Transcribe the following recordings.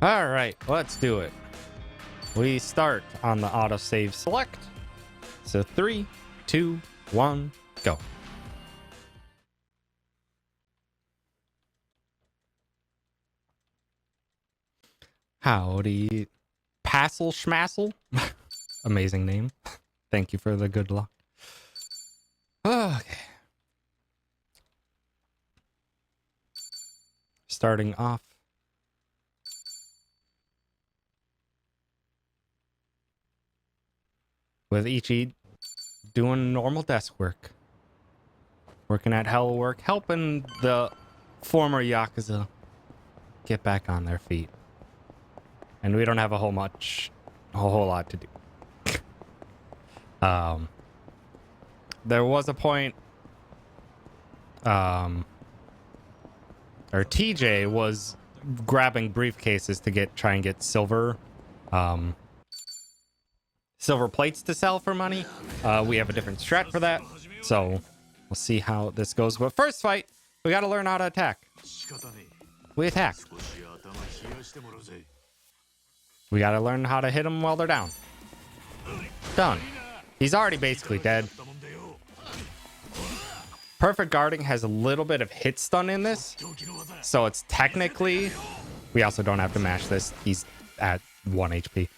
All right, let's do it. We start on the autosave select. So 3, 2, 1, go. Howdy. Passel Schmassel. Amazing name. Thank you for the good luck. Okay. Starting off. With Ichi doing normal desk work. Working at Hell Work, helping the former Yakuza get back on their feet. And we don't have a whole lot to do. There was a point, or TJ was grabbing briefcases to try and get silver plates to sell for money. We have a different strat for that, so we'll see how this goes. But first fight, we got to learn how to attack. We attack. We got to learn how to hit them while they're down. Done. He's already basically dead. Perfect guarding has a little bit of hit stun in this, so it's technically... We also don't have to mash this. He's at 1 HP.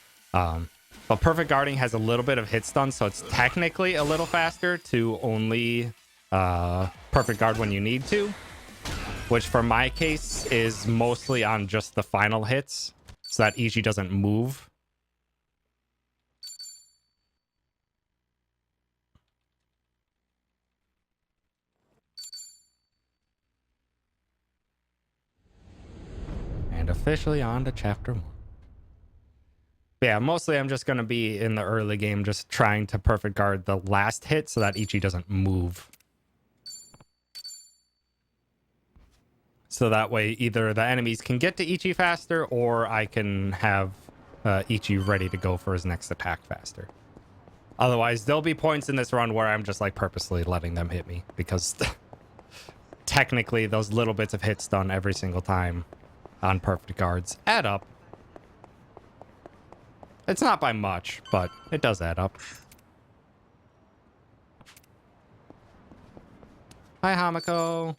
But perfect guarding has a little bit of hit stun, so it's technically a little faster to only perfect guard when you need to, which for my case is mostly on just the final hits, so that Ichi doesn't move. And officially on to chapter 1. Yeah, mostly I'm just going to be in the early game just trying to perfect guard the last hit so that Ichi doesn't move. So that way either the enemies can get to Ichi faster or I can have Ichi ready to go for his next attack faster. Otherwise, there'll be points in this run where I'm just like purposely letting them hit me because technically those little bits of hit stun every single time on perfect guards add up. It's not by much, but it does add up. Hi, Hamako.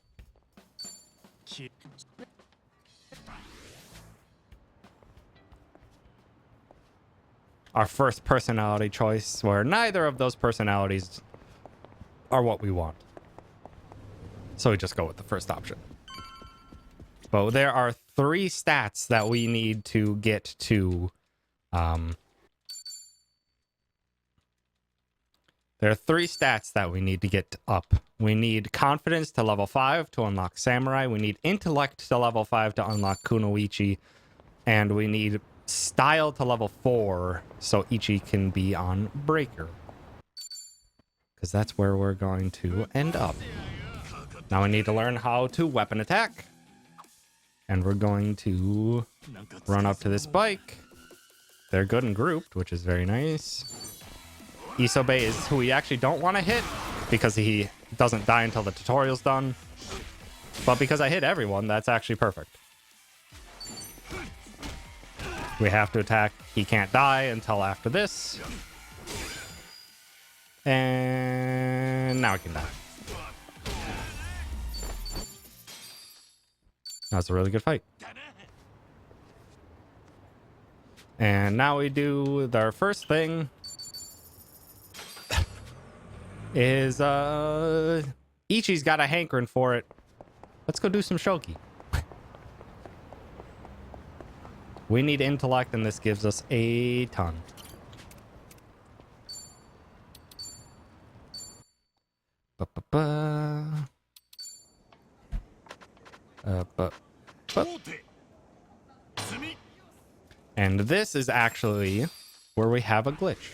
Our first personality choice, where neither of those personalities are what we want. So we just go with the first option. But there are 3 stats that we need to get to... There are 3 stats that we need to get up. We need confidence to level 5 to unlock Samurai. We need intellect to level 5 to unlock Kunoichi. And we need style to level 4 so Ichi can be on Breaker. Because that's where we're going to end up. Now we need to learn how to weapon attack. And we're going to run up to this bike. They're good and grouped, which is very nice. Isobe is who we actually don't want to hit because he doesn't die until the tutorial's done. But because I hit everyone, that's actually perfect. We have to attack. He can't die until after this. And now he can die. That's a really good fight. And now we do their first thing is Ichi's got a hankering for it. Let's go do some shogi. We need intellect and this gives us a ton. And this is actually where we have a glitch.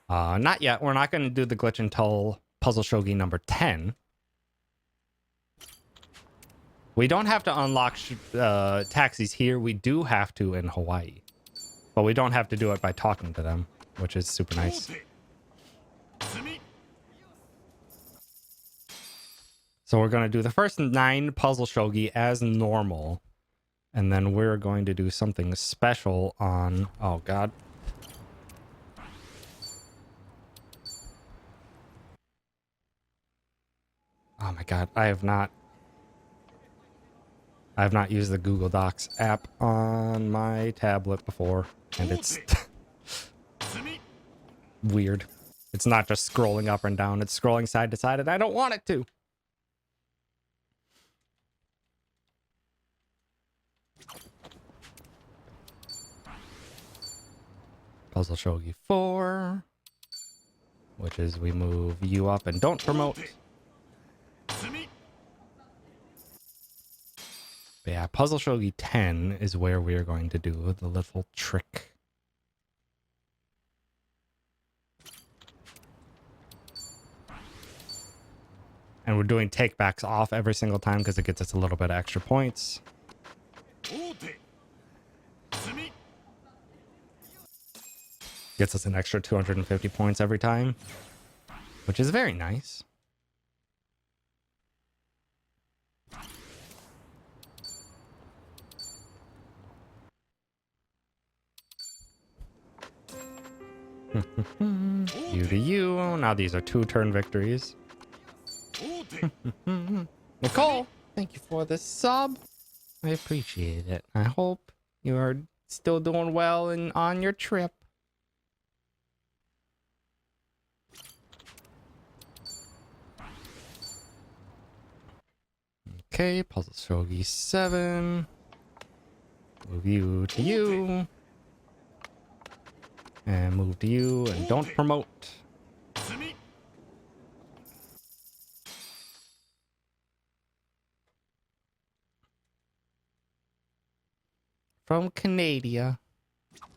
Not yet. We're not going to do the glitch until Puzzle Shogi number 10. We don't have to unlock taxis here. We do have to in Hawaii. But we don't have to do it by talking to them, which is super nice. So we're going to do the first 9 Puzzle Shogi as normal. And then we're going to do something special on... Oh, God. Oh, my God. I have not used the Google Docs app on my tablet before. And it's weird. It's not just scrolling up and down. It's scrolling side to side, and I don't want it to. Puzzle Shogi 4, which is we move you up and don't promote. But yeah, Puzzle Shogi 10 is where we are going to do the little trick. And we're doing takebacks off every single time because it gets us a little bit of extra points. Gets us an extra 250 points every time, which is very nice. You to you. Now these are 2-turn victories. Nicole, thank you for the sub. I appreciate it. I hope you are still doing well and on your trip. Okay, Puzzle Shogi 7. Move you to you. And move to you and don't promote. From Canada.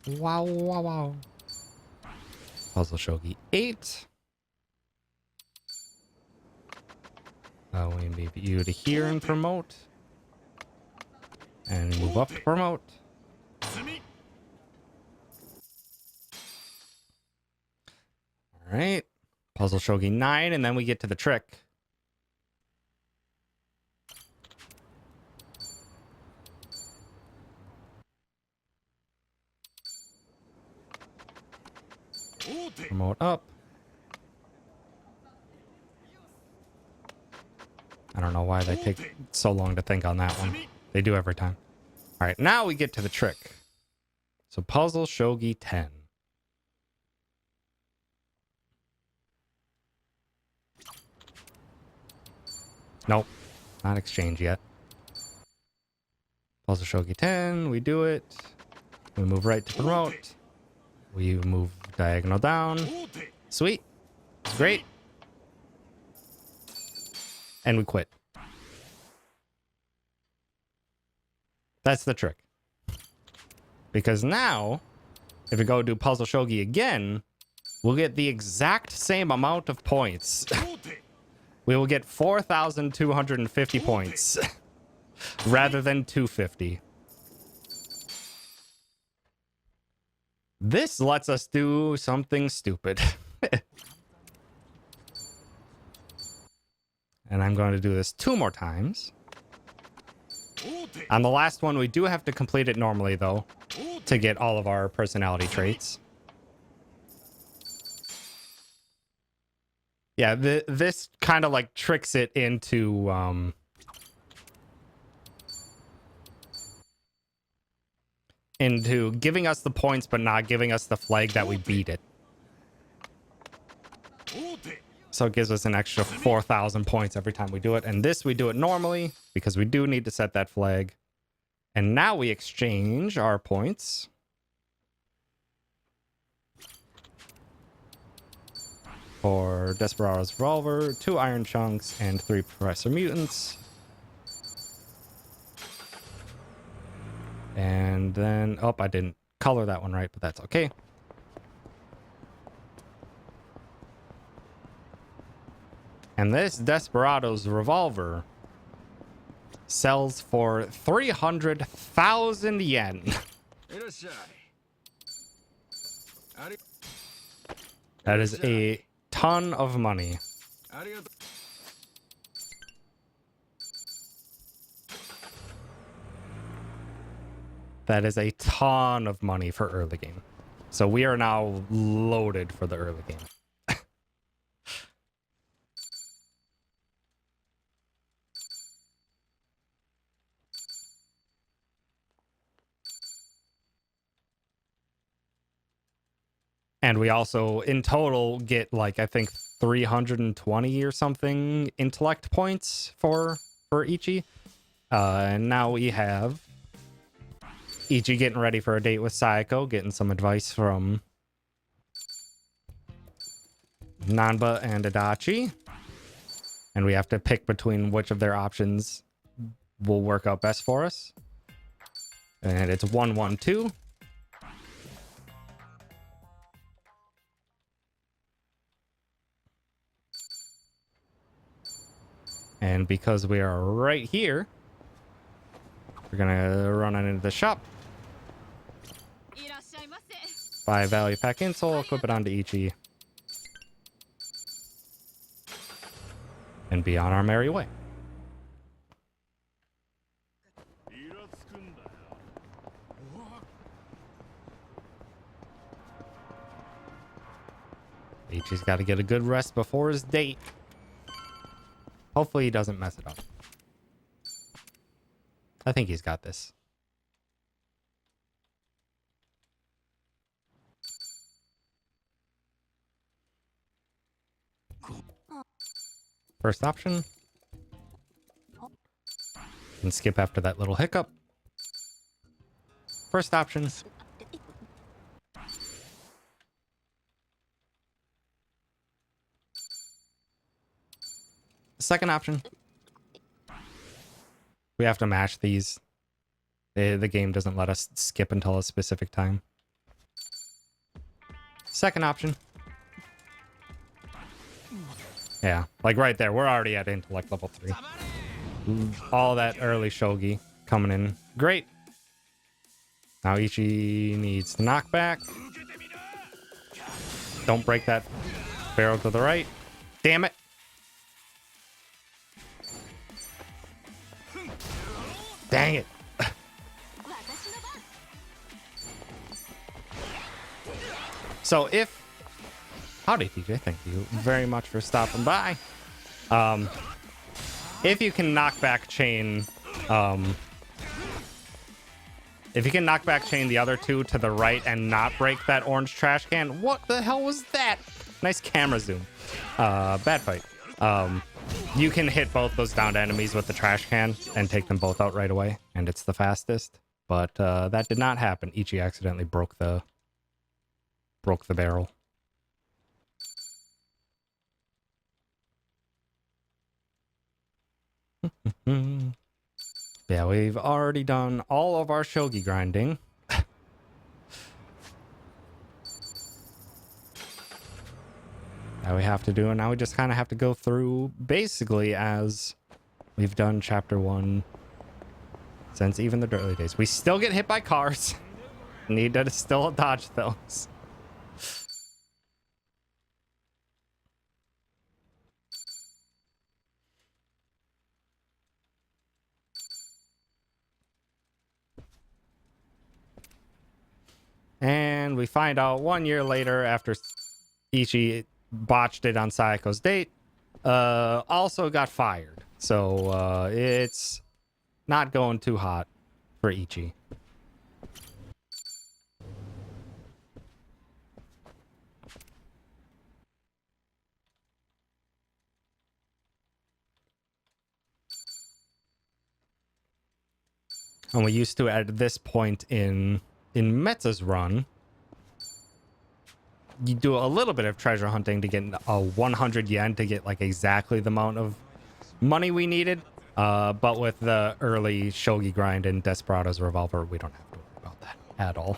Wow, wow, wow. Puzzle Shogi 8. We move you to here and promote. And move up to promote. Alright. Puzzle Shogi 9, and then we get to the trick. Promote up. I don't know why they take so long to think on that one. They do every time. Alright, now we get to the trick. So Puzzle Shogi 10. Nope. Not exchange yet. Puzzle Shogi 10. We do it. We move right to promote. We move diagonal down. Sweet. It's great. And we quit. That's the trick. Because now, if we go do Puzzle Shogi again, we'll get the exact same amount of points. We will get 4,250 points rather than 250. This lets us do something stupid. And I'm going to do this 2 more times. On the last one, we do have to complete it normally, though, to get all of our personality traits. Yeah, this kind of like tricks it into giving us the points, but not giving us the flag that we beat it. So it gives us an extra 4,000 points every time we do it. And this, we do it normally because we do need to set that flag. And now we exchange our points. For Desperado's Revolver, 2 Iron Chunks, and 3 Professor Mutants. And then, oh, I didn't color that one right, but that's okay. And this Desperado's Revolver sells for 300,000 yen. That is a ton of money. That is a ton of money for early game. So we are now loaded for the early game. And we also, in total, get, like, I think 320 or something intellect points for Ichi. And now we have Ichi getting ready for a date with Sayako, getting some advice from Nanba and Adachi. And we have to pick between which of their options will work out best for us. And it's 1-1-2. And because we are right here, we're gonna run into the shop, buy a value pack insole, equip it onto Ichi, and be on our merry way. Ichi's got to get a good rest before his date. Hopefully he doesn't mess it up. I think he's got this. First option. And skip after that little hiccup. First option. Second option. We have to mash these. The game doesn't let us skip until a specific time. Second option. Yeah, like right there. We're already at intellect level 3. All that early shogi coming in. Great. Now Ichi needs to knock back. Don't break that barrel to the right. Damn it. Dang it. So if... Howdy, TJ. Thank you very much for stopping by. If you can knock back chain... if you can knock back chain the other two to the right and not break that orange trash can... What the hell was that? Nice camera zoom. Bad fight. You can hit both those downed enemies with the trash can and take them both out right away, and it's the fastest. But that did not happen. Ichi accidentally broke the barrel. Yeah, we've already done all of our shogi grinding. Now we have to do, and now we just kind of have to go through basically as we've done chapter 1 since even the early days. We still get hit by cars. Need to still dodge those. And we find out 1 year later, after Ichi botched it on Sayako's date, also got fired. So it's not going too hot for Ichi. And we used to, at this point in Metza's run, you do a little bit of treasure hunting to get a 100 yen to get like exactly the amount of money we needed. But with the early shogi grind and Desperado's Revolver, we don't have to worry about that at all.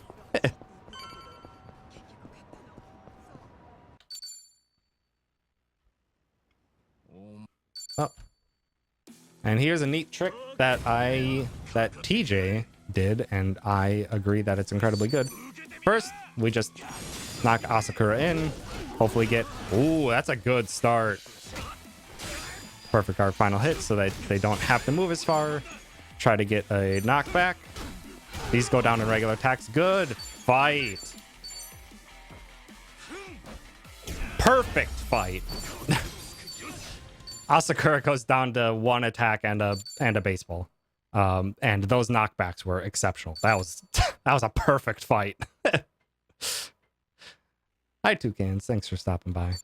Oh. And here's a neat trick that TJ did, and I agree that it's incredibly good. First, we just knock Asakura in, hopefully get... Ooh, that's a good start. Perfect our final hit so that they don't have to move as far. Try to get a knockback. These go down in regular attacks. Good fight. Perfect fight. Asakura goes down to 1 attack and a baseball. And those knockbacks were exceptional. That was a perfect fight. Hi, Toucans. Thanks for stopping by.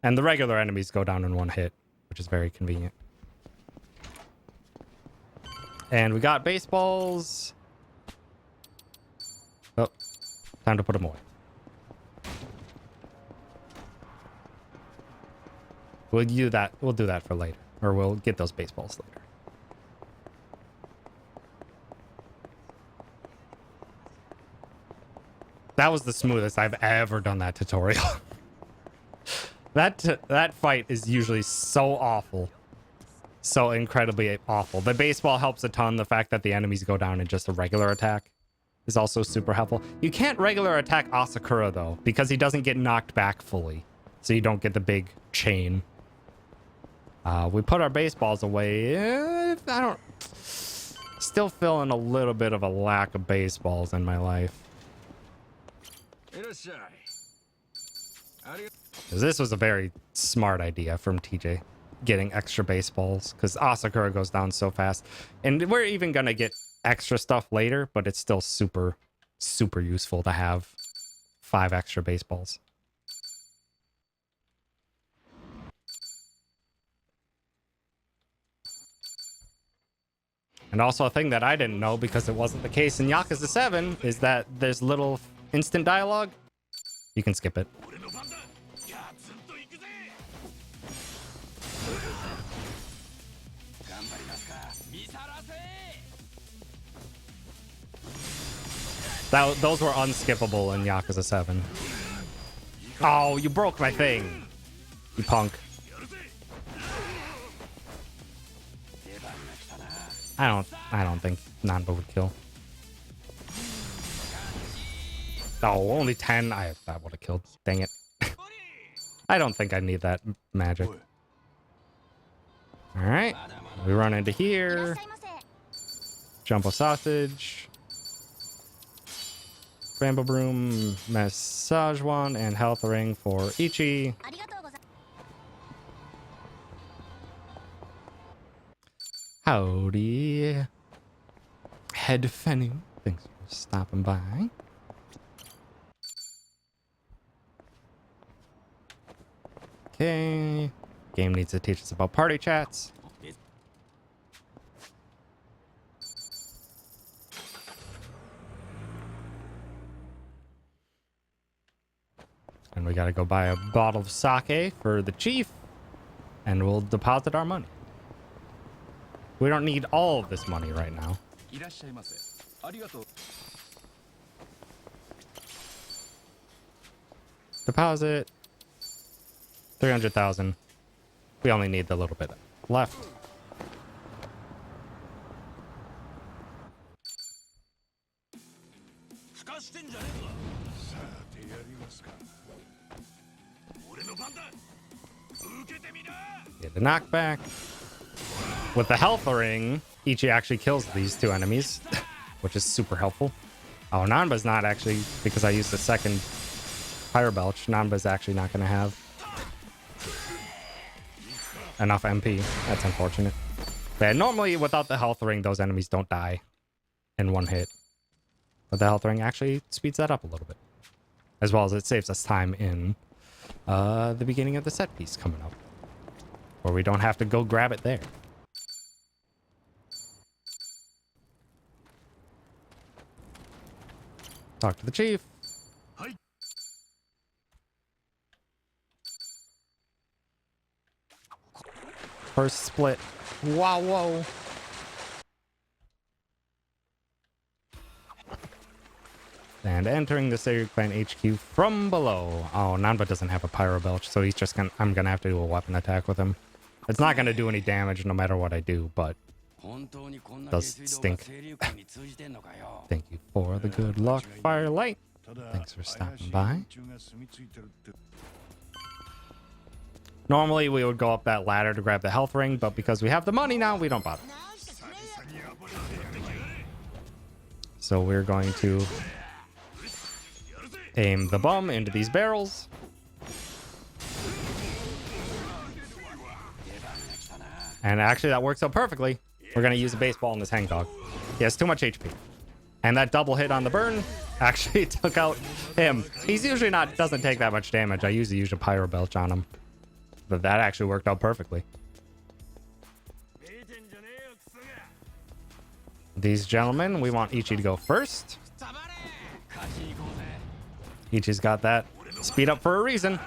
And the regular enemies go down in 1 hit, which is very convenient. And we got baseballs. Oh, time to put them away. We'll do that. We'll do that for later, or we'll get those baseballs later. That was the smoothest I've ever done that tutorial. That fight is usually so awful. So incredibly awful. The baseball helps a ton. The fact that the enemies go down in just a regular attack is also super helpful. You can't regular attack Asakura, though, because he doesn't get knocked back fully. So you don't get the big chain. We put our baseballs away. I don't... Still feeling a little bit of a lack of baseballs in my life. Because this was a very smart idea from TJ. Getting extra baseballs. Because Asakura goes down so fast. And we're even going to get extra stuff later. But it's still super, super useful to have 5 extra baseballs. And also a thing that I didn't know, because it wasn't the case in Yakuza 7, is that there's little instant dialogue. You can skip it. Those were unskippable in Yakuza 7. Oh, you broke my thing. You punk. I don't think Nanba would kill. Oh, only 10. That would have killed. Dang it. I don't think I need that magic. Alright. We run into here. Jumbo sausage. Bamboo broom, massage wand, and health ring for Ichi. Howdy. Head Fenu. Thanks for stopping by. Okay. Game needs to teach us about party chats. And we gotta go buy a bottle of sake for the chief. And we'll deposit our money. We don't need all of this money right now. Deposit. 300,000. We only need the little bit left. Get the knockback. With the health ring, Ichi actually kills these 2 enemies, which is super helpful. Oh, Nanba's not actually, because I used the second Fire Belch, Nanba's actually not going to have enough MP. That's unfortunate. But yeah, normally, without the health ring, those enemies don't die in 1 hit. But the health ring actually speeds that up a little bit. As well as it saves us time in the beginning of the set piece coming up. Where we don't have to go grab it there. Talk to the chief. First split. Wow, whoa. And entering the Sacred Clan HQ from below. Oh, Nanba doesn't have a Pyro Belch, so he's just gonna... I'm gonna have to do a weapon attack with him. It's not gonna do any damage no matter what I do, but... it does stink. Thank you for the good luck, Firelight. Thanks for stopping by. Normally, we would go up that ladder to grab the health ring, but because we have the money now, we don't bother. So we're going to aim the bum into these barrels. And actually that works out perfectly. We're going to use a baseball on this hangdog. He has too much HP. And that double hit on the burn actually took out him. He's usually doesn't take that much damage. I usually use a pyro belch on him. But that actually worked out perfectly. These gentlemen, we want Ichi to go first. Ichi's got that speed up for a reason.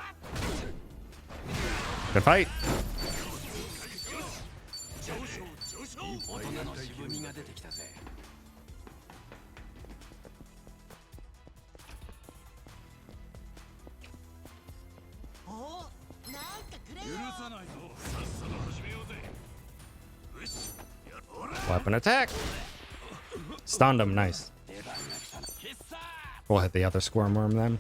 Good fight. Weapon attack. Stunned him, nice. We'll hit the other squirm worm then.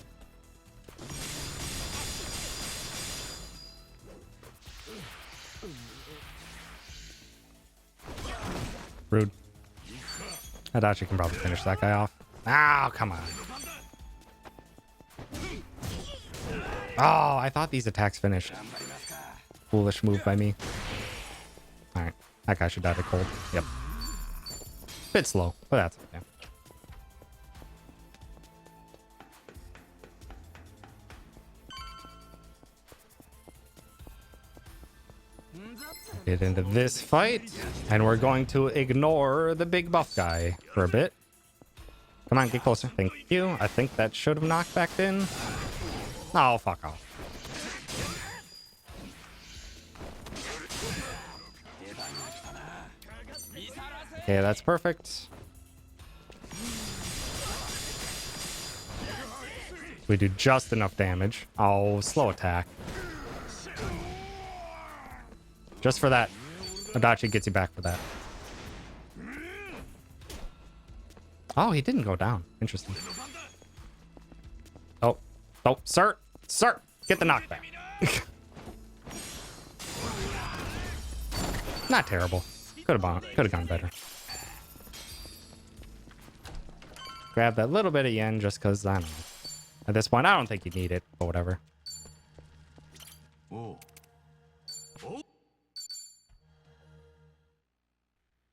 Rude. Adachi can probably finish that guy off. Oh, come on. Oh, I thought these attacks finished. Foolish move by me. Alright, that guy should die to cold. Yep. Bit slow, but that's okay. Get into this fight, and we're going to ignore the big buff guy for a bit. Come on, get closer. Thank you. I think that should have knocked back in. Oh, fuck off. Okay, that's perfect. We do just enough damage. Oh, slow attack. Just for that. Adachi gets you back for that. Oh, he didn't go down. Interesting. Oh. Oh, sir. Sir. Get the knockback. Not terrible. Could have gone better. Grab that little bit of yen just because, I don't know. At this point, I don't think you need it, but whatever.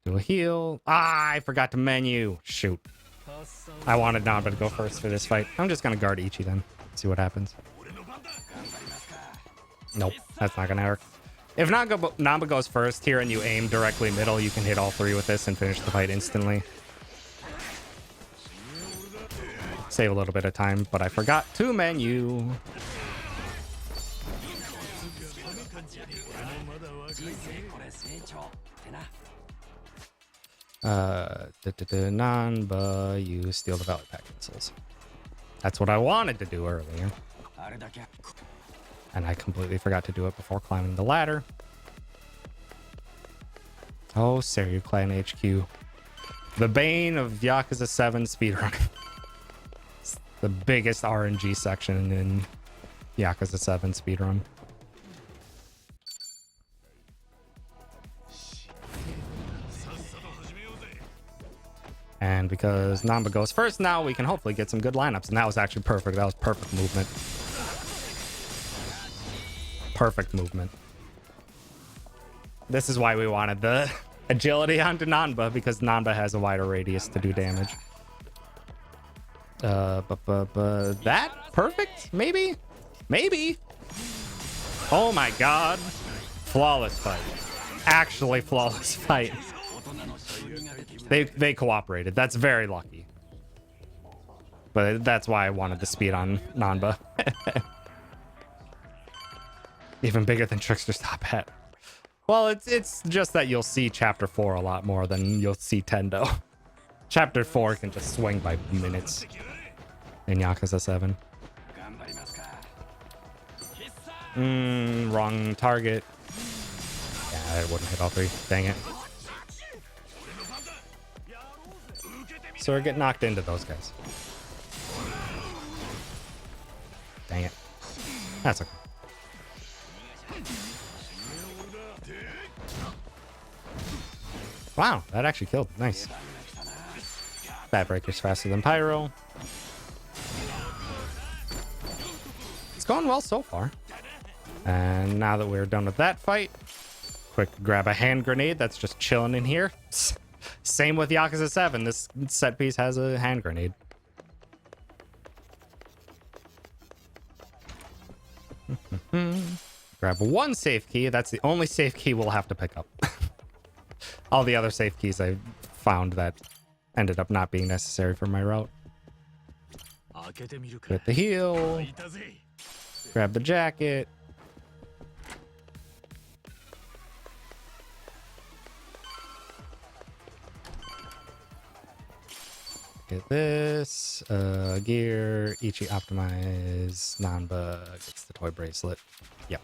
Do a heal. Ah, I forgot to menu. Shoot. I wanted Namba to go first for this fight. I'm just going to guard Ichi then. See what happens. Nope, that's not going to work. If Namba goes first here and you aim directly middle, you can hit all three with this and finish the fight instantly. Save a little bit of time, but I forgot to menu. Namba, you steal the Valley Pack missiles. That's what I wanted to do earlier. And I completely forgot to do it before climbing the ladder. Oh, Seiryu Clan HQ. The bane of Yakuza 7 speedrunning. It's the biggest RNG section in Yakuza 7 speedrun. And because Namba goes first now, we can hopefully get some good lineups. And that was actually perfect. That was perfect movement. Perfect movement. This is why we wanted the agility onto Namba, because Namba has a wider radius to do damage. That perfect? Maybe? Maybe? Oh my god. Flawless fight. Actually flawless fight. They cooperated. That's very lucky. But that's why I wanted the speed on Namba. Even bigger than Trickster's top hat. Well, it's just that you'll see Chapter 4 a lot more than you'll see Tendo. Chapter 4 can just swing by minutes in Yakuza 7. Wrong target. Yeah, it wouldn't hit all three. Dang it. So we're getting knocked into those guys. Dang it. That's okay. Wow, that actually killed. Nice. That breaker's faster than Pyro. It's going well so far. And now that we're done with that fight, quick grab a hand grenade that's just chilling in here. Same with Yakuza 7. This set piece has a hand grenade. Grab one safe key. That's the only safe key we'll have to pick up. All the other safe keys I found that ended up not being necessary for my route. Get the heal. Grab the jacket. Get this. Gear. Ichi optimize. Non-bug. It's the toy bracelet. Yep.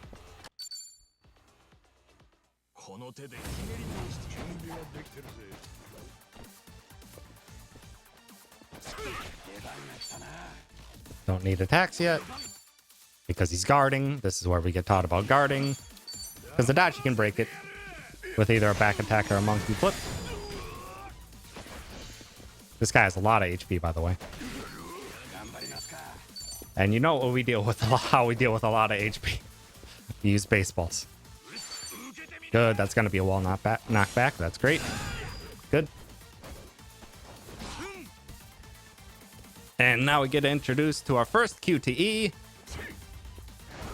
Don't need attacks yet. Because he's guarding. This is where we get taught about guarding. Because the dodge, you can break it with either a back attack or a monkey flip. This guy has a lot of HP, by the way. And you know what we deal with, how we deal with a lot of HP. We use baseballs. Good, that's going to be a wall knockback. That's great. Good. And now we get introduced to our first QTE.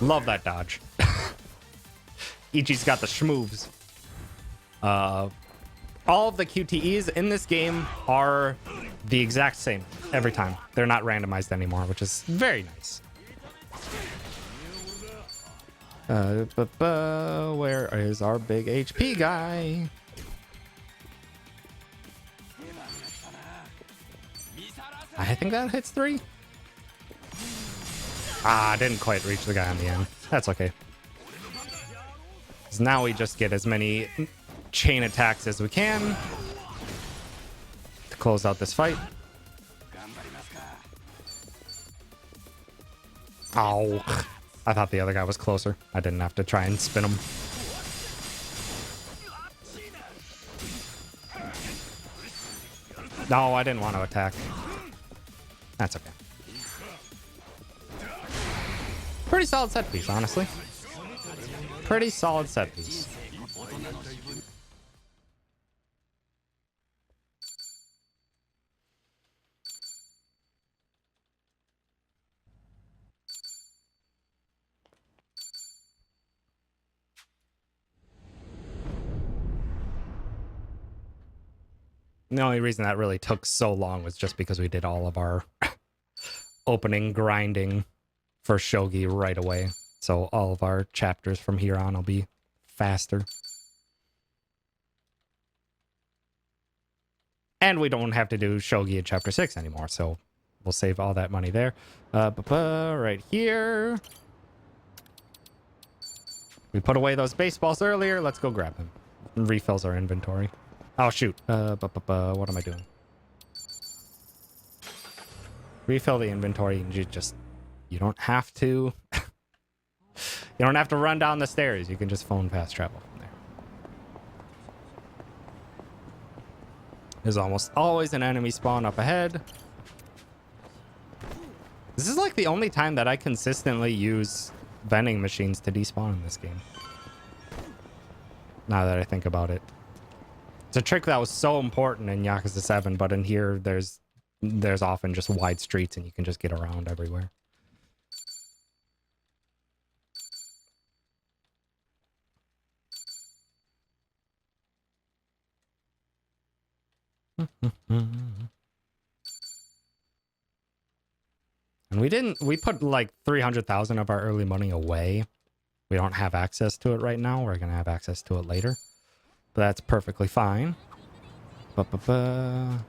Love that dodge. Ichi's got the schmoves. All of the QTEs in this game are the exact same every time. They're not randomized anymore, which is very nice. Where is our big HP guy? I think that hits 3. I didn't quite reach the guy on the end. That's okay. 'Cause now we just get as many chain attacks as we can to close out this fight. Oh, I thought the other guy was closer. I didn't have to try and spin him. No, I didn't want to attack. That's okay. Pretty solid set piece, honestly. Pretty solid set piece. The only reason that really took so long was just because we did all of our opening grinding for Shogi right away. So all of our chapters from here on will be faster. And we don't have to do Shogi in Chapter 6 anymore, so we'll save all that money there. Right here. We put away those baseballs earlier. Let's go grab them. Refills our inventory. Oh, shoot. What am I doing? Refill the inventory and you don't have to... you don't have to run down the stairs. You can just phone fast travel from there. There's almost always an enemy spawn up ahead. This is like the only time that I consistently use vending machines to despawn in this game. Now that I think about it. It's a trick that was so important in Yakuza 7, but in here there's often just wide streets and you can just get around everywhere. And we put like 300,000 of our early money away. We don't have access to it right now. We're going to have access to it later. But that's perfectly fine. Because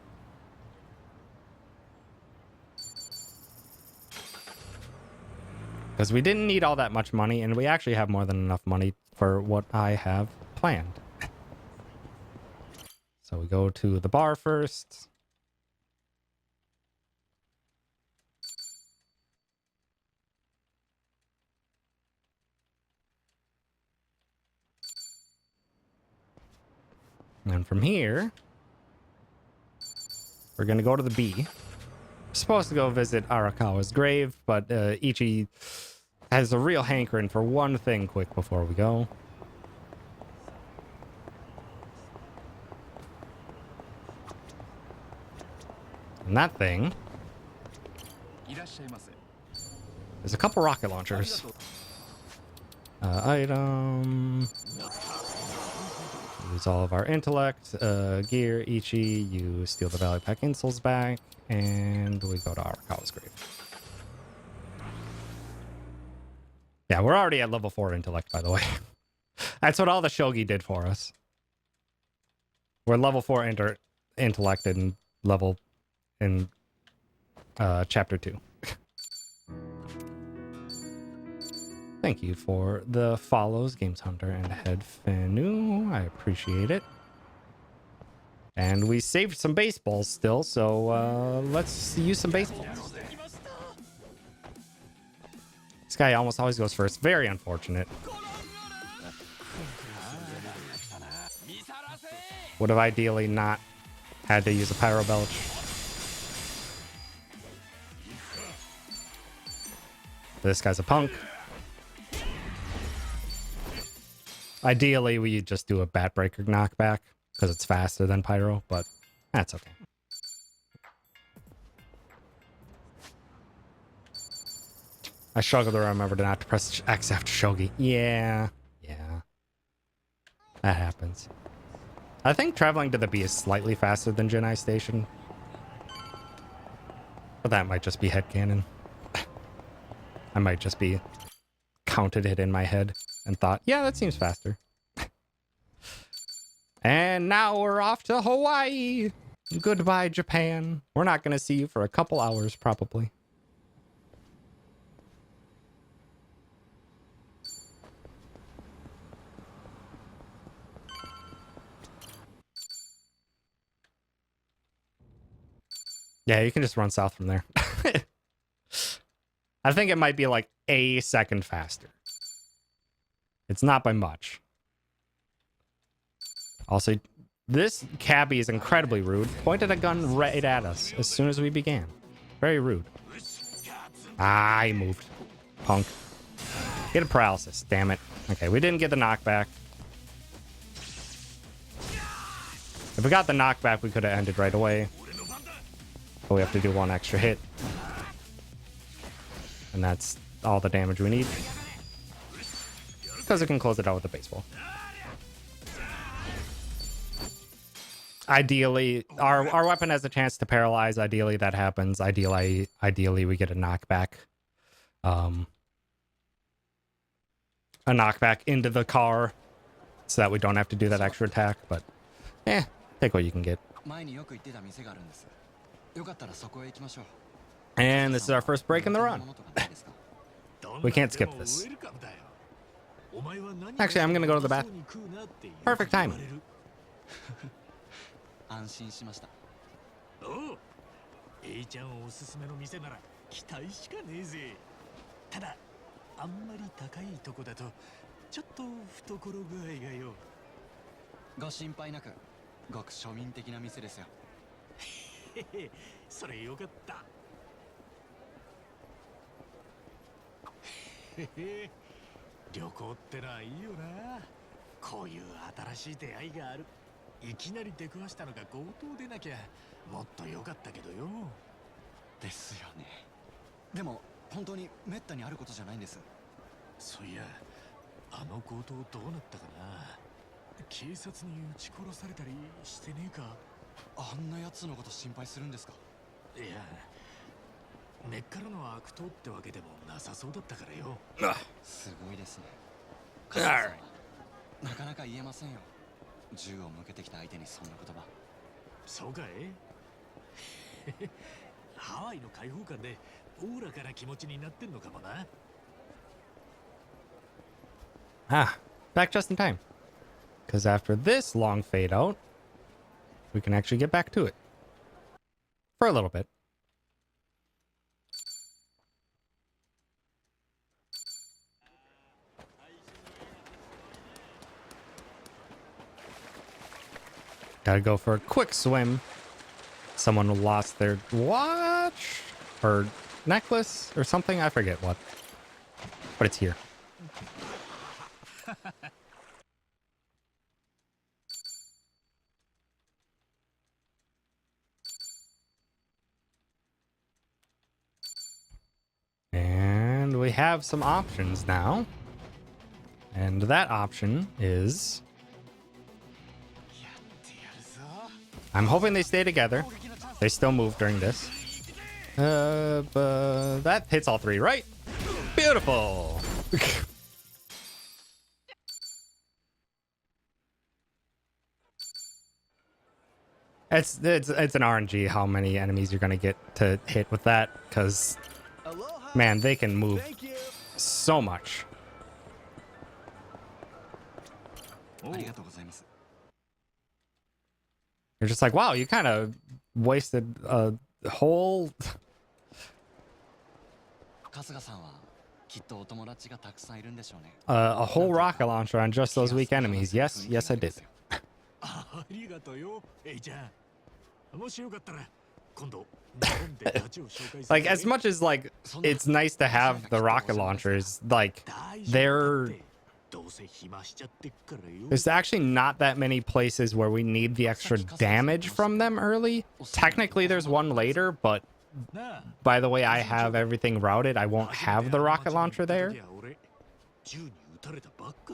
we didn't need all that much money, and we actually have more than enough money for what I have planned. So we go to the bar first. And then from here, We're gonna go to the B. We're supposed to go visit Arakawa's grave, but Ichi has a real hankering for one thing quick before we go. And that thing is a couple rocket launchers. Item. Use all of our intellect. Gear, Ichi. You steal the Valley Pack insoles back. And we go to Arakawa's grave. Yeah, we're already at level 4 intellect, by the way. That's what all the shogi did for us. We're level 4 intellect in level in chapter 2. Thank you for the follows, Games Hunter and Head Fanu. I appreciate it. And we saved some baseballs still, so let's use some baseballs. This guy almost always goes first. Very unfortunate. Would have ideally not had to use a Pyro Belch. This guy's a punk. Ideally, we just do a Bat Breaker knockback because it's faster than Pyro, but that's okay. I struggle to remember to not to press X after Shogi. Yeah. That happens. I think traveling to the B is slightly faster than Jinai Station. But that might just be headcanon. I might just be counted it in my head and thought, yeah, that seems faster. And now we're off to Hawaii. Goodbye, Japan. We're not going to see you for a couple hours, probably. Yeah, you can just run south from there. I think it might be like a second faster. It's not by much. Also, this cabbie is incredibly rude. Pointed a gun right at us as soon as we began. Very rude. Ah, he moved. Punk. Get a paralysis, damn it. Okay, we didn't get the knockback. If we got the knockback, we could have ended right away. But we have to do one extra hit. And that's all the damage we need. Because it can close it out with a baseball. Ideally, our weapon has a chance to paralyze. Ideally, that happens. Ideally, we get a knockback. A knockback into the car. So that we don't have to do that extra attack. But, take what you can get. And this is our first break in the run. We can't skip this. Actually, I'm gonna go to the bathroom. Perfect timing. Back just in time. Because after this long fade out, we can actually get back to it. For a little bit. Gotta go for a quick swim. Someone lost their watch or necklace or something. I forget what, but it's here. And we have some options now. And that option is... I'm hoping they stay together. They still move during this. But that hits all three, right? Beautiful! It's an RNG how many enemies you're gonna get to hit with that, because man, they can move so much. You're just like, wow, you kind of wasted a whole rocket launcher on just those weak enemies. Yes, yes, I did. Like, as much as like it's nice to have the rocket launchers, like there's actually not that many places where we need the extra damage from them early. Technically there's one later, but by the way I have everything routed, I won't have the rocket launcher there.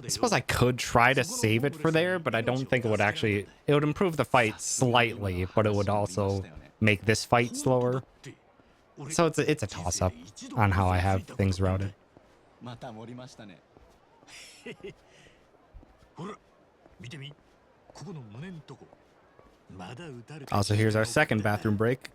I suppose I could try to save it for there, but I don't think it would actually... It would improve the fight slightly, but it would also make this fight slower. So it's a toss-up on how I have things routed. Also, here's our second bathroom break.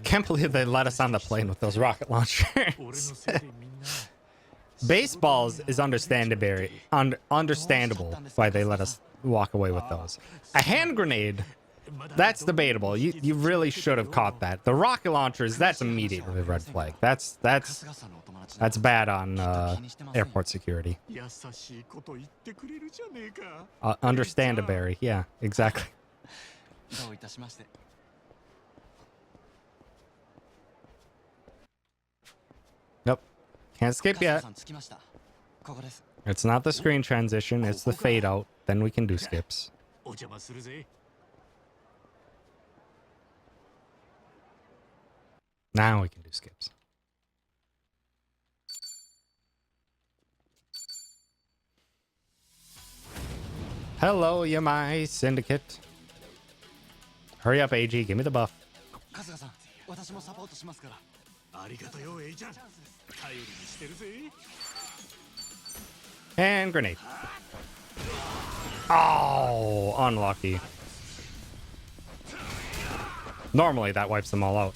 Can't believe they let us on the plane with those rocket launchers. Baseballs is understandable why they let us walk away with those. A hand grenade, that's debatable. You really should have caught that. The rocket launchers, that's immediately a red flag. That's bad on airport security. Understandable, yeah, exactly. Nope, can't skip yet. It's not the screen transition, it's the fade out. Then we can do skips. Now we can do skips. Hello, Yamai Syndicate. Hurry up, AG, give me the buff. And grenade. Oh, unlucky. Normally that wipes them all out.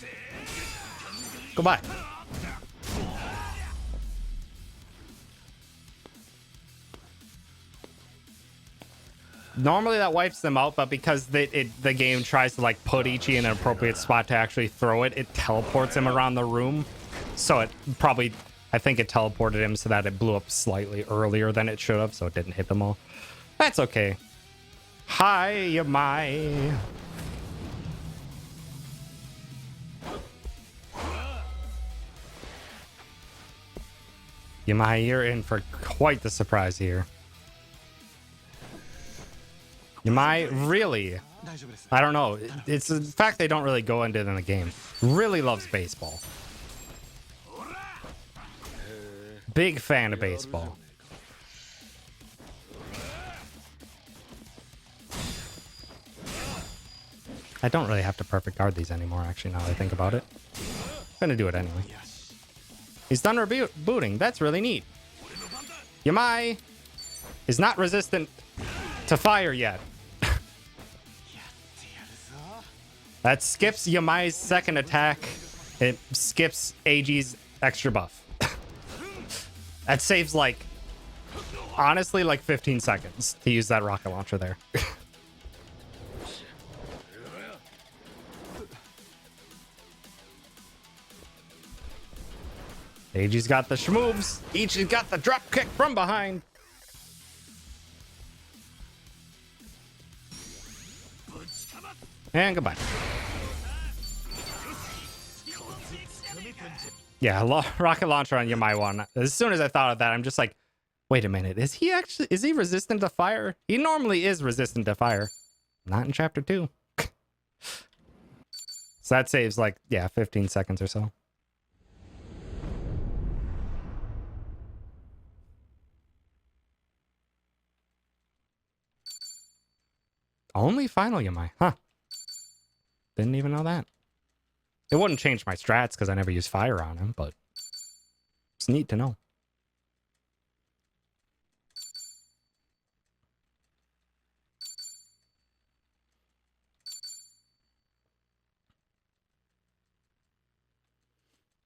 Goodbye. Normally that wipes them out, but because the game tries to like put Ichi in an appropriate spot to actually throw it, it teleports him around the room. So it probably, I think it teleported him so that it blew up slightly earlier than it should have, so it didn't hit them all. That's okay. Hi, Yamai. Yamai, you're in for quite the surprise here. Yamai, really? I don't know. It's the fact they don't really go into it in the game. Really loves baseball. Big fan of baseball. I don't really have to perfect guard these anymore, actually, now that I think about it. I'm gonna do it anyway. He's done rebooting. That's really neat. Yamai is not resistant to fire yet. That skips Yamai's second attack. It skips AG's extra buff. That saves like honestly like 15 seconds to use that rocket launcher there. Eiji's got the schmoves. Ichi's got the drop kick from behind. And goodbye. Yeah, rocket launcher on Yamai one. As soon as I thought of that, I'm just like, wait a minute. Is he resistant to fire? He normally is resistant to fire. Not in chapter 2. So that saves like, yeah, 15 seconds or so. Only final Yamai, huh? Didn't even know that. It wouldn't change my strats because I never use fire on him, but it's neat to know.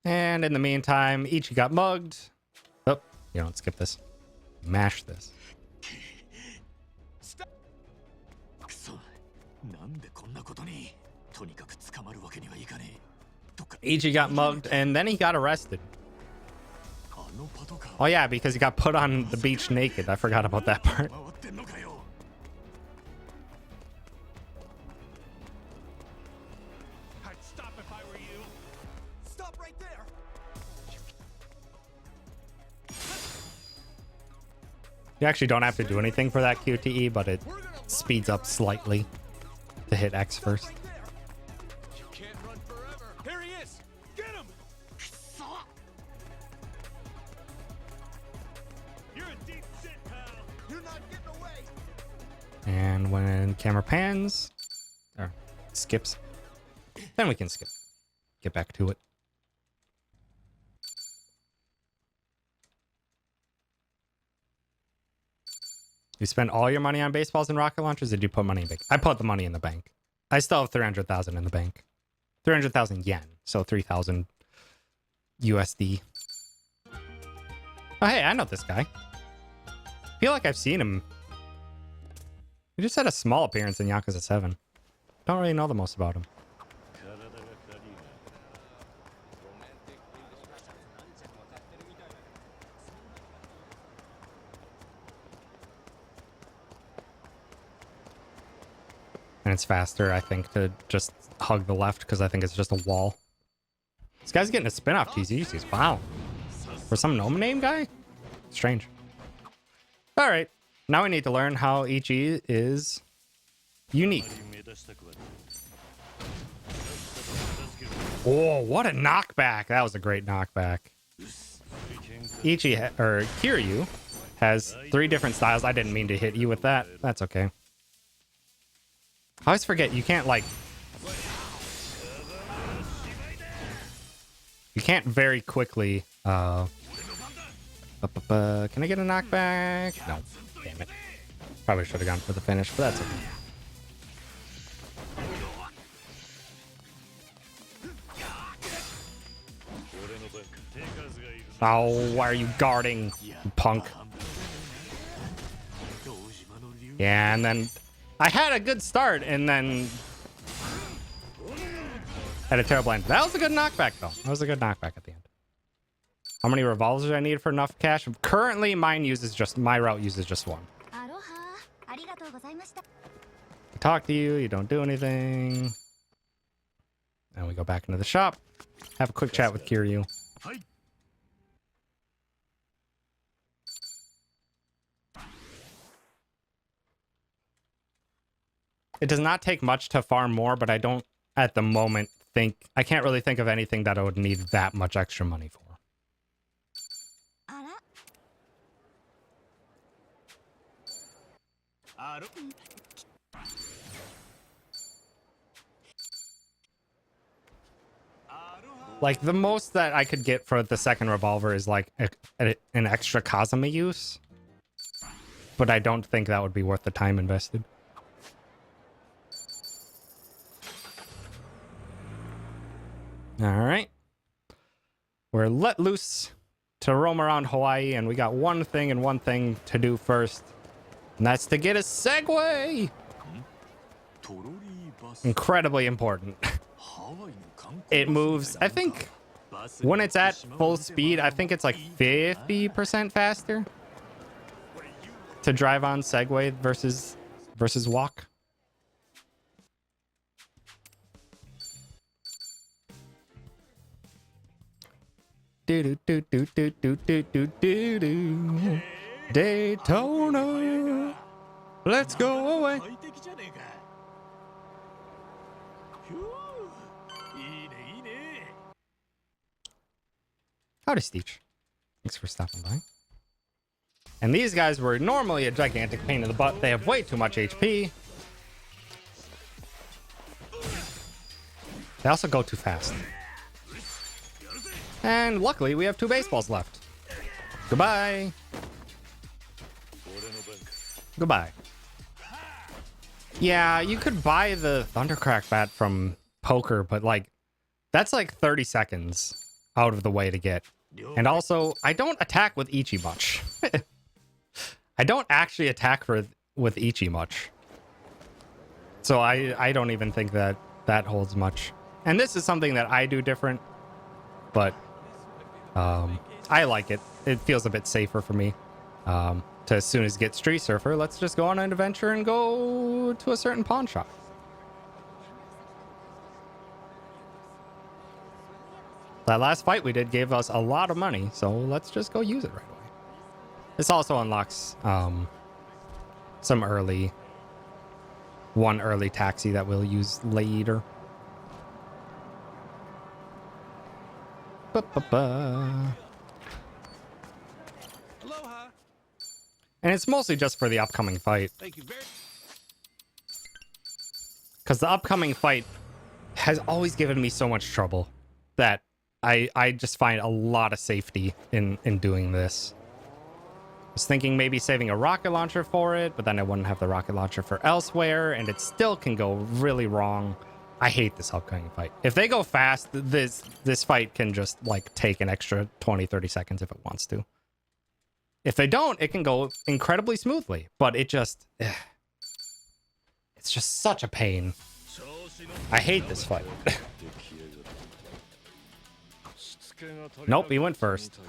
And in the meantime, Ichi got mugged. Oh, you don't skip this. Mash this. Ichi got mugged and then he got arrested. Oh yeah, because he got put on the beach naked. I forgot about that part. I'd stop if I were you. Stop right there. You actually don't have to do anything for that QTE, but it speeds up slightly to hit X first. You can't run forever. Here he is. Get him. You're in deep shit, pal. You're not getting away. And when camera pans, or skips, then we can skip. Get back to it. You spend all your money on baseballs and rocket launchers, or did you put money in bank? I put the money in the bank. I still have 300,000 in the bank. 300,000 yen, so 3,000 USD. Oh, hey, I know this guy. I feel like I've seen him. He just had a small appearance in Yakuza 7. Don't really know the most about him. And it's faster, I think, to just hug the left because I think it's just a wall. This guy's getting a spin-off TZs. Wow. For some gnome name guy? Strange. All right. Now we need to learn how Ichi is unique. Oh, what a knockback. That was a great knockback. Ichi, or Kiryu, has 3 different styles. I didn't mean to hit you with that. That's okay. I always forget you can't like... You can't very quickly... Can I get a knockback? No. Damn it. Probably should have gone for the finish, but that's okay. Oh, why are you guarding, you punk? Yeah, and then I had a good start and then had a terrible end. That was a good knockback, though. That was a good knockback at the end. How many revolvers do I need for enough cash? Currently, my route uses just 1. I talk to you, you don't do anything. And we go back into the shop. Have a quick chat with Kiryu. It does not take much to farm more, but I don't, at the moment, I can't really think of anything that I would need that much extra money for. Like, the most that I could get for the second revolver is like an extra Kazuma use. But I don't think that would be worth the time invested. All right. We're let loose to roam around Hawaii, and we got one thing and one thing to do first, and that's to get a Segway. Incredibly important. It moves, I think, when it's at full speed, I think it's like 50% faster to drive on Segway versus walk. Do do do do do do do do do do. Daytona, let's go away. Howdy, Steech. Thanks for stopping by. And these guys were normally a gigantic pain in the butt. They have way too much HP. They also go too fast. And luckily, we have 2 baseballs left. Goodbye. Goodbye. Yeah, you could buy the Thundercrack bat from poker, but like, that's like 30 seconds out of the way to get. And also, I don't attack with Ichi much. I don't actually attack with Ichi much. So I don't even think that holds much. And this is something that I do different, but I like it. It feels a bit safer for me. To as soon as get Street Surfer, let's just go on an adventure and go to a certain pawn shop. That last fight we did gave us a lot of money, so let's just go use it right away. This also unlocks some one early taxi that we'll use later. Ba-ba-ba. Aloha. And it's mostly just for the upcoming fight. Thank you very Because the upcoming fight has always given me so much trouble that I just find a lot of safety in doing this. I was thinking maybe saving a rocket launcher for it, but then I wouldn't have the rocket launcher for elsewhere, and it still can go really wrong. I hate this upcoming fight. If they go fast, this fight can just like take an extra 20-30 seconds if it wants to. If they don't, it can go incredibly smoothly, but it just it's just such a pain. I hate this fight. Nope, he went first.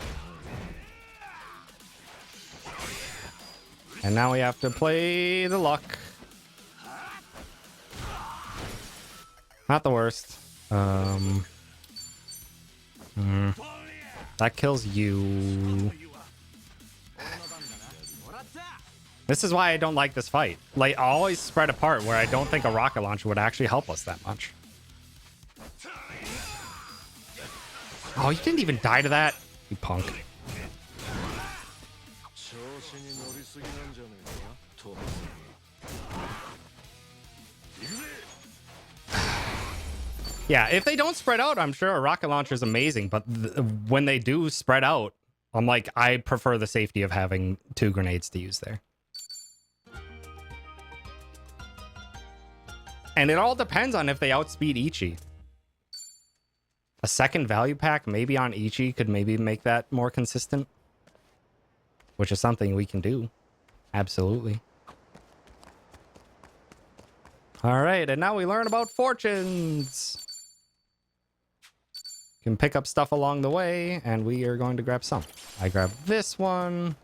And now we have to play the luck. Not the worst. That kills you. This is why I don't like this fight. Like, I always spread apart where I don't think a rocket launcher would actually help us that much. Oh, you didn't even die to that? You punk. Yeah, if they don't spread out, I'm sure a rocket launcher is amazing. But when they do spread out, I'm like, I prefer the safety of having 2 grenades to use there. And it all depends on if they outspeed Ichi. A second value pack, maybe on Ichi, could maybe make that more consistent. Which is something we can do. Absolutely. Alright, and now we learn about fortunes. Can pick up stuff along the way, and we are going to grab some. I grab this one,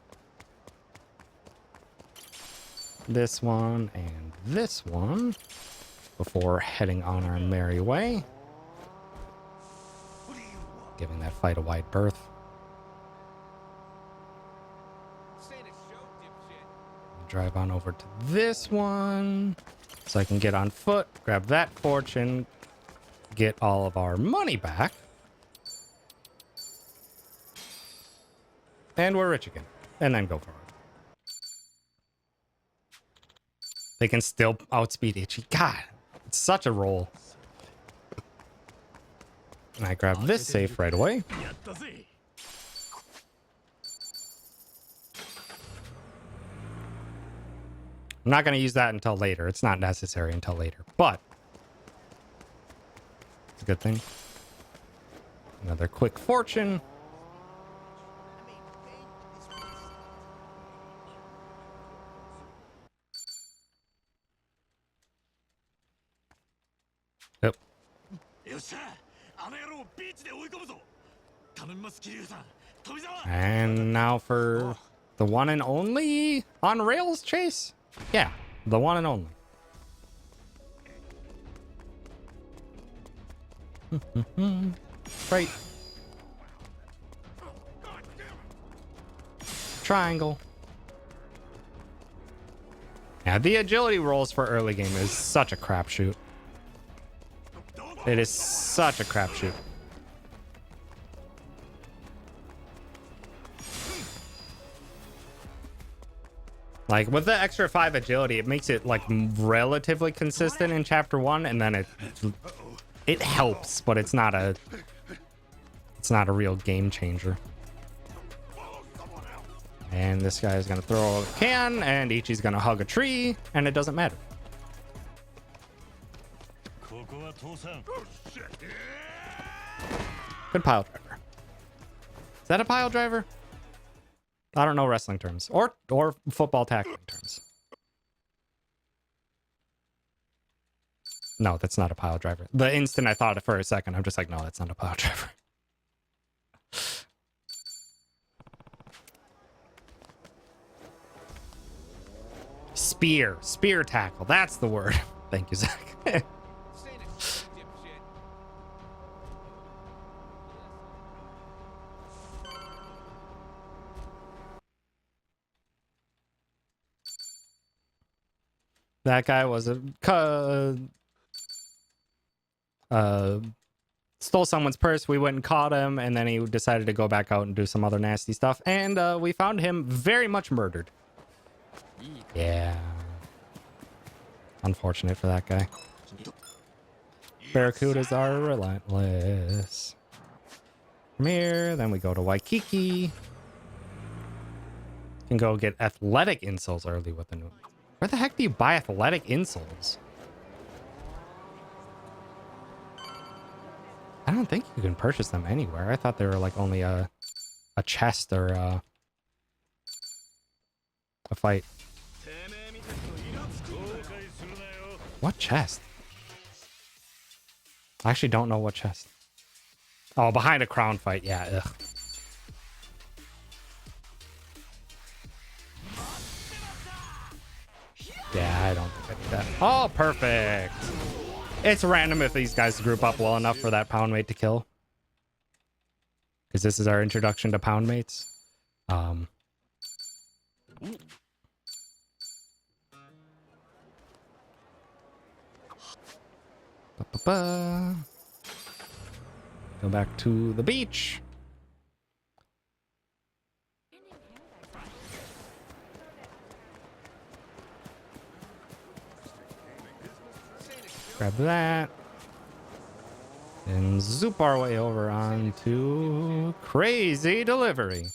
and this one, before heading on our merry way. Giving that fight a wide berth. Drive on over to this one, so I can get on foot, grab that fortune, get all of our money back. And we're rich again. And then go for it. They can still outspeed Ichi. God, it's such a roll. And I grab this safe right away. I'm not going to use that until later. It's not necessary until later, but it's a good thing. Another quick fortune. And now for the one and only on rails chase. Yeah, the one and only. Right. Triangle. Yeah, the agility rolls for early game is such a crapshoot. It is such a crapshoot. Like with the extra 5 agility, it makes it like relatively consistent in chapter 1, and then it helps, but it's not a real game changer. And this guy is gonna throw a can, and Ichi's gonna hug a tree, and it doesn't matter. Good pile driver. Is that a pile driver? I don't know wrestling terms or football tackling terms. No, that's not a pile driver. The instant I thought it for a second, I'm just like, no, that's not a pile driver. Spear tackle. That's the word. Thank you, Zach. That guy was stole someone's purse. We went and caught him, and then he decided to go back out and do some other nasty stuff. And we found him very much murdered. Yeah. Unfortunate for that guy. Barracudas are relentless. From here, then we go to Waikiki. Can go get athletic insoles early with the new. Where the heck do you buy athletic insoles? I don't think you can purchase them anywhere. I thought they were like only a chest or a fight. What chest? I actually don't know what chest. Oh, behind a crown fight. Yeah, ugh. Yeah, I don't think I need that. Oh, perfect. It's random if these guys group up well enough for that pound mate to kill. Because this is our introduction to pound mates. Go back to the beach. Grab that. And zoop our way over onto Crazy Delivery.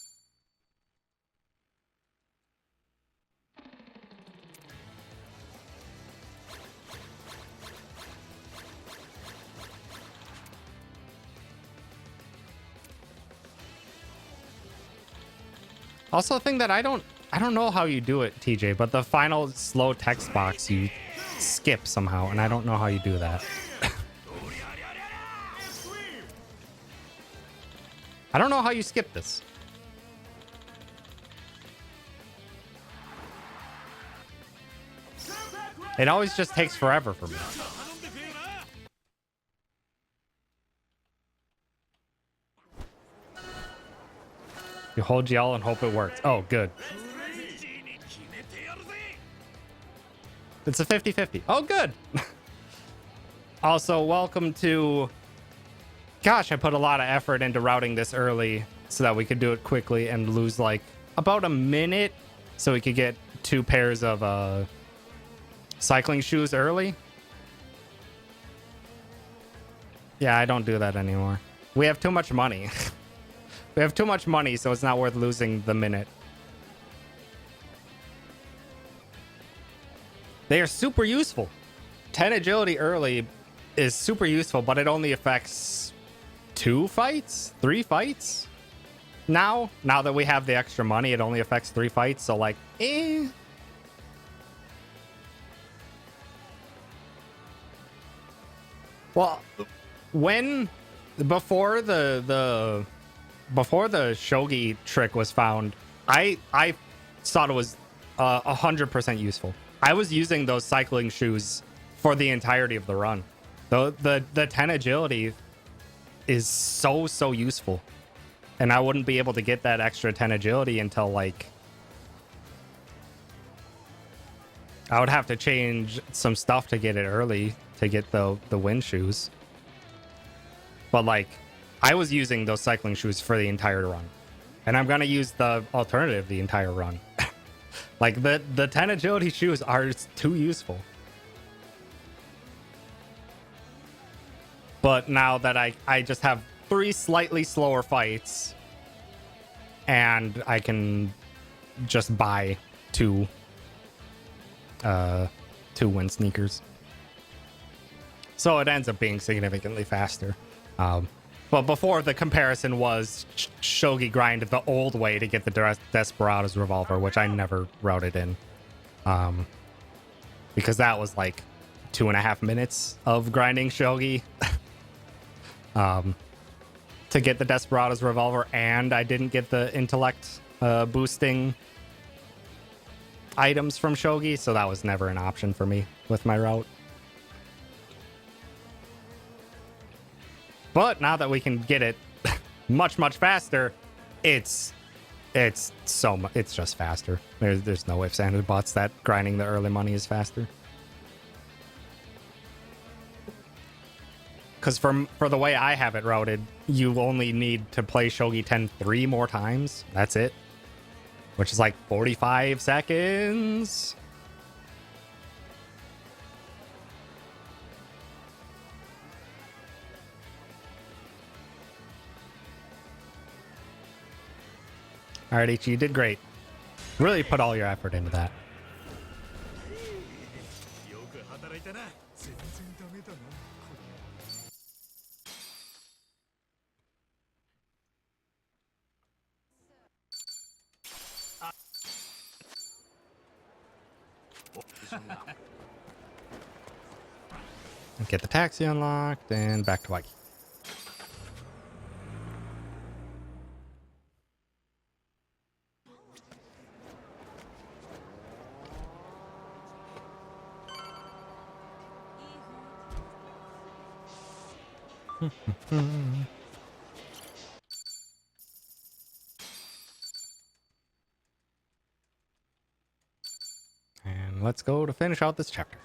Also, a thing that I don't know how you do it, TJ, but the final slow text box you skip somehow, and I don't know how you do that. I don't know how you skip this. It always just takes forever for me. You hold y'all and hope it works. Oh, good. It's a 50-50. Oh, good. Also, welcome to... Gosh, I put a lot of effort into routing this early so that we could do it quickly and lose like about a minute so we could get 2 pairs of cycling shoes early. Yeah, I don't do that anymore. We have too much money. We have too much money, so it's not worth losing the minute. They are super useful. 10 agility early is super useful, but it only affects 2 fights? 3 fights? Now that we have the extra money, it only affects 3 fights, so like, eh. Well, when before the shogi trick was found, I thought it was 100% useful. I was using those cycling shoes for the entirety of the run. The 10 agility is so useful, and I wouldn't be able to get that extra 10 agility until like I would have to change some stuff to get it early to get the wind shoes. But like, I was using those cycling shoes for the entire run, and I'm gonna use the alternative the entire run. Like the 10 agility shoes are too useful. But now that I just have 3 slightly slower fights, and I can just buy 2 wind sneakers, so it ends up being significantly faster. But before, the comparison was shogi grind the old way to get the Desperado's revolver, which I never routed in, because that was like 2.5 minutes of grinding shogi to get the Desperado's revolver, and I didn't get the intellect boosting items from shogi, so that was never an option for me with my route. But now that we can get it much faster, it's just faster. There's no ifs, ands, or buts that grinding the early money is faster. Because for the way I have it routed, you only need to play Shogi 10 3 more times. That's it. Which is like 45 seconds. All right, Ichi, you did great. Really put all your effort into that. Get the taxi unlocked and back to Waiki. And let's go to finish out this chapter.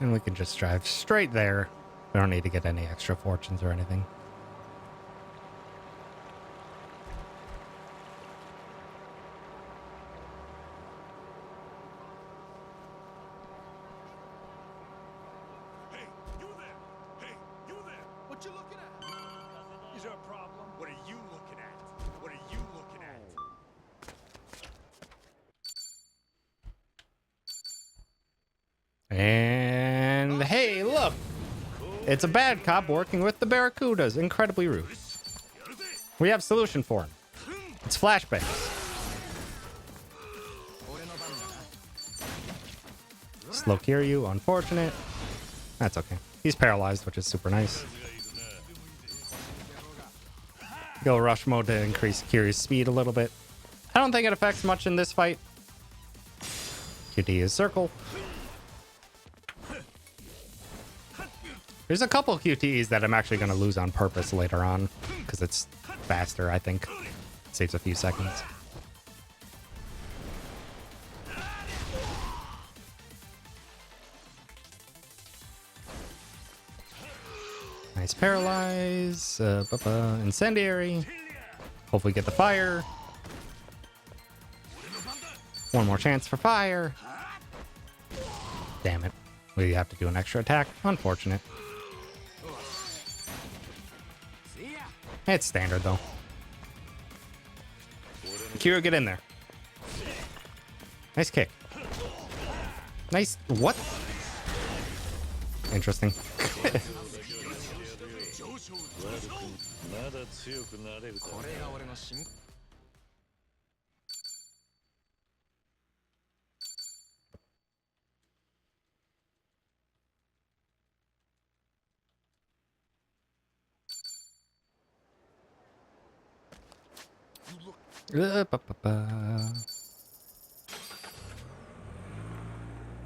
And we can just drive straight there. We don't need to get any extra fortunes or anything. Hey, you there! Hey, you there! What you looking at? Is there a problem? What are you looking at? What are you looking at? And hey, look! It's a bad cop working with the Barracudas. Incredibly rude. We have a solution for him. It's flashbangs. Slow Kiryu, unfortunate. That's okay. He's paralyzed, which is super nice. Go rush mode to increase Kiryu's speed a little bit. I don't think it affects much in this fight. QT is circle. There's a couple QTEs that I'm actually going to lose on purpose later on, because it's faster, I think. Saves a few seconds. Nice paralyze. Incendiary. Hopefully get the fire. One more chance for fire. Damn it. We have to do an extra attack. Unfortunate. It's standard, though. Kiryu, get in there. Nice kick. Nice. What? Interesting.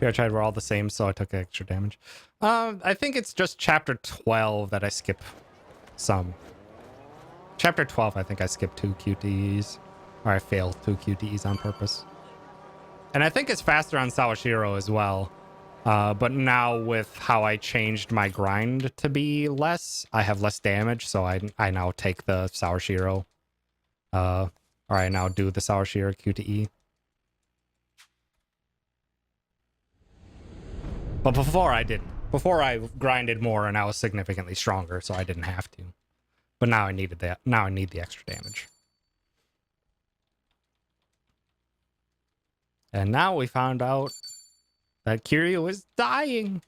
I tried we're all the same, so I took extra damage. I think it's just chapter 12 that I skip some. Chapter 12, I think I skipped 2 QTEs. Or I failed 2 QTEs on purpose. And I think it's faster on Sawashiro as well. But now with how I changed my grind to be less, I have less damage, so I now take the Sawashiro. Or I now do the Sawashiro QTE. But before I didn't. Before I grinded more and I was significantly stronger, so I didn't have to. But now I needed that. Now I need the extra damage. And now we found out that Kiryu is dying.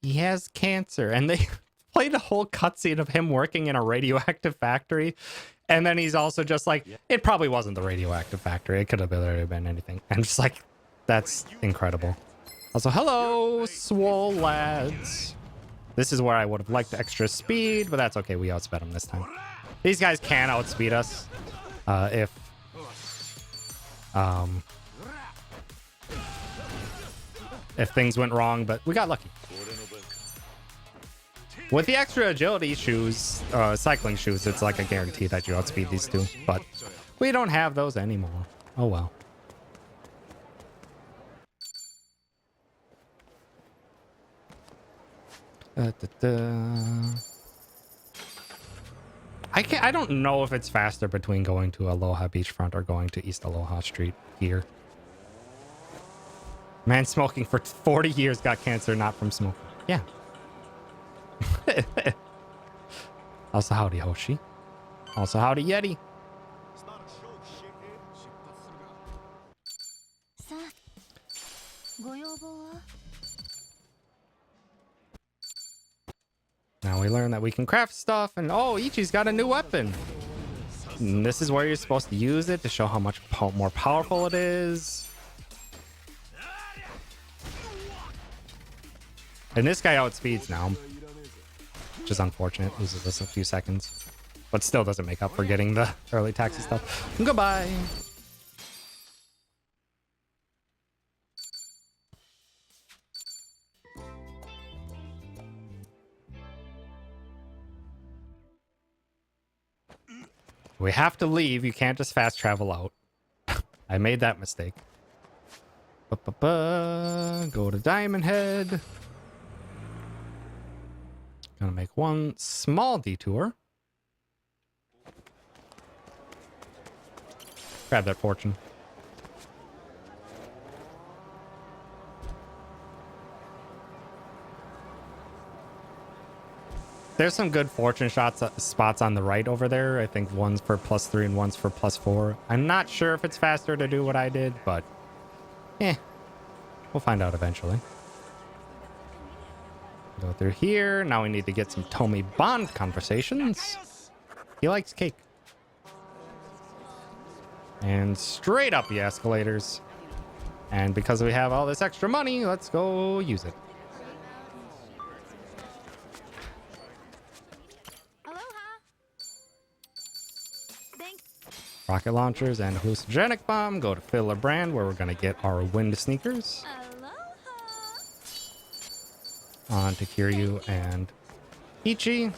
He has cancer. And they played a whole cutscene of him working in a radioactive factory. And then he's also just like, it probably wasn't the radioactive factory. It could have literally been anything. And just like, that's incredible. Also, hello, swole lads. This is where I would have liked extra speed, but that's okay. We outsped them this time. These guys can outspeed us if things went wrong, but we got lucky. With the extra agility shoes, cycling shoes, it's like a guarantee that you outspeed these two, but we don't have those anymore. Oh well. I don't know if it's faster between going to Aloha Beachfront or going to East Aloha Street here. Man smoking for 40 years got cancer not from smoking. Yeah. Also, howdy, Hoshi. Also, howdy, Yeti. Now we learn that we can craft stuff, and oh, Ichi's got a new weapon. And this is where you're supposed to use it to show how much more powerful it is. And this guy outspeeds now, which is unfortunate. Loses us a few seconds, but still doesn't make up for getting the early taxi stuff. Goodbye. We have to leave. You can't just fast travel out. I made that mistake. Go to Diamond Head. Gonna make one small detour. Grab that fortune. There's some good fortune spots on the right over there. I think one's for +3 and one's for +4. I'm not sure if it's faster to do what I did, but we'll find out eventually. Go through here. Now we need to get some Tomy Bond conversations. He likes cake. And straight up the escalators. And because we have all this extra money, let's go use it. Rocket launchers and hallucinogenic bomb. Go to Filler Brand where we're going to get our wind sneakers. On to Kiryu and Ichi.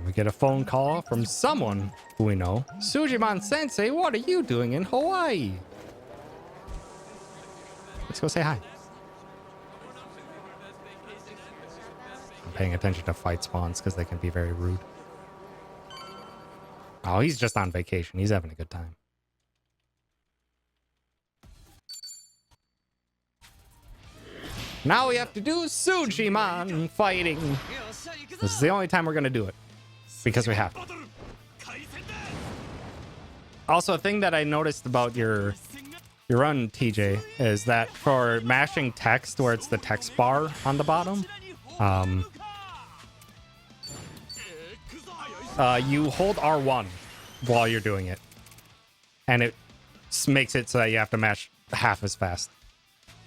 We get a phone call from someone who we know. Sujiman Sensei, what are you doing in Hawaii? Let's go say hi. I'm paying attention to fight spawns because they can be very rude. Oh, he's just on vacation. He's having a good time. Now we have to do Sujimon fighting. This is the only time we're gonna do it. Because we have to. Also, a thing that I noticed about your run, TJ, is that for mashing text where it's the text bar on the bottom, you hold R1 while you're doing it. And it makes it so that you have to mash half as fast.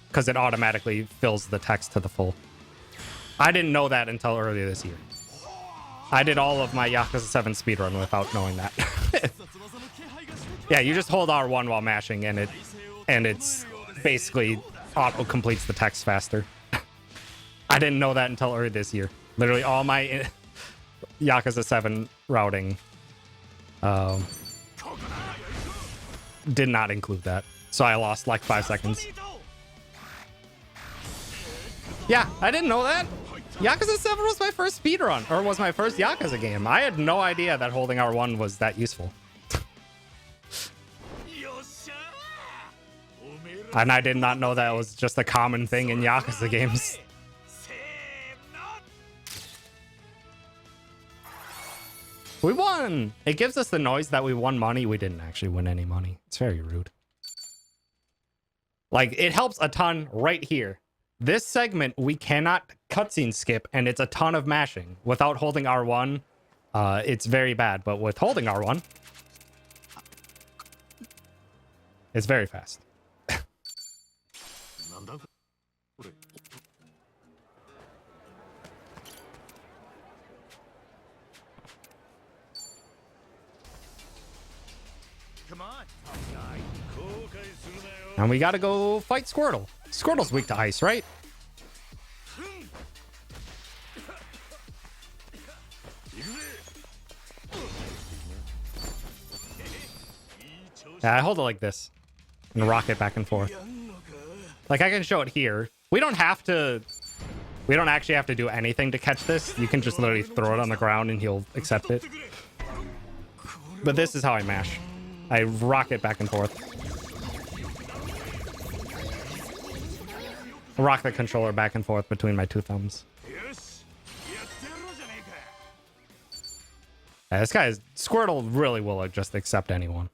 Because it automatically fills the text to the full. I didn't know that until earlier this year. I did all of my Yakuza 7 speedrun without knowing that. Yeah, you just hold R1 while mashing and it's basically auto completes the text faster. I didn't know that until earlier this year. Literally all my Yakuza 7 routing did not include that. So I lost like 5 seconds. Yeah, I didn't know that. Yakuza 7 was my first speedrun, or was my first Yakuza game. I had no idea that holding R1 was that useful. And I did not know that was just a common thing in Yakuza games. We won! It gives us the noise that we won money. We didn't actually win any money. It's very rude. Like, it helps a ton right here. This segment, we cannot cutscene skip, and it's a ton of mashing. Without holding R1, it's very bad. But with holding R1, it's very fast. Come on. And we gotta go fight Squirtle. Squirtle's weak to ice, right? Yeah, I hold it like this and rock it back and forth. Like, I can show it here. We don't actually have to do anything to catch this. You can just literally throw it on the ground and he'll accept it. But this is how I mash. I rock it back and forth. I rock the controller back and forth between my two thumbs. Yeah, this guy Squirtle really will just accept anyone.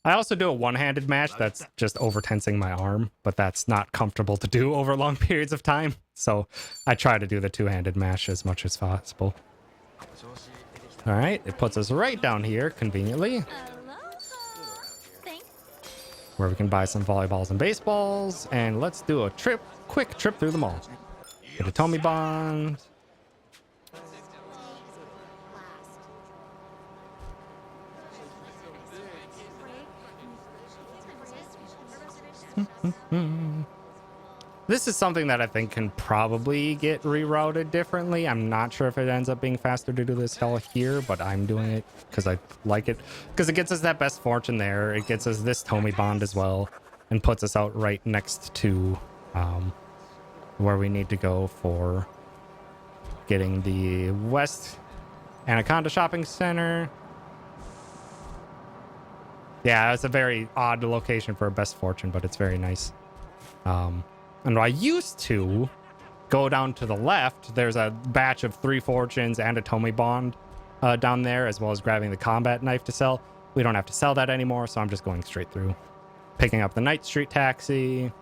I also do a one-handed mash that's just over-tensing my arm, but that's not comfortable to do over long periods of time. So I try to do the two-handed mash as much as possible. All right, it puts us right down here, conveniently, where we can buy some volleyballs and baseballs, and let's do a quick trip through the mall. Get a Tomy Bond. This is something that I think can probably get rerouted differently. I'm not sure if it ends up being faster to do this hell here, but I'm doing it because I like it. Because it gets us that best fortune there. It gets us this Tomy Bond as well, and puts us out right next to where we need to go for getting the West Anaconda Shopping Center. Yeah, it's a very odd location for a best fortune, but it's very nice. And I used to go down to the left. There's a batch of 3 fortunes and a Tomy Bond down there, as well as grabbing the combat knife to sell. We don't have to sell that anymore, so I'm just going straight through. Picking up the Night Street taxi.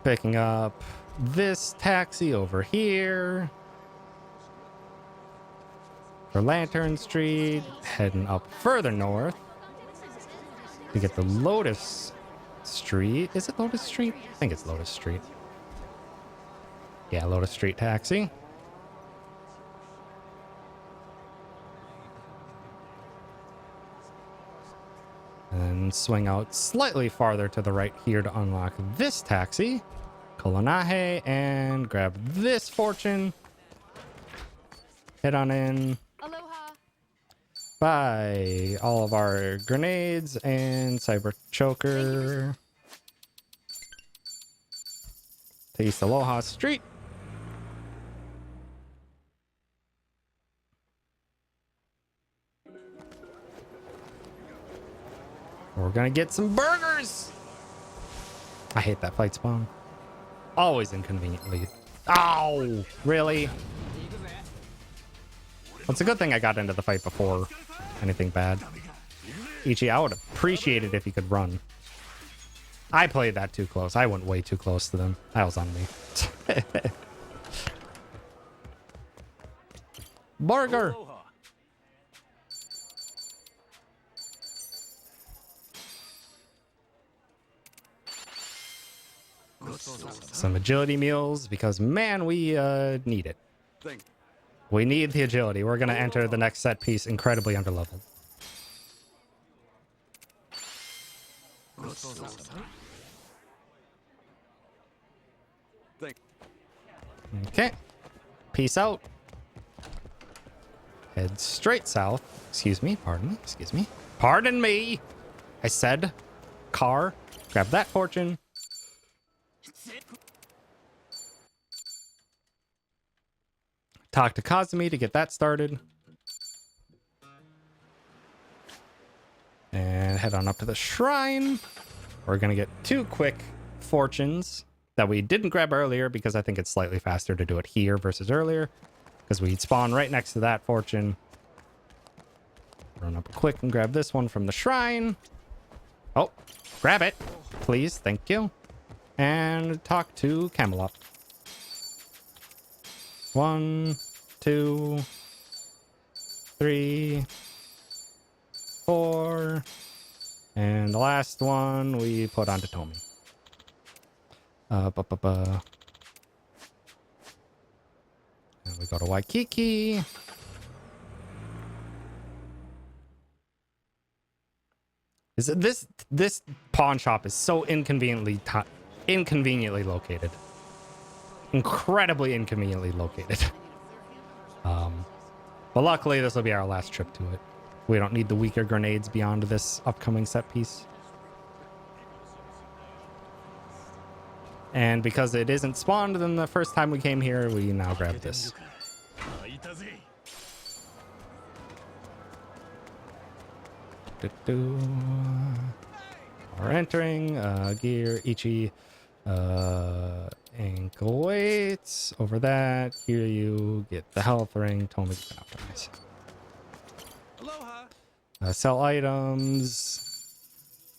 Picking up this taxi over here. For Lantern Street. Heading up further north to get the Lotus Street. Is it Lotus Street? I think it's Lotus Street. Yeah, Lotus Street taxi. And swing out slightly farther to the right here to unlock this taxi. Kolonahe, and grab this fortune. Head on in. Aloha. Buy all of our grenades and cyber choker. To East Aloha Street. We're gonna get some burgers. I hate that fight spawn. Always inconveniently. Oh, really? Well, it's a good thing I got into the fight before anything bad. Ichi, I would appreciate it if you could run. I played that too close. I went way too close to them. That was on me. Burger! Some agility meals, because man, we need it. We need the agility. We're going to enter the next set piece incredibly underleveled. Okay. Peace out. Head straight south. Excuse me. Pardon me. Excuse me. Pardon me. I said car. Grab that fortune. Talk to Kazumi to get that started. And head on up to the shrine. We're going to get 2 quick fortunes that we didn't grab earlier because I think it's slightly faster to do it here versus earlier. Because we'd spawn right next to that fortune. Run up quick and grab this one from the shrine. Oh, grab it, please. Thank you. And talk to Camelot. 1, 2, 3, 4. And the last one we put onto Tomi. And we go to Waikiki. This pawn shop is so inconveniently located. Incredibly inconveniently located. But luckily this will be our last trip to it. We don't need the weaker grenades beyond this upcoming set piece. And because it isn't spawned than the first time we came here, we now grab this. We're entering gear Ichi ankle weights over that. Here you get the health ring. Told me to optimize. Sell items.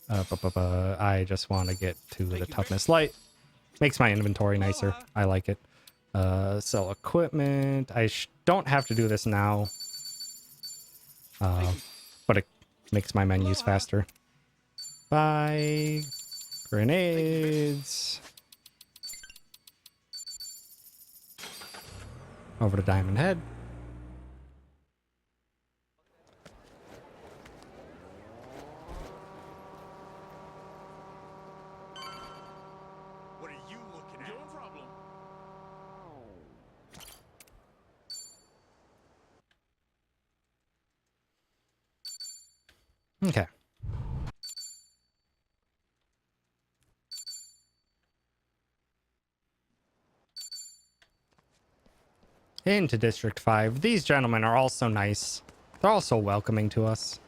I just want to get to the toughness light. Makes my inventory nicer. I like it. Sell equipment. I don't have to do this now. But it makes my menus faster. Buy grenades. Over to Diamond Head. What are you looking at? No problem. Okay. Into District 5. These gentlemen are all so nice. They're all so welcoming to us.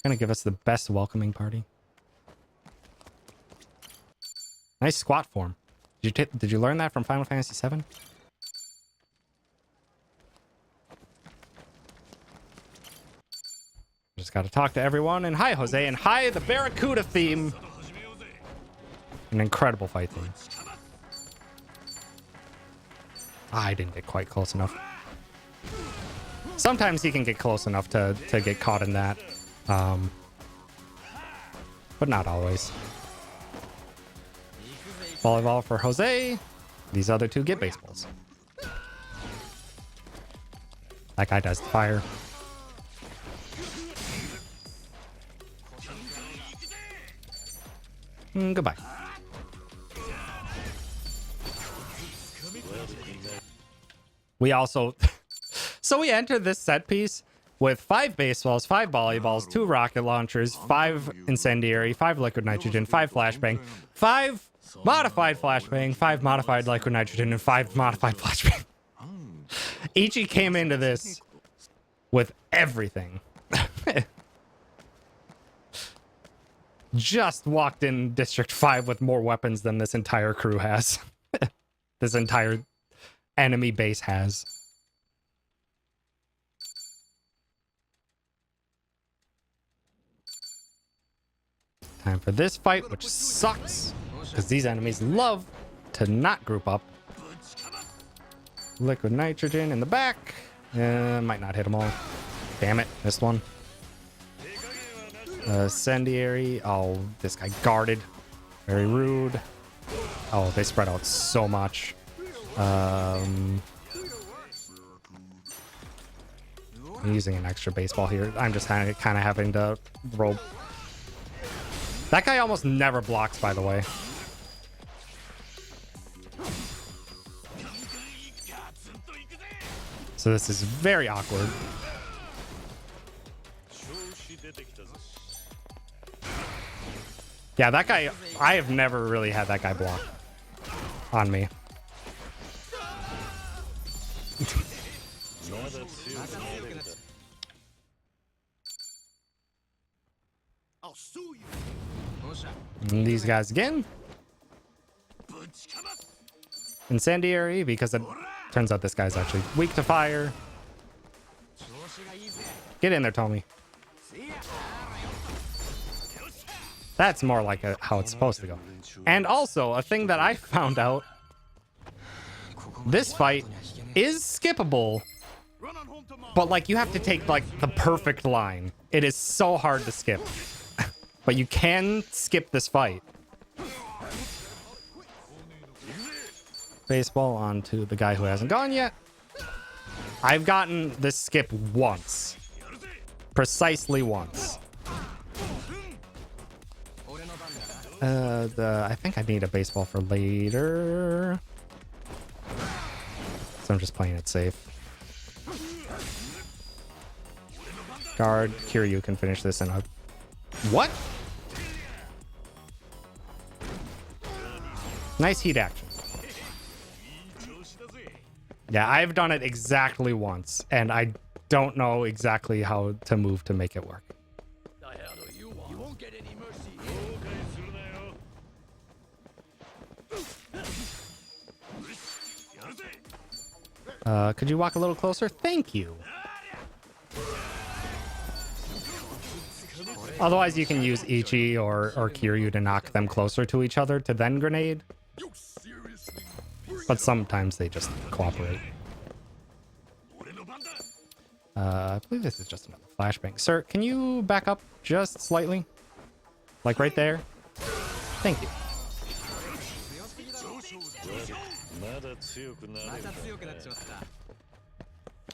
Gonna give us the best welcoming party. Nice squat form. Did you learn that from Final Fantasy VII? Just gotta talk to everyone. And hi, Jose. And hi, the Barracuda theme. An incredible fight theme. I didn't get quite close enough. Sometimes he can get close enough to get caught in that. But not always. Volleyball for Jose. These other two get baseballs. That guy does fire. Goodbye. We also... So we entered this set piece with 5 baseballs, 5 volleyballs, 2 rocket launchers, 5 incendiary, 5 liquid nitrogen, 5 flashbang, 5 modified flashbang, 5 modified liquid nitrogen, and 5 modified flashbang. Ichi came into this with everything. just walked in District 5 with more weapons than this entire crew has. This entire enemy base has. Time for this fight, which sucks, because these enemies love to not group up. Liquid nitrogen in the back. Might not hit them all. Damn it, missed one. Incendiary. Oh, this guy guarded. Very rude. Oh, they spread out so much. I'm using an extra baseball here. I'm just kind of having to roll. That guy almost never blocks, by the way. So this is very awkward. Yeah, that guy, I have never really had that guy block on me. I'll sue you. And these guys again. Incendiary, because it turns out this guy's actually weak to fire. Get in there, Tommy. That's more like how it's supposed to go. And also, a thing that I found out, this fight is skippable, but like you have to take like the perfect line. It is so hard to skip. But you can skip this fight. Baseball onto the guy who hasn't gone yet. I've gotten this skip once. Precisely once. I think I need a baseball for later. So I'm just playing it safe. Guard, Kiryu can finish this in a... What? Nice heat action. Yeah, I've done it exactly once, and I don't know exactly how to move to make it work. You won't get any mercy. Could you walk a little closer? Thank you. Otherwise, you can use Ichi or Kiryu to knock them closer to each other to then grenade. But sometimes they just cooperate. I believe this is just another flashbang. Sir, can you back up just slightly? Like right there? Thank you.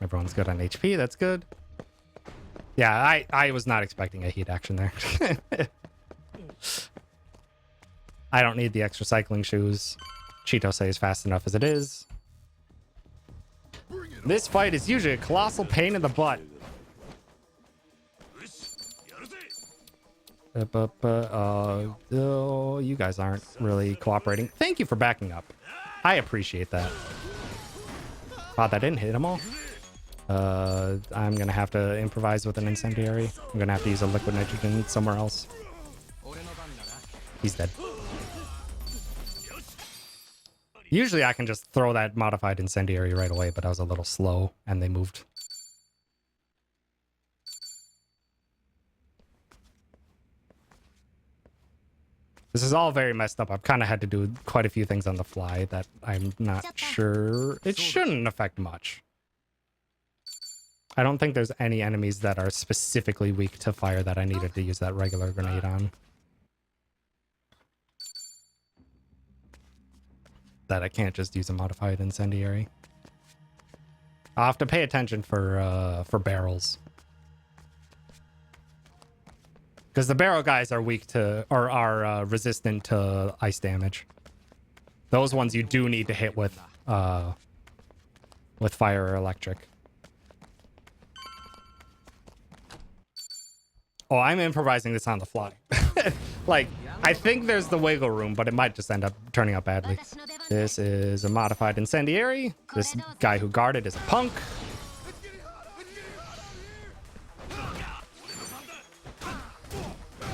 Everyone's good on HP. That's good. Yeah, I was not expecting a heat action there. I don't need the extra cycling shoes. Cheeto says fast enough as it is. This fight is usually a colossal pain in the butt. Oh, you guys aren't really cooperating. Thank you for backing up. I appreciate that. Wow, that didn't hit them all. I'm gonna have to improvise with an incendiary. I'm gonna have to use a liquid nitrogen somewhere else. He's dead. Usually I can just throw that modified incendiary right away, but I was a little slow and they moved. This is all very messed up. I've kind of had to do quite a few things on the fly that I'm not sure. It shouldn't affect much. I don't think there's any enemies that are specifically weak to fire that I needed to use that regular grenade on. That I can't just use a modified incendiary. I'll have to pay attention for barrels. Because the barrel guys are weak to, or are resistant to ice damage. Those ones you do need to hit with fire or electric. Oh, I'm improvising this on the fly. Like, I think there's the wiggle room, but it might just end up turning out badly. This is a modified incendiary. This guy who guarded is a punk.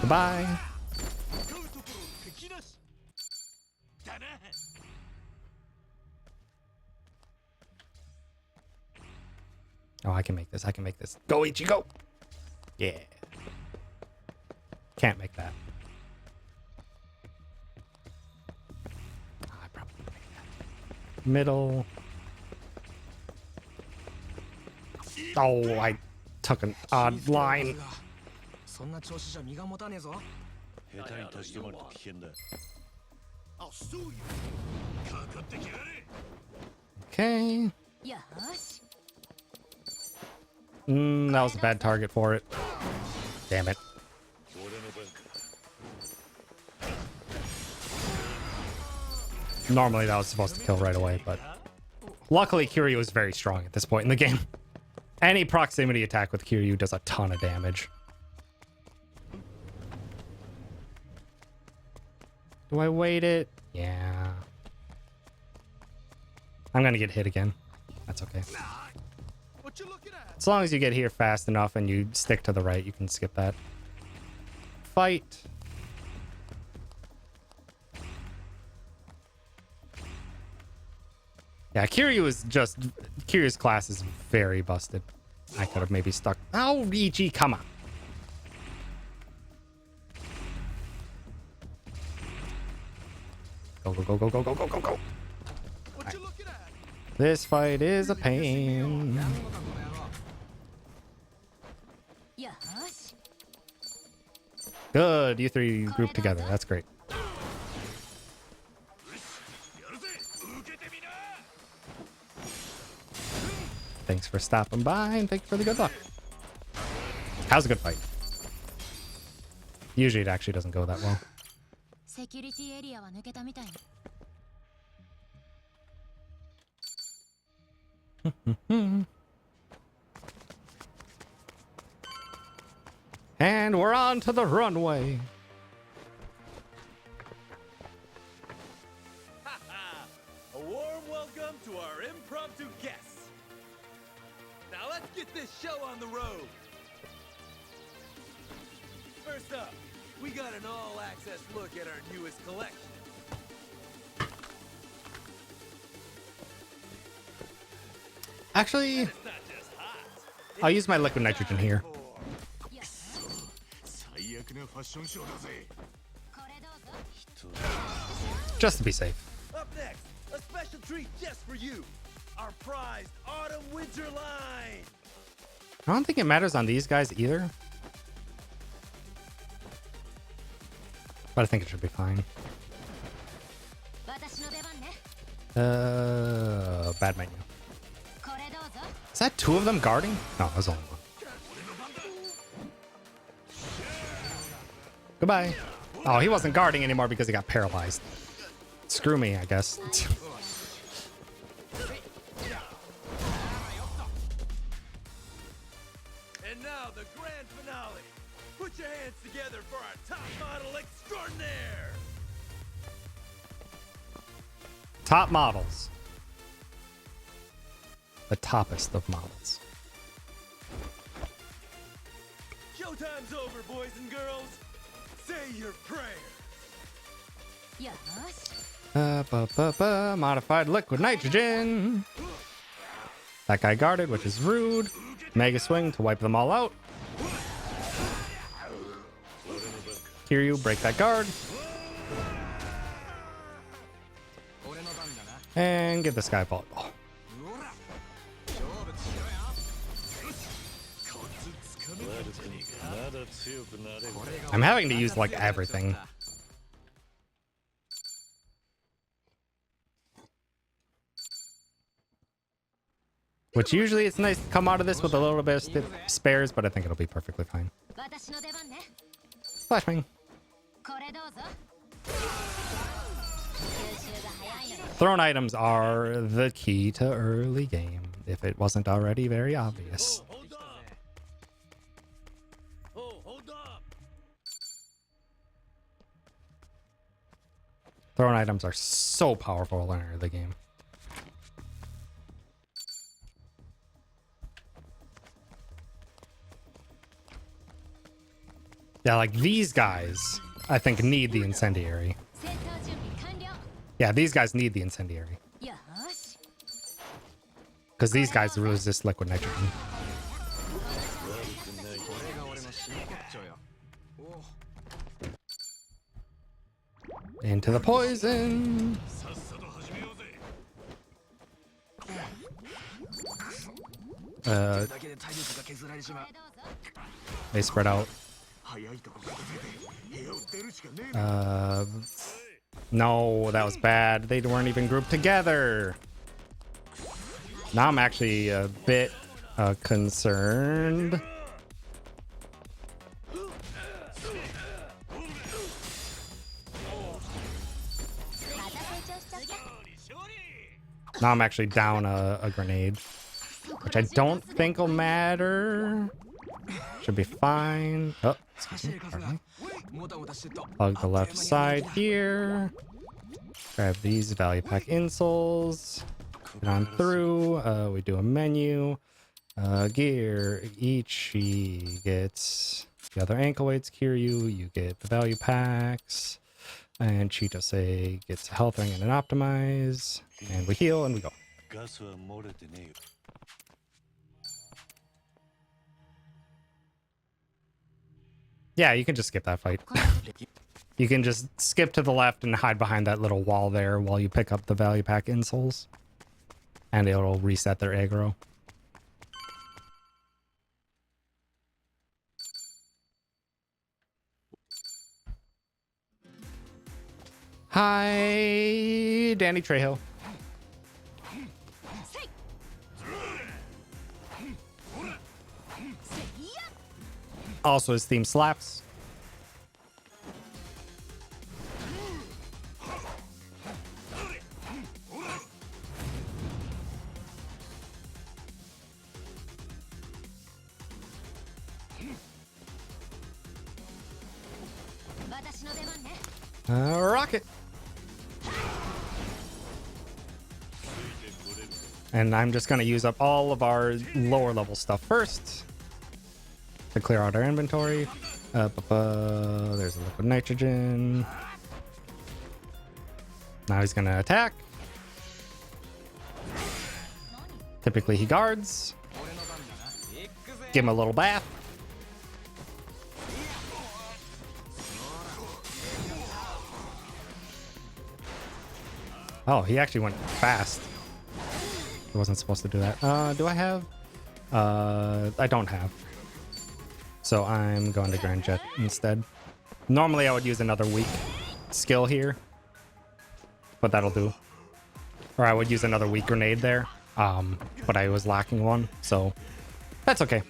Goodbye. Oh, I can make this. I can make this. Go, Ichi, go! Yeah. Can't make that. Oh, I probably can make that. Middle. Oh, I took an odd line. そんな調子じゃ身が持たねえぞ。下手に立ち止まると危険だ。I'll sue you. かかってきやれ。Okay. よし。 That was a bad target for it. Damn it. 俺の番か。Normally that was supposed to kill right away, but luckily Kiryu is very strong at this point in the game. Any proximity attack with Kiryu does a ton of damage. Do I wait it? Yeah. I'm gonna get hit again. That's okay. What you looking at? As long as you get here fast enough and you stick to the right, you can skip that. Fight. Yeah, Kiryu is just... Kiryu's class is very busted. I could have maybe stuck... Oh, Ichi, come on. Go, go, go, go, go, go, go, go, go. What you looking at? This fight is a pain. よし。 Good, you three group together. That's great. やるぜ。受けてみな。 Thanks for stopping by and thanks for the good luck. How's a good fight? Usually it actually doesn't go that well. セキュリティエリアは抜けたみたいな。 And we're on to the runway. A warm welcome to our impromptu guests. Now let's get this show on the road. First up, we got an all-access look at our newest collection. Actually, It's not just hot. I'll use my liquid nitrogen here. 最悪なファッションショーだぜ。これどうぞ。 Just to be safe. Up next, a special treat just for you. Our prized autumn-winter line. I don't think it matters on these guys either. But I think it should be fine. 私の出番ね。 Bad menu. これどうぞ。 Is that two of them guarding? No, there's only one. Goodbye. Oh, he wasn't guarding anymore because he got paralyzed. Screw me, I guess. And now the grand finale. Put your hands together for our top model extraordinaire. Top models. The toppest of models. Showtime's over, boys and girls. Say your prayers. よし。 Modified liquid nitrogen. That guy guarded, which is rude. Mega swing to wipe them all out. Kiryu, break that guard. And give this guy a bullet ball. I'm having to use like everything. Which usually it's nice to come out of this with a little bit of spares, but I think it'll be perfectly fine. 私の出番ね。 Flashbang. これどうぞ。吸収が早いのよ。 Thrown items are the key to early game, if it wasn't already very obvious. Hold up. Oh, hold up. Thrown items are so powerful in early game. Yeah, like these guys, I think need the incendiary. 戦闘準備完了。Yeah, these guys need the incendiary. よし Because these guys resist liquid nitrogen. これが俺の真骨頂よ。おう Into the poison. さっさと始めようぜ。 だけで体力が削られちまう。 They spread out. 早いとこ片付けて部屋を出るしかねえ。 No, that was bad. They weren't even grouped together. Now I'm actually a bit concerned. Now I'm actually down a grenade, which I don't think will matter. Should be fine. Oh, excuse me. Pardon me. もたもたしてっと Plug the left side here. Grab these value pack insoles. Get on through. We do a menu. Gear. Ichi gets the other ankle weights. Kiryu, you get the value packs. And Chitose gets a health ring and an optimize. And we heal and we go. ガスは漏れてねえよ。 Yeah, you can just skip that fight. You can just skip to the left and hide behind that little wall there while you pick up the value pack insoles. And it'll reset their aggro. Hi, Danny Trejo. Also, his theme slaps. Rocket. And I'm just going to use up all of our lower level stuff first to clear out our inventory. There's a liquid nitrogen. Now he's going to attack. Typically he guards. Give him a little bath. Oh, he actually went fast. He wasn't supposed to do that. Do I have? I don't have. So I'm going to Grand Jet instead. Normally I would use another weak skill here, but that'll do. Or I would use another weak grenade there, but I was lacking one, so that's okay.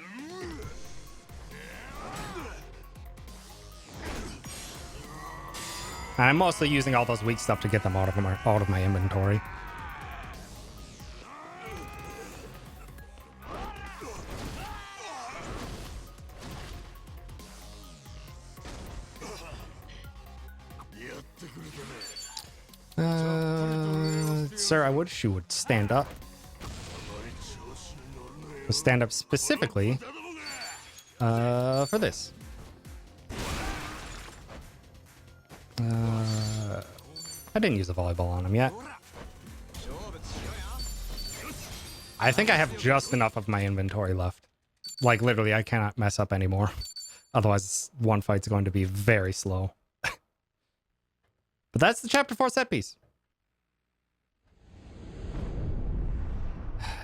And I'm mostly using all those weak stuff to get them out of my inventory. Sir, I wish you would stand up. Stand up specifically for this. I didn't use a volleyball on him yet. I think I have just enough of my inventory left. Like, literally, I cannot mess up anymore. Otherwise, one fight's going to be very slow. But that's the Chapter 4 set piece.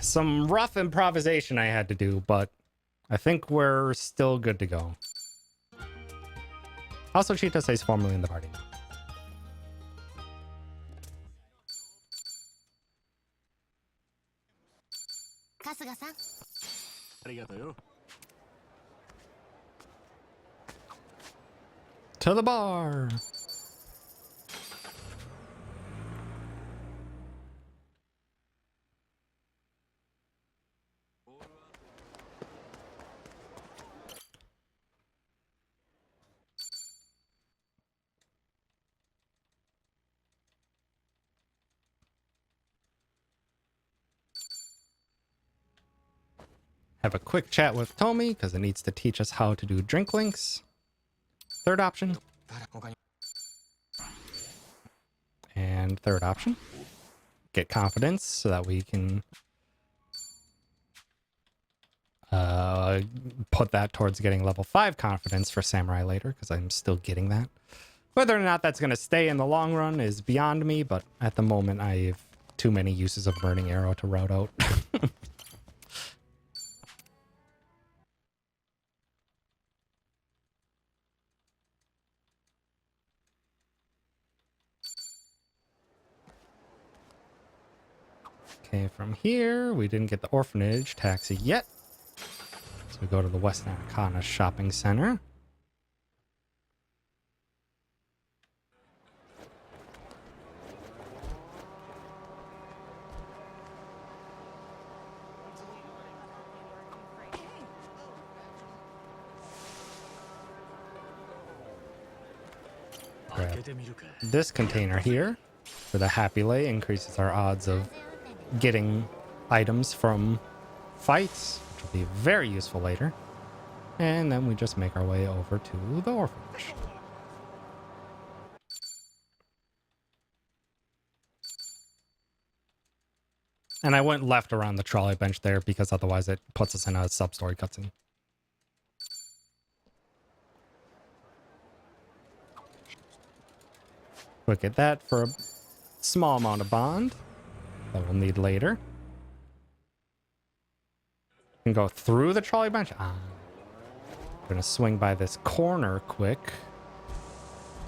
Some rough improvisation I had to do, but I think we're still good to go. Also, Cheetah stays formally in the party. To the bar. Have a quick chat with Tomi because it needs to teach us how to do drink links. Third option. And And third option, get confidence so that we can put that towards getting level 5 confidence for Samurai later, because I'm still getting that. Whether or not that's going to stay in the long run is beyond me, but at the moment I have too many uses of Burning Arrow to route out. Okay, from here, we didn't get the orphanage taxi yet. So we go to the West Anaconda Shopping Center. Grab this container here for the Happy Lay, increases our odds of getting items from fights, which will be very useful later. And then we just make our way over to the orphanage. And I went left around the trolley bench there because otherwise it puts us in a sub-story cutscene. Look at that for a small amount of bond that we'll need later. We can go through the trolley bench. We're gonna swing by this corner quick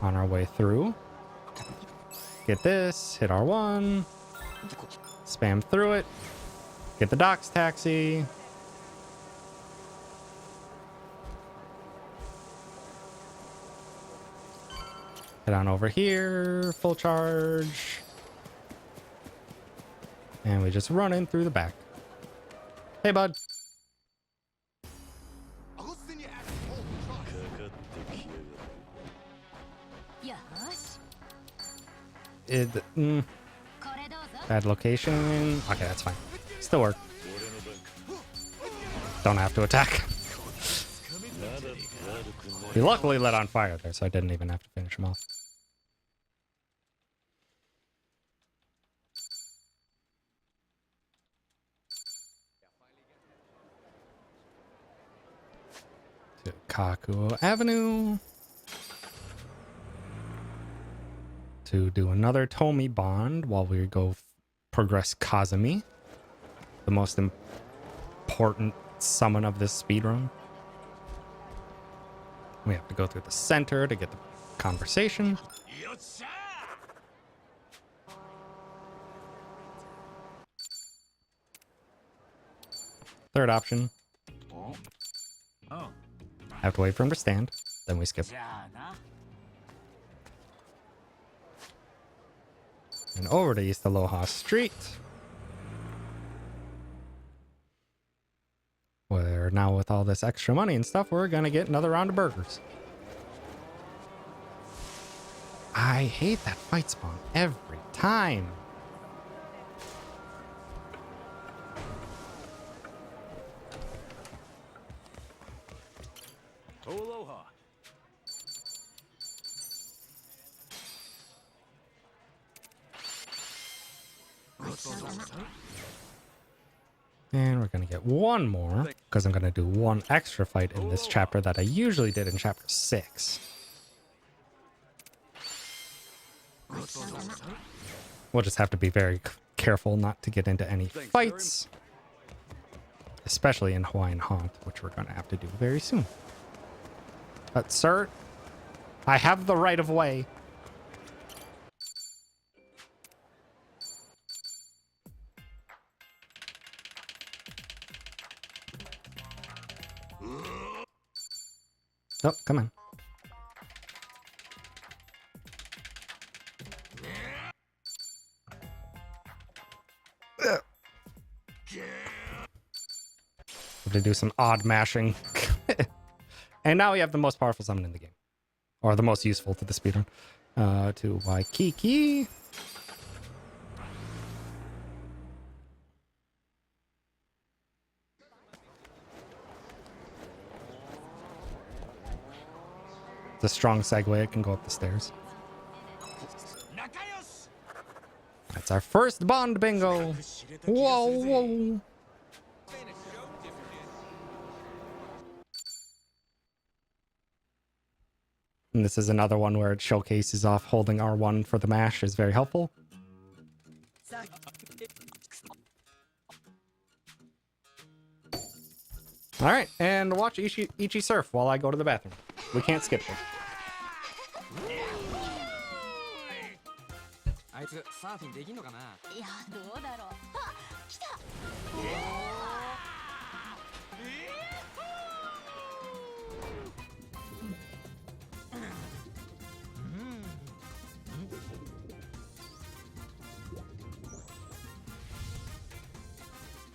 on our way through. Get this, hit R1, spam through it, get the docks taxi. Head on over here, full charge. And we just run in through the back. Hey, bud. Bad location. Okay, that's fine. Still work. Don't have to attack. He luckily lit on fire there, so I didn't even have to finish him off. To Kakuo Avenue. To do another Tomi bond while we go progress Kazumi, the most important summon of this speedrun. We have to go through the center to get the conversation. Third option. Have to wait for him to stand, then we skip. And over to East Aloha Street, where now with all this extra money and stuff, we're gonna get another round of burgers. I hate that fight spawn every time. Aloha. And we're gonna get one more, because I'm gonna do one extra fight in this chapter that I usually did in chapter 6. We'll just have to be very careful not to get into any fights, especially in Hawaiian Haunt, which we're gonna have to do very soon. But sir, I have the right of way. Oh, come on. Have to do some odd mashing. And now we have the most powerful summon in the game. Or the most useful to the speedrun. To Waikiki. It's a strong segue. It can go up the stairs. It's our first Bond bingo. Whoa, whoa. And this is another one where it showcases off holding R1 for the mash is very helpful. All right, and watch Ichi surf while I go to the bathroom. We can't skip this. あいつサーフィンできんのかな。いやどうだろう。あ、来た。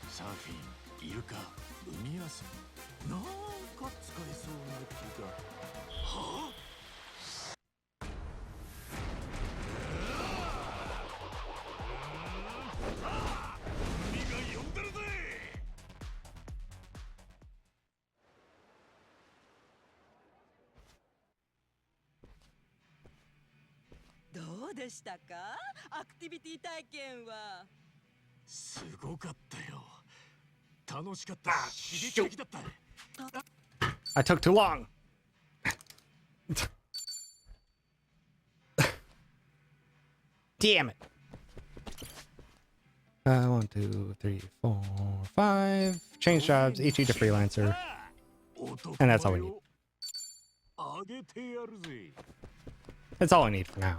サーフィン、イルカ、海遊び。なんか使えそうな気が。はあ？ どうでしたか？アクティビティ体験は。すごかったよ。楽しかった。刺激的だった。 I took too long. Damn it. 1, 2, 3, 4, 5. Change jobs, Ichi to freelancer. And that's all we need. あげてやるぜ。 That's all I need for now.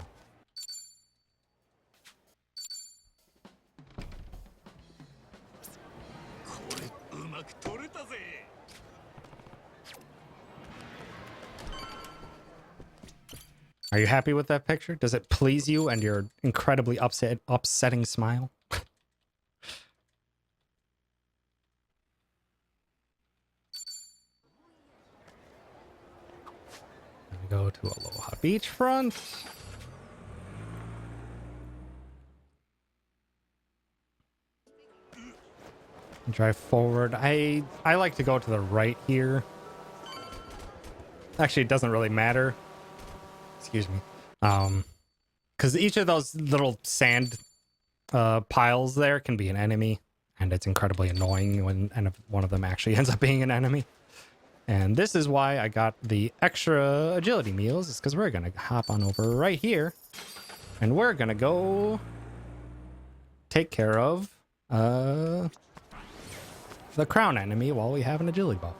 Are you happy with that picture? Does it please you and your incredibly upsetting smile? We go to Aloha Beachfront. Drive forward. I like to go to the right here. Actually, it doesn't really matter. Excuse me. Because each of those little sand piles there can be an enemy, and it's incredibly annoying when one of them actually ends up being an enemy. And this is why I got the extra agility meals, is because we're gonna hop on over right here, and we're gonna go take care of the crown enemy while we have an agility buff.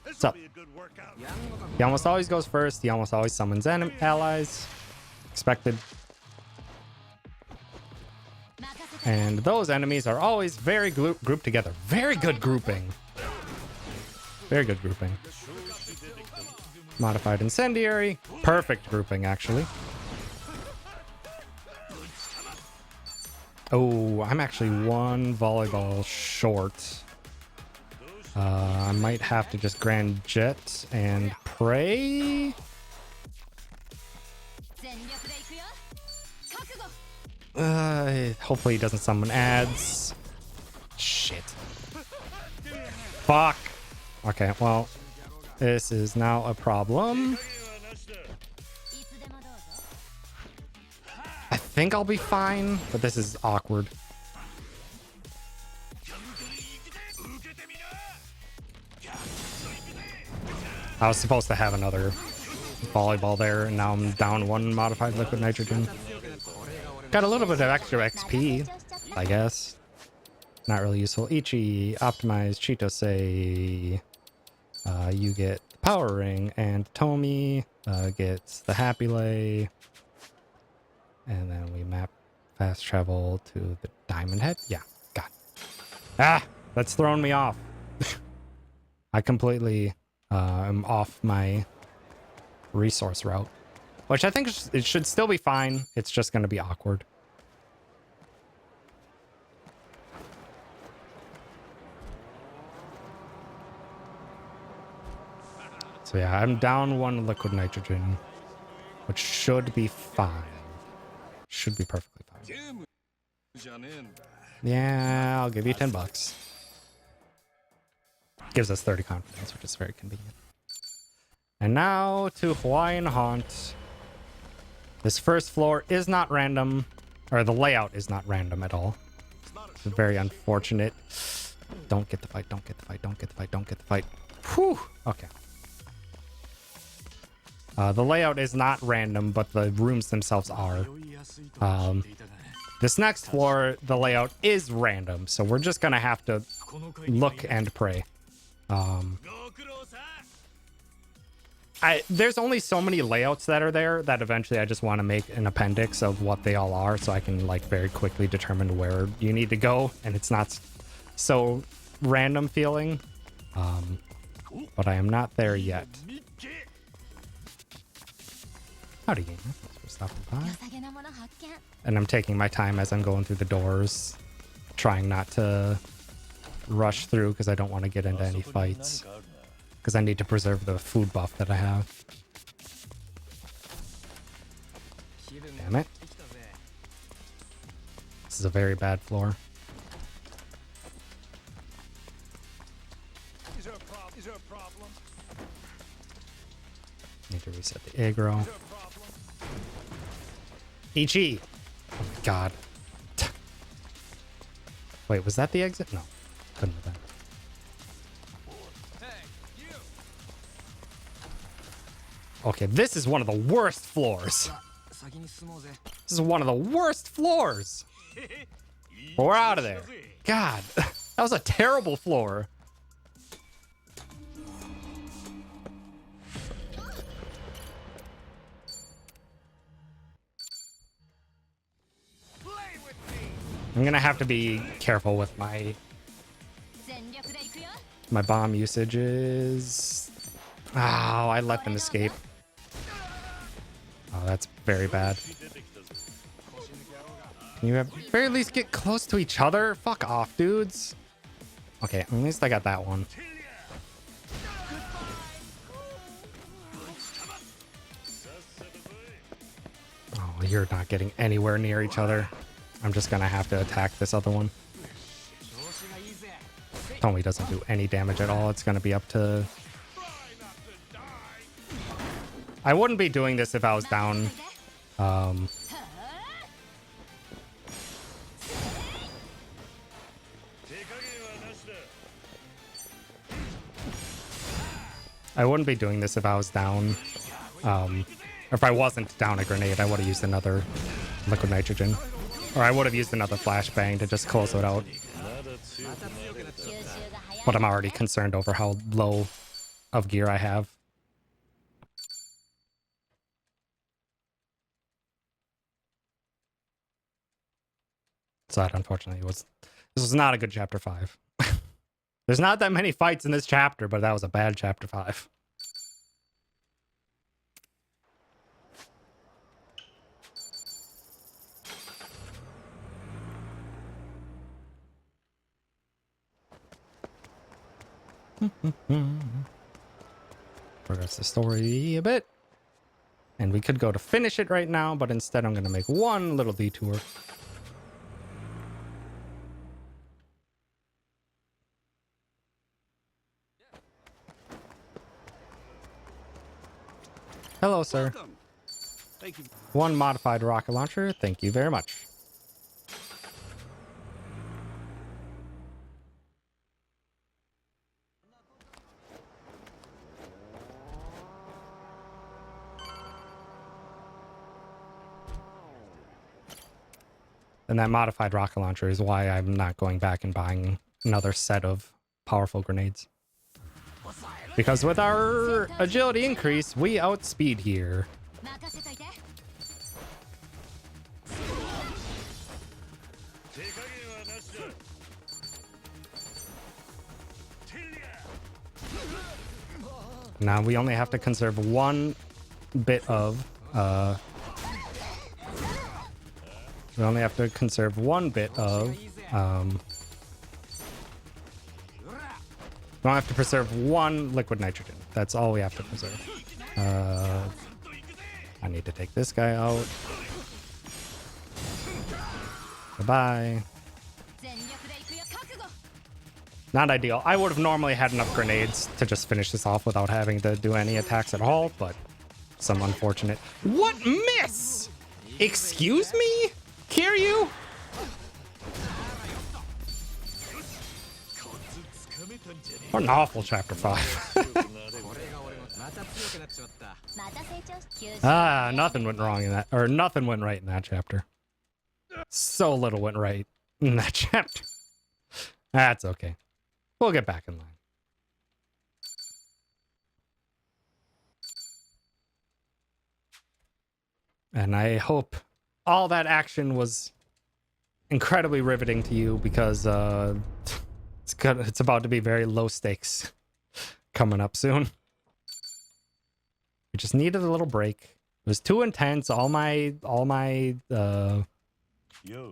What's up? He almost always goes first. He almost always summons allies. Expected. And those enemies are always very grouped together. Very good grouping. Very good grouping. Modified incendiary. Perfect grouping, actually. Oh, I'm actually one volleyball short. I might have to just Grand Jet and pray. Hopefully he doesn't summon ads. Shit. Fuck. Okay, well, this is now a problem. I think I'll be fine, but this is awkward. I was supposed to have another volleyball there, and now I'm down one modified liquid nitrogen. Got a little bit of extra XP, I guess. Not really useful. Ichi, optimize, Chitose. You get the power ring, and Tomi gets the happy lay. And then we map fast travel to the diamond head. Yeah, got it. Ah, that's thrown me off. I completely am off my resource route, which I think it should still be fine. It's just going to be awkward. So yeah, I'm down one liquid nitrogen, which should be fine. Should be perfectly fine. Yeah, I'll give you $10. gives us 30 confidence, which is very convenient. And now to Hawaiian Haunt. This first floor is not random, or the layout is not random at all. It's very unfortunate. Don't get the fight, don't get the fight, don't get the fight, don't get the fight. Whew, okay. The layout is not random, but the rooms themselves are. This next floor, the layout is random, so we're just gonna have to look and pray. There's only so many layouts that are there that eventually I just want to make an appendix of what they all are, so I can like very quickly determine where you need to go, and it's not so random feeling. But I am not there yet. Howdy, game. Thanks for stopping by. And I'm taking my time as I'm going through the doors, trying not to rush through because I don't want to get into any fights. Because I need to preserve the food buff that I have. Damn it. This is a very bad floor. Is there a problem? Need to reset the aggro. Is there a problem? Ichi! Oh my god. Wait, was that the exit? No. Couldn't have been. Okay, this is one of the worst floors. This is one of the worst floors. But we're out of there. God, that was a terrible floor. I'm gonna have to be careful with my bomb usages. Oh, I let them escape. Oh, that's very bad. Can you at very least get close to each other? Fuck off, dudes. Okay, at least I got that one. Oh, you're not getting anywhere near each other. I'm just gonna have to attack this other one. Tommy doesn't do any damage at all. It's gonna be up to... I wouldn't be doing this if I was down. I wouldn't be doing this if I was down. If I wasn't down a grenade, I would have used another liquid nitrogen. Or I would have used another flashbang to just close it out. But I'm already concerned over how low of gear I have. So that unfortunately this was not a good chapter 5. There's not that many fights in this chapter, but that was a bad chapter 5. Progress the story a bit. And we could go to finish it right now, but instead I'm going to make one little detour. Hello, sir. Thank you. One modified rocket launcher. Thank you very much. And that modified rocket launcher is why I'm not going back and buying another set of powerful grenades. Because with our agility increase, we outspeed here. Now we only have to conserve one bit of we only have to conserve one bit of we don't have to preserve one liquid nitrogen. That's all we have to preserve. I need to take this guy out. Goodbye. Not ideal. I would have normally had enough grenades to just finish this off without having to do any attacks at all, but some unfortunate. What miss? Excuse me? Kiryu? What an awful chapter 5. 俺が俺のまた強くなっちまった。また成長し Ah, nothing went wrong in that, or nothing went right in that chapter. So little went right in that chapter. That's okay. We'll get back in line. And I hope all that action was incredibly riveting to you because it's about to be very low stakes coming up soon. We just needed a little break. It was too intense. All my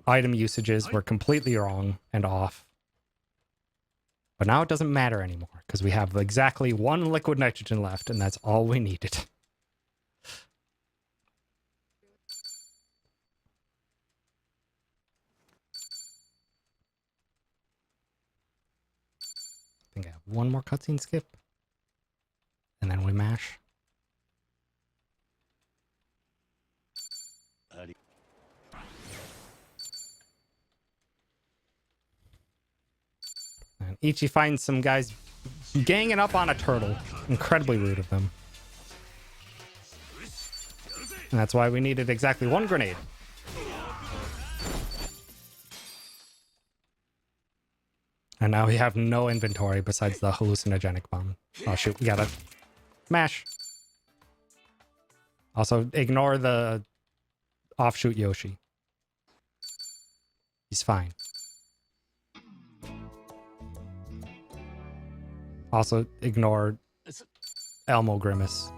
item usages were completely wrong and off. But now it doesn't matter anymore because we have exactly 1 liquid nitrogen left, and that's all we needed. I think I have 1 more cutscene skip. And then we mash. And Ichi finds some guys ganging up on a turtle. Incredibly rude of them. And that's why we needed exactly 1 grenade. And now we have no inventory besides the hallucinogenic bomb. Oh shoot, we gotta mash. Also, ignore the offshoot Yoshi. He's fine. Also, ignore Elmo Grimace.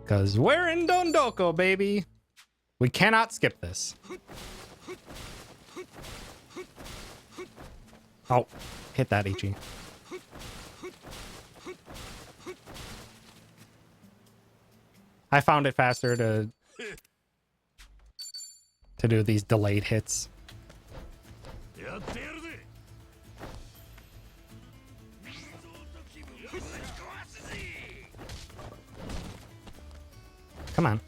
Because we're in Dondoko, baby! We cannot skip this. Oh, hit that, Ichi. I found it faster to do these delayed hits. Come on.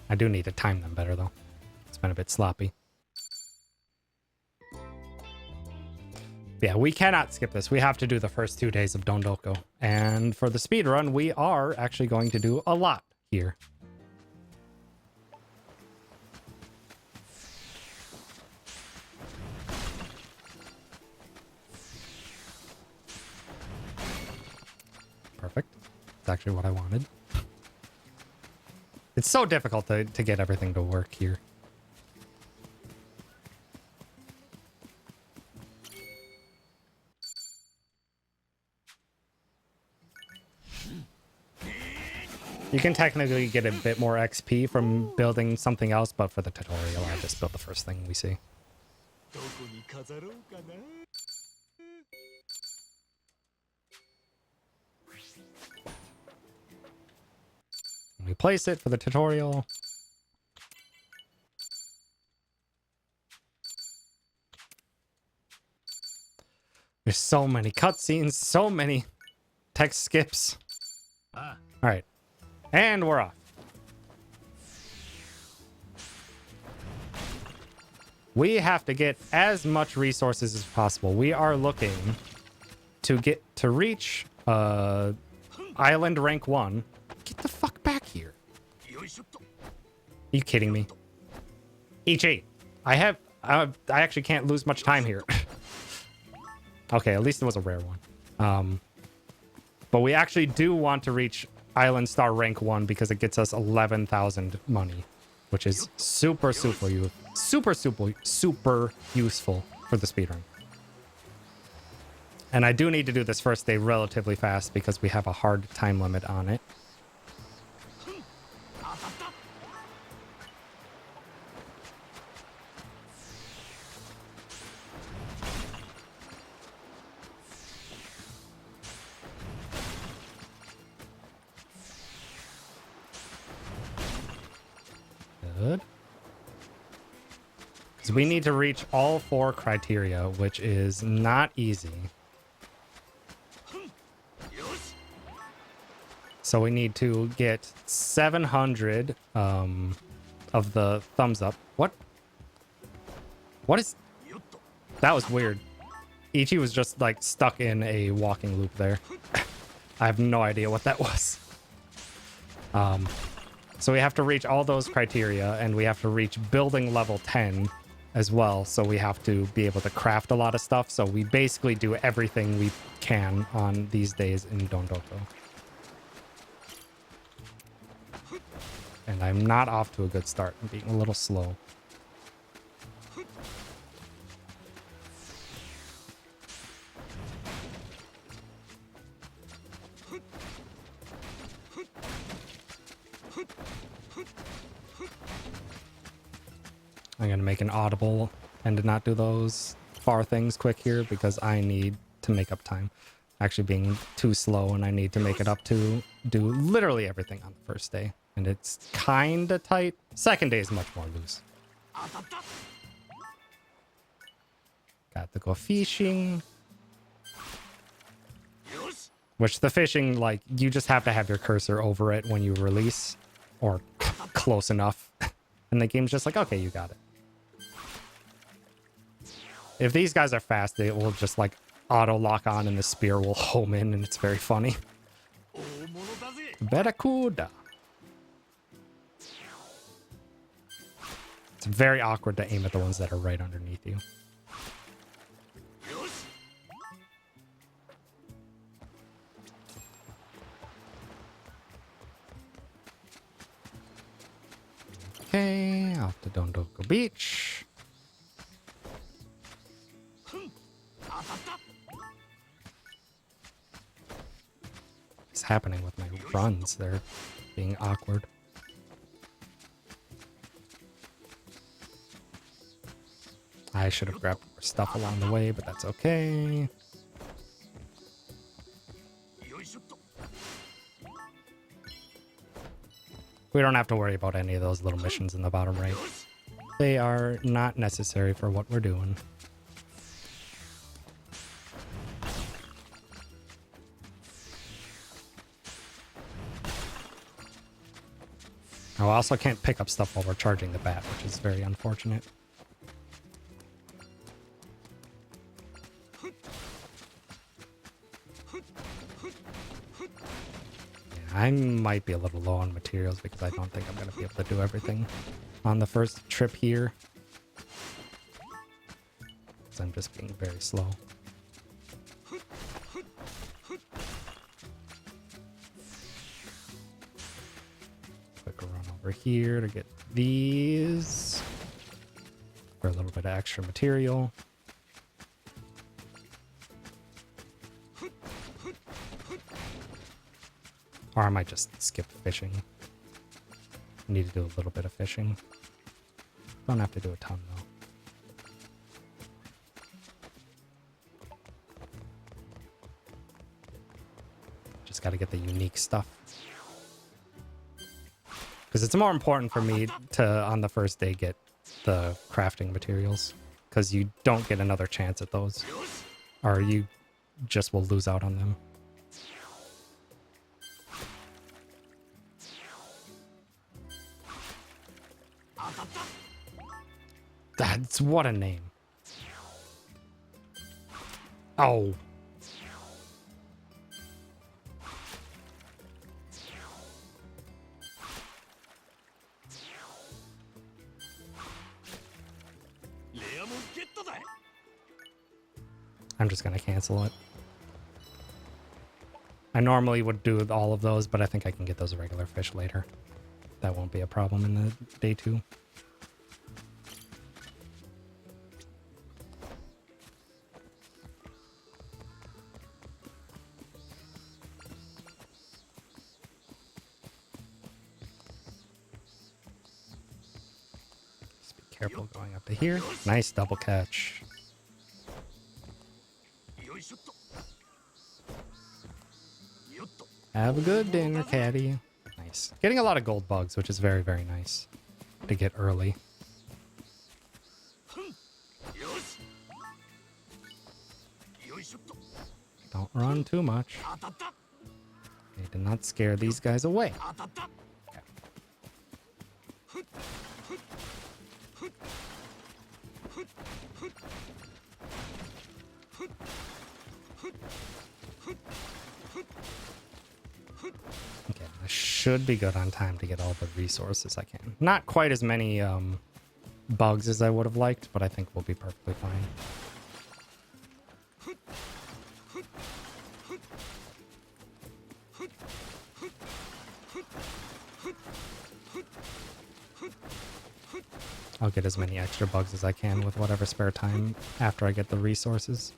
I do need to time them better, though. It's been a bit sloppy. Yeah, we cannot skip this. We have to do the first 2 days of Dondoko. And for the speedrun, we are actually going to do a lot here. Perfect. That's actually what I wanted. It's so difficult to get everything to work here. You can technically get a bit more XP from building something else, but for the tutorial, I just built the first thing we see. We place it for the tutorial. There's so many cutscenes, so many text skips. All right. And we're off. We have to get as much resources as possible. We are looking to reach island rank 1. Get the fuck back here. Are you kidding me? Ichi, I actually can't lose much time here. Okay, at least it was a rare one. But we actually do want to reach Island Star rank 1 because it gets us 11,000 money, which is super useful for the speedrun. And I do need to do this first day relatively fast because we have a hard time limit on it. Good. So we need to reach all 4 criteria, which is not easy. So we need to get 700 of the thumbs up. What? What is... That was weird. Ichi was just like stuck in a walking loop there. I have no idea what that was. So we have to reach all those criteria, and we have to reach building level 10 as well. So we have to be able to craft a lot of stuff. So we basically do everything we can on these days in Dondoko. And I'm not off to a good start. I'm being a little slow. I'm going to make an audible and to not do those far things quick here because I need to make up time. Actually being too slow, and I need to make it up to do literally everything on the first day. And it's kind of tight. Second day is much more loose. Got to go fishing. Which the fishing, like, you just have to have your cursor over it when you release. Or close enough. And the game's just like, okay, you got it. If these guys are fast, they will just, like, auto-lock on and the spear will home in, and it's very funny. Barakuda. It's very awkward to aim at the ones that are right underneath you. Okay, off to Dondoko Beach. What's happening with my runs? They're being awkward. I should have grabbed more stuff along the way, but that's okay. We don't have to worry about any of those little missions in the bottom right. They are not necessary for what we're doing. I also can't pick up stuff while we're charging the bat, which is very unfortunate. I might be a little low on materials because I don't think I'm going to be able to do everything on the first trip here. Because I'm just being very slow. Quick run over here to get these for a little bit of extra material. Or I might just skip fishing. Need to do a little bit of fishing. Don't have to do a ton though. Just got to get the unique stuff. Because it's more important for me to, on the first day, get the crafting materials. Because you don't get another chance at those. Or you just will lose out on them. That's what a name. Oh. I'm just gonna cancel it. I normally would do all of those, but I think I can get those regular fish later. That won't be a problem in the day 2. Careful going up to here. Nice double catch. Have a good dinner, Caddy. Nice. Getting a lot of gold bugs, which is very, very nice to get early. run too much. Need to not scare these guys away. Okay. Okay, I should be good on time to get all the resources I can. Not quite as many bugs as I would have liked, but I think we'll be perfectly fine. I'll get as many extra bugs as I can with whatever spare time after I get the resources.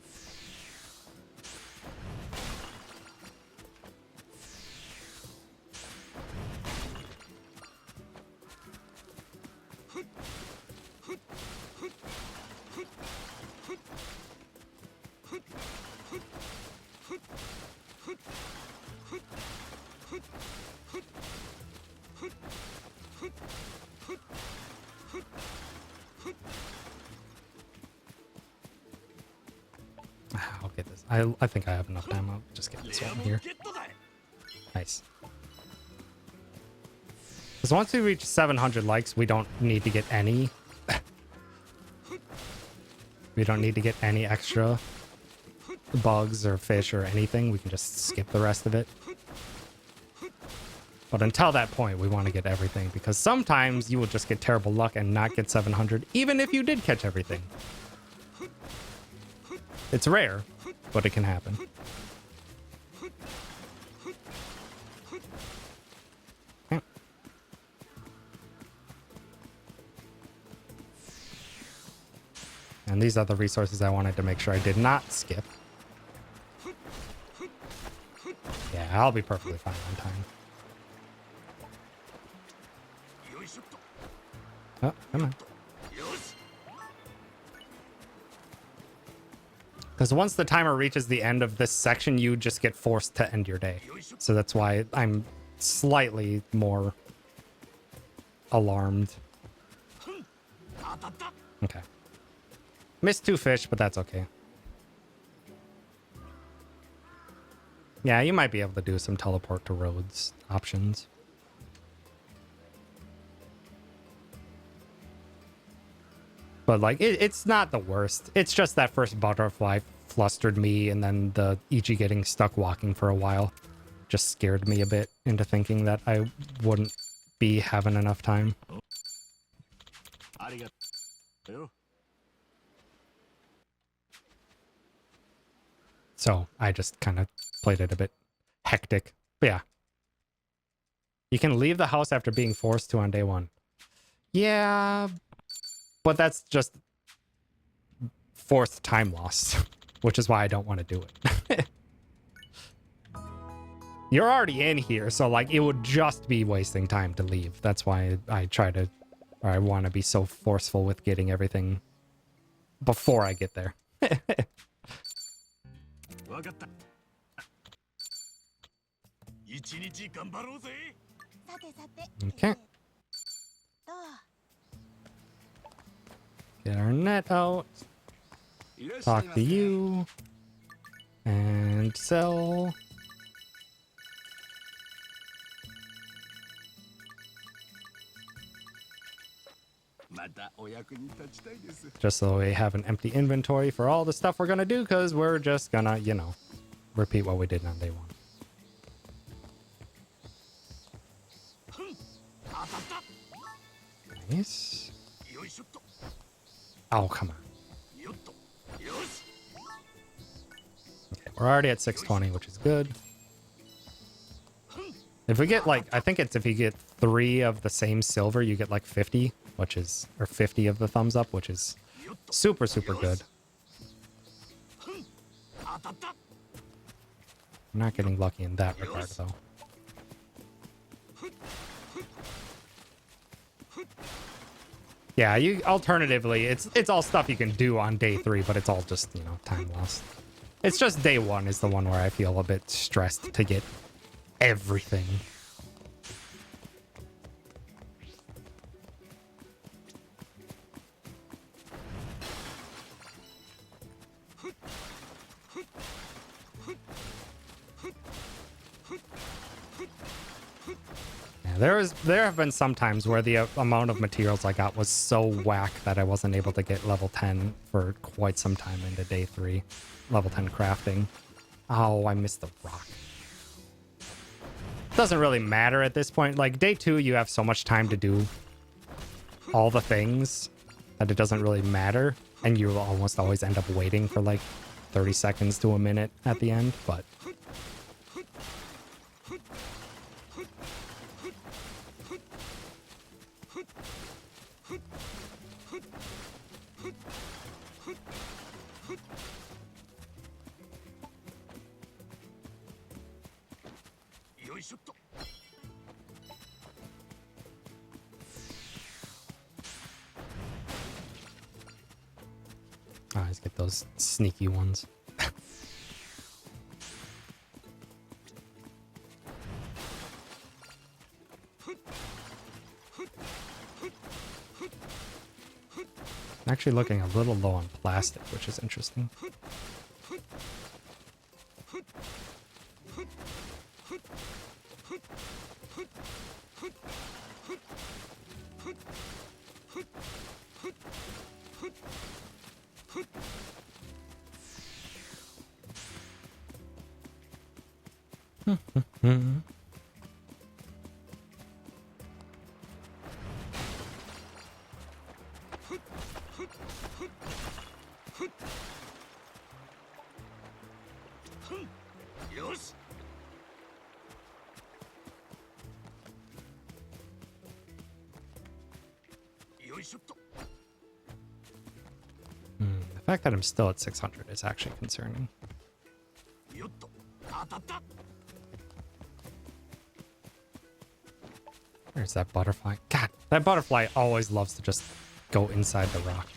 I'll get this. I think I have enough time. I'll just get this one here. Nice. Because once we reach 700 likes, we don't need to get any. We don't need to get any extra bugs or fish or anything. We can just skip the rest of it. But until that point, we want to get everything, because sometimes you will just get terrible luck and not get 700, even if you did catch everything. It's rare, but it can happen. Okay. And these are the resources I wanted to make sure I did not skip. Yeah, I'll be perfectly fine on time. Oh, come on. Because once the timer reaches the end of this section, you just get forced to end your day. So that's why I'm slightly more alarmed. Okay. Missed 2 fish, but that's okay. Yeah, you might be able to do some teleport to roads options. But, like, it's not the worst. It's just that first butterfly flustered me, and then the Ichi getting stuck walking for a while just scared me a bit into thinking that I wouldn't be having enough time. So I just kind of played it a bit hectic. But yeah. You can leave the house after being forced to on day 1. Yeah, but that's just forced time loss, which is why I don't want to do it. You're already in here, so like it would just be wasting time to leave. That's why I want to be so forceful with getting everything before I get there. Okay. Get our net out. Talk to you. And sell. Just so we have an empty inventory for all the stuff we're gonna do, because we're just gonna, you know, repeat what we did on day 1. Nice. Oh, come on. Okay, we're already at 620, which is good. If we get like, I think it's if you get 3 of the same silver, you get like 50, which is, or 50 of the thumbs up, which is super, super good. I'm not getting lucky in that regard, though. Yeah, you alternatively, it's all stuff you can do on day 3, but it's all just, you know, time lost. It's just day 1 is the one where I feel a bit stressed to get everything. There have been some times where the amount of materials I got was so whack that I wasn't able to get level 10 for quite some time into day 3. Level 10 crafting. Oh, I missed the rock. Doesn't really matter at this point. Like, day 2, you have so much time to do all the things that it doesn't really matter. And you almost always end up waiting for like 30 seconds to a minute at the end, but... I always get those sneaky ones. Actually looking a little low on plastic, which is interesting. The fact that I'm still at 600 is actually concerning. Where's that butterfly? God, that butterfly always loves to just go inside the rock.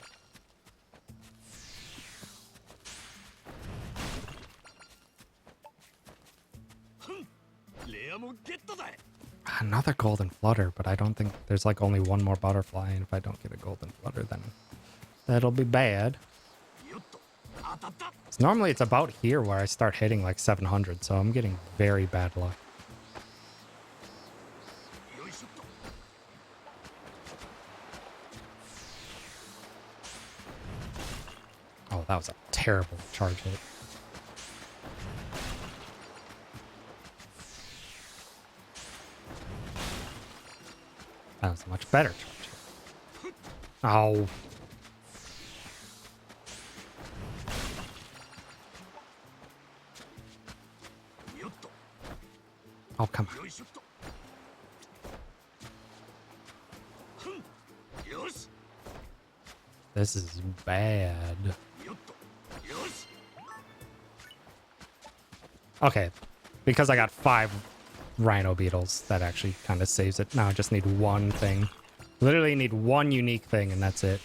Another golden flutter, but I don't think there's like only one more butterfly, and if I don't get a golden flutter, then that'll be bad. Normally it's about here where I start hitting like 700, so I'm getting very bad luck. Oh, that was a terrible charge hit. That was a much better charge hit. Oh. Oh, come on. This is bad. Okay, because I got 5 rhino beetles, that actually kind of saves it. Now I just need one thing. Literally need one unique thing, and that's it.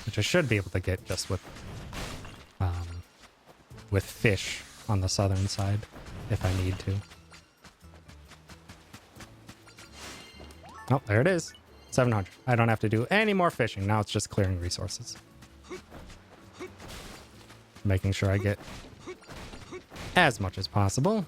Which I should be able to get just with fish on the southern side, if I need to. Oh, there it is. 700. I don't have to do any more fishing. Now it's just clearing resources. Making sure I get as much as possible.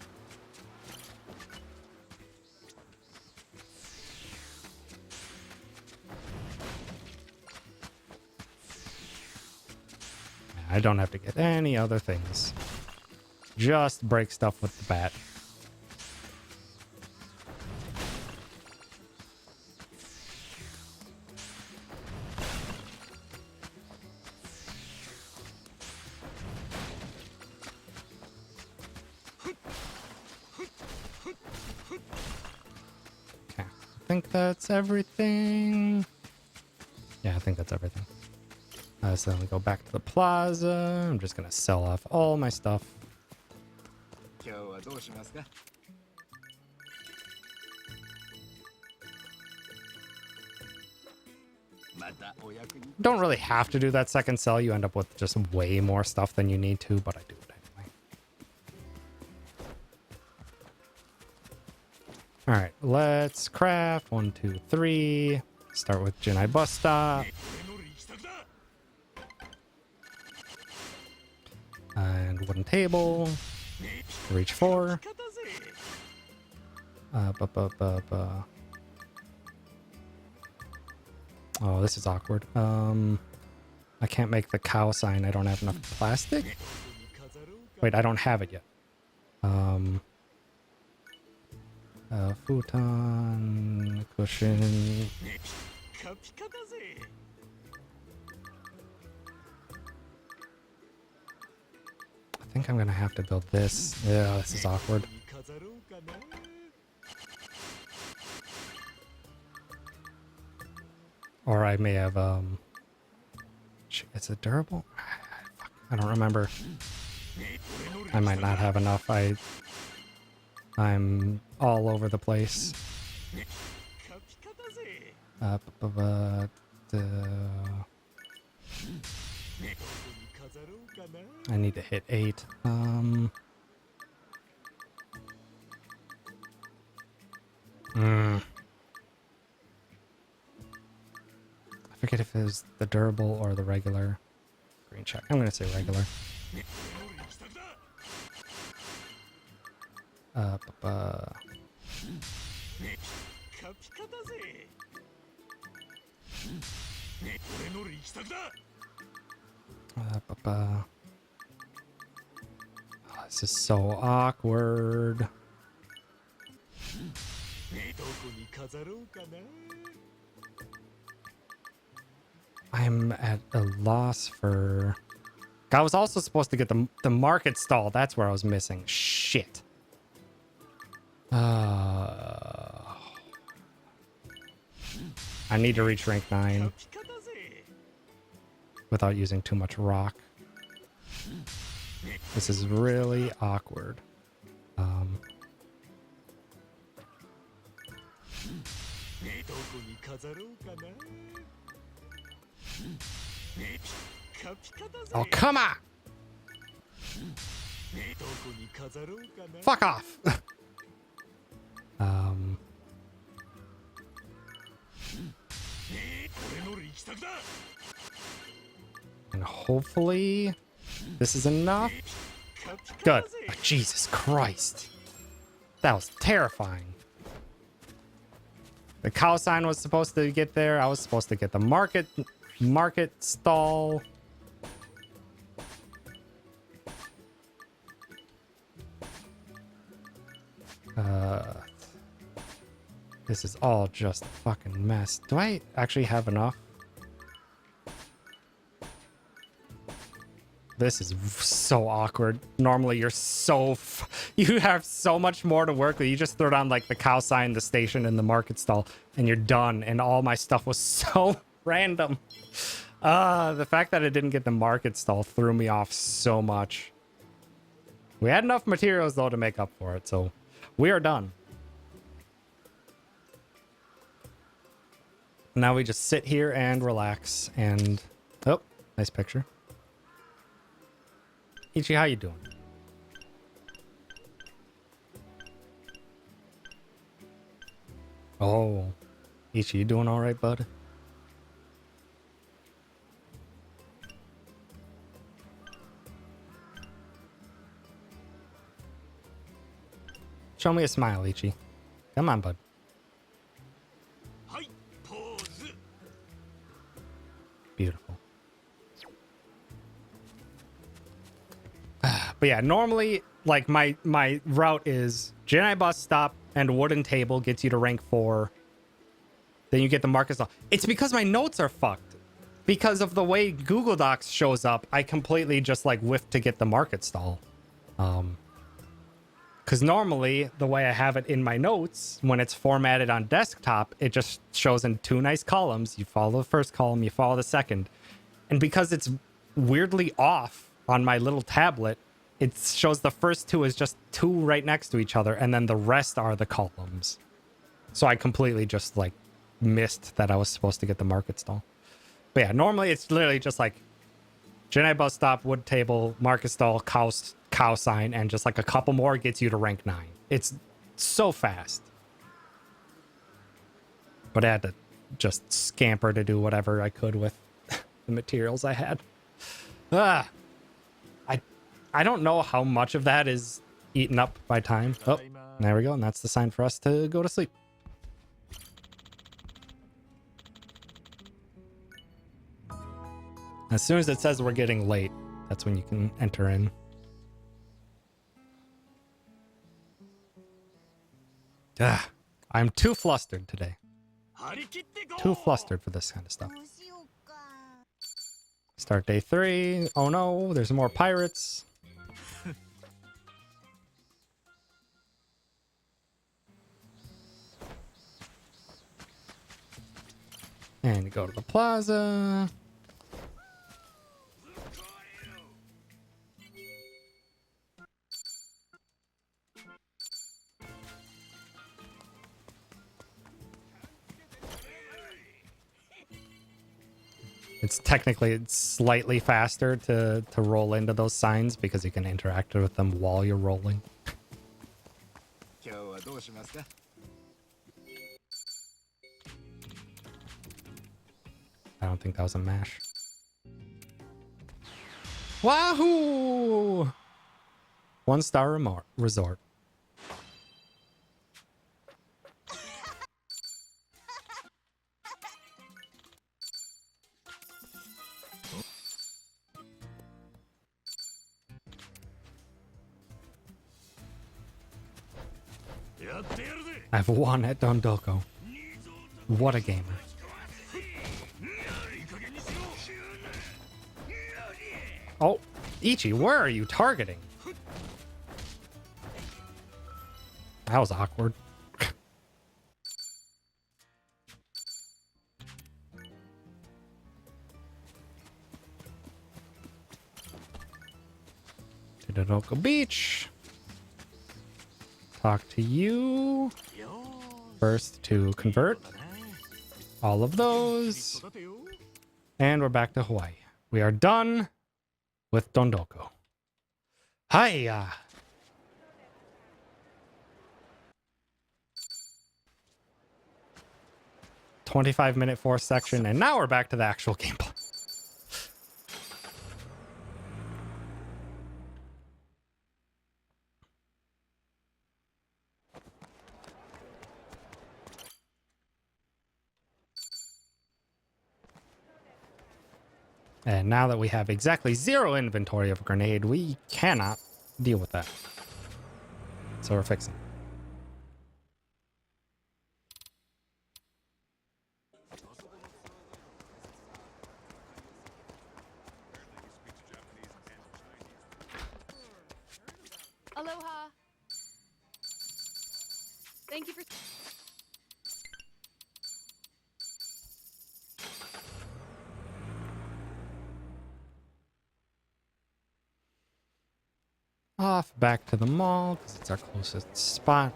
I don't have to get any other things. Just break stuff with the bat. Okay, I think that's everything. Yeah, I think that's everything. So then we go back to the plaza. I'm just gonna sell off all my stuff. Don't really have to do that second sell. You end up with just way more stuff than you need to, but I do it anyway. All right, let's craft 1, 2, 3. Start with Jinai bus stop. And wooden table. Reach 4. Oh, this is awkward. I can't make the cow sign. I don't have enough plastic. Wait, I don't have it yet. Futon, cushion. I think I'm gonna have to build this. Yeah, this is awkward. Or I may have, is it durable? Fuck, I don't remember. I might not have enough. I'm all over the place. I need to hit 8. I forget if it was the durable or the regular. Green check. I'm gonna say regular. Oh, this is so awkward. I'm at a loss for... I was also supposed to get the market stall. That's where I was missing. Shit. I need to reach rank 9 without using too much rock. This is really awkward. Oh, come on! Fuck off! And hopefully this is enough. Good. Oh, Jesus Christ. That was terrifying. The cow sign was supposed to get there. I was supposed to get the market stall. This is all just a fucking mess. Do I actually have enough? This is so awkward. Normally you're you have so much more to work with. You just throw down like the cow sign, the station, and the market stall, and you're done. And all my stuff was so random. The fact that I didn't get the market stall threw me off so much. We had enough materials though to make up for it, so we are done. Now we just sit here and relax and... Oh, nice picture. Ichi, how you doing? Oh, Ichi, you doing all right, bud? Show me a smile, Ichi. Come on, bud. Beautiful. But yeah, normally, like, my route is Jedi bus stop and wooden table gets you to rank 4. Then you get the market stall. It's because my notes are fucked. Because of the way Google Docs shows up, I completely just, like, whiffed to get the market stall. Because normally, the way I have it in my notes, when it's formatted on desktop, it just shows in 2 nice columns. You follow the first column, you follow the second. And because it's weirdly off on my little tablet, it shows the first 2 as just 2 right next to each other, and then the rest are the columns. So I completely just, like, missed that I was supposed to get the market stall. But yeah, normally it's literally just like Jedi bus stop, wood table, market stall, cow sign, and just like a couple more gets you to rank 9. It's so fast. But I had to just scamper to do whatever I could with the materials I had. I don't know how much of that is eaten up by time. Oh, there we go. And that's the sign for us to go to sleep. As soon as it says we're getting late, that's when you can enter in. Ah, I'm too flustered today. Too flustered for this kind of stuff. どうしようか。 Start day 3. Oh no, there's more pirates. And you go to the plaza. It's slightly faster to roll into those signs because you can interact with them while you're rolling. 今日はどうしますか？ I don't think that was a mash. Wahoo! 1-star resort. I've won at Dondoko. What a gamer. Oh, Ichi, where are you targeting? That was awkward. To Dondoko Beach. Talk to you. First to convert all of those. And we're back to Hawaii. We are done with Dondoko. Hiya! 25-minute force section, and now we're back to the actual gameplay. And now that we have exactly 0 inventory of grenade, we cannot deal with that. So we're fixing it. Aloha. Thank you for. Off back to the mall because it's our closest spot.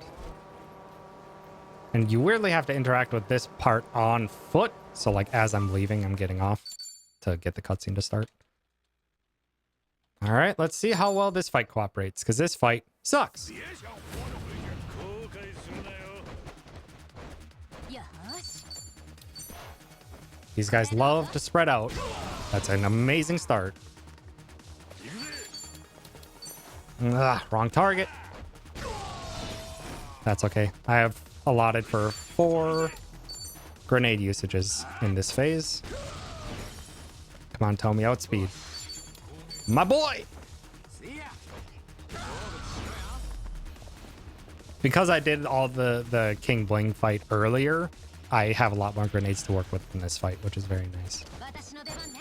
And you weirdly have to interact with this part on foot. So like as I'm leaving, I'm getting off to get the cutscene to start. All right, let's see how well this fight cooperates because this fight sucks. よし。 These guys love to spread out. That's an amazing start. Ugh, wrong target. That's okay. I have allotted for 4 grenade usages in this phase. Come on, Tommy, outspeed. My boy! Because I did all the King Bling fight earlier, I have a lot more grenades to work with in this fight, which is very nice. 私の出番ね。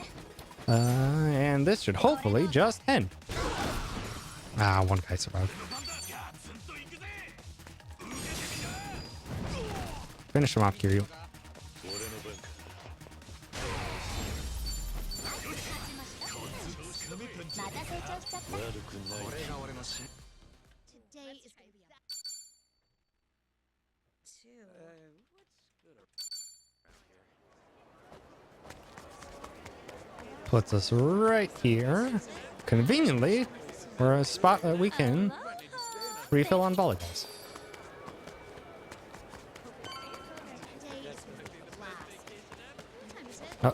And this should hopefully just end. Ah, one guy survived. Finish him off, Kiryu. また成長しちゃった。これが俺のし。 Today is gonna be a Puts us right here. Conveniently, we're a spot that we can refill on volleyballs. Oh,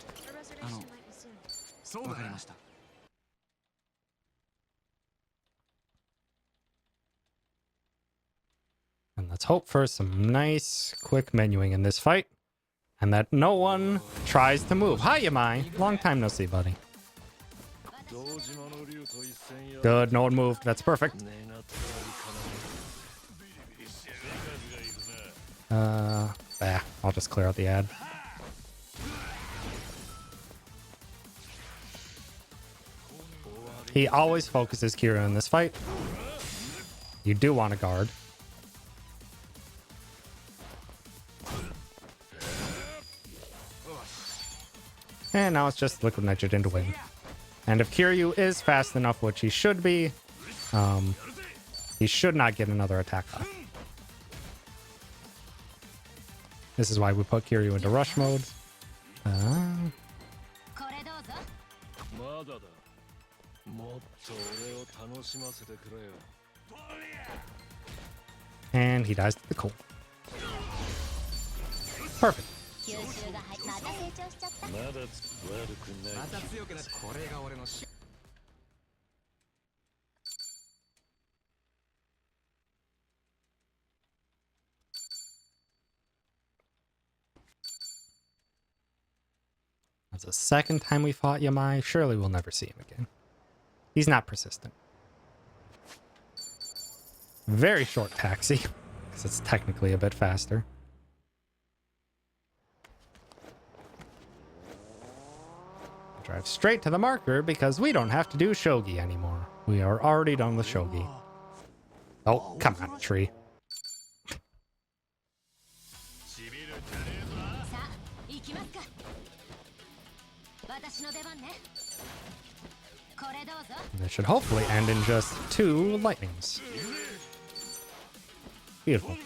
そうわかりました。hope for some nice, quick menuing in this fight. And that no one tries to move. Hi, Yamai. Long time no see, buddy. Good, no one moved. That's perfect. I'll just clear out the ad. He always focuses Kiryu in this fight. You do want to guard. And now it's just Liquid Nitrogen to win. And if Kiryu is fast enough, which he should be, he should not get another attack off. This is why we put Kiryu into rush mode. And he dies to the cold. Perfect. 吸収が入また成長しちゃった また強くなってこれが俺のし That's the second time we fought Yamai. Surely we'll never see him again. He's not persistent. Very short taxi, because it's technically a bit faster. Drive straight to the marker because we don't have to do shogi anymore. We are already done with shogi. Oh, come on, tree. さあ行きますか私の出番ねこれどうぞ This should hopefully end in just 2 lightnings. Beautiful.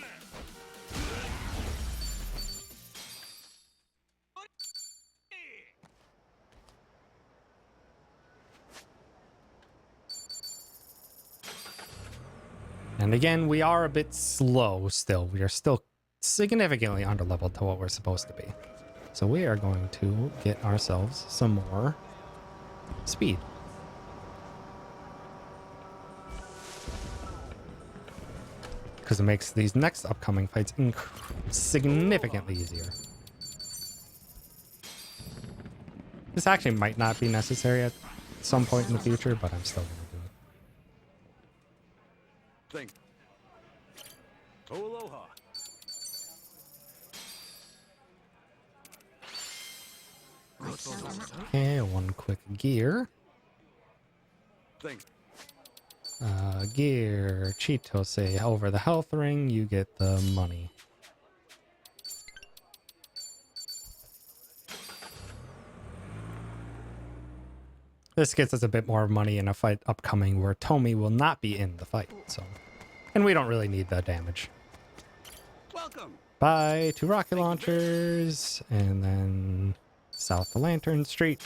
And again, we are a bit slow still. We are still significantly underleveled to what we're supposed to be. So we are going to get ourselves some more speed. Because it makes these next upcoming fights significantly easier. This actually might not be necessary at some point in the future, but I'm still going to do it. Think. Aloha. Okay, one quick gear. Think. Gear. Chitose. Over the health ring, you get the money. This gets us a bit more money in a fight upcoming where Tomi will not be in the fight, so... And we don't really need the damage. Welcome. Bye, 2 rocket launchers, and then south to Lantern Street.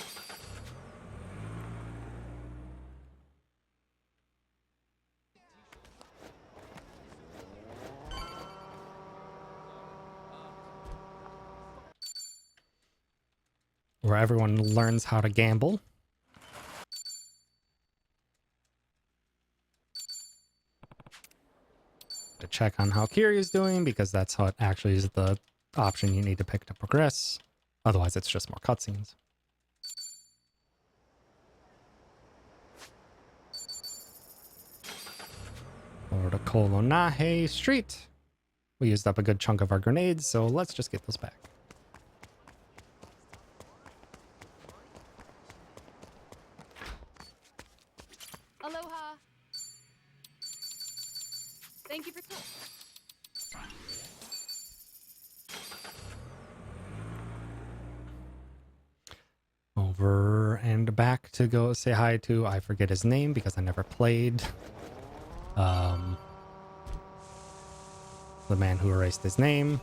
Where everyone learns how to gamble. To check on how Kiryu's doing, because that's how it actually is the option you need to pick to progress. Otherwise, it's just more cutscenes. Over to Kolonahe Street. We used up a good chunk of our grenades, so let's just get those back. Aloha. Thank you for Over and back to go say hi to, I forget his name because I never played. The man who erased his name.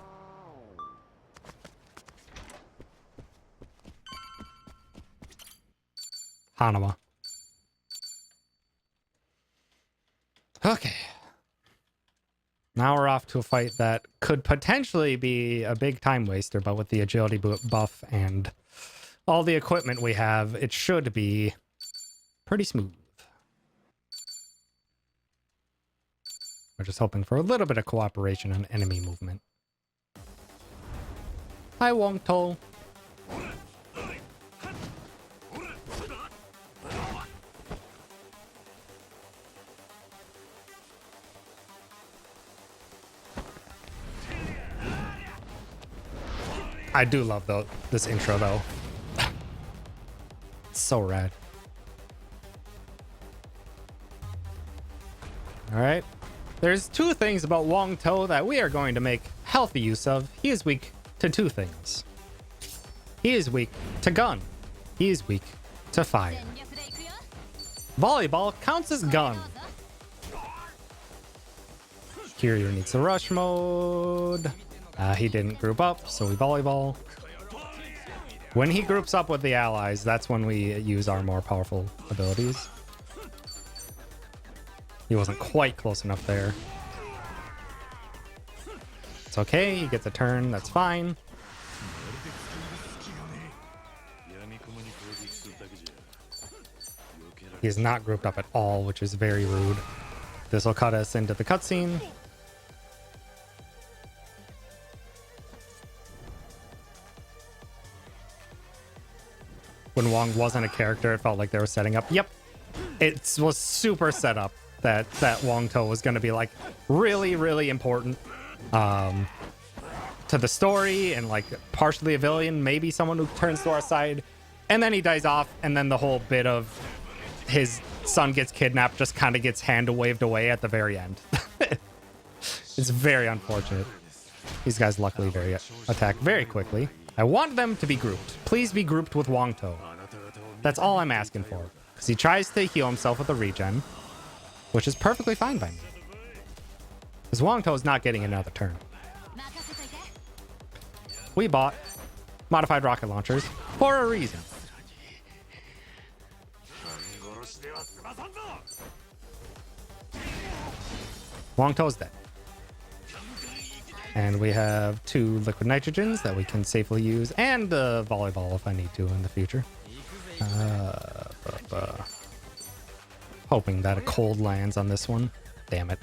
Hanama. Okay. Now we're off to a fight that could potentially be a big time waster, but with the agility buff and all the equipment we have, it should be pretty smooth. We're just hoping for a little bit of cooperation on enemy movement. Hi, Wongto. I do love this intro though. It's so rad. All right. There's two things about Wongto that we are going to make healthy use of. He is weak to two things. He is weak to gun. He is weak to fire. Volleyball counts as gun. Kiryu needs the rush mode. He didn't group up, so we volleyball. When he groups up with the allies, that's when we use our more powerful abilities. He wasn't quite close enough there. It's okay, he gets a turn, that's fine. He is not grouped up at all, which is very rude. This will cut us into the cutscene. When Wong wasn't a character, it felt like they were setting up. Yep, it was super set up that Wongto was going to be like really, really important to the story and like partially a villain, maybe someone who turns to our side, and then he dies off, and then the whole bit of his son gets kidnapped just kind of gets hand waved away at the very end. It's very unfortunate. These guys luckily attack very quickly. I want them to be grouped. Please be grouped with Wongto. That's all I'm asking for. Because he tries to heal himself with a regen, which is perfectly fine by me. Because Wongto is not getting another turn. We bought modified rocket launchers for a reason. Wongto's dead. And we have 2 liquid nitrogens that we can safely use, and a volleyball if I need to in the future. Hoping that a cold lands on this one. Damn it.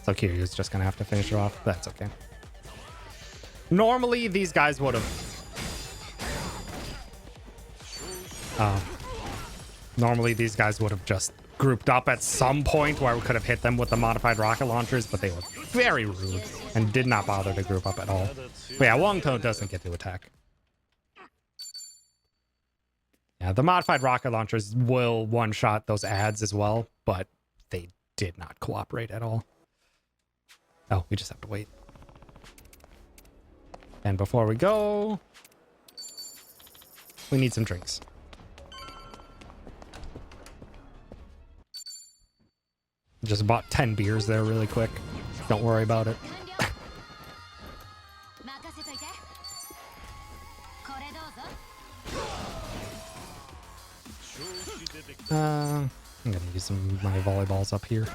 So Kiryu's just gonna have to finish it off. That's okay. Normally these guys would have just grouped up at some point where we could have hit them with the modified rocket launchers, but they were very rude and did not bother to group up at all. But yeah, Wongto doesn't get to attack. Yeah, the modified rocket launchers will one-shot those ads as well, but they did not cooperate at all. Oh, we just have to wait. And before we go, we need some drinks. Just bought 10 beers there really quick. Don't worry about it. I'm gonna use some of my volleyballs up here.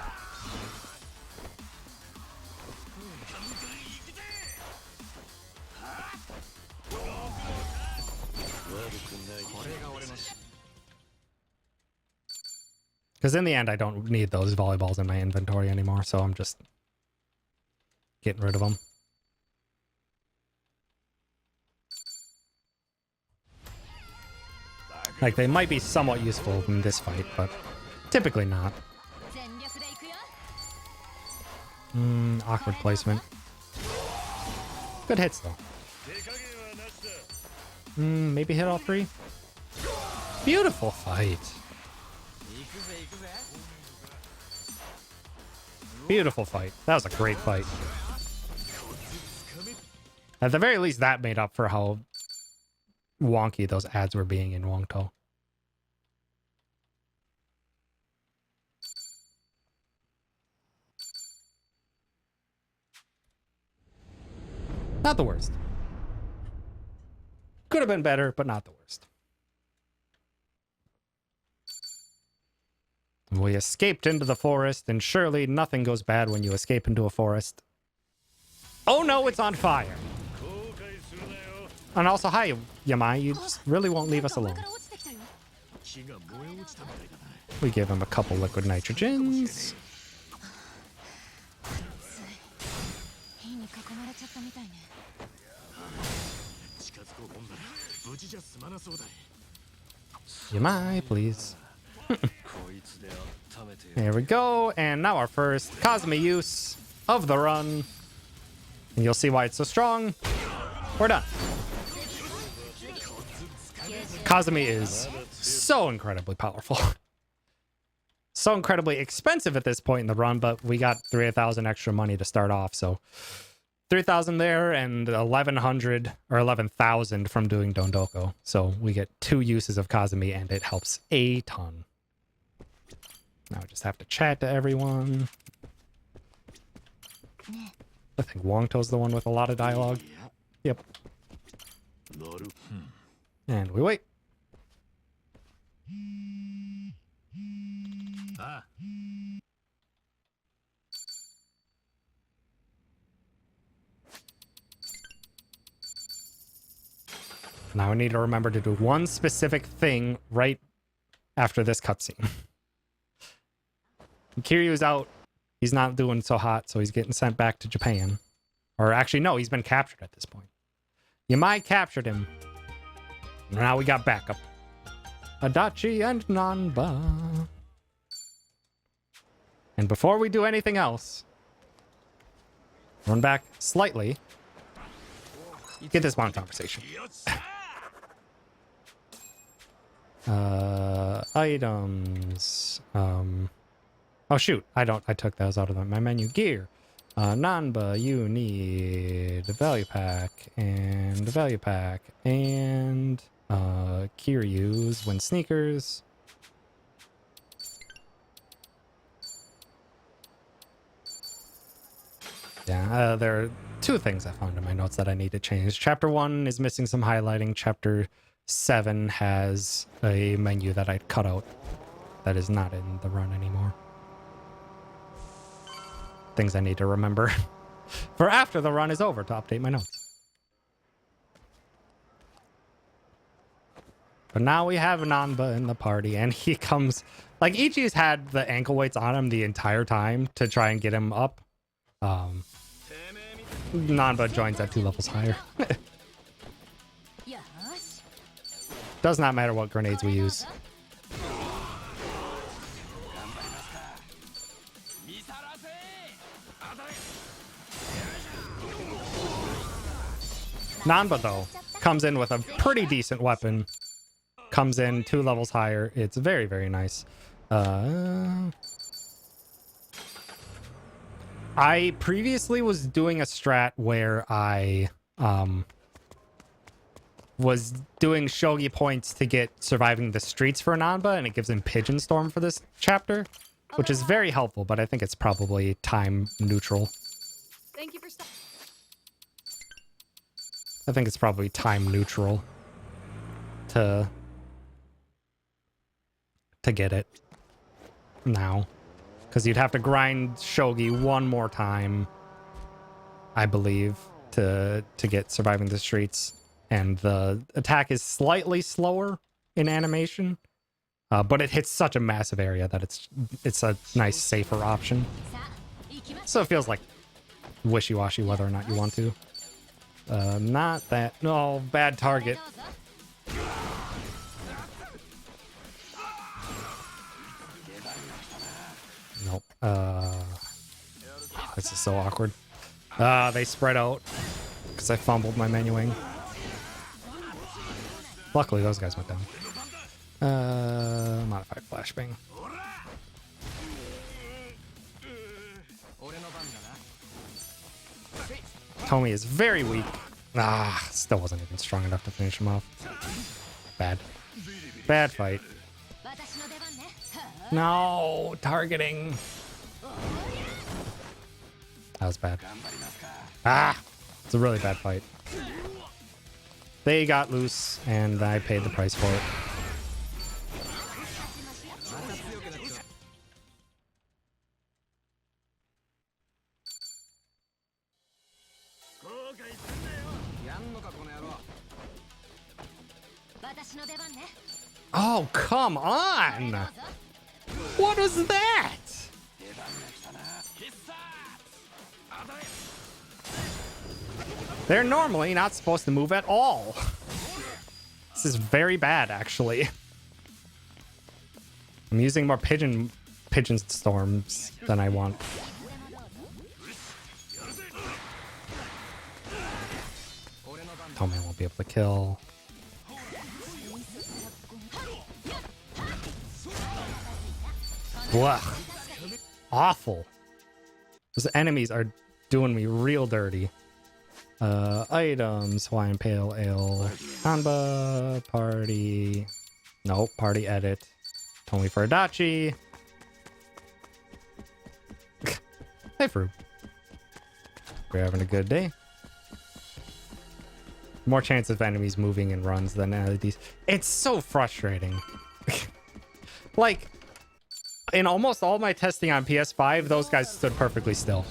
Because in the end, I don't need those volleyballs in my inventory anymore, so I'm just getting rid of them. Like, they might be somewhat useful in this fight, but typically not. Awkward placement. Good hits, though. Maybe hit all 3? Beautiful fight. Beautiful fight. That was a great fight. At the very least, that made up for how wonky those ads were being in Wongto. Not the worst. Could have been better, but not the worst. We escaped into the forest, and surely nothing goes bad when you escape into a forest. Oh no, it's on fire! And also, hi, Yamai, you just really won't leave us alone. We give him a couple liquid nitrogens. 囲まれちゃったみたいね。近づこうもんなら無事じゃ済まなそうだ。 You might, please. こいつで温めて There we go. And now our first Kazumi use of the run. And you'll see why it's so strong. We're done. Kazumi is so incredibly powerful. So incredibly expensive at this point in the run, but we got 3,000 extra money to start off, so 3,000 there and 1,100 or 11,000 from doing Dondoko. So we get 2 uses of Kazumi and it helps a ton. Now we just have to chat to everyone. I think Wongto's the one with a lot of dialogue. Yep. And we wait. Now I need to remember to do one specific thing right after this cutscene. Kiryu's out. He's not doing so hot, so he's getting sent back to Japan. Or actually, no, he's been captured at this point. Yamai captured him. Now we got backup. Adachi and Nanba. And before we do anything else, run back slightly. Get this one conversation. Items. Oh shoot, I took those out of my menu. Gear. Nanba, you need a value pack and a value pack and Kiryu's when sneakers. Yeah, there are 2 things I found in my notes that I need to change. Chapter 1 is missing some highlighting. Chapter 7 has a menu that I cut out that is not in the run anymore. Things I need to remember for after the run is over to update my notes. But now we have Nanba in the party, and he comes... Like, Ichi's had the ankle weights on him the entire time to try and get him up. Nanba joins at 2 levels higher. Does not matter what grenades we use. Nanba, though, comes in with a pretty decent weapon. Comes in 2 levels higher. It's very, very nice. I previously was doing a strat where I was doing shogi points to get surviving the streets for Nanba, and it gives him Pigeon Storm for this chapter, which is very helpful, but I think it's probably time neutral. Thank you for stopping. I think it's probably time neutral to get it now. Because you'd have to grind shogi 1 more time, I believe, to get surviving the streets. And the attack is slightly slower in animation, but it hits such a massive area that it's a nice, safer option. So it feels like wishy-washy whether or not you want to. Not that. No, bad target. Nope. This is so awkward. They spread out because I fumbled my menuing. Luckily, those guys went down. Modified flashbang. Tomi is very weak. Still wasn't even strong enough to finish him off. Bad. Bad fight. No, targeting. That was bad. It's a really bad fight. They got loose, and I paid the price for it. Oh, come on! What is that? They're normally not supposed to move at all. This is very bad, actually. I'm using more pigeon storms than I want. Tommy won't be able to kill. Blah. Awful. Those enemies are doing me real dirty. Items, Hawaiian Pale Ale, Hanba, party. Nope, party edit. Tomi for Adachi. Hey, Fruit. We're having a good day. More chance of enemies moving in runs than LEDs. It's so frustrating. Like, in almost all my testing on PS5, those guys stood perfectly still.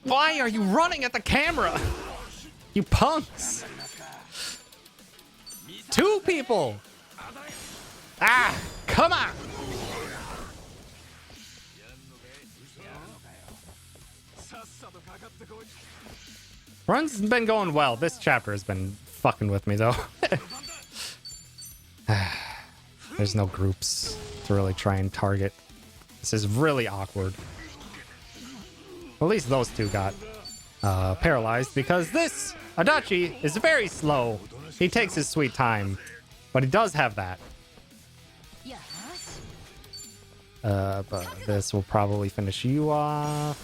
Why are you running at the camera? You punks. 2 people. Ah, come on. Run's been going well. This chapter has been fucking with me, though. There's no groups to really try and target. This is really awkward. At least those 2 got paralyzed because this Adachi is very slow. He takes his sweet time, but he does have that. But this will probably finish you off.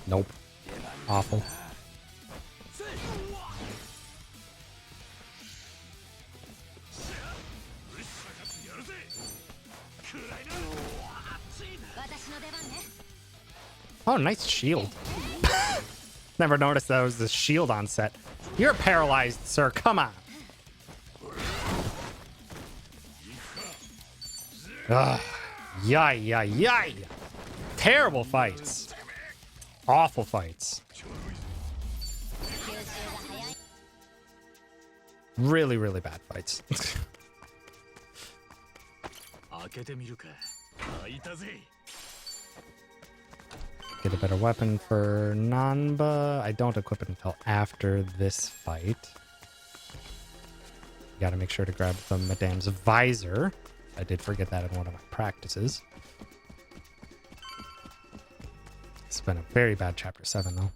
Nope. Awful. Oh, nice shield. Never noticed that was the shield on set. You're paralyzed, sir. Come on. Ugh. Yai, yai, yai. Terrible fights. Awful fights. Really, really bad fights. Get a better weapon for Nanba. I don't equip it until after this fight. Gotta make sure to grab the Madame's visor. I did forget that in one of my practices. It's been a very bad chapter 7, though.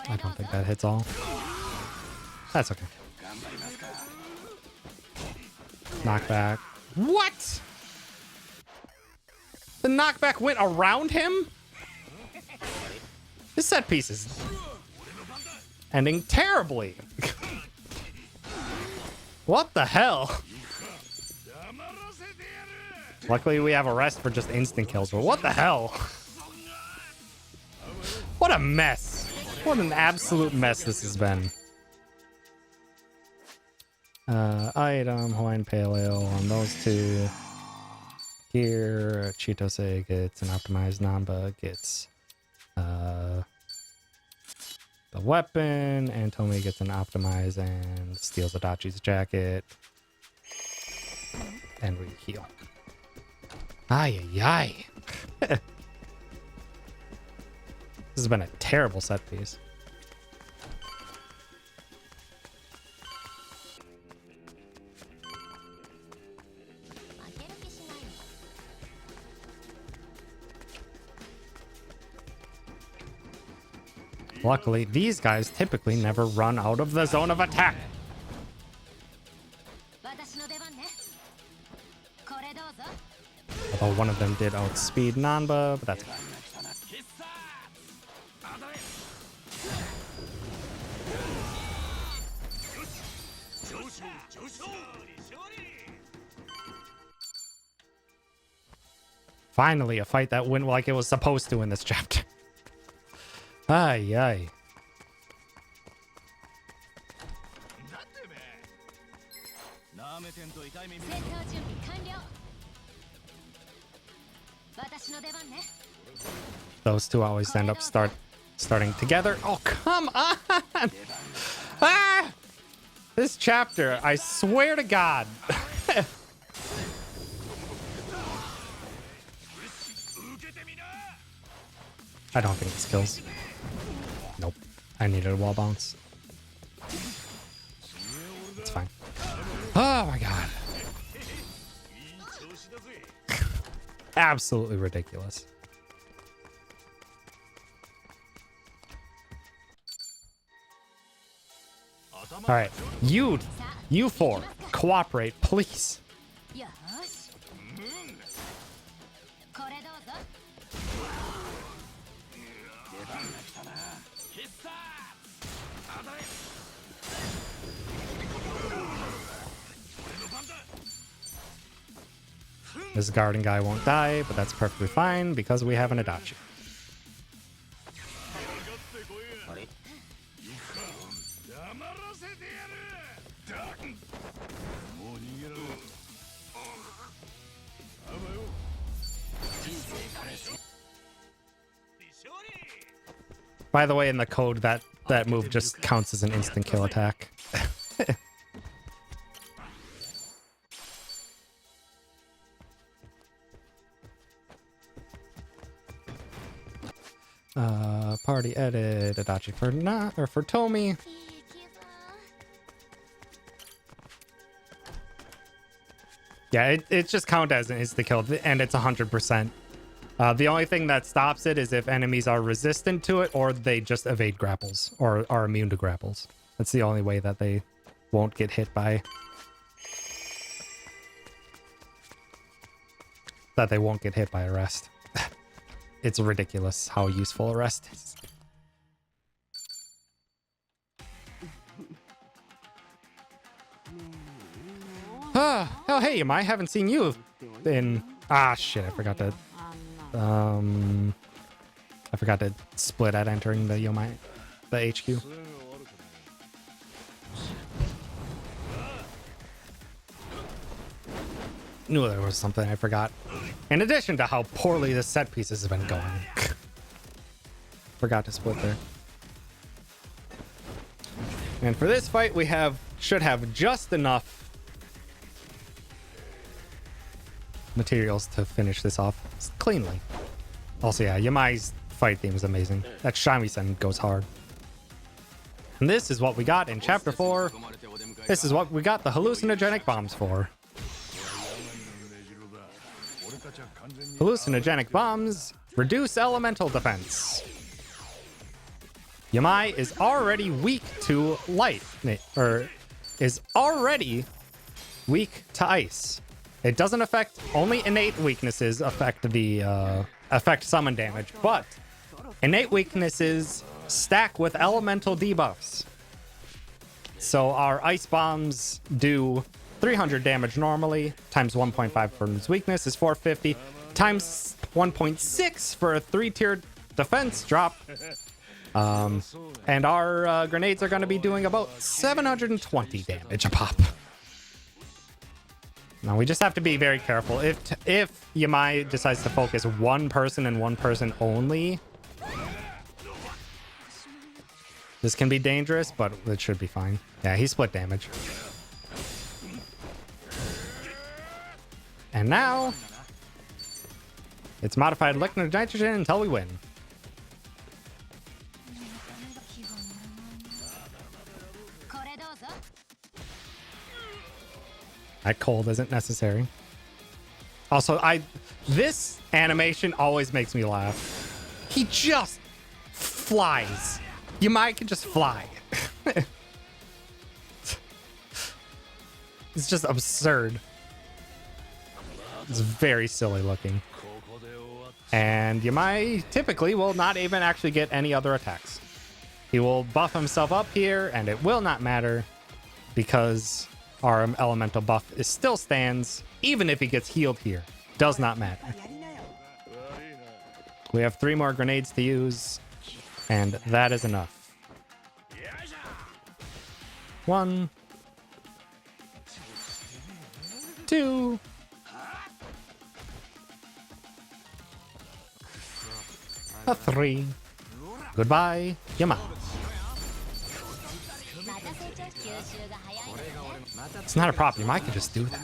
I don't think that hits all. That's okay. Knockback. What? The knockback went around him? This set piece is ending terribly. What the hell? Luckily we have a rest for just instant kills, but what the hell? What a mess. What an absolute mess this has been. Item, Hawaiian Pale Ale on those 2. Here, Chitose gets an optimized Namba, gets the weapon, and Tomi gets an optimize and steals Adachi's jacket. And we heal. Ay, ay, ay. This has been a terrible set piece. Luckily, these guys typically never run out of the zone of attack. Although one of them did outspeed Nanba, but that's fine. Finally, a fight that went like it was supposed to in this chapter. Ay, ay. Those 2 always end up starting together. Oh, come on! Ah! This chapter, I swear to God. I don't think this kills. Nope. I needed a wall bounce. It's fine. Oh my God. Absolutely ridiculous. All right, you four, cooperate, please. よしこれどうぞ This garden guy won't die, but that's perfectly fine because we have an Adachi. By the way, in the code, that move just counts as an instant kill attack. Party edit Adachi for for Tomi. Yeah, it just counts as an instant kill, and it's 100%. The only thing that stops it is if enemies are resistant to it, or they just evade grapples, or are immune to grapples. That's the only way that they won't get hit by... that they won't get hit by arrest. It's ridiculous how useful arrest is. Oh, hey, Yamai, haven't seen you in... Ah, shit, I forgot to split at entering the Yamai, the HQ. Knew there was something I forgot. In addition to how poorly the set pieces have been going. Forgot to split there. And for this fight, we should have just enough materials to finish this off cleanly. Also, yeah, Yamai's fight theme is amazing. That shamisen goes hard. And this is what we got in Chapter 4. This is what we got the hallucinogenic bombs for. Hallucinogenic bombs reduce elemental defense. Yamai is already weak to light, or is already weak to ice. It doesn't affect, only innate weaknesses affect the affect summon damage, but innate weaknesses stack with elemental debuffs. So our ice bombs do 300 damage normally, times 1.5 for its weakness is 450, times 1.6 for a 3-tiered defense drop. And our grenades are going to be doing about 720 damage a pop. Now we just have to be very careful. If Yamai decides to focus one person and one person only, this can be dangerous, but it should be fine. Yeah, he split damage. And now it's modified liquid nitrogen until we win. That cold isn't necessary. Also, this animation always makes me laugh. He just flies. Yamai can just fly. It's just absurd. It's very silly looking. And Yamai typically will not even actually get any other attacks. He will buff himself up here, and it will not matter because our elemental buff still stands, even if he gets healed here. Does not matter. We have 3 more grenades to use, and that is enough. 1, 2, 3. Goodbye, Yamai. It's not a problem. I could just do that.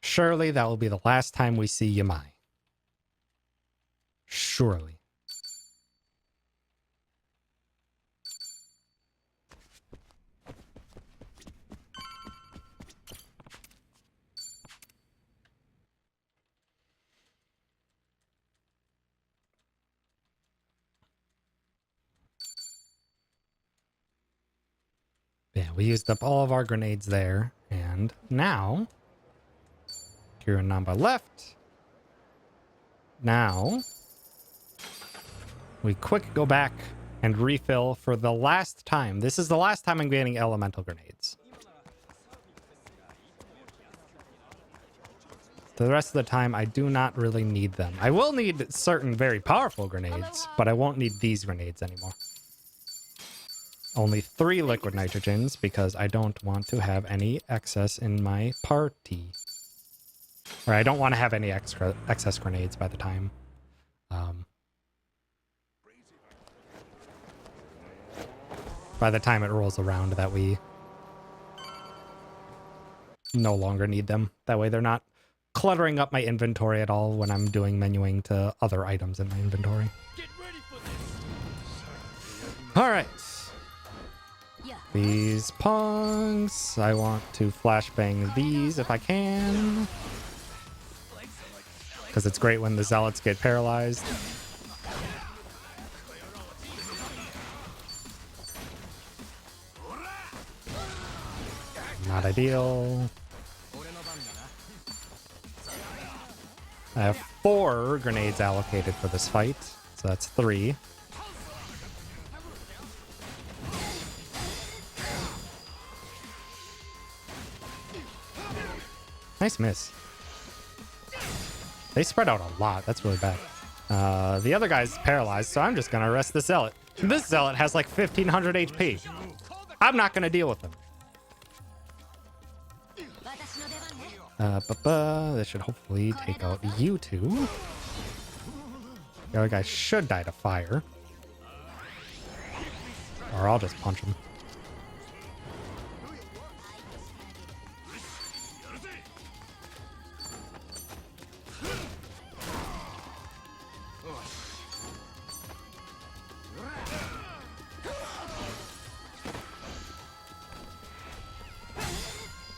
Surely that will be the last time we see Yamai. Surely. Yeah, we used up all of our grenades there, and now Kira and Namba left. Now we quick go back and refill for the last time. This is the last time I'm getting elemental grenades. The rest of the time, I do not really need them. I will need certain very powerful grenades, but I won't need these grenades anymore. Only 3 liquid nitrogens because I don't want to have any excess in my party. Or I don't want to have any excess grenades by the time. By the time it rolls around that we no longer need them. That way they're not cluttering up my inventory at all when I'm doing menuing to other items in my inventory. All right. These pongs. I want to flashbang these if I can. Because it's great when the zealots get paralyzed. Not ideal. I have 4 grenades allocated for this fight, so that's 3. Nice miss. They spread out a lot. That's really bad. The other guy's paralyzed, so I'm just going to arrest the zealot. This zealot has like 1500 HP. I'm not going to deal with him. This should hopefully take out you two. The other guy should die to fire. Or I'll just punch him.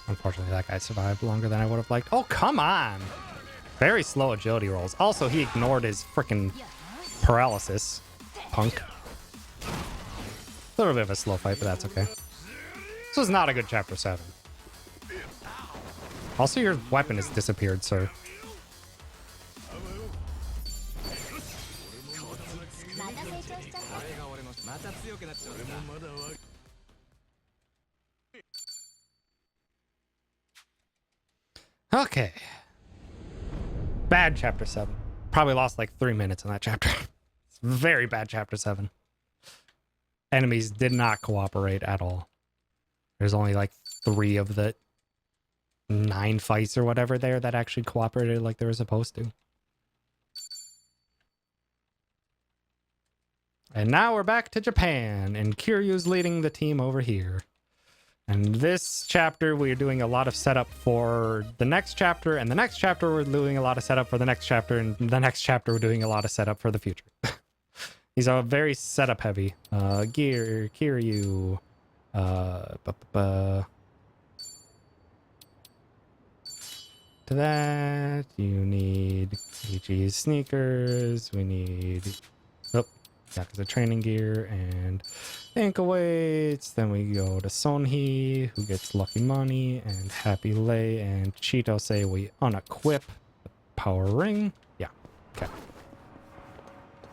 Unfortunately, that guy survived longer than I would have liked. Oh, come on! Very slow agility rolls. Also, he ignored his freaking paralysis. Punk. A little bit of a slow fight, but that's okay. This was not a good Chapter 7. Also, your weapon has disappeared, sir. Okay. Bad Chapter 7. Probably lost like 3 minutes in that chapter. It's very bad Chapter 7. Enemies did not cooperate at all. There's only like 3 of the 9 fights or whatever there that actually cooperated like they were supposed to. And now we're back to Japan, and Kiryu's leading the team over here. And this chapter, we're doing a lot of setup for the next chapter, and the next chapter, we're doing a lot of setup for the next chapter, and the next chapter, we're doing a lot of setup for the future. These are very setup heavy. Gear, Kiryu. To that, you need EG's sneakers. We need... Oh, yeah, because of training gear and ankle weights. Then we go to Sonhee, who gets lucky money, and Happy Lei and Cheeto say we unequip the power ring. Yeah, okay.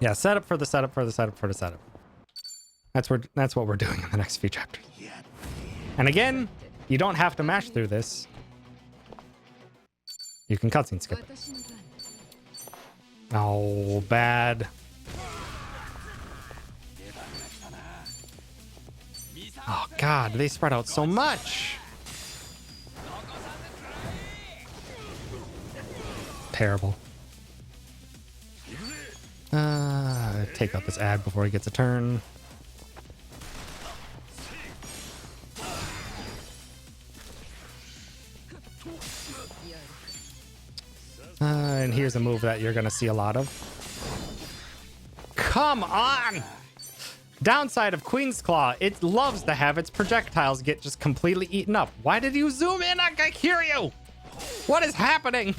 Yeah, setup for the setup for the setup for the setup. That's what we're doing in the next few chapters. And again, you don't have to mash through this. You can cutscene skip it. Oh, bad. Oh god, they spread out so much. terrible. Take out this ad before he gets a turn. And here's a move that you're gonna see a lot of. Come on! Downside of Queen's Claw, it loves to have its projectiles get just completely eaten up. Why did you zoom in? I can hear you! What is happening?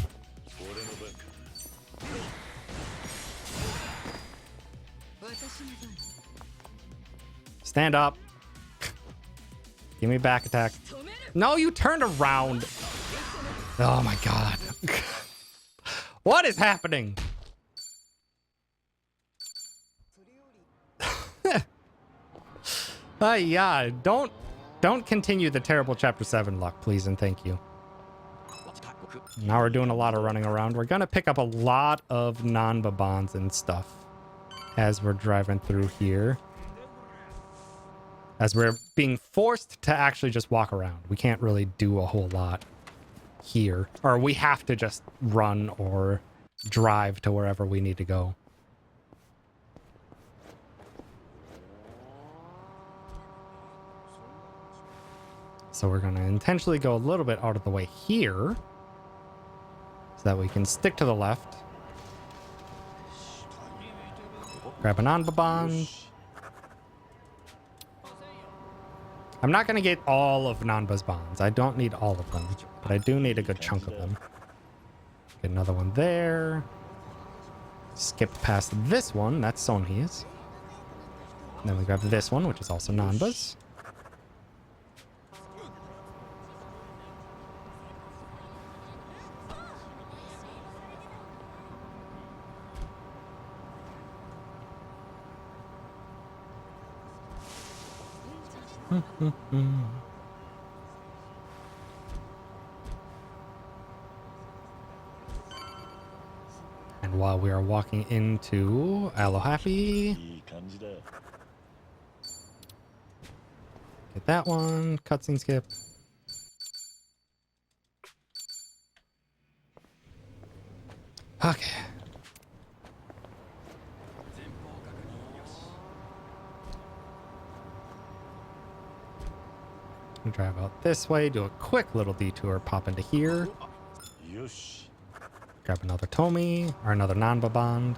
Stand up. Give me back attack. No, you turned around. Oh my god. What is happening? Yeah, don't continue the terrible chapter 7 luck, please and thank you. Now we're doing a lot of running around. We're gonna pick up a lot of non-babans and stuff as we're driving through here. As we're being forced to actually just walk around. We can't really do a whole lot here. Or we have to just run or drive to wherever we need to go. So we're going to intentionally go a little bit out of the way here so that we can stick to the left. Grab an non-baban. I'm not going to get all of Nanba's bonds. I don't need all of them, but I do need a good chunk of them. Get another one there. Skip past this one. That's Sonhi's. And then we grab this one, which is also Nanba's. And while we are walking into Aloe Happy, get that one, cutscene skip. Okay. Drive out this way, do a quick little detour, pop into here. Grab another Tomi, or another non-baband.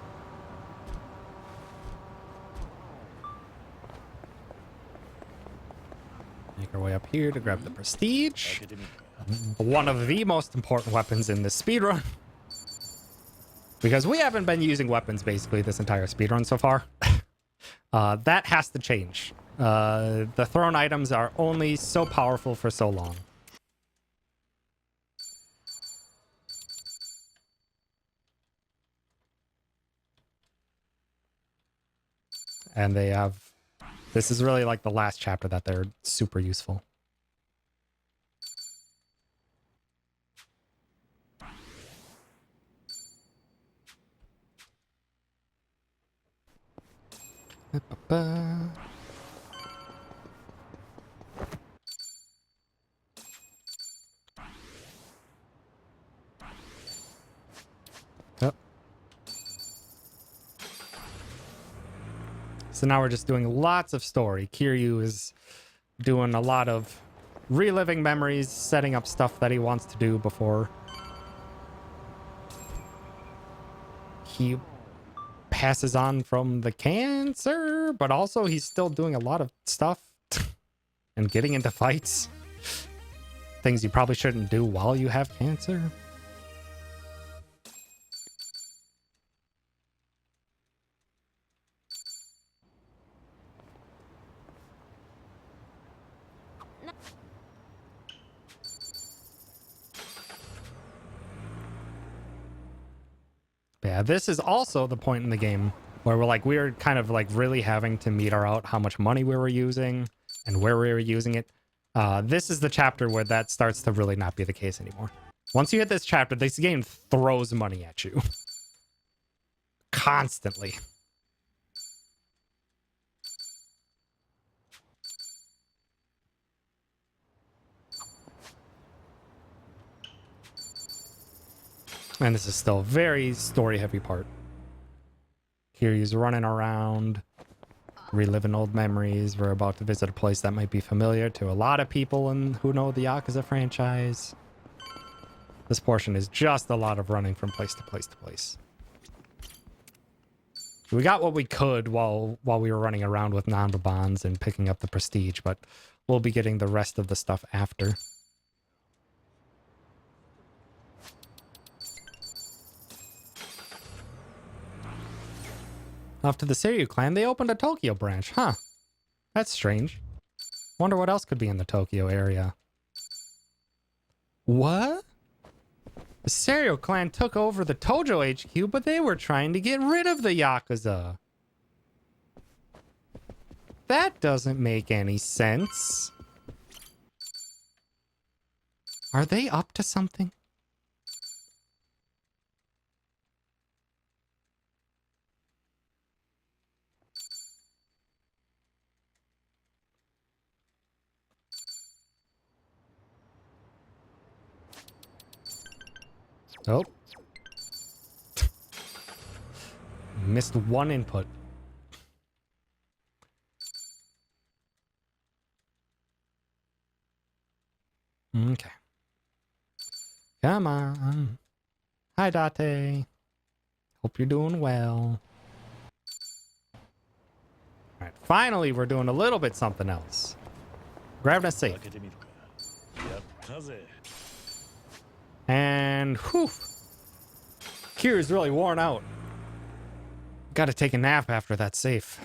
Make our way up here to grab the Prestige. One of the most important weapons in this speedrun. Because we haven't been using weapons basically this entire speedrun so far. That has to change. The thrown items are only so powerful for so long. And they have... This is really like the last chapter that they're super useful. Ba-ba-ba. Yep. So now we're just doing lots of story. Kiryu is doing a lot of reliving memories, setting up stuff that he wants to do before he passes on from the cancer, but also he's still doing a lot of stuff and getting into fights. Things you probably shouldn't do while you have cancer. Yeah, this is also the point in the game where we were kind of like really having to meter out how much money we were using and where we were using it. This is the chapter where that starts to really not be the case anymore. Once you hit this chapter, this game throws money at you. Constantly. And this is still a very story-heavy part. Kiryu's running around, reliving old memories. We're about to visit a place that might be familiar to a lot of people and who know the Yakuza franchise. This portion is just a lot of running from place to place to place. We got what we could while we were running around with Nanda bonds and picking up the prestige, but we'll be getting the rest of the stuff after. Off to the Seiryu clan, they opened a Tokyo branch. Huh. That's strange. Wonder what else could be in the Tokyo area. What? The Seiryu clan took over the Tojo HQ, but they were trying to get rid of the Yakuza. That doesn't make any sense. Are they up to something? Oh. Missed one input. Okay. Come on. Hi, Date. Hope you're doing well. Alright, finally we're doing a little bit something else. Grabbing a safe. And whew. Kiryu's really worn out. Gotta take a nap after that safe.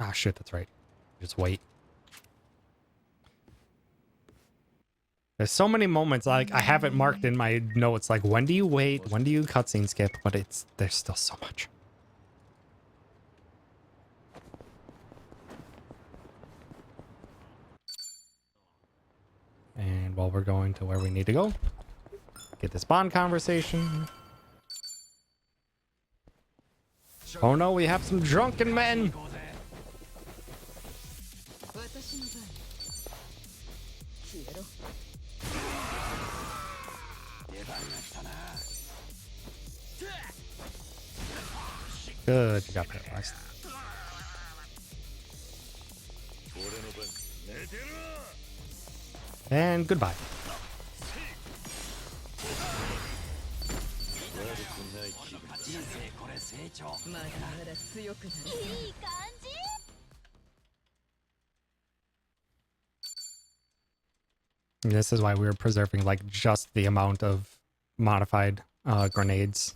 Ah, shit, that's right. Just wait. There's so many moments, like, I have it marked in my notes, like, when do you wait? When do you cutscene skip? But there's still so much. And while we're going to where we need to go, get this bond conversation. Oh no, we have some drunken men! Good, you got paralyzed. And goodbye. And this is why we were preserving like just the amount of modified grenades.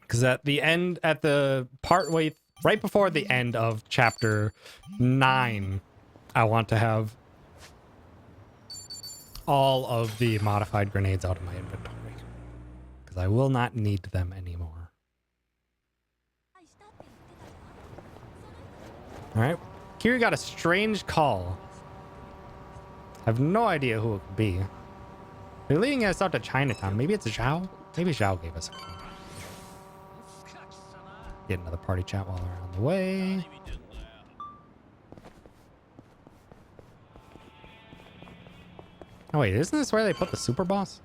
Because at the end, at the partway, right before the end of chapter 9, I want to have all of the modified grenades out of my inventory. Because I will not need them anymore. Alright. Kiryu got a strange call. I have no idea who it could be. They're leading us out to Chinatown. Maybe it's Zhao? Maybe Zhao gave us a call. Get another party chat while we're on the way. Oh wait, isn't this where they put the super boss?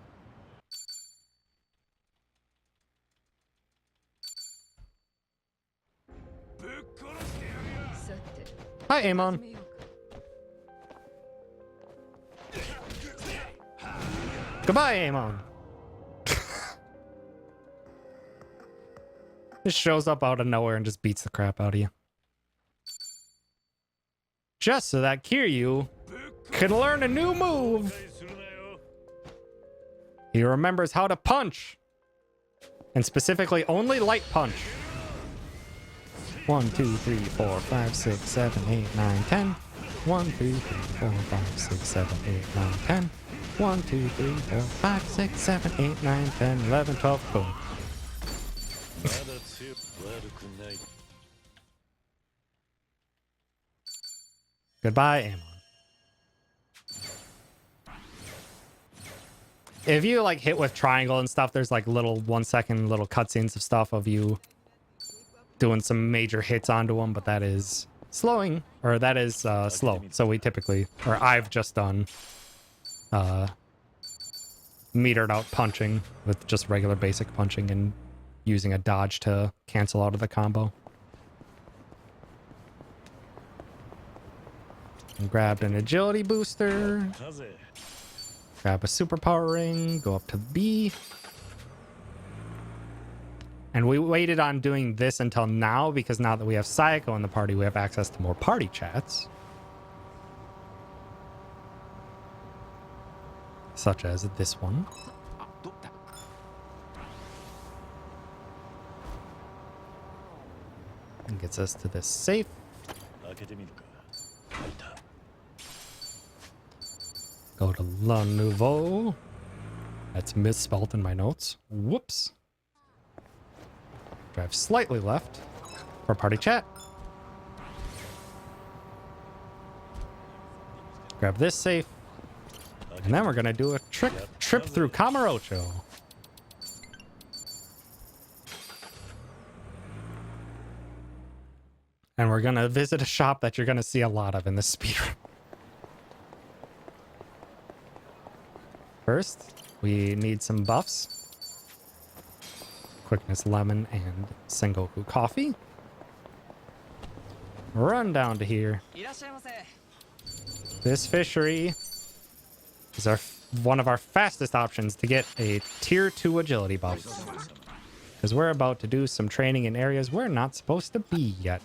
Hi, Amon. Goodbye, Amon. Just shows up out of nowhere and just beats the crap out of you. Just so that Kiryu can learn a new move. He remembers how to punch. And specifically only light punch. 1, 2, 3, 4, 5, 6, 7, 8, 9, 10. 1, 2, 3, 4, 5, 6, 7, 8, 9, 10. 1, 2, 3, 4, 5, 6, 7, 8, 9, 10, 11, 12. Boom. Goodbye, Amon. If you like hit with triangle and stuff, there's like little 1 second little cutscenes of stuff of you doing some major hits onto them, but that is slowing, or that is slow. So we typically, or I've just done metered out punching with just regular basic punching and using a dodge to cancel out of the combo. And grabbed an agility booster. Grab a superpower ring, go up to B. And we waited on doing this until now because now that we have Sayako in the party, we have access to more party chats. Such as this one. And gets us to this safe. Go to Le Nouveau. That's misspelled in my notes. Whoops. Drive slightly left for party chat. Grab this safe. And then we're going to do a trip through Kamurocho. And we're going to visit a shop that you're going to see a lot of in the speedrun. First, we need some buffs. Quickness Lemon and Sengoku Coffee. Run down to here. This fishery is one of our fastest options to get a tier 2 agility buff. Because we're about to do some training in areas we're not supposed to be yet.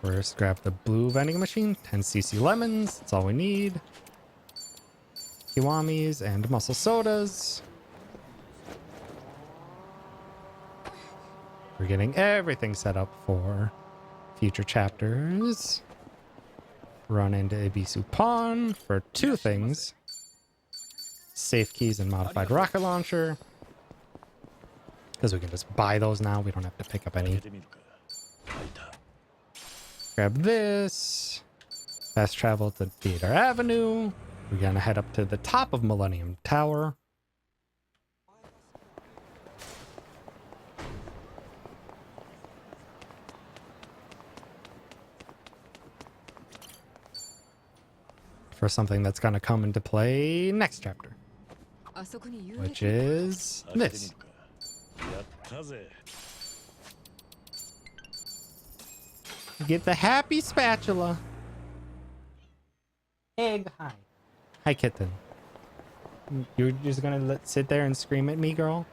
First, grab the blue vending machine, 10cc lemons, that's all we need. Kiwamis and muscle sodas. We're getting everything set up for future chapters. Run into Ibisu Pawn for 2 things. Safe keys and modified rocket launcher. Because we can just buy those now, we don't have to pick up any. Grab this. Fast travel to Theater Avenue. We're gonna head up to the top of Millennium Tower. For something that's gonna come into play next chapter. Which is this. Get the happy spatula. Egg, hi. Hi, kitten. You're just gonna sit there and scream at me, girl?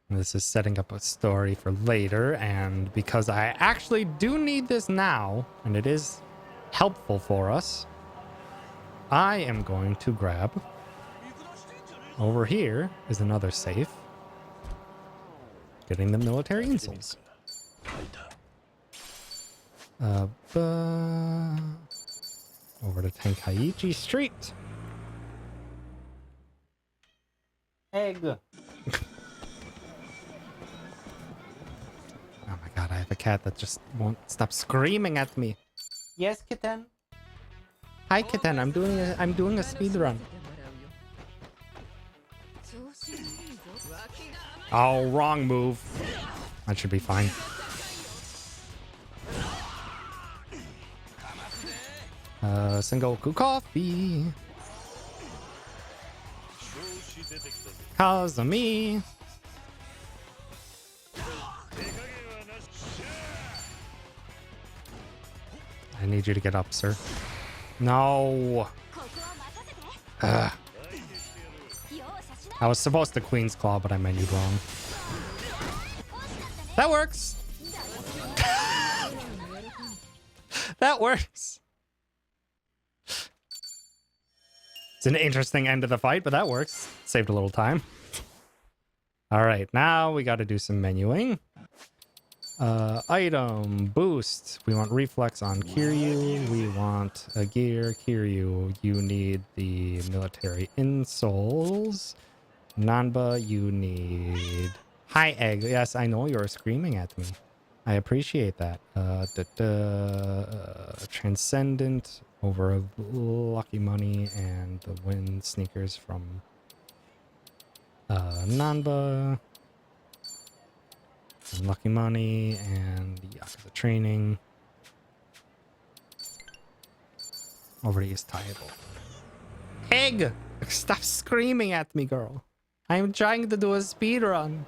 This is setting up a story for later, and because I actually do need this now, and it is helpful for us, I am going to grab... Over here is another safe. Getting the military insoles. Over to Tenkaichi Street. Egg. Oh my god, I have a cat that just won't stop screaming at me. Yes, kitten. Hi, kitten. I'm doing a speed run. Oh, wrong move. That should be fine. Sengoku Coffee. Kazumi. I need you to get up, sir. No. Ugh. I was supposed to Queen's Claw, but I menued wrong. That works. That works. It's an interesting end to the fight, but that works. Saved a little time. All right, now we got to do some menuing. Item boost. We want reflex on Kiryu. We want a gear. Kiryu, you need the military insoles. Nanba, you need high egg. Yes, I know you're screaming at me. I appreciate that. Transcendent over lucky money and the wind sneakers from Nanba. Lucky money and the Yakuza training. Over to East Table. Egg! Stop screaming at me, girl. I'm trying to do a speed run.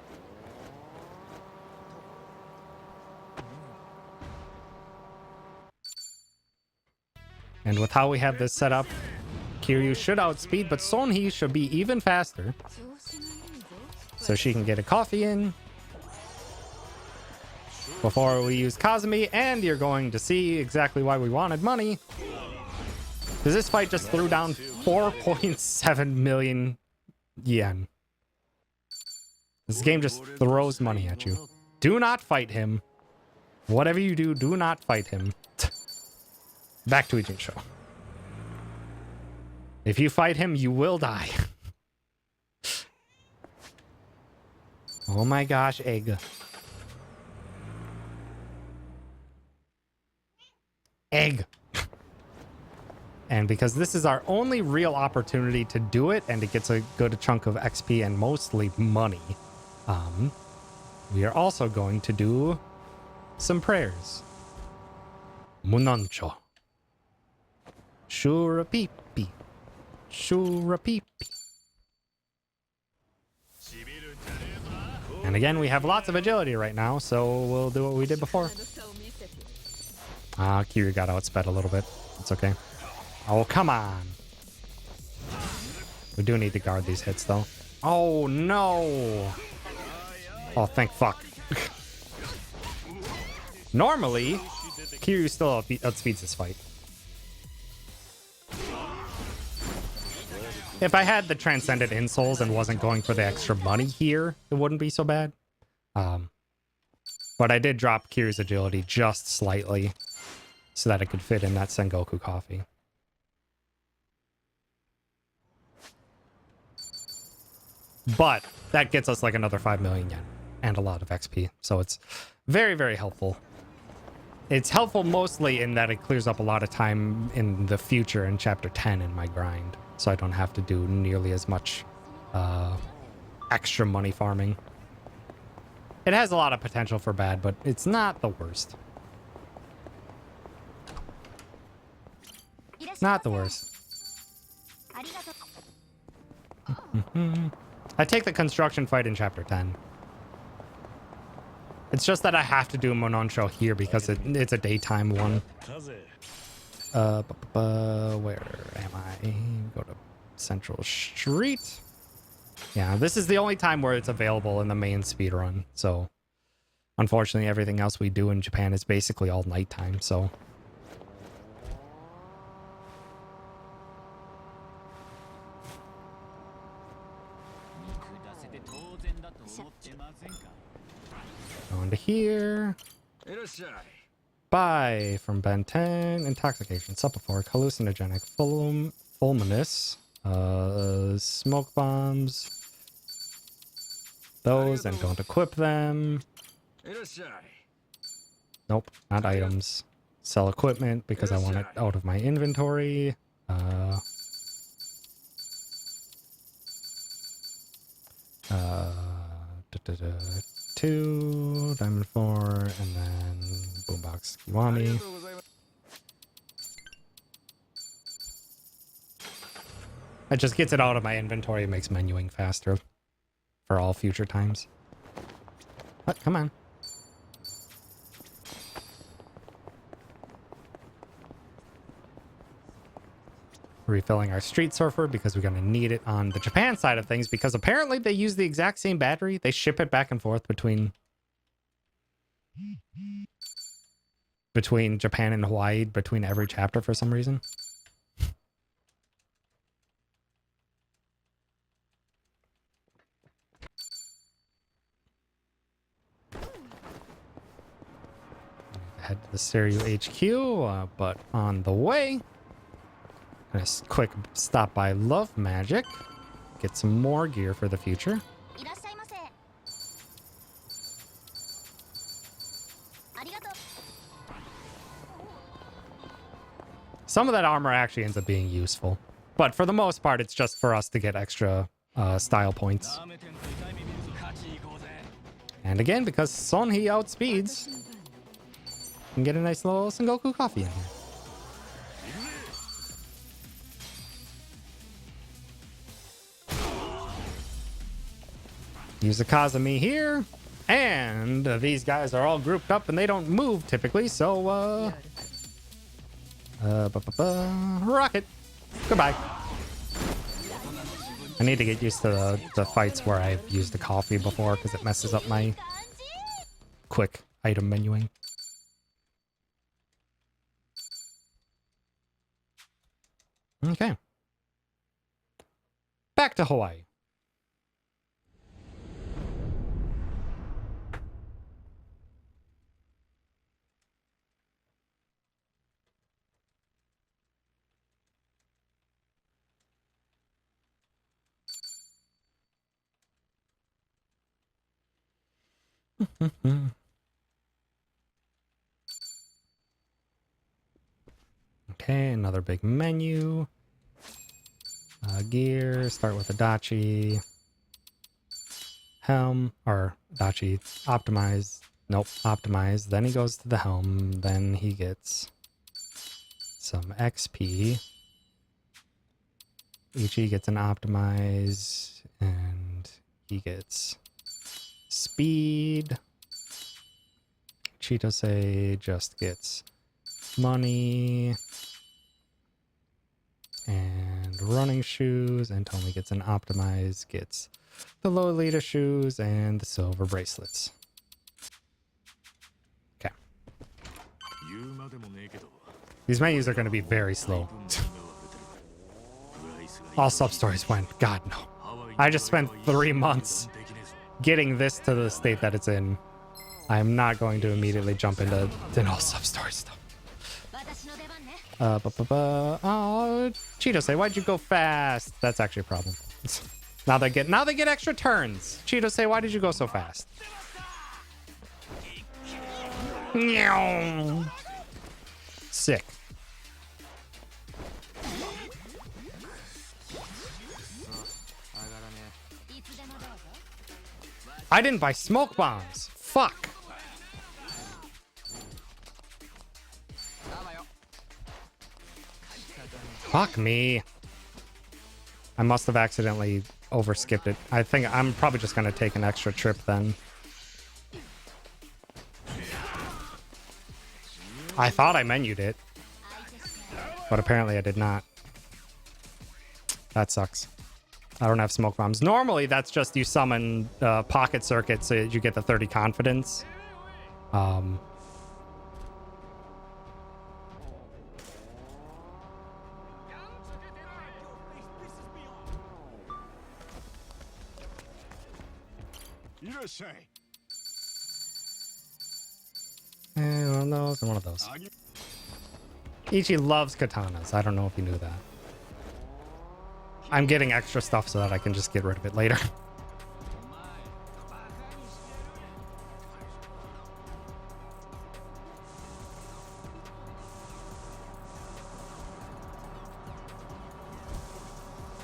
And with how we have this set up, Kiryu should outspeed, but Sonhee should be even faster. So she can get a coffee in before we use Kazumi, and you're going to see exactly why we wanted money. Because this fight just threw down 4.7 million yen. This game just throws money at you. Do not fight him. Whatever you do, do not fight him. Back to Ijin Show. If you fight him, you will die. Oh my gosh, egg. Egg. And because this is our only real opportunity to do it, and it gets a good chunk of XP and mostly money, we are also going to do some prayers. Munancho. Shurapipi. Shurapipi. And again, we have lots of agility right now, so we'll do what we did before. Kiryu got outsped a little bit. It's okay. Oh, come on. We do need to guard these hits, though. Oh, no. Oh, thank fuck. Normally, Kiryu still outspeeds this fight. If I had the Transcendent Insoles and wasn't going for the extra money here, it wouldn't be so bad. But I did drop Kiryu's agility just slightly so that it could fit in that Sengoku coffee. But that gets us like another 5 million yen and a lot of XP. So it's very, very helpful. It's helpful mostly in that it clears up a lot of time in the future in Chapter 10 in my grind. So I don't have to do nearly as much extra money farming. It has a lot of potential for bad, but it's not the worst. Not the worst. I take the construction fight in Chapter 10. It's just that I have to do Mononsho here because it's a daytime one. Where am I? Go to Central Street. Yeah, this is the only time where it's available in the main speedrun. So, unfortunately, everything else we do in Japan is basically all nighttime, so... Going to here. Buy from Ben 10. Intoxication, Supafork, hallucinogenic, fulminous, smoke bombs. Those, and don't equip them. Nope, not items. Sell equipment because I want it out of my inventory. Two, Diamond 4, and then Boombox Kiwami. It just gets it out of my inventory. It makes menuing faster for all future times. What? Come on. Refilling our Street Surfer because we're going to need it on the Japan side of things because apparently they use the exact same battery. They ship it back and forth between Japan and Hawaii between every chapter for some reason. Head to the Stereo HQ, but on the way, gonna quick stop by Love Magic, get some more gear for the future. いらっしゃいませ。ありがとう。 Some of that armor actually ends up being useful, but for the most part, it's just for us to get extra style points. And again, because Son he outspeeds, you can get a nice little Sengoku coffee in here. Use the Kazami here, and these guys are all grouped up and they don't move typically, so rocket. Goodbye. I need to get used to the fights where I've used the coffee before because it messes up my quick item menuing. Okay. Back to Hawaii. Okay, another big menu. Gear, start with Adachi. Helm, or Adachi, optimize. Nope, optimize. Then he goes to the helm. Then he gets some XP. Ichi gets an optimize, and he gets speed. Chitose just gets money and running shoes, and Tommy gets an optimize, gets the Lolita shoes and the silver bracelets. Okay. These menus are going to be very slow. All sub-stories went. God, no. I just spent 3 months getting this to the state that it's in. I'm not going to immediately jump into all sub-story stuff. Oh, Cheeto-say, why'd you go fast? That's actually a problem. Now they get extra turns. Cheeto-say, why did you go so fast? Sick. I didn't buy smoke bombs. Fuck. Fuck me. I must have accidentally overskipped it. I think I'm probably just going to take an extra trip then. I thought I menued it, but apparently I did not. That sucks. I don't have smoke bombs. Normally, that's just you summon pocket circuits so you get the 30 confidence. One of those and one of those. Ichi loves katanas. I don't know if you knew that. I'm getting extra stuff so that I can just get rid of it later.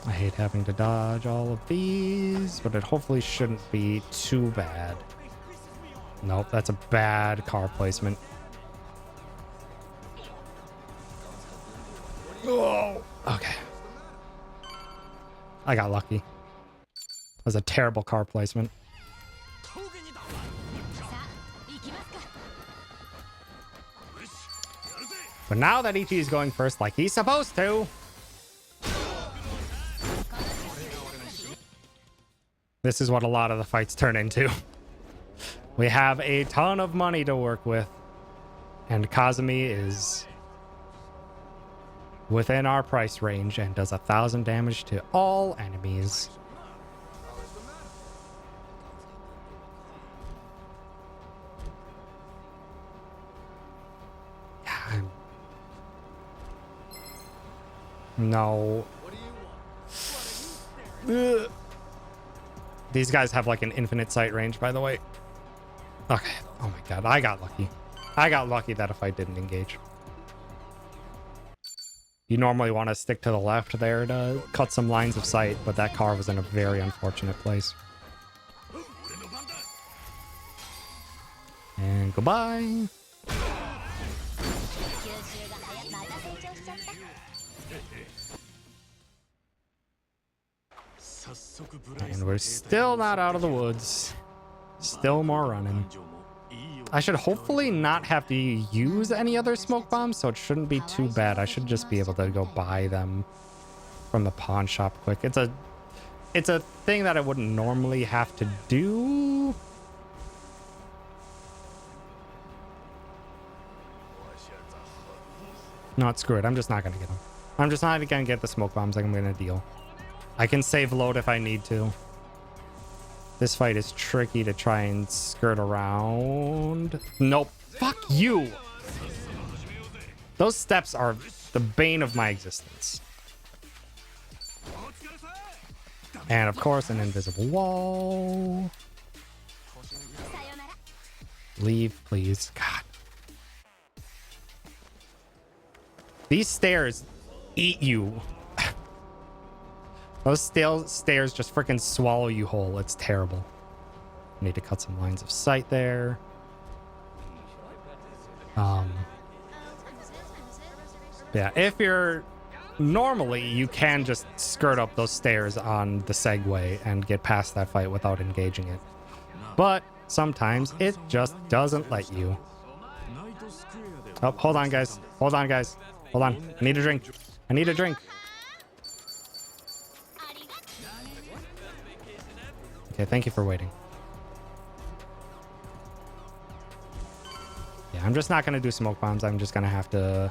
I hate having to dodge all of these, but it hopefully shouldn't be too bad. Nope, that's a bad car placement. Oh, okay. I got lucky. That was a terrible car placement. But now that Ichi is going first like he's supposed to, this is what a lot of the fights turn into. We have a ton of money to work with, and Kazumi is within our price range and does 1,000 damage to all enemies. No. Ugh. These guys have like an infinite sight range, by the way. Okay. Oh my god. I got lucky. I got lucky that if I didn't engage. You normally want to stick to the left there to cut some lines of sight, but that car was in a very unfortunate place. And goodbye. And we're still not out of the woods. Still more running. I should hopefully not have to use any other smoke bombs, so it shouldn't be too bad. I should just be able to go buy them from the pawn shop quick. It's a thing that I wouldn't normally have to do. No, screw it. I'm just not going to get them. I'm just not going to get the smoke bombs like I'm going to deal. I can save load if I need to. This fight is tricky to try and skirt around. Nope. Fuck you. Those steps are the bane of my existence. And of course, an invisible wall. Leave, please. God. These stairs eat you. Those stairs just freaking swallow you whole. It's terrible. Need to cut some lines of sight there. Yeah, if you're... Normally, you can just skirt up those stairs on the Segway and get past that fight without engaging it. But sometimes it just doesn't let you. Oh, hold on, guys. Hold on, guys. Hold on. I need a drink. I need a drink. Okay, thank you for waiting. Yeah, I'm just not going to do smoke bombs. I'm just going to have to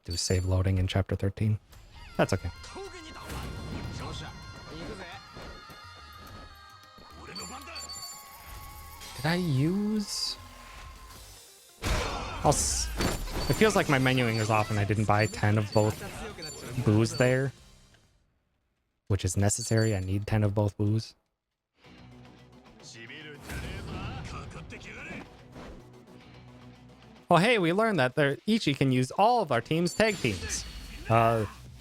do save loading in chapter 13. That's okay. Did I use... It feels like my menuing is off and I didn't buy 10 of both boos there. Which is necessary. I need 10 of both boos. Oh, hey, we learned that Ichi can use all of our team's tag teams.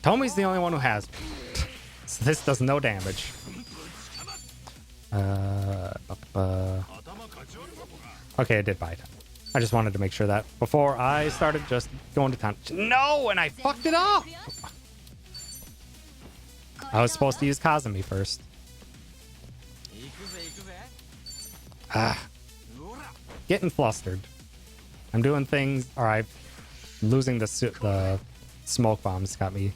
Tomi's the only one who has. So this does no damage. Okay, I did buy it. I just wanted to make sure that before I started just going to town. No, and I fucked it up! I was supposed to use Kazumi first. Getting flustered. I'm doing things... Alright. Losing the smoke bombs got me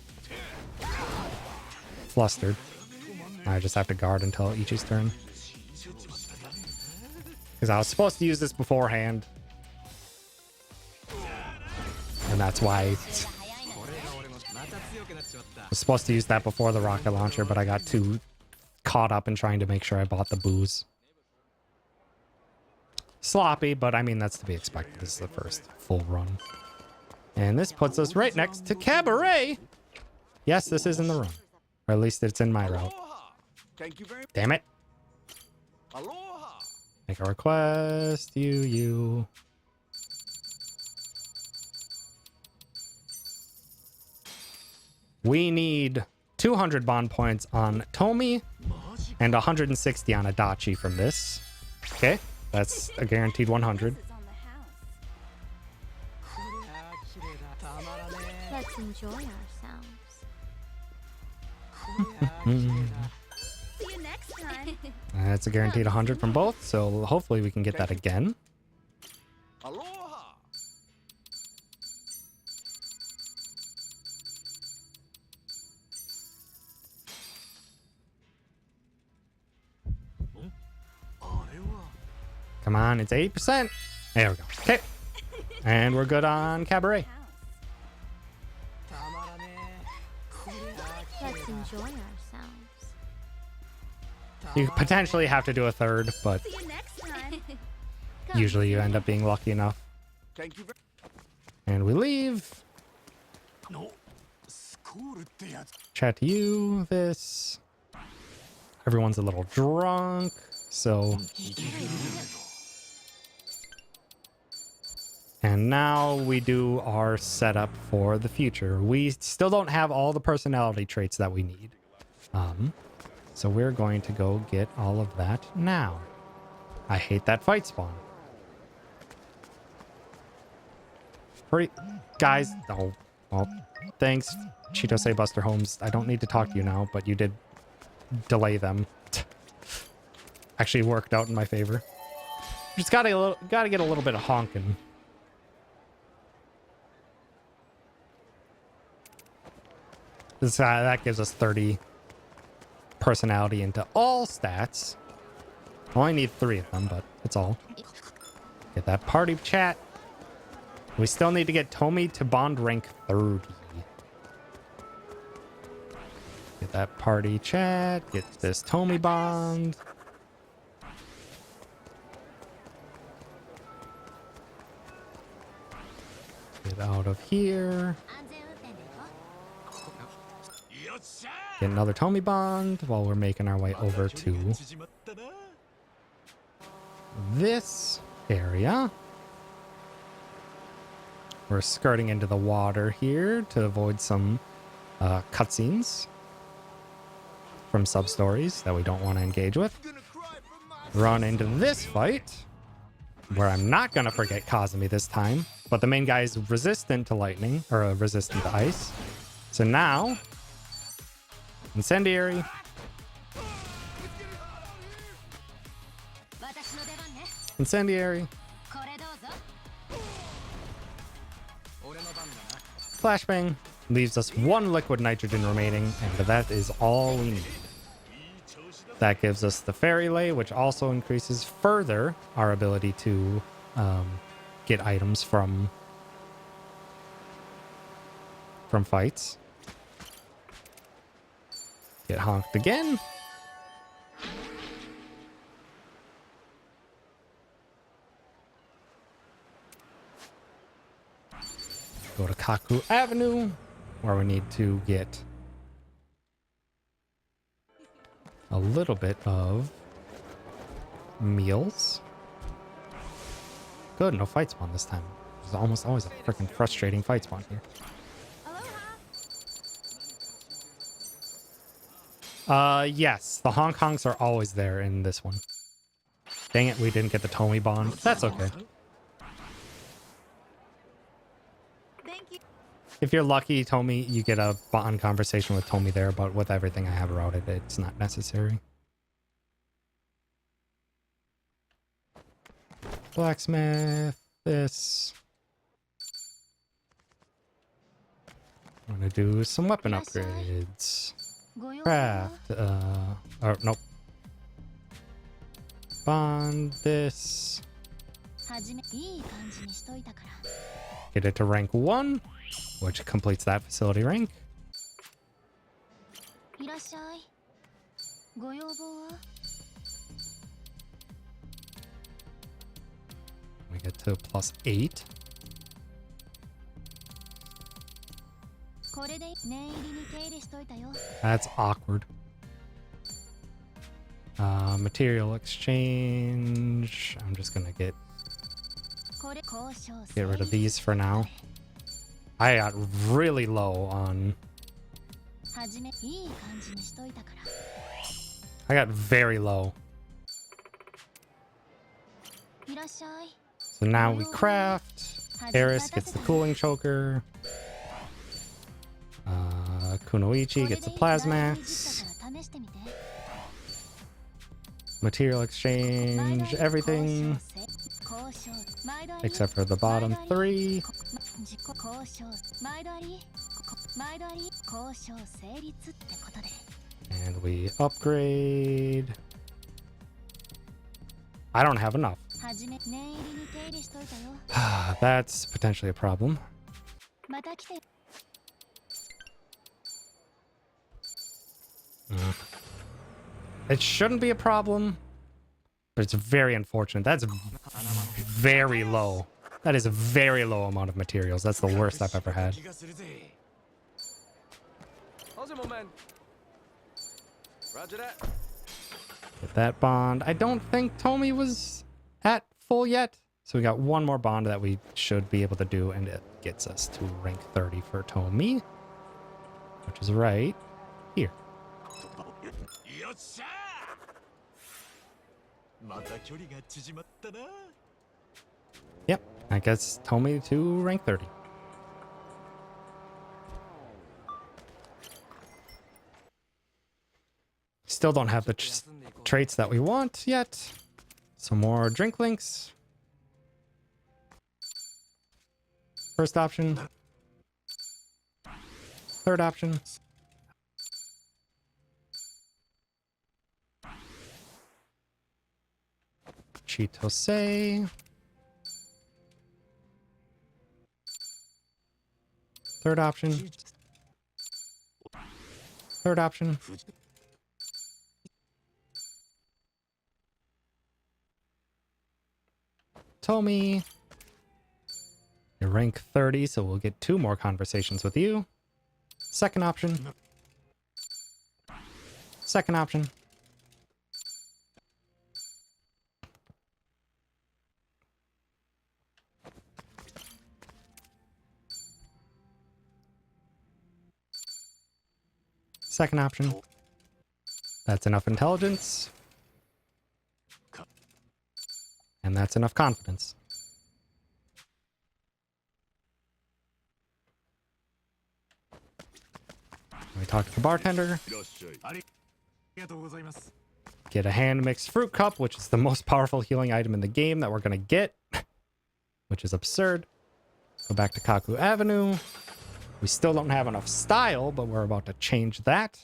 flustered. I just have to guard until Ichi's turn. Because I was supposed to use this beforehand. And that's why I was supposed to use that before the rocket launcher, but I got too caught up in trying to make sure I bought the boos. Sloppy, but I mean, that's to be expected. This is the first full run. And this puts us right next to Cabaret. Yes, this is in the run. Or at least it's in my route. Damn it. Make a request. You. We need 200 bond points on Tomi and 160 on Adachi from this. Okay, that's a guaranteed 100. Let's enjoy ourselves. See you next time. That's a guaranteed 100 from both, so hopefully we can get that again. Come on, it's 80%. There we go. Okay. And we're good on Cabaret. Let's enjoy ourselves. You potentially have to do a third, but See you next time. usually you end up being lucky enough. And we leave. Chat to you, this. Everyone's a little drunk, so... And now we do our setup for the future. We still don't have all the personality traits that we need. So we're going to go get all of that now. I hate that fight spawn. Guys, oh, well, thanks, Cheeto Buster Holmes. I don't need to talk to you now, but you did delay them. Actually worked out in my favor. Just gotta get a little bit of honking. This, that gives us 30 personality into all stats. Only need 3 of them, but it's all. Get that party chat. We still need to get Tomi to bond rank 30. Get that party chat. Get this Tomi bond. Get out of here. Get another Tomi bond while we're making our way over to this area. We're skirting into the water here to avoid some cutscenes from sub-stories that we don't want to engage with. Run into this fight, where I'm not going to forget Kazumi this time, but the main guy is resistant to lightning, or resistant to ice. So now, incendiary. Incendiary. Flashbang leaves us 1 liquid nitrogen remaining, and that is all we need. That gives us the fairy lay, which also increases further our ability to get items from fights. Get honked again. Go to Kaku Avenue, where we need to get a little bit of meals. Good, no fight spawn this time. There's almost always a freaking frustrating fight spawn here. Yes, the Hong Kongs are always there in this one. Dang it, we didn't get the Tomi bond. That's okay. If you're lucky, Tomi, you get a bond conversation with Tomi there, but with everything I have routed, it's not necessary. Blacksmith, this. I'm gonna do some weapon upgrades. Craft, or nope. Bond this. Get it to rank 1. Which completes that facility rank. We get to +8. That's awkward. Material exchange. I'm just gonna get rid of these for now. I got really low on... I got very low. So now we craft. Eris gets the cooling choker. Kunoichi gets the Plasmax. Material exchange, everything. Except for the bottom 3. And we upgrade. I don't have enough. That's potentially a problem. It shouldn't be a problem, but it's very unfortunate. That's very low. That is a very low amount of materials. That's the worst I've ever had. How's it, my man? Roger that. Get that bond. I don't think Tomy was at full yet. So we got one more bond that we should be able to do, and it gets us to rank 30 for Tomy, which is right here. Yep, that gets Tomy to rank 30. Still don't have the traits that we want yet. Some more drink links. First option. Third option. Chitose. Third option. Third option. Tomy. You're rank 30, so we'll get 2 more conversations with you. Second option. Second option. Second option. That's enough intelligence. And that's enough confidence. We talk to the bartender. Get a hand mixed fruit cup, which is the most powerful healing item in the game that we're going to get, which is absurd. Go back to Kaku Avenue. We still don't have enough style, but we're about to change that.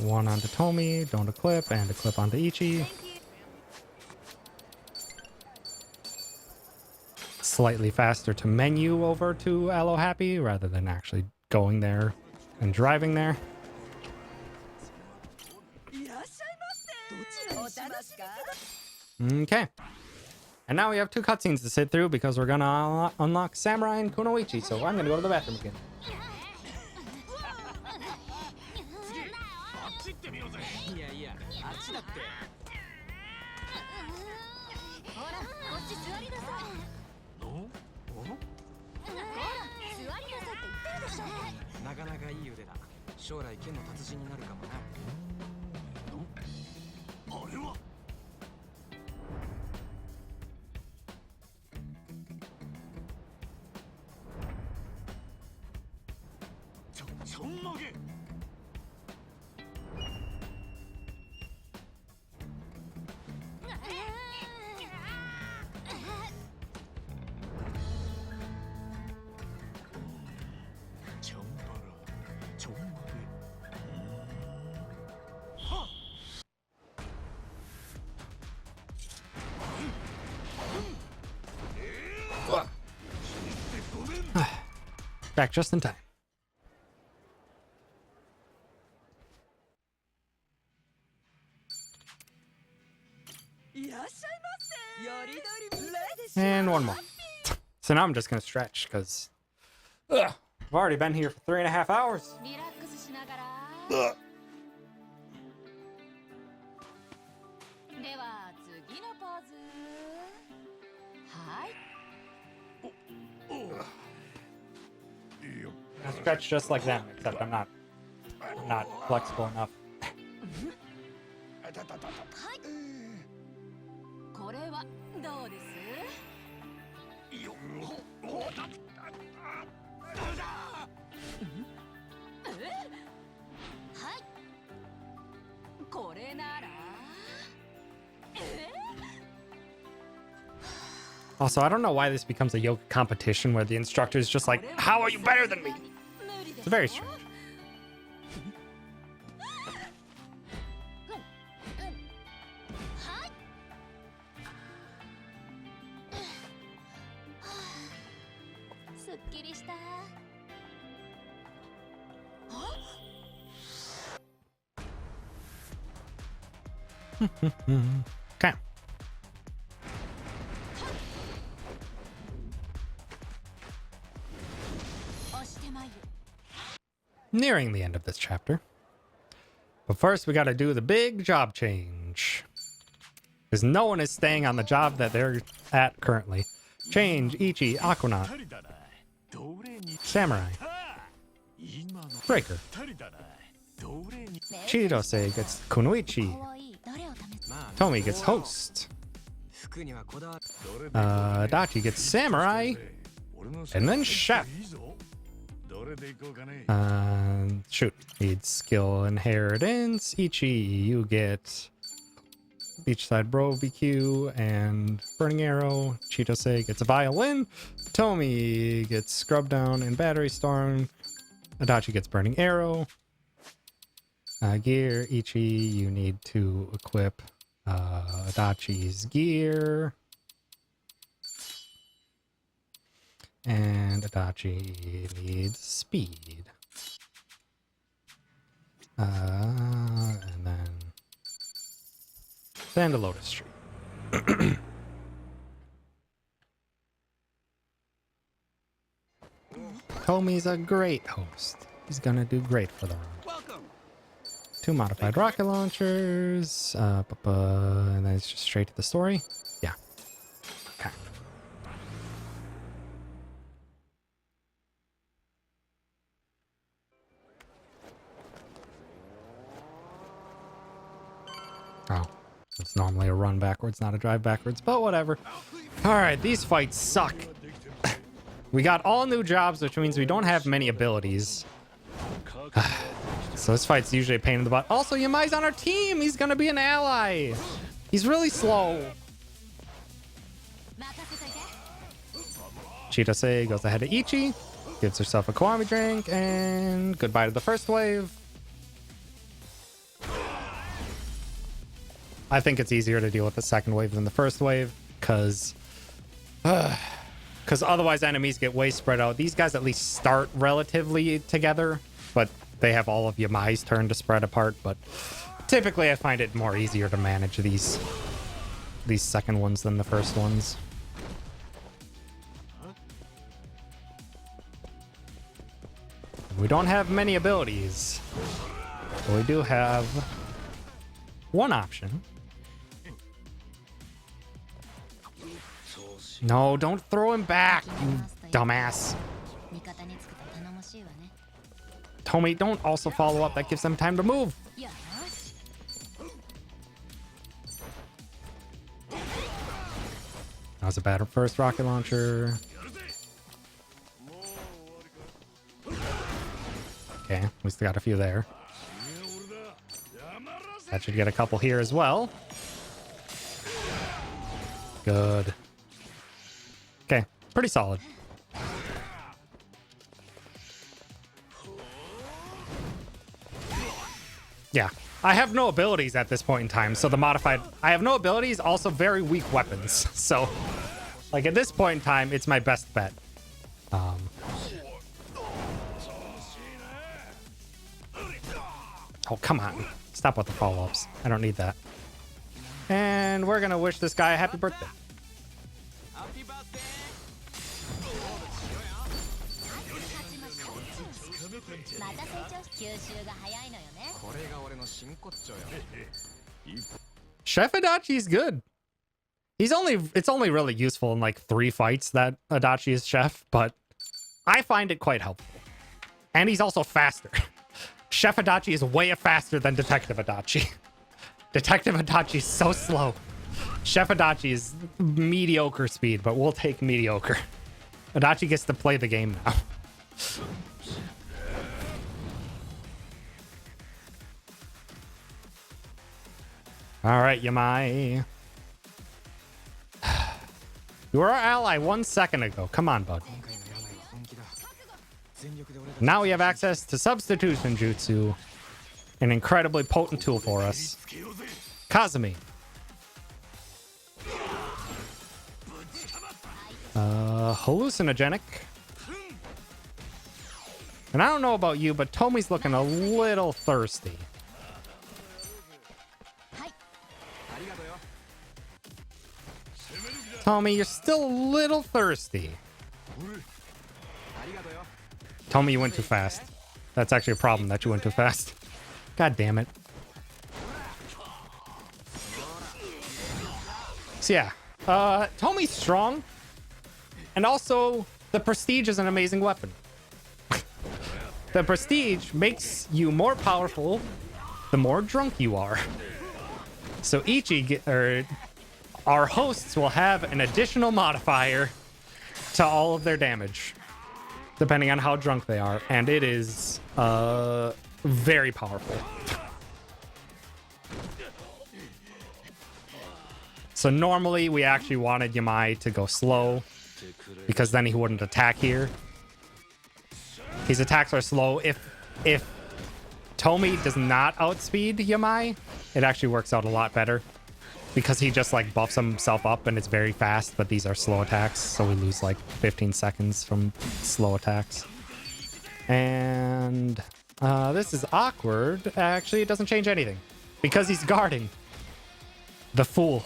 One onto Tomy, don't equip, and equip onto Ichi. Slightly faster to menu over to Aloe Happy rather than actually going there and driving there. Okay. And now we have 2 cutscenes to sit through because we're gonna unlock Samurai and Kunoichi, so I'm gonna go to the bathroom again. いやいや、あっちだって。ほらこっち座りなさい。ほら座りなさいって言ってるでしょ。なかなかいい腕だ。将来剣の達人になるかもな。あれはちょんまげ Back just in time. And one more. So now I'm just gonna stretch because I've already been here for 3.5 hours. リラックスしながら。では次のポーズ。はい。 I stretch just like them, except I'm not flexible enough. はい。これはどうです？はい。これなら。Also, I don't know why this becomes a yoga competition where the instructor is just like, "How are you better than me?" It's very strange. すっきりした。Okay. Nearing the end of this chapter. But first, we got to do the big job change. Because no one is staying on the job that they're at currently. Change Ichi, Aquanaut, Samurai, Breaker. Chirose gets Kunoichi. Tomi gets Host. Dachi gets Samurai. And then Chef. Shoot. Needs skill inheritance. Ichi, you get Beachside Barbecue and Burning Arrow. Chitose gets a Violin. Tomi gets Scrub Down and Battery Storm. Adachi gets Burning Arrow. Gear, Ichi, you need to equip Adachi's gear. And Adachi needs speed. And then to Lotus Street. Tomi's a great host. He's gonna do great for the run. Welcome. 2 modified rocket launchers. And then it's just straight to the story. Yeah. Okay. Oh, it's normally a run backwards, not a drive backwards, but whatever. All right, these fights suck. We got all new jobs, which means we don't have many abilities. So this fight's usually a pain in the butt. Also, Yamai's on our team. He's going to be an ally. He's really slow. Chitose goes ahead of Ichi, gives herself a Kiwami drink, and goodbye to the first wave. I think it's easier to deal with the second wave than the first wave, because otherwise enemies get way spread out. These guys at least start relatively together, but they have all of Yamai's turn to spread apart. But typically I find it more easier to manage these second ones than the first ones. We don't have many abilities, but we do have one option. No, don't throw him back, you dumbass. Tomi, don't also follow up. That gives them time to move. That was a bad first rocket launcher. Okay, we still got a few there. That should get a couple here as well. Good. Okay, pretty solid. Yeah, I have no abilities at this point in time, so the modified... I have no abilities, also very weak weapons. So, like, at this point in time, it's my best bet. Oh, come on. Stop with the follow-ups. I don't need that. And we're gonna wish this guy a happy birthday. Chef Adachi's good. It's only really useful in like 3 fights that Adachi is chef, but I find it quite helpful. And he's also faster. Chef Adachi is way faster than Detective Adachi. Detective Adachi is so slow. Chef Adachi is mediocre speed, but we'll take mediocre. Adachi gets to play the game now. All right, Yamai. You were our ally 1 second ago. Come on, bud. Now we have access to Substitution Jutsu, an incredibly potent tool for us. Kazumi. Hallucinogenic. And I don't know about you, but Tomi's looking a little thirsty. Tommy, you're still a little thirsty. Tommy, you went too fast. That's actually a problem that you went too fast. God damn it. So yeah, Tommy's strong. And also, the Prestige is an amazing weapon. The Prestige makes you more powerful the more drunk you are. So our hosts will have an additional modifier to all of their damage, depending on how drunk they are. And it is very powerful. So normally we actually wanted Yamai to go slow, because then he wouldn't attack here. His attacks are slow. If Tomy does not outspeed Yamai, it actually works out a lot better, because he just like buffs himself up and it's very fast, but these are slow attacks, so we lose like 15 seconds from slow attacks. And this is awkward. Actually, it doesn't change anything because he's guarding. The fool.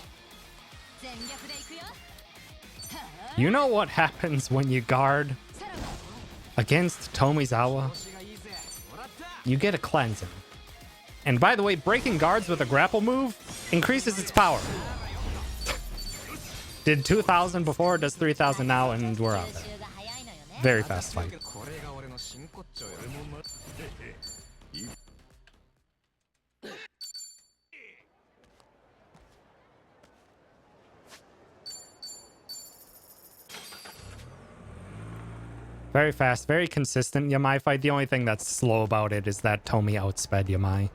You know what happens when you guard against Tomizawa? You get a cleansing. And by the way, breaking guards with a grapple move increases its power. Did 2,000 before, does 3,000 now, and we're out there. Very fast fight. Very fast, very consistent Yamai fight. The only thing that's slow about it is that Tomy outsped Yamai.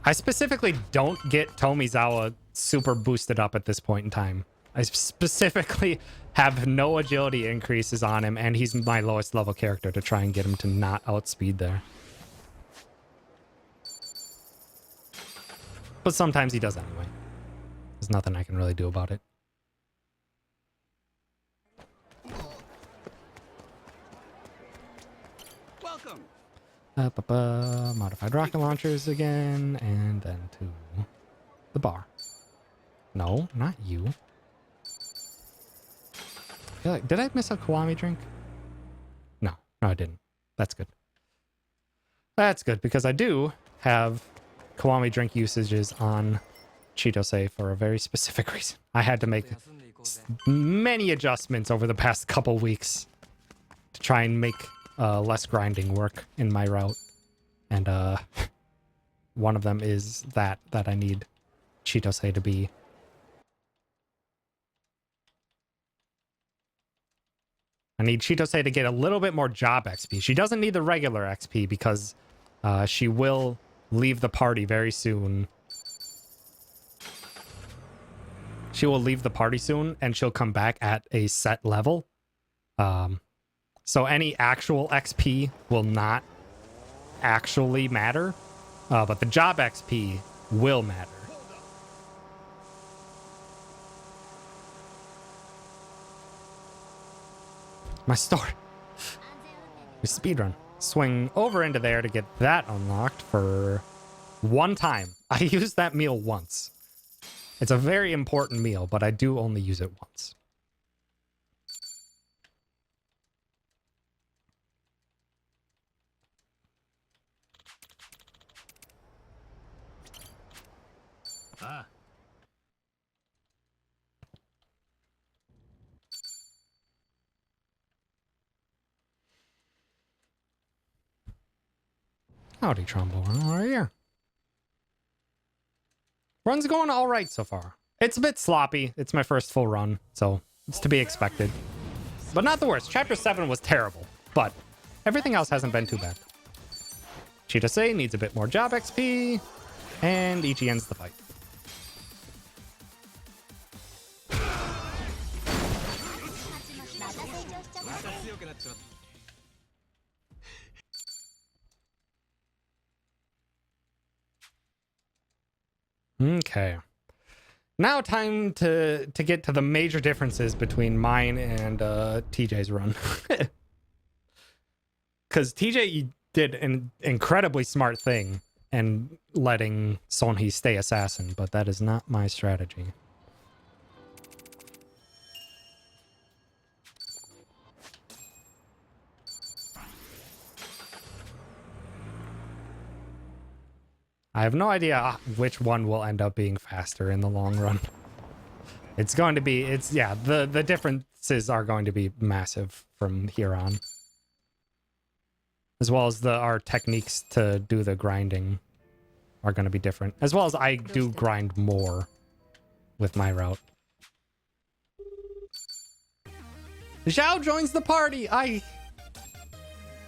I specifically don't get Tomizawa super boosted up at this point in time. I specifically have no agility increases on him, and he's my lowest level character to try and get him to not outspeed there. But sometimes he does anyway. There's nothing I can really do about it. Modified rocket launchers again, and then to the bar. No, not you. Did I miss a Kiwami drink? No, I didn't. That's good. That's good, because I do have Kiwami drink usages on Chitose for a very specific reason. I had to make many adjustments over the past couple weeks to try and make less grinding work in my route, and one of them is that I need Chitose to be. I need Chitose to get a little bit more job XP. She doesn't need the regular XP because she will leave the party very soon. She will leave the party soon, and she'll come back at a set level. So any actual XP will not actually matter, but the job XP will matter. My story. We speedrun. Swing over into there to get that unlocked for one time. I used that meal once. It's a very important meal, but I do only use it once. Howdy, Trombone. How are you? Run's going all right so far. It's a bit sloppy. It's my first full run, so it's to be expected. But not the worst. Chapter 7 was terrible, but everything else hasn't been too bad. Chitose needs a bit more job XP, and Ichi ends the fight. Okay. Now time to get to the major differences between mine and TJ's run. Because TJ did an incredibly smart thing and letting Sonhee stay assassin, but that is not my strategy. I have no idea which one will end up being faster in the long run. It's going to be, yeah, the differences are going to be massive from here on. As well as our techniques to do the grinding are going to be different. As well as I do grind more with my route. Zhao joins the party!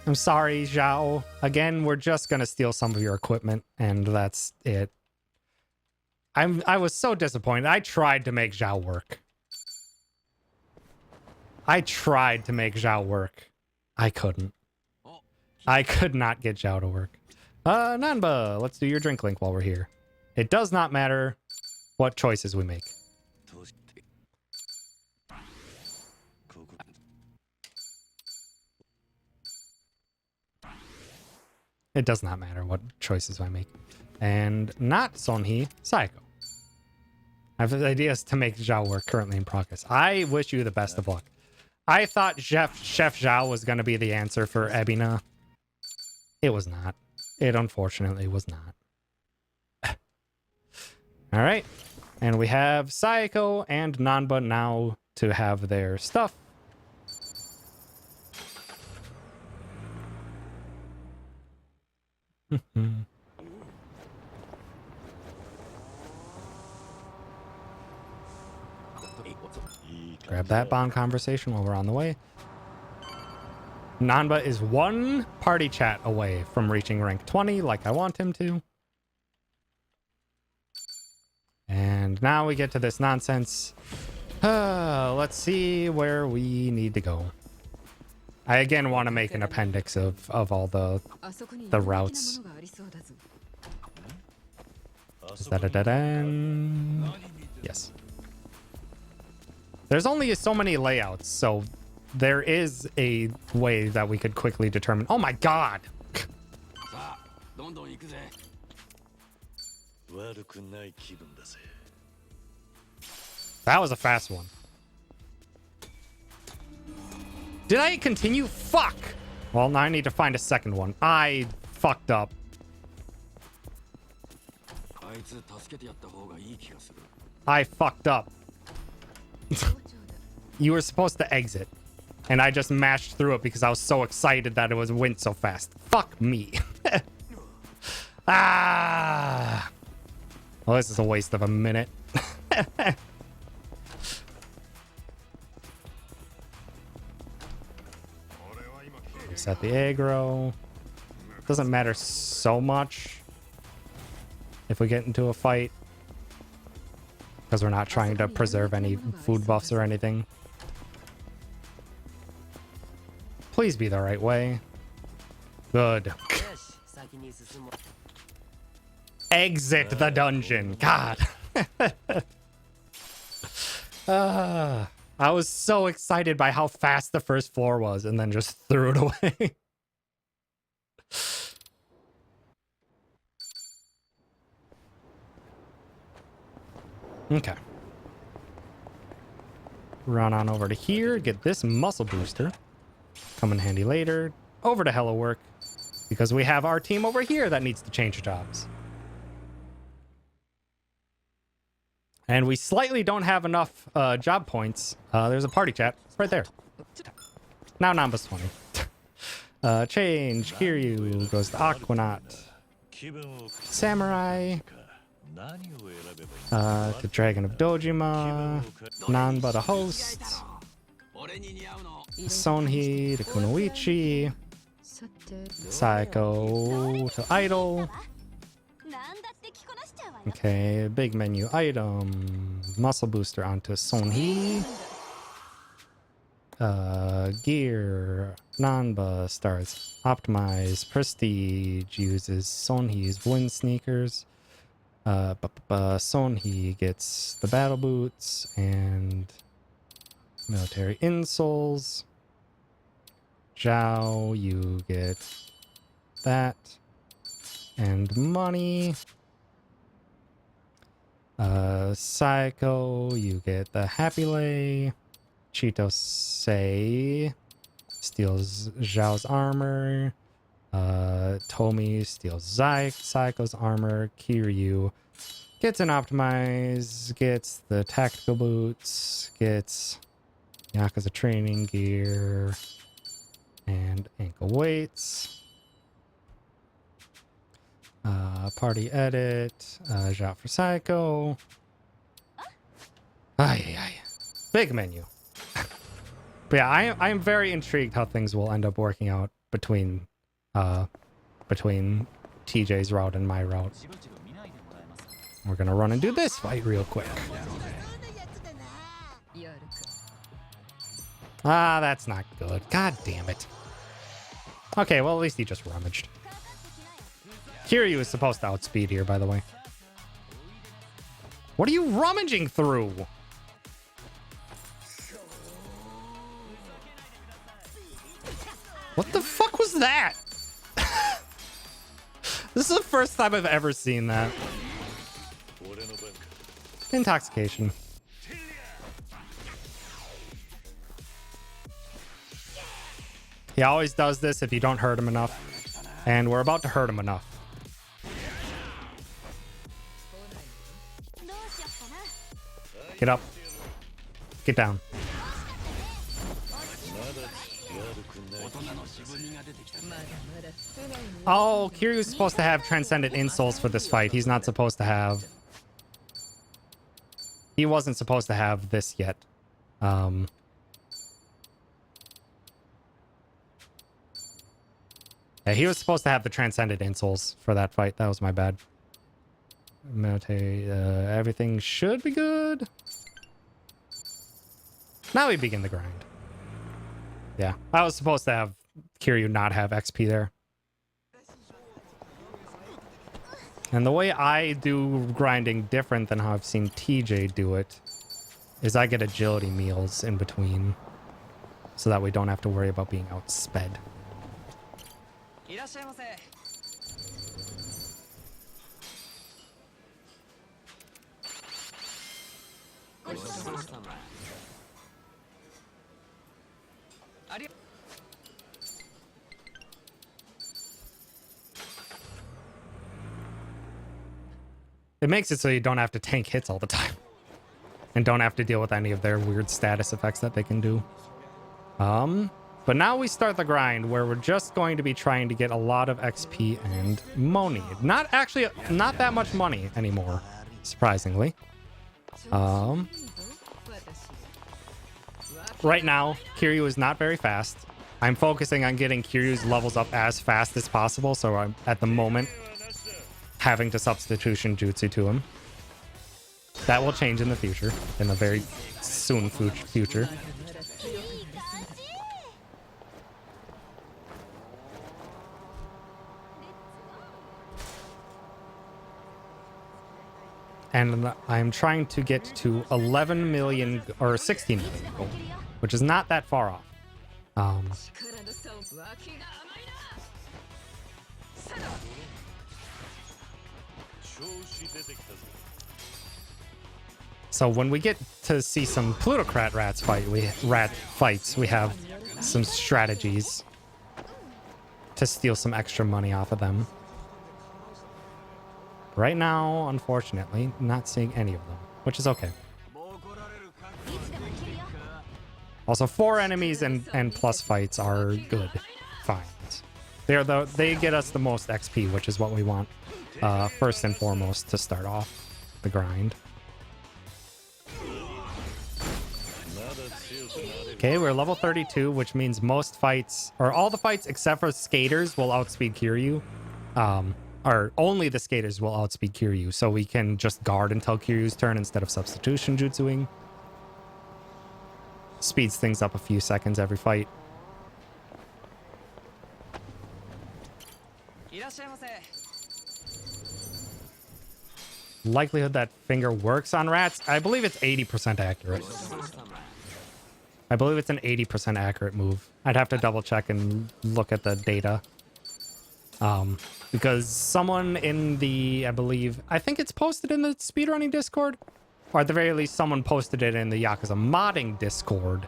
I'm sorry, Zhao. Again, we're just gonna steal some of your equipment, and that's it. I was so disappointed. I tried to make Zhao work. I couldn't. I could not get Zhao to work. Nanba, let's do your drink link while we're here. It does not matter what choices we make. It does not matter what choices I make. And not Sonhee, Saiko. I have ideas to make Zhao work currently in progress. I wish you the best of luck. I thought Chef Zhao was going to be the answer for Ebina. It was not. It unfortunately was not. All right. And we have Saiko and Nanba now to have their stuff. Grab that bond conversation while we're on the way. Nanba is one party chat away from reaching rank 20 like I want him to. And now we get to this nonsense. Let's see where we need to go. I again want to make an appendix of all the routes. Yes. There's only so many layouts, so there is a way that we could quickly determine. Oh my god! That was a fast one. Did I continue? Fuck! Well, now I need to find a second one. I fucked up. I fucked up. You were supposed to exit. And I just mashed through it because I was so excited that it went so fast. Fuck me. Ah! Well, this is a waste of a minute. Reset the aggro. Doesn't matter so much if we get into a fight, because we're not trying to preserve any food buffs or anything. Please be the right way. Good. Exit the dungeon. God. I was so excited by how fast the first floor was and then just threw it away. Okay. Run on over to here, get this muscle booster. Come in handy later. Over to Hello Work, because we have our team over here that needs to change jobs. And we slightly don't have enough job points. There's a party chat right there. Now Namba's 20. Change. Kiryu goes to Aquanaut. Samurai. To Dragon of Dojima. Nanba to Host. Sonhee to Kunoichi. Saiko to Idol. Okay, big menu item. Muscle booster onto Sonhee. Gear. Nanba starts. Optimize. Prestige uses Sonhee's wind sneakers. Sonhee gets the battle boots and military insoles. Zhao, you get that. And money. Saiko, you get the Happy Lay. Chitose steals Zhao's armor. Tomi steals Saiko's armor. Kiryu gets an optimize, gets the tactical boots, gets Yakuza training gear, and ankle weights. Party edit, Zhao for Psycho. Ay. Big menu. But yeah, I am very intrigued how things will end up working out between TJ's route and my route. We're gonna run and do this fight real quick. Ah, that's not good. God damn it. Okay, well, at least he just rummaged. Kiryu is supposed to outspeed here, by the way. What are you rummaging through? What the fuck was that? This is the first time I've ever seen that. Intoxication. He always does this if you don't hurt him enough. And we're about to hurt him enough. Get up. Get down. Oh, Kiryu's supposed to have Transcendent Insoles for this fight. He's not supposed to have... He wasn't supposed to have this yet. Yeah, he was supposed to have the Transcendent Insoles for that fight. That was my bad. Meditate. Everything should be good. Now we begin the grind. Yeah, I was supposed to have Kiryu not have XP there. And the way I do grinding different than how I've seen TJ do it is I get agility meals in between so that we don't have to worry about being outsped. It makes it so you don't have to tank hits all the time. And don't have to deal with any of their weird status effects that they can do. But now we start the grind where we're just going to be trying to get a lot of XP and money. Not that much money anymore, surprisingly. Right now, Kiryu is not very fast. I'm focusing on getting Kiryu's levels up as fast as possible, so I'm, at the moment, having to substitution jutsu to him. That will change in the future, in a very soon future. And I'm trying to get to 11 million or 16 million gold, which is not that far off. So when we get to see some plutocrat fights, we have some strategies to steal some extra money off of them. Right now, unfortunately, not seeing any of them, which is okay. Also, 4 enemies and plus fights are good finds. They get us the most XP, which is what we want first and foremost to start off the grind. Okay, we're level 32, which means most fights, or all the fights except for skaters, will outspeed Kiryu. Or only the skaters will outspeed Kiryu, so we can just guard until Kiryu's turn instead of substitution jutsuing. Speeds things up a few seconds every fight. Likelihood that finger works on rats? I believe it's 80% accurate. I believe it's an 80% accurate move. I'd have to double check and look at the data. Because someone in the, I think it's posted in the speedrunning Discord, or at the very least someone posted it in the Yakuza modding Discord.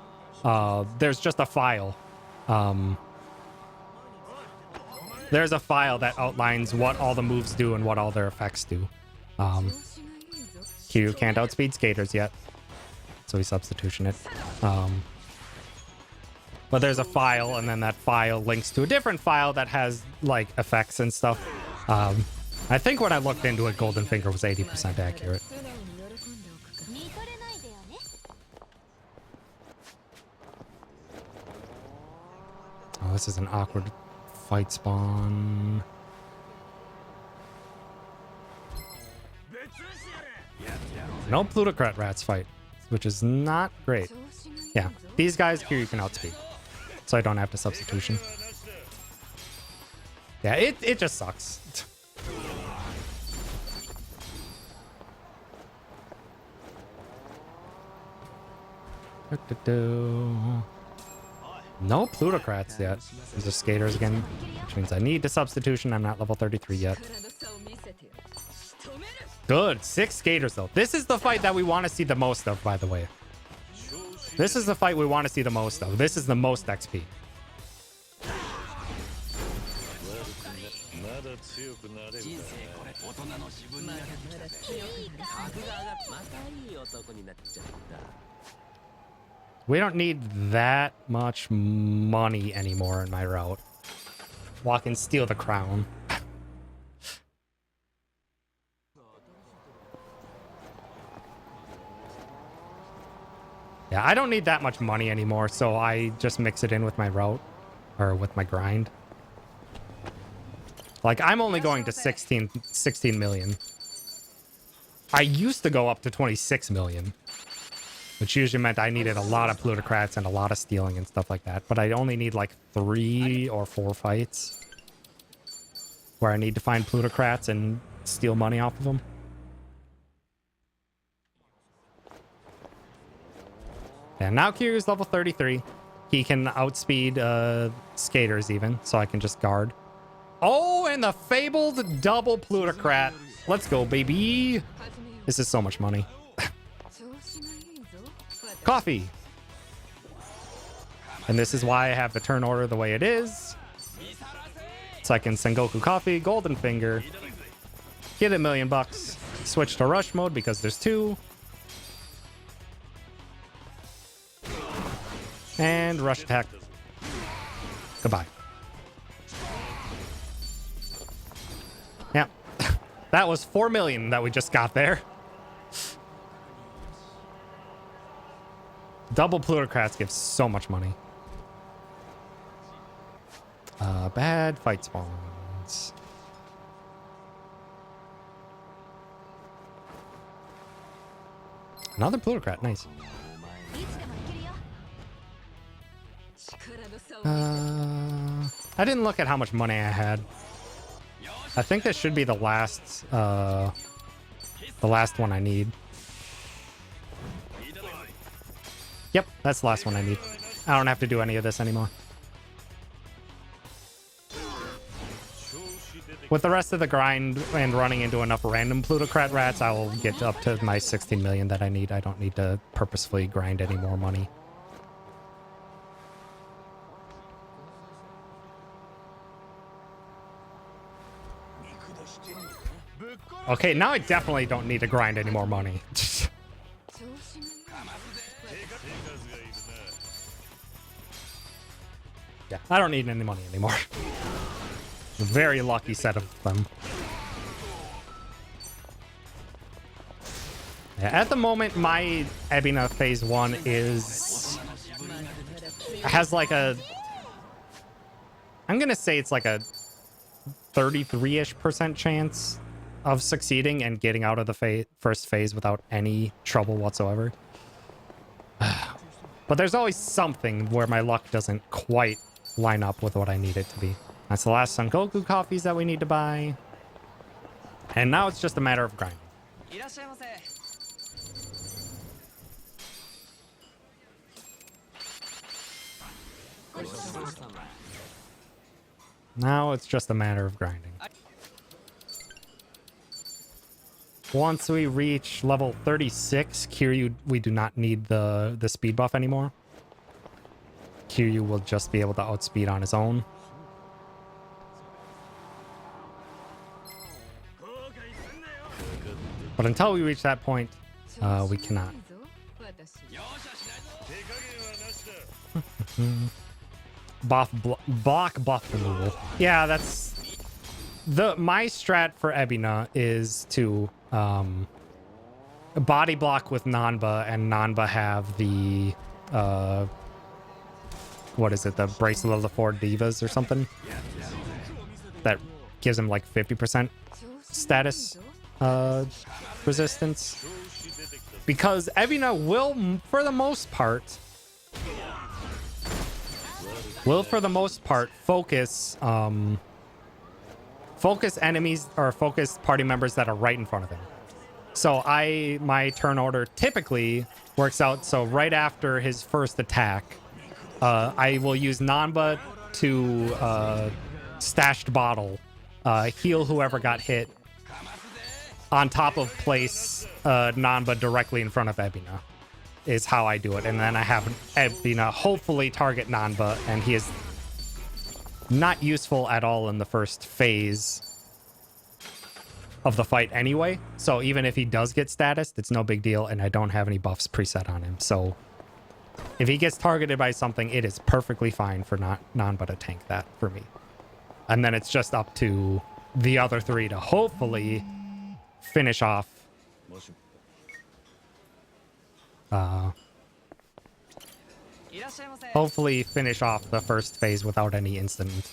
There's just a file There's a file that outlines what all the moves do and what all their effects do. Kiryu can't outspeed skaters yet, so we substitution it. But there's a file, and then that file links to a different file that has like effects and stuff. I think when I looked into it, Golden Finger was 80% accurate. Oh, this is an awkward fight spawn. No plutocrat rats fight, which is not great. Yeah, these guys here you can outspeed, so I don't have to substitution. Yeah, it just sucks. No plutocrats yet. These are skaters again, which means I need to substitution. I'm not level 33 yet. Good. 6 skaters, though. This is the fight that we want to see the most of, by the way. This is the fight we want to see the most of. This is the most XP. We don't need that much money anymore in my route. Walk and steal the crown. Yeah, I don't need that much money anymore, so I just mix it in with my route, or with my grind. Like, I'm only going to 16 million. I used to go up to 26 million, which usually meant I needed a lot of plutocrats and a lot of stealing and stuff like that. But I only need like 3 or 4 fights where I need to find plutocrats and steal money off of them. And now Kiryu's level 33. He can outspeed skaters even, so I can just guard. Oh, and the fabled double plutocrat. Let's go, baby. This is so much money. Coffee. And this is why I have the turn order the way it is. So I can Sengoku Coffee, Golden Finger, get $1 million, switch to rush mode because there's 2. And rush attack. Goodbye. Yeah. That was 4 million that we just got there. Double plutocrats give so much money. Bad fight spawns. Another plutocrat, nice. I didn't look at how much money I had. I think this should be the last one I need. Yep, that's the last one I need. I don't have to do any of this anymore. With the rest of the grind and running into enough random plutocrat rats, I will get up to my 16 million that I need. I don't need to purposefully grind any more money. Okay, now I definitely don't need to grind any more money. Yeah, I don't need any money anymore. A very lucky set of them. Yeah, at the moment, my Ebina phase 1 has like a... I'm gonna say it's like a 33-ish% chance of succeeding and getting out of the first phase without any trouble whatsoever. But there's always something where my luck doesn't quite line up with what I need it to be. That's the last Sengoku coffees that we need to buy. And now it's just a matter of grinding. Now it's just a matter of grinding. Once we reach level 36, Kiryu, we do not need the speed buff anymore. Kiryu will just be able to outspeed on his own. But until we reach that point, we cannot. Block buff removal. Yeah, that's my strat for Ebina is to body block with Nanba, and Nanba have the what is it, the bracelet of the four divas or something that gives him like 50% status resistance, because Ebina will for the most part focus focus enemies or focus party members that are right in front of him. So my turn order typically works out so right after his first attack, I will use Nanba to stashed bottle, heal whoever got hit, on top of place Nanba directly in front of Ebina, is how I do it. And then I have Ebina hopefully target Nanba, and he is not useful at all in the first phase of the fight anyway. So even if he does get status, it's no big deal, and I don't have any buffs preset on him. So if he gets targeted by something, it is perfectly fine for Nanba to tank that for me. And then it's just up to the other three to hopefully finish off the first phase without any incident.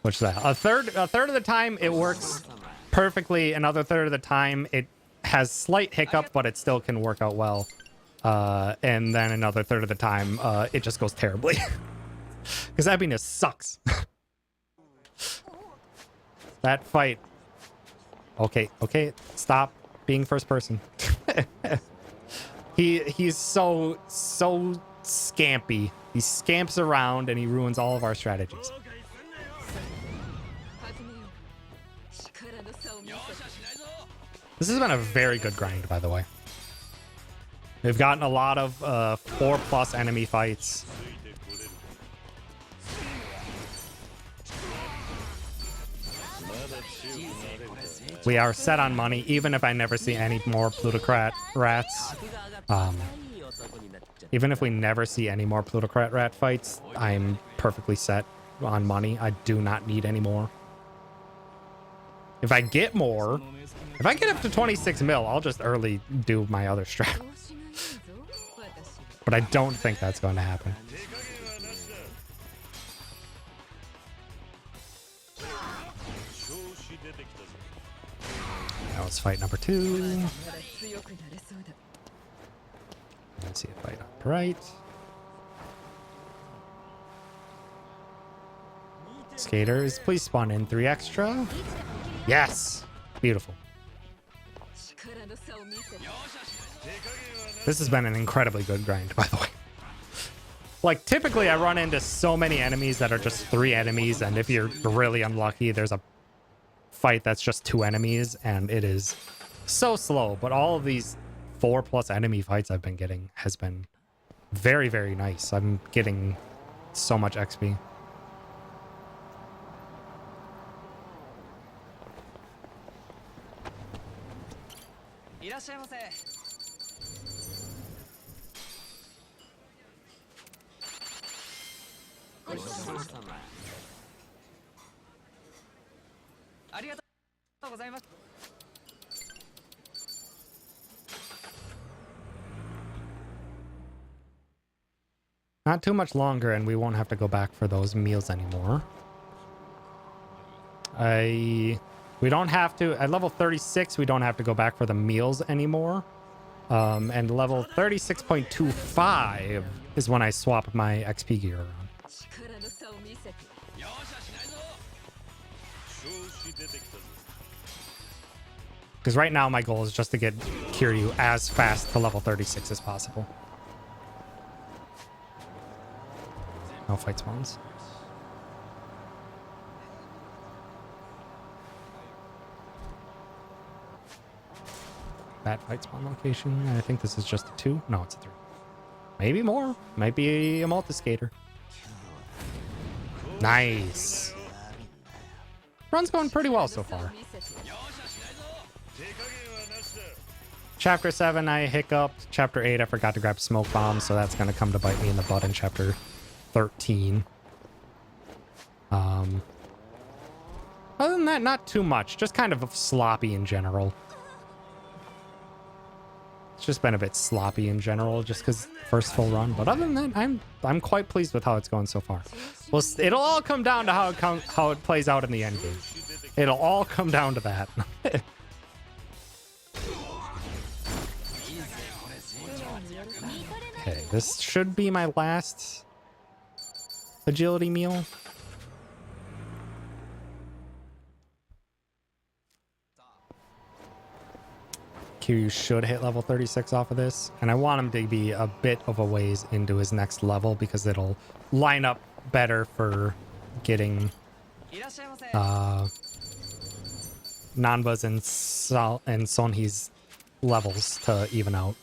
Which is that? A third of the time it works perfectly. Another third of the time it has slight hiccup, but it still can work out well. And then another third of the time it just goes terribly. Because Ebina sucks. That fight. Okay, stop being first person. He's so scampy. He scamps around and he ruins all of our strategies. This has been a very good grind, by the way. We've gotten a lot of 4+ enemy fights. We are set on money, even if I never see any more plutocrat rats. Even if we never see any more plutocrat rat fights, I'm perfectly set on money. I do not need any more. If I get more, if I get up to 26 mil, I'll just early do my other strat. But I don't think that's going to happen. That was fight number 2. Let's see a fight on the right. Skaters, please spawn in 3 extra. Yes! Beautiful. This has been an incredibly good grind, by the way. Like, typically I run into so many enemies that are just 3 enemies, and if you're really unlucky, there's a fight that's just 2 enemies, and it is so slow. But all of these 4+ enemy fights I've been getting has been very, very nice. I'm getting so much XP. Not too much longer, and we won't have to go back for those meals anymore. We don't have to, at level 36, we don't have to go back for the meals anymore. And level 36.25 is when I swap my XP gear around. Because right now my goal is just to get Kiryu as fast to level 36 as possible. No fight spawns. That fight spawn location. I think this is just a 2. No, it's a 3. Maybe more. Might be a multi-skater. Nice. Run's going pretty well so far. Chapter 7, I hiccuped. Chapter 8, I forgot to grab smoke bombs, so that's going to come to bite me in the butt in Chapter 13. Other than that, not too much. Just kind of sloppy in general. It's just been a bit sloppy in general, just because first full run. But other than that, I'm quite pleased with how it's going so far. Well, it'll all come down to how it plays out in the end game. It'll all come down to that. Okay, this should be my last agility meal. Kiryu should hit level 36 off of this, and I want him to be a bit of a ways into his next level because it'll line up better for getting Nanba's and Sonhi's levels to even out.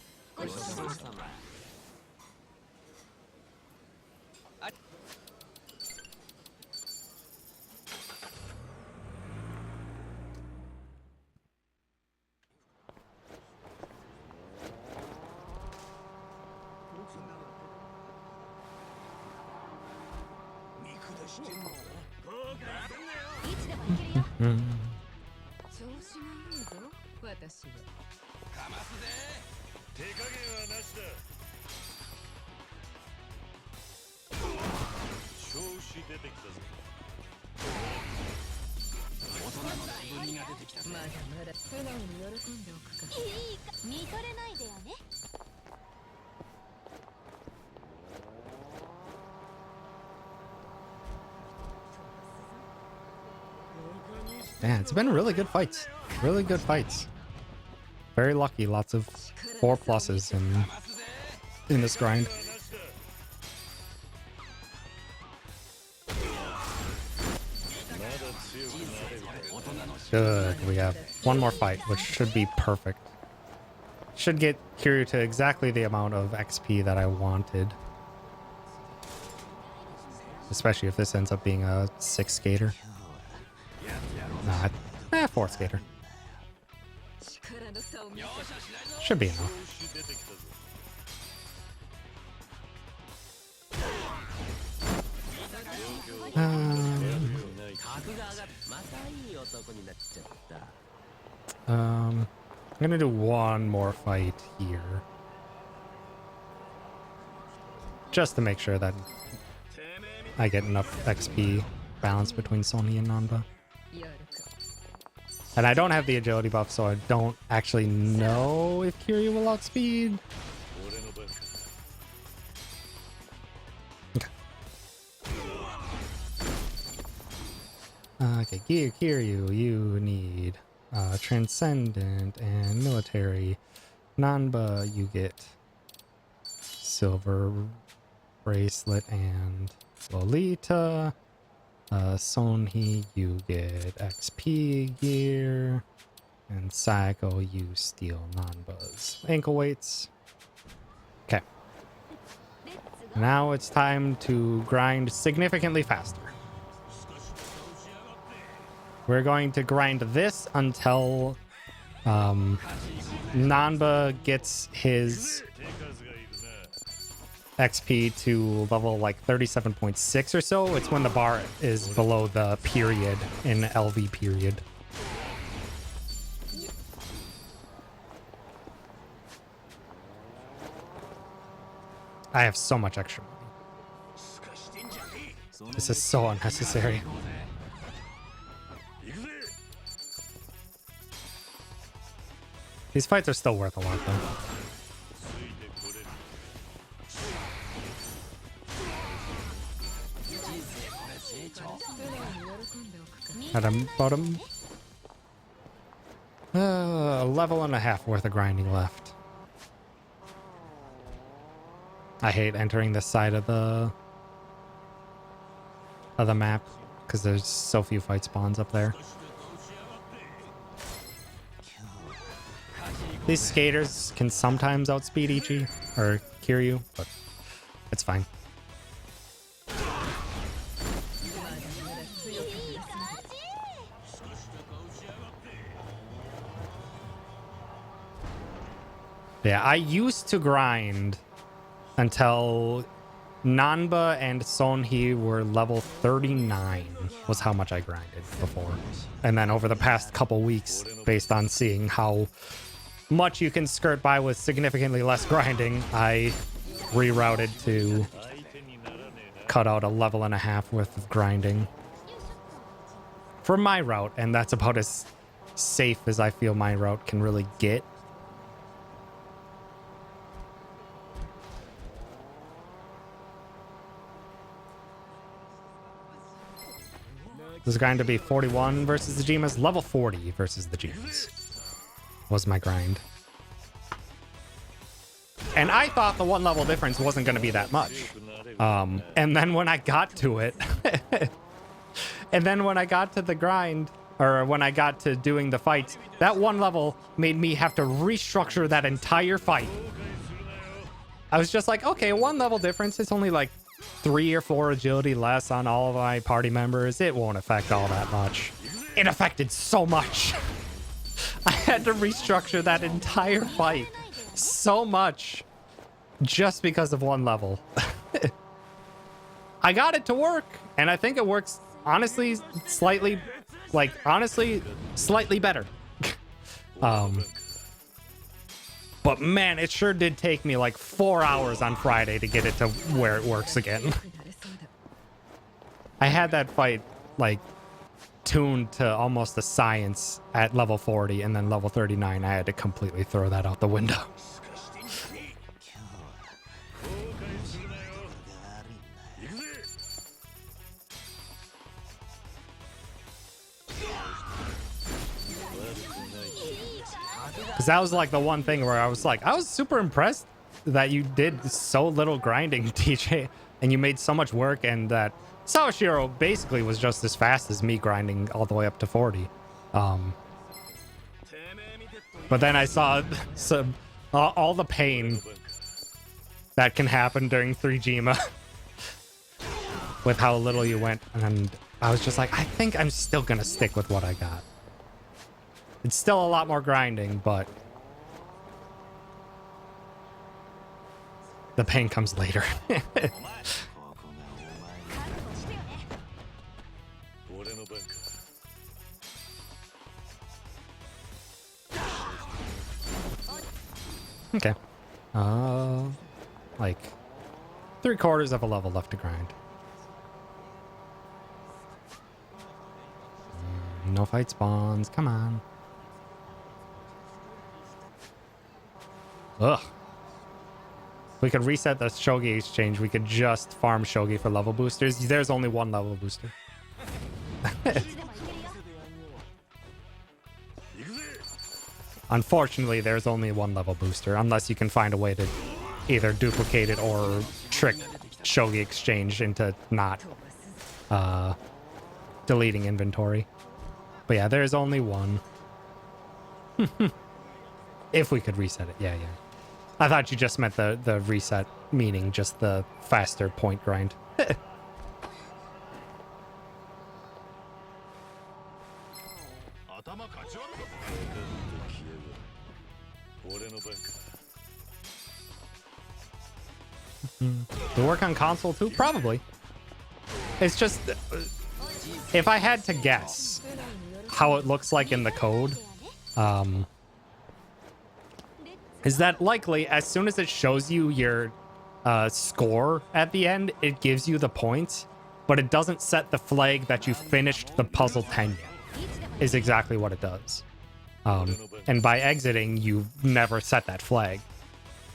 Man, it's been really good fights. Really good fights. Very lucky. Lots of 4 pluses in this grind. Good. We have one more fight, which should be perfect. Should get Kiryu to exactly the amount of XP that I wanted. Especially if this ends up being a 6 skater. Nah, 4 skater. Should be enough. I'm gonna do one more fight here. Just to make sure that I get enough XP balance between Sonhi and Nanba. And I don't have the agility buff, so I don't actually know if Kiryu will outspeed. Okay, Kiryu, you need Transcendent and Military. Nanba, you get Silver Bracelet and Lolita. Sonhi, you get XP gear. And Saiko, you steal Nanba's ankle weights. Okay. Now it's time to grind significantly faster. We're going to grind this until Nanba gets his XP to level like 37.6 or so. It's when the bar is below the period in LV period. I have so much extra money. This is so unnecessary. These fights are still worth a lot though. At about a level and a half worth of grinding left. I hate entering this side of the map because there's so few fight spawns up there. These skaters can sometimes outspeed Ichi or Kiryu, but it's fine. Yeah, I used to grind until Nanba and Sonhee were level 39 was how much I grinded before. And then over the past couple weeks, based on seeing how much you can skirt by with significantly less grinding, I rerouted to cut out a level and a half worth of grinding for my route, and that's about as safe as I feel my route can really get. This is going to be 41 versus the Jimas. Level 40 versus the Jimas was my grind. And I thought the one level difference wasn't going to be that much. And then when I got to it, and then when I got to the grind, or when I got to doing the fights, that one level made me have to restructure that entire fight. I was just like, okay, one level difference. It's only like 3 or 4 agility less on all of my party members. It won't affect all that much. It affected so much. I had to restructure that entire fight so much just because of one level. I got it to work, and I think it works honestly slightly better. But man, it sure did take me like 4 hours on Friday to get it to where it works again. I had that fight like tuned to almost a science at level 40, and then level 39 I had to completely throw that out the window. Because that was like the one thing where I was super impressed that you did so little grinding, TJ, and you made so much work, and that Sawashiro basically was just as fast as me grinding all the way up to 40. But then I saw all the pain that can happen during 3Jima with how little you went, and I was just like, I think I'm still gonna stick with what I got. It's still a lot more grinding, but the pain comes later. Okay. Like 3/4 of a level left to grind. No fight spawns. Come on. Ugh. We could reset the Shogi exchange. We could just farm Shogi for level boosters. There's only one level booster. Unfortunately, there's only one level booster, unless you can find a way to either duplicate it or trick Shogi exchange into not deleting inventory. But yeah, there's only one. If we could reset it. Yeah. I thought you just meant the reset, meaning just the faster point grind. To work on console too? Probably. It's just, if I had to guess how it looks like in the code, is that likely as soon as it shows you your score at the end, it gives you the points, but it doesn't set the flag that you finished the puzzle 10 yet, is exactly what it does. And by exiting, you never set that flag.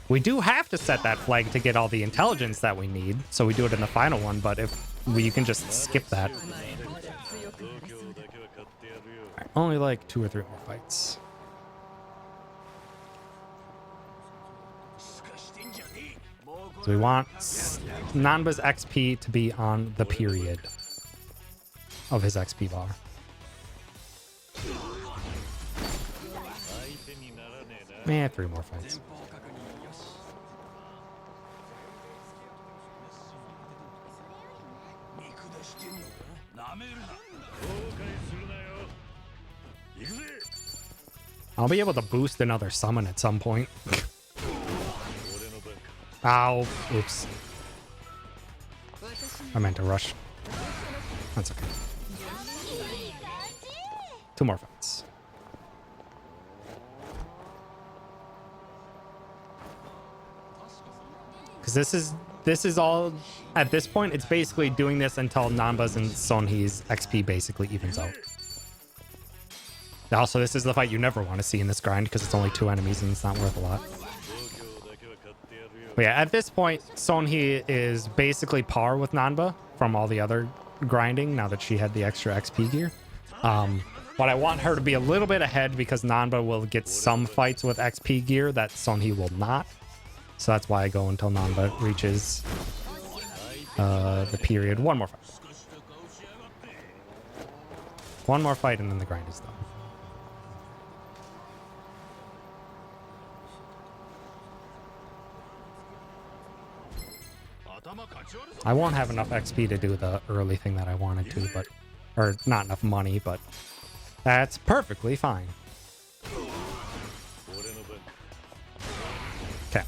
We do have to set that flag to get all the intelligence that we need, so we do it in the final one, but if you can just skip that. Right, only like 2 or 3 more fights. So we want Nanba's XP to be on the period of his XP bar. Man, 3 more fights. I'll be able to boost another summon at some point. Ow. Oops. I meant to rush. That's okay. 2 more fights. Because this is all at this point. It's basically doing this until Nanba's and Sonhee's XP basically evens out. Also, this is the fight you never want to see in this grind because it's only 2 enemies and it's not worth a lot. But yeah, at this point, Sonhee is basically par with Nanba from all the other grinding now that she had the extra XP gear. But I want her to be a little bit ahead because Nanba will get some fights with XP gear that Sonhee will not. So that's why I go until Nanba reaches the period. 1 more fight. 1 more fight and then the grind is done. I won't have enough XP to do the early thing that I wanted to, but... Or not enough money, but... That's perfectly fine. Okay.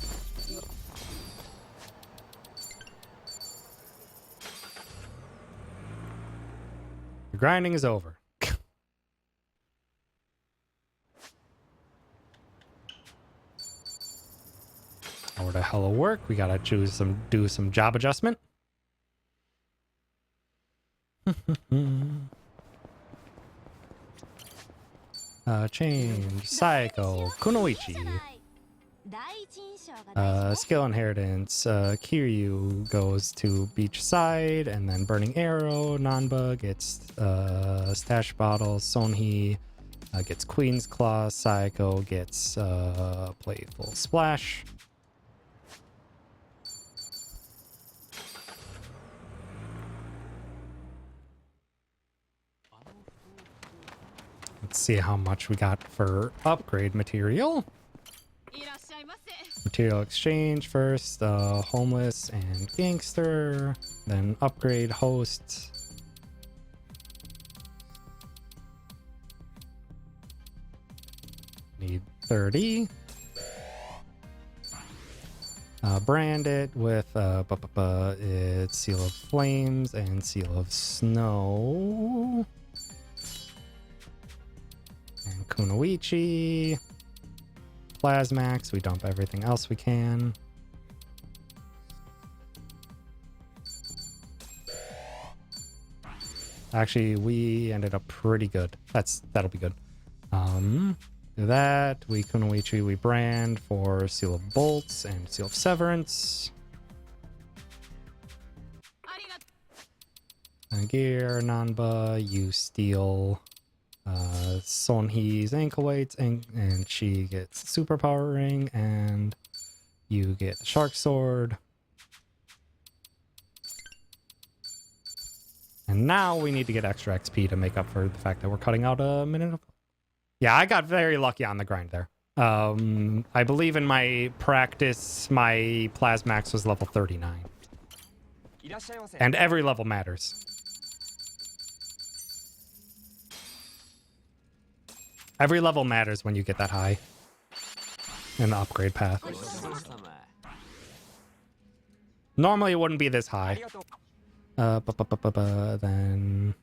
The grinding is over. Over to hello work. We gotta do some job adjustment. Change Psycho Kunoichi. Skill inheritance. Kiryu goes to beachside, and then burning arrow. Nanba gets stash bottle. Sonhee gets queen's claw. Psycho gets playful splash. Let's see how much we got for upgrade material. Material exchange first, homeless and gangster, then upgrade host. Need 30. Brand it with it's Seal of Flames and Seal of Snow. And Kunoichi. Plasmax, we dump everything else we can. Actually, we ended up pretty good. That'll be good. Do that. We Kunoichi, we brand for Seal of Bolts and Seal of Severance. Gear, Nanba, you steal Sonhee's ankle weights, and she gets superpower ring, and you get shark sword. And now we need to get extra XP to make up for the fact that we're cutting out a minute of... Yeah, I got very lucky on the grind there. I believe in my practice, my Plasmax was level 39. And every level matters. Every level matters when you get that high in the upgrade path. Normally it wouldn't be this high. Then...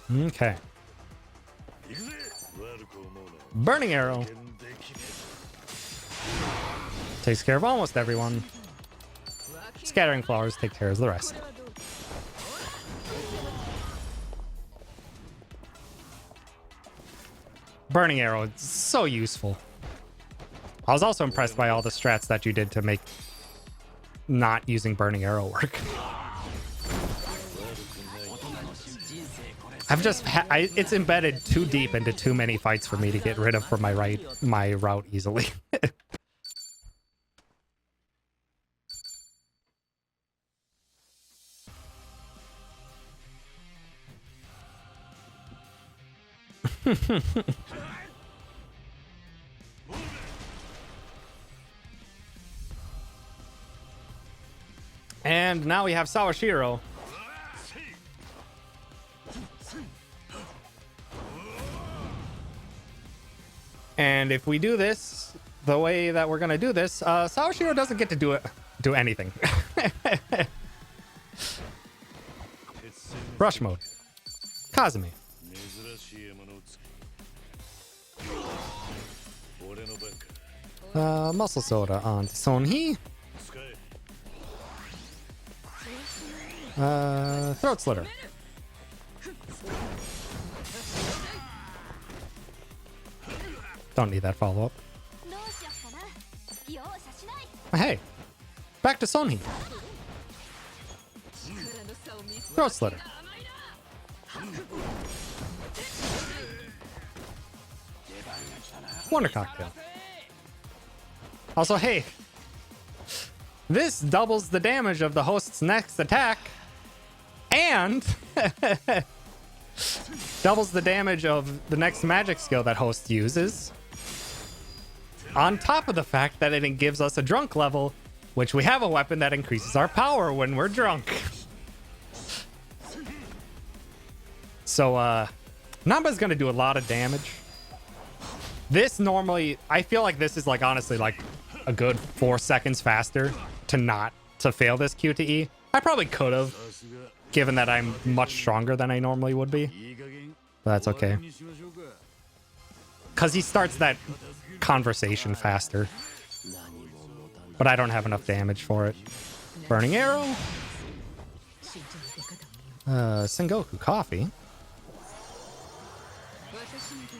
Okay. Burning arrow. Takes care of almost everyone. Scattering flowers take care of the rest. Burning arrow, it's so useful. I was also impressed by all the strats that you did to make not using burning arrow work. It's embedded too deep into too many fights for me to get rid of from my route easily. And now we have Sawashiro. And if we do this the way that we're gonna do this, Sawashiro doesn't get to do anything. Brush mode. Kazumi. Muscle soda on Sonhi. Throat slitter. Don't need that follow-up. Hey, back to Sonhi. Throat slitter. Wonder cocktail. Also, hey, this doubles the damage of the host's next attack and doubles the damage of the next magic skill that host uses, on top of the fact that it gives us a drunk level, which we have a weapon that increases our power when we're drunk. So, Namba's gonna do a lot of damage. This normally, I feel like this is like honestly like a good 4 seconds faster to fail this Q to E. I probably could have, given that I'm much stronger than I normally would be. But that's okay. Because he starts that conversation faster. But I don't have enough damage for it. Burning arrow. Sengoku coffee.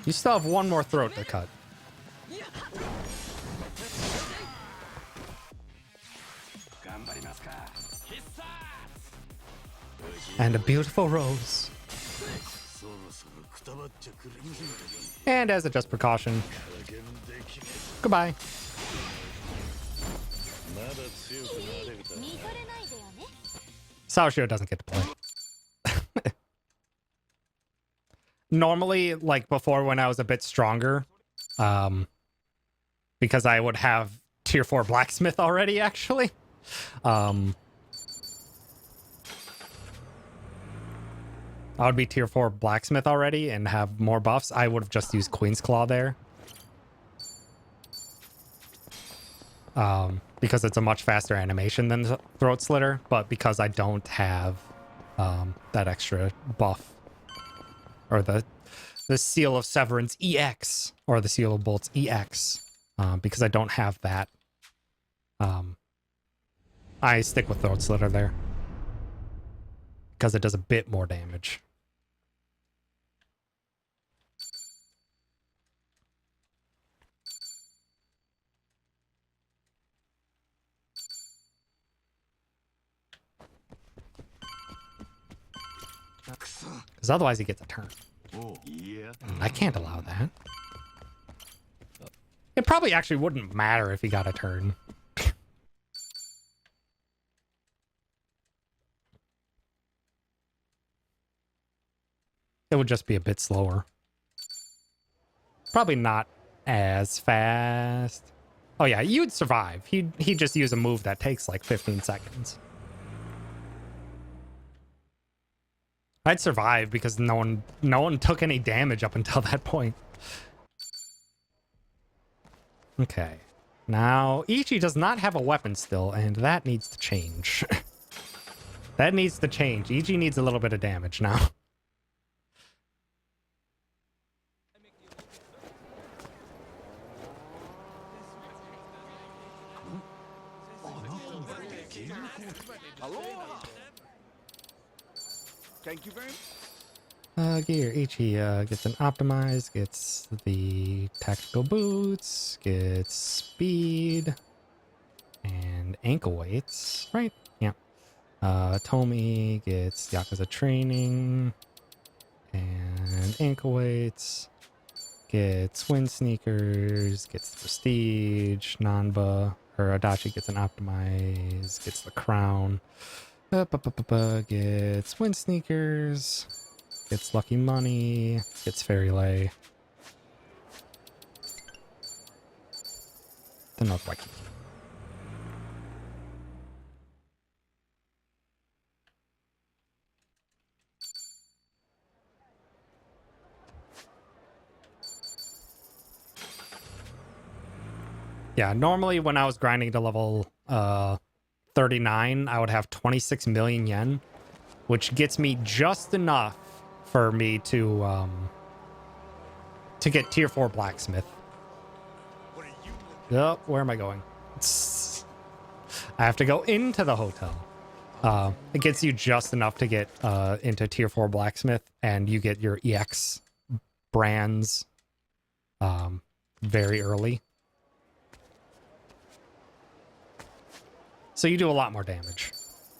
You still have one more throat to cut. And a beautiful rose. And as a just precaution, goodbye. Sawashiro doesn't get to play. Normally, like before when I was a bit stronger, because I would have tier 4 blacksmith already, actually. I would be tier 4 blacksmith already and have more buffs. I would have just used Queen's Claw there. Because it's a much faster animation than the Throat Slitter, but because I don't have that extra buff. Or the Seal of Severance EX, or the Seal of Bolts EX, because I don't have that. I stick with Throat Slitter there. Because it does a bit more damage. Because otherwise he gets a turn. I can't allow that. It probably actually wouldn't matter if he got a turn. It would just be a bit slower. Probably not as fast. Oh yeah, you'd survive. He'd just use a move that takes like 15 seconds. I'd survive because no one took any damage up until that point. Okay. Now, Ichi does not have a weapon still, and that needs to change. That needs to change. Ichi needs a little bit of damage now. Thank you very much. Gear. Ichi gets an optimized, gets the tactical boots, gets speed, and ankle weights, right? Yeah. Tomi gets Yakuza training, and ankle weights, gets wind sneakers, gets prestige, Nanba, her Adachi gets an optimized, gets the crown. Gets wind sneakers, Gets lucky money. Gets fairy lay. The North Waikiki. Yeah, normally when I was grinding to level 39, I would have 26 million yen, which gets me just enough for me to get tier 4 blacksmith. What are you looking Oh, where am I going? I have to go into the hotel. It gets you just enough to get into tier 4 blacksmith, and you get your EX brands very early. So you do a lot more damage.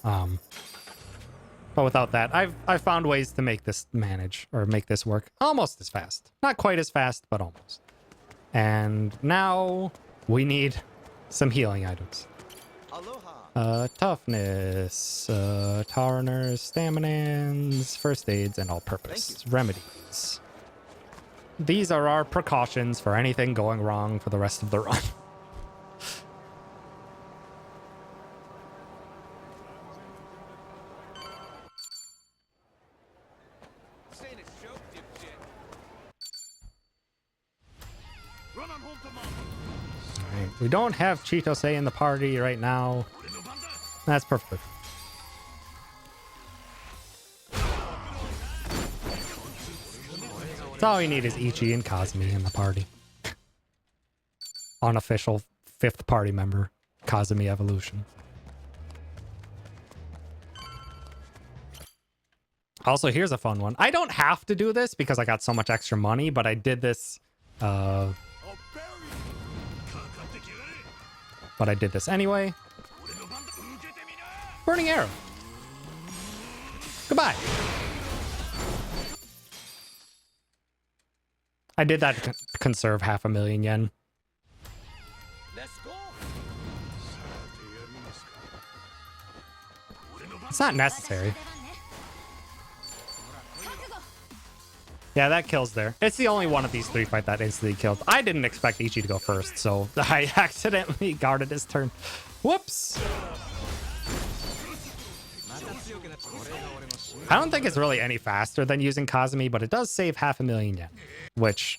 But without that, I've found ways to make this make this work almost as fast. Not quite as fast, but almost. And now we need some healing items. Aloha. Toughness, Taraners, Staminans, first aids, and all-purpose remedies. These are our precautions for anything going wrong for the rest of the run. Saying it's joke, dipshit. Run on home to mom. Right. We don't have Chitose in the party right now. That's perfect. That's all we need is Ichi and Kazumi in the party. Unofficial 5th party member, Kazumi Evolution. Also, here's a fun one. I don't have to do this because I got so much extra money, but I did this I'll bury but I did this anyway. Burning arrow. Goodbye. I did that to conserve 500,000 yen. Let's go. It's not necessary. Yeah, that kills there. It's the only one of these 3 fight that instantly killed. I didn't expect Ichi to go first, so I accidentally guarded his turn. Whoops. I don't think it's really any faster than using Kazumi, but it does save 500,000 yen, which,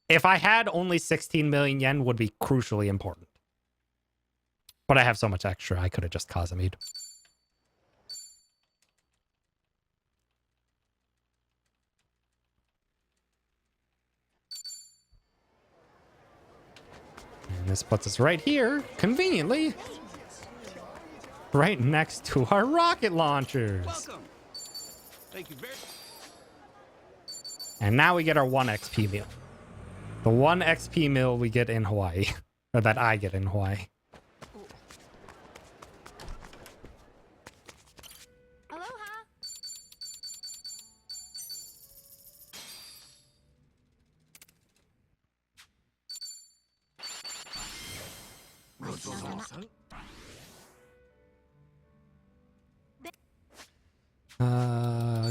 if I had only 16 million yen, would be crucially important. But I have so much extra, I could have just Kazumi'd. And this puts us right here, conveniently, right next to our rocket launchers. Welcome. Thank you very much. And now we get our 1 XP meal. The 1 XP meal we get in Hawaii. Or that I get in Hawaii. Aloha.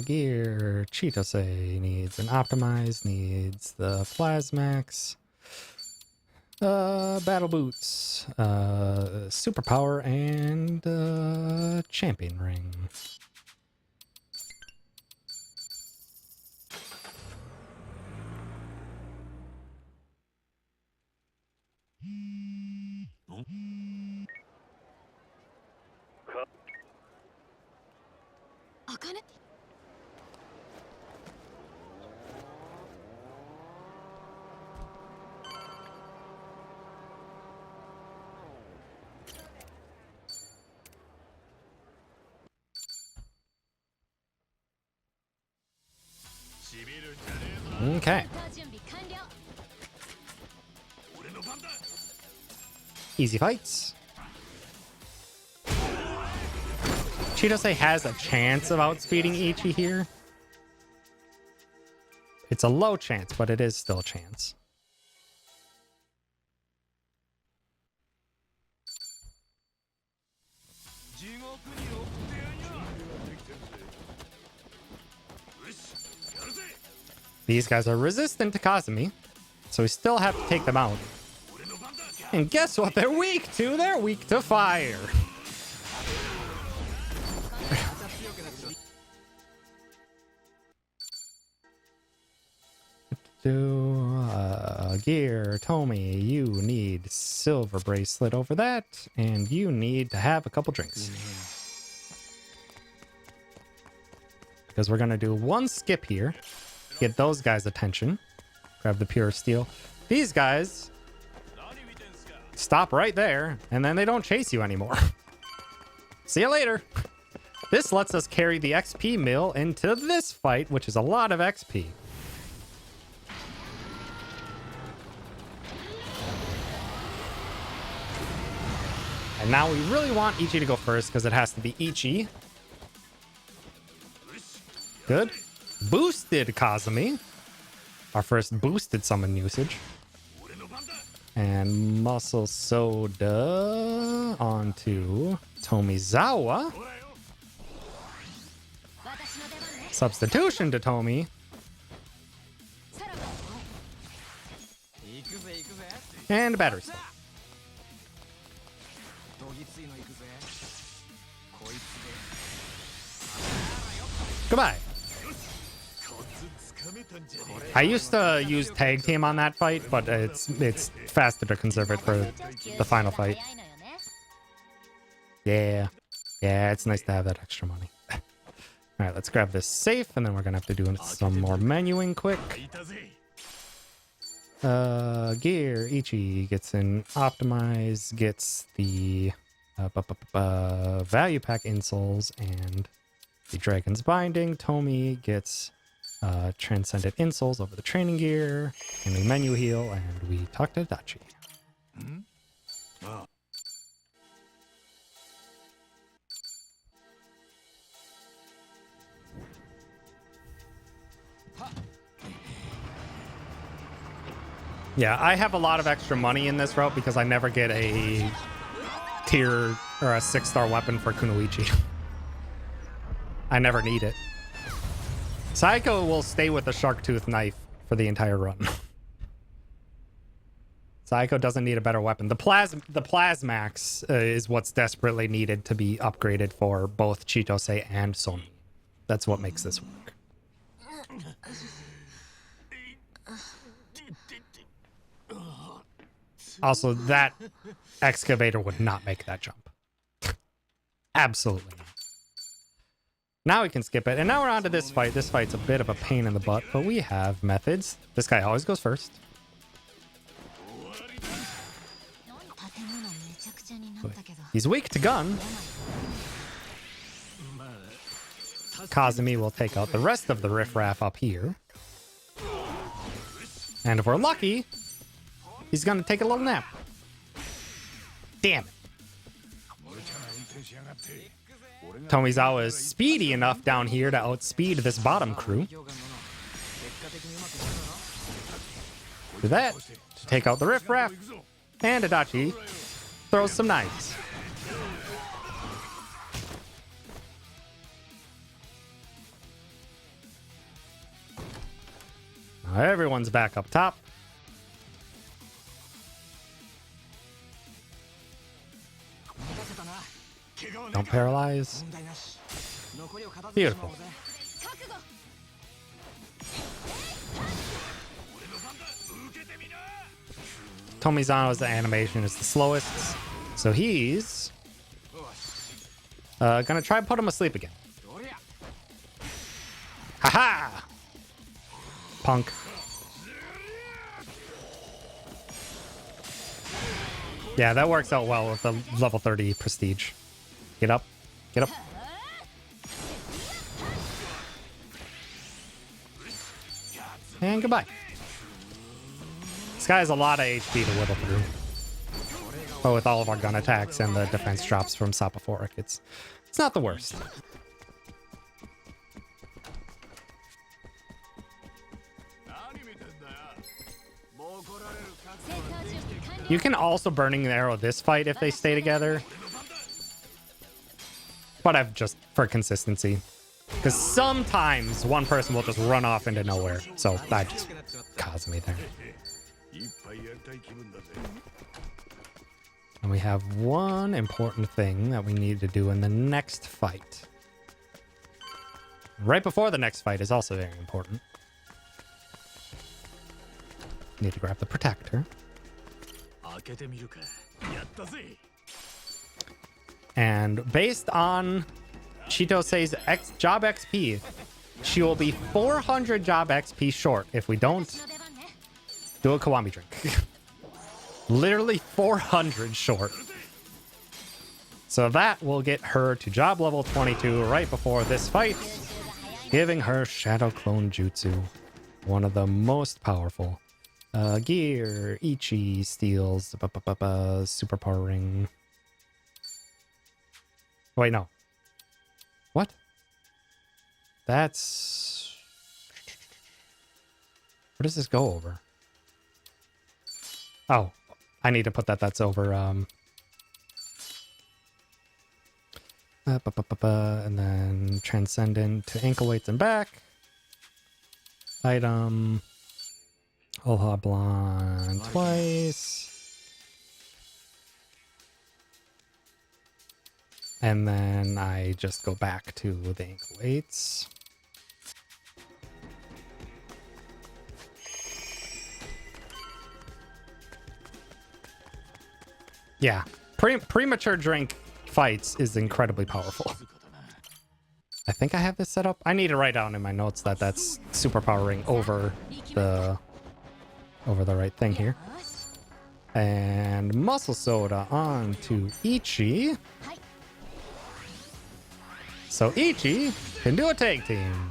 Gear. Chitose needs an optimized, needs the Plasmax. Battle boots. Superpower and champion ring. Akane? Okay. Easy fights. Chitose has a chance of outspeeding Ichi here. It's a low chance, but it is still a chance. These guys are resistant to Kazumi, so we still have to take them out. And guess what they're weak to? They're weak to fire. Gear, Tomy, you need silver bracelet over that, and you need to have a couple drinks. Because we're gonna do one skip here, get those guys' attention, grab the pure steel. These guys stop right there, and then they don't chase you anymore. See you later. This lets us carry the XP mill into this fight, which is a lot of XP. And now we really want Ichi to go first because it has to be Ichi. Good. Boosted Kazumi. Our first boosted summon usage. And Muscle Soda onto Tomizawa. Substitution to Tomy. And battery cell. Goodbye. I used to use tag team on that fight, but it's faster to conserve it for the final fight. Yeah, it's nice to have that extra money. All right, let's grab this safe, and then we're gonna have to do some more menuing quick. Gear, Ichi gets an optimize, gets the value pack insoles and the Dragon's Binding. Tomy gets Transcendent Insoles over the training gear, and we menu heal, and we talk to Dachi. Yeah, I have a lot of extra money in this route because I never get a tier or a 6-star weapon for Kunoichi. I never need it. Psycho will stay with the shark tooth knife for the entire run. Psycho doesn't need a better weapon. The Plasmax is what's desperately needed to be upgraded for both Chitose and Sony. That's what makes this work. Also, that excavator would not make that jump. Absolutely not. Now we can skip it. And now we're on to this fight. This fight's a bit of a pain in the butt, but we have methods. This guy always goes first. He's weak to gun. Kazumi will take out the rest of the riffraff up here. And if we're lucky, he's gonna take a little nap. Damn it. Tomizawa is speedy enough down here to outspeed this bottom crew. Do that to take out the riffraff. And Adachi throws some knives. Now everyone's back up top. Don't paralyze. Beautiful. Tomizawa's animation is the slowest, so he's gonna try and put him asleep again. Haha! Punk. Yeah, that works out well with the level 30 prestige. Get up. Get up. And goodbye. This guy has a lot of HP to whittle through. But with all of our gun attacks and the defense drops from Sophophoric, it's not the worst. You can also Burning Arrow this fight if they stay together. But I've just, for consistency. Because sometimes one person will just run off into nowhere. So that just caused me there. いっぱいやりたい気分だぜ。 And we have one important thing that we need to do in the next fight. Right before the next fight is also very important. Need to grab the protector. 開けてみるか。やったぜ。 And based on Chitose's job XP, she will be 400 job XP short if we don't do a Kiwami drink. Literally 400 short. So that will get her to job level 22 right before this fight, giving her Shadow Clone Jutsu, one of the most powerful. Gear, Ichi steals, super power ring. Wait, no. What? That's... Where does this go over? Oh, I need to put that's over, and then Transcendent to ankle weights and back. Item. Oha Blonde twice. And then I just go back to the ankle weights. Yeah, premature drink fights is incredibly powerful. I think I have this set up. I need to write down in my notes that that's superpowering over the right thing here. And muscle soda on to Ichi. So Ichi can do a tag team.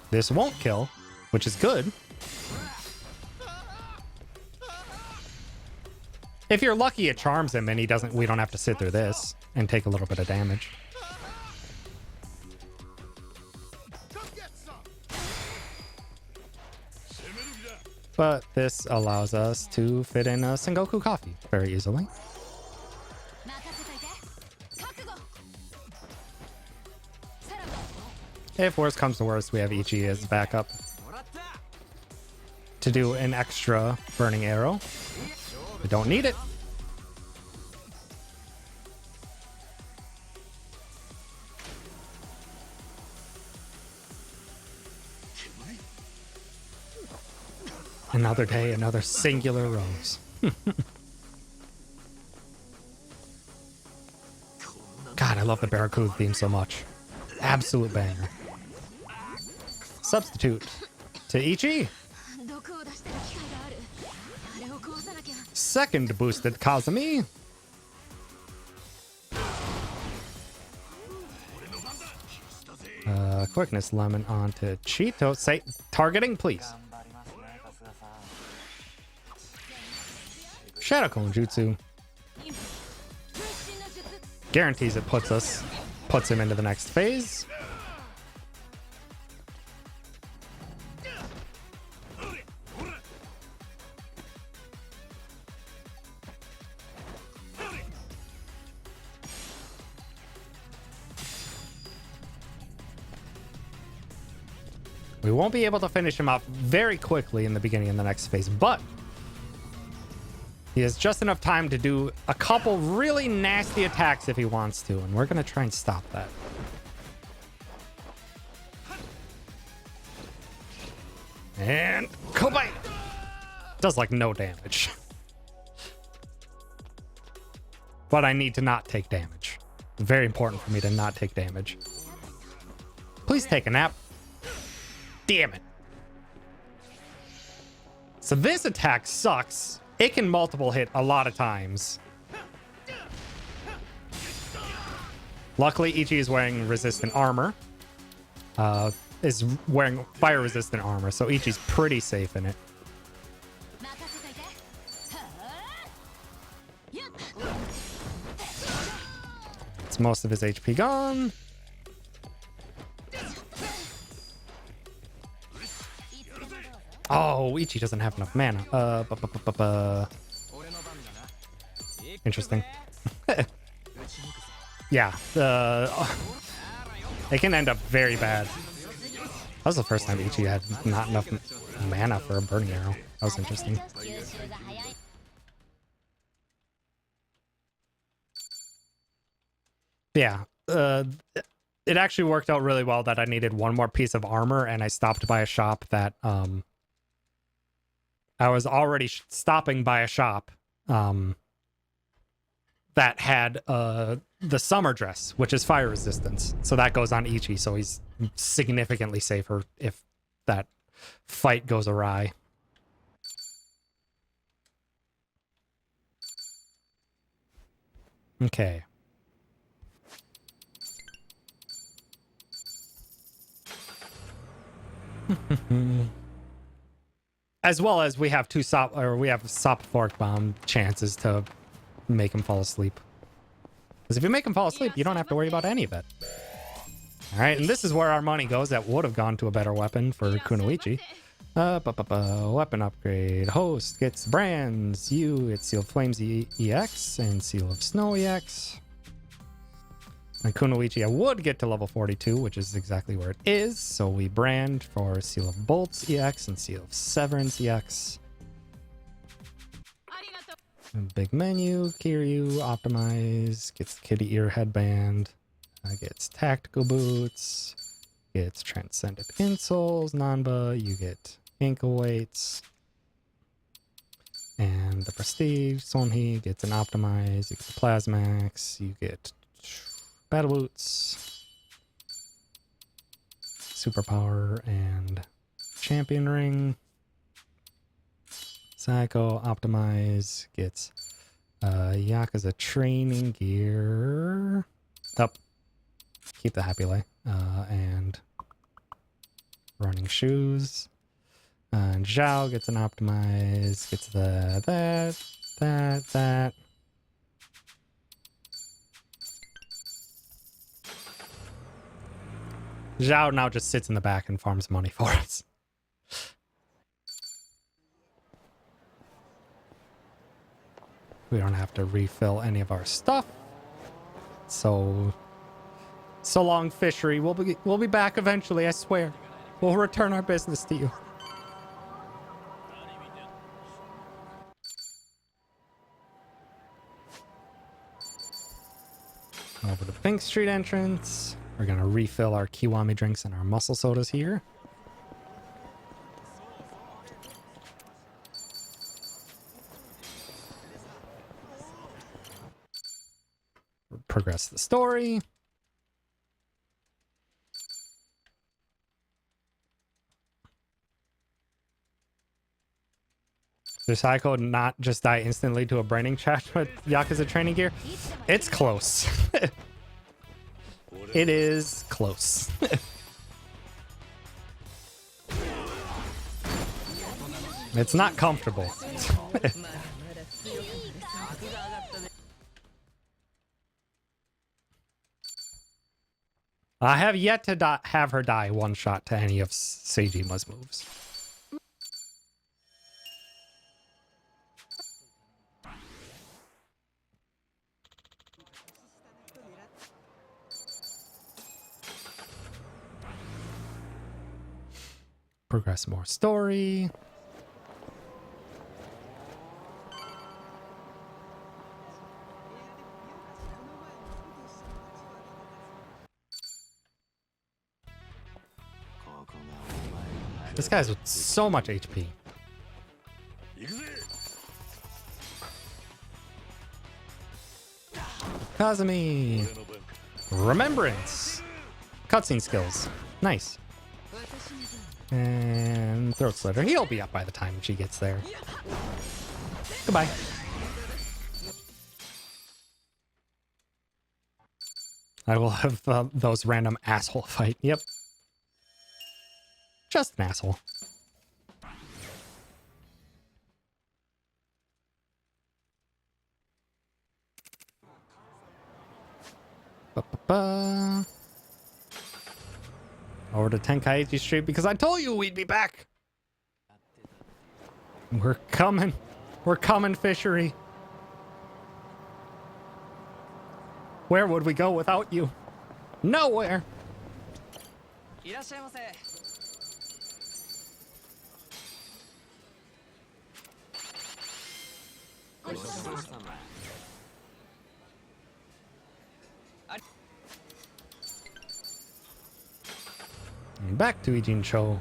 This won't kill, which is good. If you're lucky, it charms him and we don't have to sit through this and take a little bit of damage. But this allows us to fit in a Sengoku coffee very easily. If worst comes to worst, we have Ichi as backup to do an extra burning arrow. We don't need it. Another day, another singular rose. God, I love the Barracuda theme so much. Absolute banger. Substitute to Ichi. Second boosted Kazumi. Quickness lemon onto Cheeto. Say targeting, please. Shadow Clone Jutsu. Guarantees it puts him into the next phase. We won't be able to finish him off very quickly in the beginning of the next phase, but he has just enough time to do a couple really nasty attacks if he wants to, and we're going to try and stop that. And Kobai does like no damage. But I need to not take damage. Very important for me to not take damage. Please take a nap. Damn it. So this attack sucks. It can multiple hit a lot of times. Luckily, Ichi is wearing resistant armor. Is wearing fire resistant armor, so Ichi's pretty safe in it. It's most of his HP gone. Oh, Ichi doesn't have enough mana. interesting. Yeah, it can end up very bad. That was the first time Ichi had not enough mana for a burning arrow. That was interesting. Yeah, it actually worked out really well that I needed one more piece of armor, and I stopped by a shop that I was already stopping by a shop that had the summer dress, which is fire resistance. So that goes on Ichi, so he's significantly safer if that fight goes awry. Okay. As well as we have Sop Fork Bomb chances to make him fall asleep. Because if you make him fall asleep, you don't have to worry about any of it. Alright, and this is where our money goes. That would have gone to a better weapon for Kunoichi. Weapon upgrade. Host gets brands. You get Seal of Flames EX and Seal of Snow EX. And Kunoichi, I would get to level 42, which is exactly where it is. So we brand for Seal of Bolts EX and Seal of Severance EX. Big menu, Kiryu, optimize, gets the kitty ear headband, gets tactical boots, gets transcendent insoles, Nanba, you get ankle weights, and the prestige, Sonhee gets an optimize, you get the plasmax, you get battle boots, superpower, and champion ring. Psycho optimize gets Yakuza training gear. Keep the happy lay. And running shoes. And Zhao gets an optimize, gets that. Zhao now just sits in the back and farms money for us. We don't have to refill any of our stuff. So long, fishery. We'll be back eventually, I swear. We'll return our business to you. Over to Pink Street entrance. We're gonna refill our Kiwami drinks and our muscle sodas here. Progress the story. Does Saiko not just die instantly to a branding chat with Yakuza training gear? It's close. It is close. It's not comfortable. I have yet to have her die one shot to any of Seijima's moves. Progress more story. This guy's with so much HP. Kazumi. Remembrance. Cutscene skills. Nice. And throat slitter. He'll be up by the time she gets there. Goodbye. I will have those random asshole fight. Yep. Just an asshole. Ba-ba-ba. Over to Tenkaichi Street because I told you we'd be back. We're coming. We're coming, fishery. Where would we go without you? Nowhere. いらっしゃいませ。ごちそうさま。Back to Ijin Cho.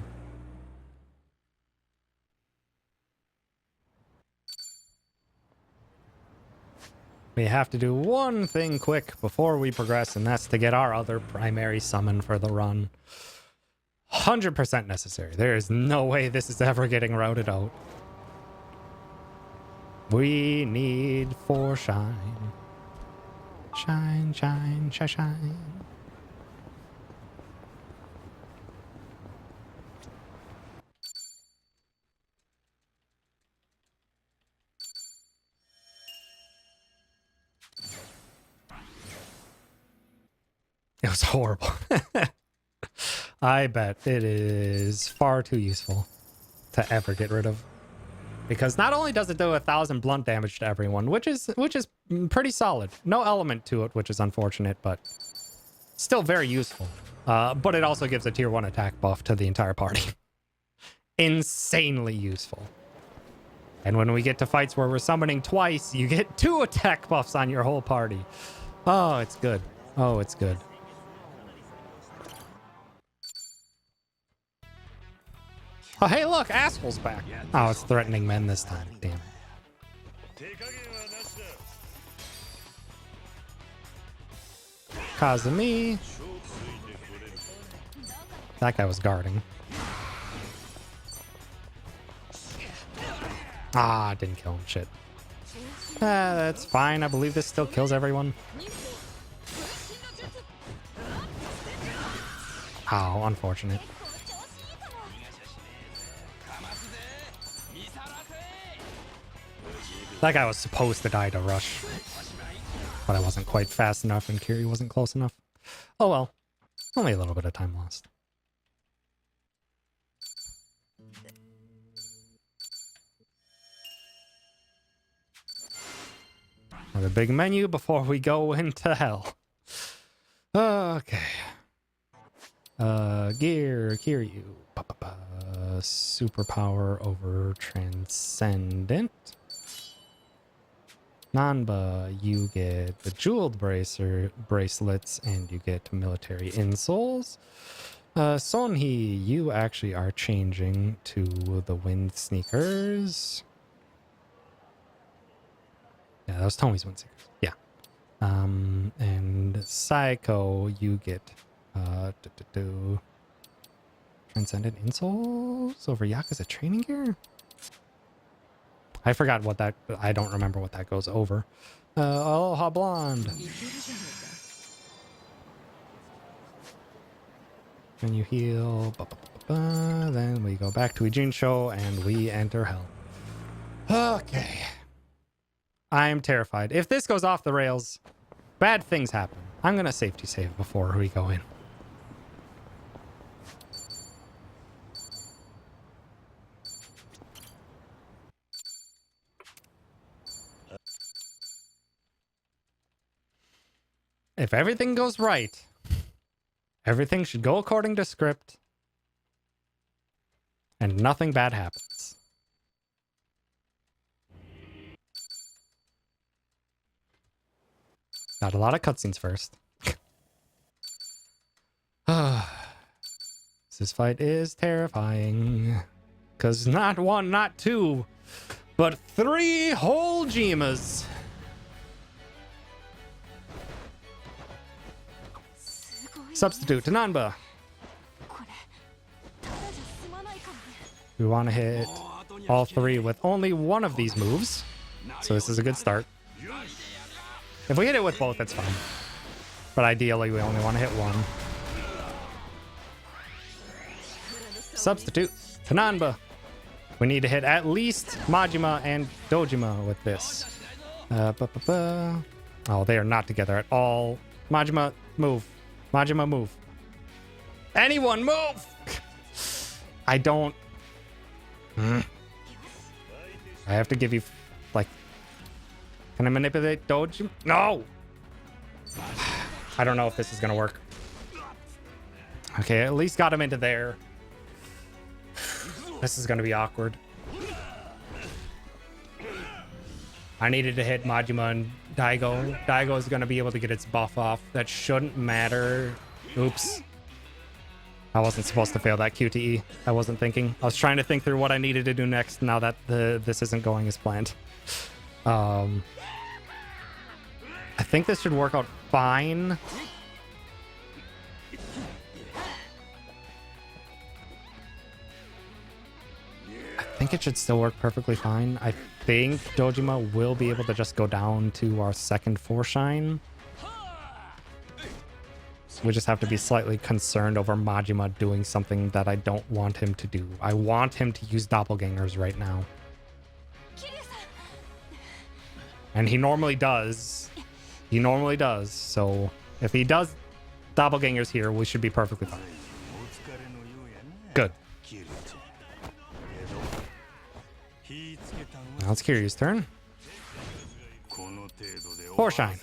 We have to do one thing quick before we progress, and that's to get our other primary summon for the run. 100% necessary. There is no way this is ever getting routed out. We need 4 shine. Shine, shine, shine, shine. It was horrible. I bet it is far too useful to ever get rid of. Because not only does it do 1,000 blunt damage to everyone, which is pretty solid. No element to it, which is unfortunate, but still very useful. But it also gives a tier 1 attack buff to the entire party. Insanely useful. And when we get to fights where we're summoning twice, you get 2 attack buffs on your whole party. Oh, it's good. Oh, it's good. Oh, hey, look, Asshole's back. Oh, it's threatening men this time. Damn it. Kazumi. That guy was guarding. Ah, didn't kill him. Shit. That's fine. I believe this still kills everyone. Oh, unfortunate. That guy was supposed to die to rush. But I wasn't quite fast enough and Kiri wasn't close enough. Oh well. Only a little bit of time lost. Another big menu before we go into hell. Okay. Gear, Kiryu. Superpower over Transcendent. Nanba, you get the jeweled bracelets and you get military insoles. Sonhee, you actually are changing to the wind sneakers. Yeah, that was Tommy's wind sneakers. Yeah. And Saiko, you get Transcendent insoles over Yakuza training gear? I forgot what that... I don't remember what that goes over. Aloha Blonde. When you heal... Then we go back to Ijincho and we enter hell. Okay. I am terrified. If this goes off the rails, bad things happen. I'm going to safety save before we go in. If everything goes right, everything should go according to script, and nothing bad happens. Got a lot of cutscenes first. This fight is terrifying. Because not 1, not 2, but 3 whole Jimas. Substitute to Nanba. We want to hit all 3 with only one of these moves. So this is a good start. If we hit it with both, it's fine. But ideally, we only want to hit 1. Substitute to Nanba. We need to hit at least Majima and Dojima with this. Oh, they are not together at all. Majima, move. Majima, move. Anyone, move! I don't... I have to give you, like... Can I manipulate Dojima? No! I don't know if this is gonna work. Okay, at least got him into there. This is gonna be awkward. I needed to hit Majima and Daigo. Daigo is gonna be able to get its buff off. That shouldn't matter. Oops. I wasn't supposed to fail that QTE. I wasn't thinking. I was trying to think through what I needed to do next now that this isn't going as planned. I think this should work out fine. I think it should still work perfectly fine. I think Dojima will be able to just go down to our second 4-shine. We just have to be slightly concerned over Majima doing something that I don't want him to do. I want him to use doppelgangers right now. And he normally does. He normally does. So if he does doppelgangers here, we should be perfectly fine. Good. Now it's Kiryu's turn. 4-shine.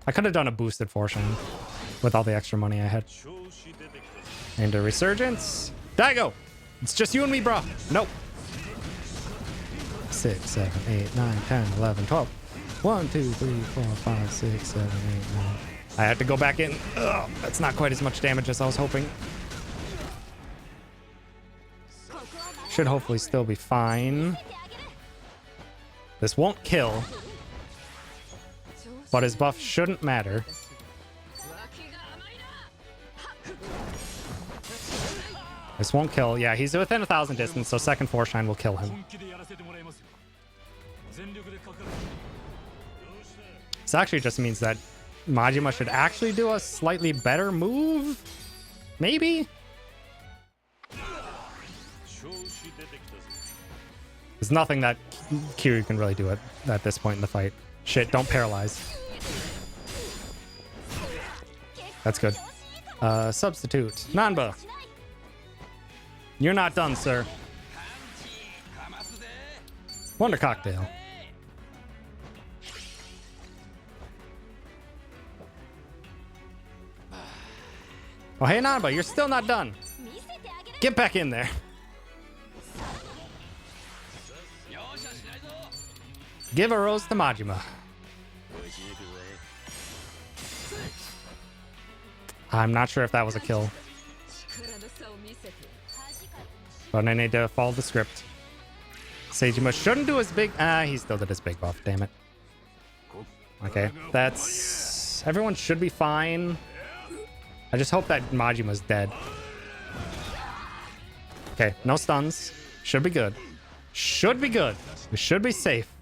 I could have done a boosted 4-shine with all the extra money I had. Into Resurgence. Daigo! It's just you and me, bro. Nope. 6, 7, 8, 9, 10, 11, 12. 1, 2, 3, 4, 5, 6, 7, 8, 9. I had to go back in. Ugh, that's not quite as much damage as I was hoping. Should hopefully still be fine. This won't kill. But his buff shouldn't matter. This won't kill. Yeah, he's within 1,000 distance, so second 4-shine will kill him. This actually just means that Majima should actually do a slightly better move? Maybe? There's nothing that Kiryu can really do at this point in the fight. Shit, don't paralyze. That's good. Substitute. Nanba. You're not done, sir. Wonder Cocktail. Oh, hey, Nanba, you're still not done. Get back in there. Give a rose to Majima. I'm not sure if that was a kill. But I need to follow the script. Seijima shouldn't do his big... he still did his big buff, damn it. Okay, that's... Everyone should be fine. I just hope that Majima's dead. Okay, no stuns. Should be good. Should be good. We should be safe.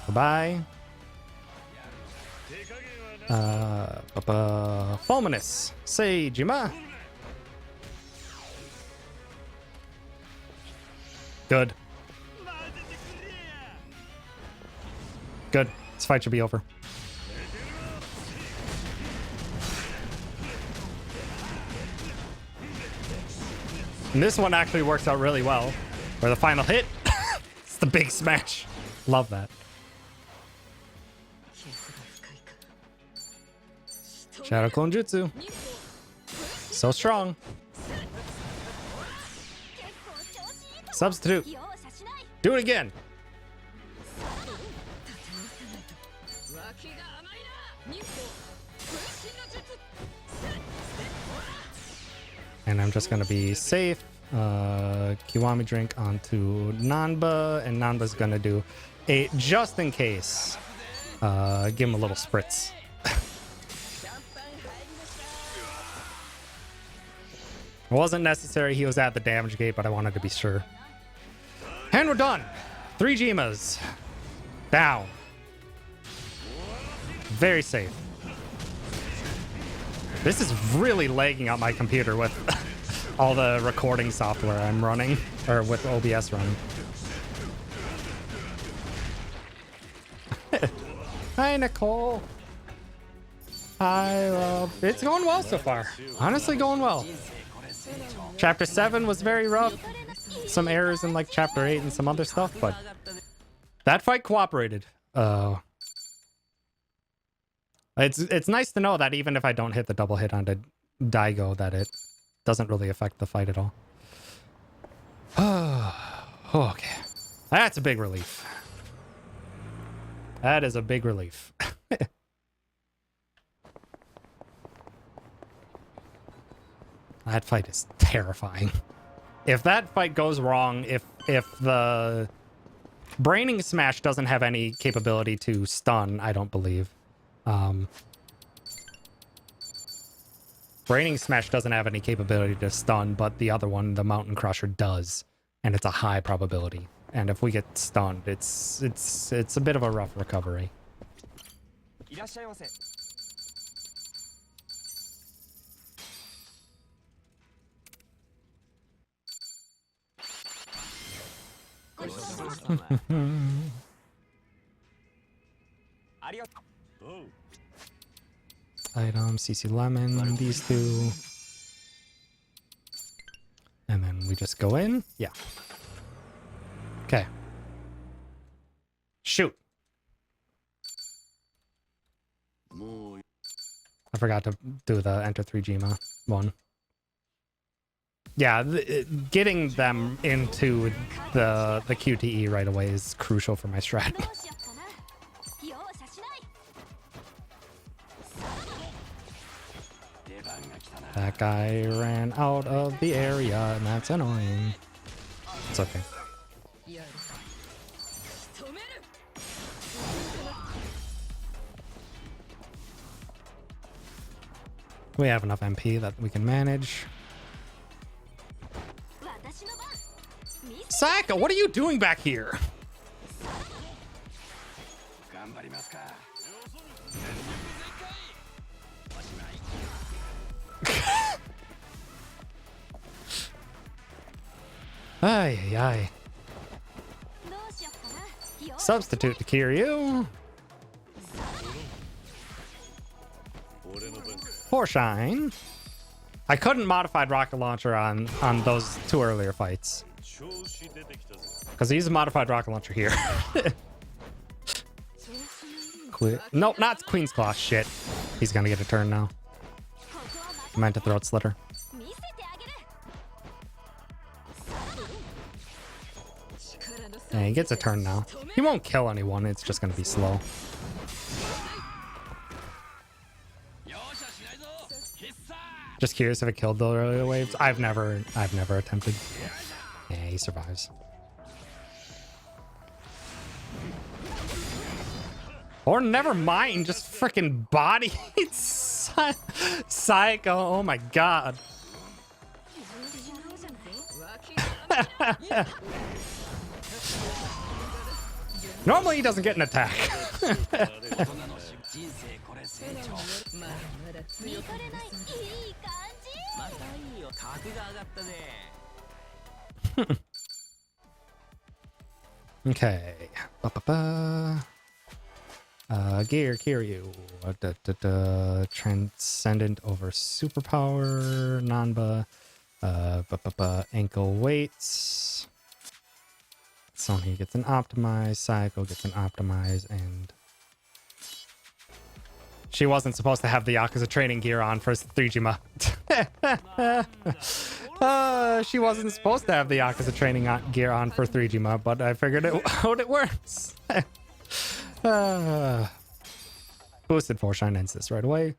Bye. Fulminous. Seijima. Good. Good. This fight should be over. And this one actually works out really well. Where the final hit, it's the big smash. Love that. Shadow Clone Jutsu. So strong. Substitute. Do it again. And I'm just gonna be safe. Kiwami drink onto Nanba, and Nanba's gonna do a just in case. Give him a little spritz. It wasn't necessary. He was at the damage gate, but I wanted to be sure. And we're done. 3 Jimas. Down. Very safe. This is really lagging out my computer with all the recording software I'm running, or with OBS running. Hi, Nicole. It's going well so far. Honestly, going well. Chapter 7 was very rough. Some errors in like chapter 8 and some other stuff, but that fight cooperated. It's nice to know that even if I don't hit the double hit on the Daigo, that it doesn't really affect the fight at all. Okay. That's a big relief. That is a big relief. That fight is terrifying. If that fight goes wrong, if the Braining Smash doesn't have any capability to stun, I don't believe. Braining Smash doesn't have any capability to stun, but the other one, the Mountain Crusher, does. And it's a high probability. And if we get stunned, it's a bit of a rough recovery. Item, CC Lemon, these two. And then we just go in. Yeah. Okay. Shoot. I forgot to do the Enter 3Gma one. Yeah, getting them into the QTE right away is crucial for my strat. That guy ran out of the area, and that's annoying. It's okay. We have enough MP that we can manage. Saka, what are you doing back here? Ay, ay, ay. Substitute to Kiryu. Porshine. I couldn't modified rocket launcher on those two earlier fights. Because he's a modified rocket launcher here. Nope, not Queen's Claw. Shit. He's gonna get a turn now. I meant to throat slitter. Yeah, he gets a turn now. He won't kill anyone, it's just gonna be slow. Just curious if it killed the earlier waves. I've never attempted. Yeah, he survives. Or never mind, just freaking body. Psycho. Oh my god. Normally he doesn't get an attack. Okay. Gear Kiryu. Transcendent over superpower. Nanba. Ankle weights. Sony gets an optimize. Psycho gets an optimize. And she wasn't supposed to have the Yakuza training gear on for 3Gma. She wasn't supposed to have the Yakuza training gear on for 3Gma, but I figured out it works. Boosted Foreshine ends this right away.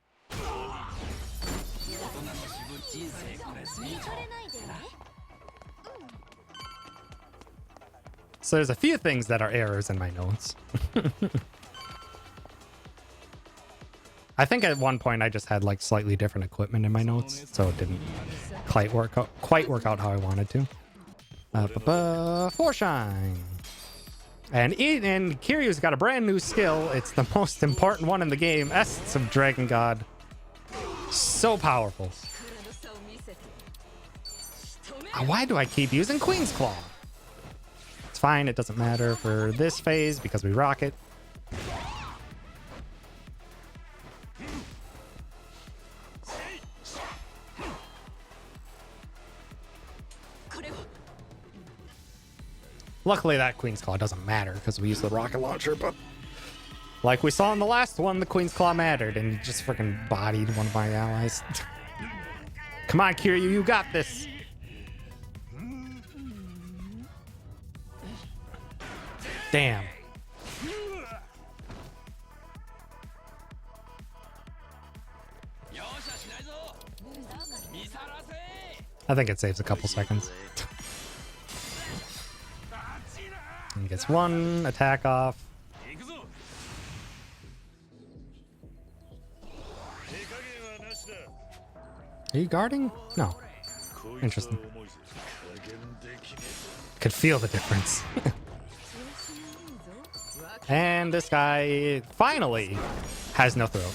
So there's a few things that are errors in my notes. I think at one point I just had like slightly different equipment in my notes, so it didn't quite work out how I wanted to. Foreshine. And Kiryu's got a brand new skill. It's the most important one in the game. Essence of Dragon God. So powerful. Why do I keep using Queen's Claw? It's fine, it doesn't matter for this phase because we rock it. Luckily, that Queen's Claw doesn't matter because we use the rocket launcher, but like we saw in the last one, the Queen's Claw mattered, and he just freaking bodied one of my allies. Come on, Kiryu, you got this. Damn. I think it saves a couple seconds. And gets one attack off. Are you guarding? No. Interesting. Could feel the difference. And this guy finally has no throat.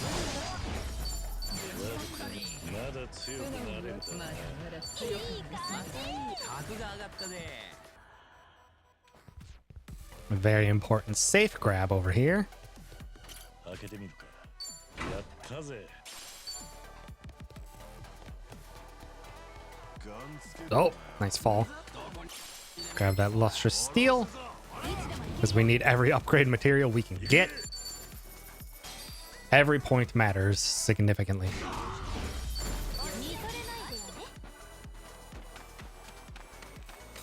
A very important safe grab over here. Oh, nice fall. Grab that lustrous steel, because we need every upgrade material we can get. Every point matters significantly.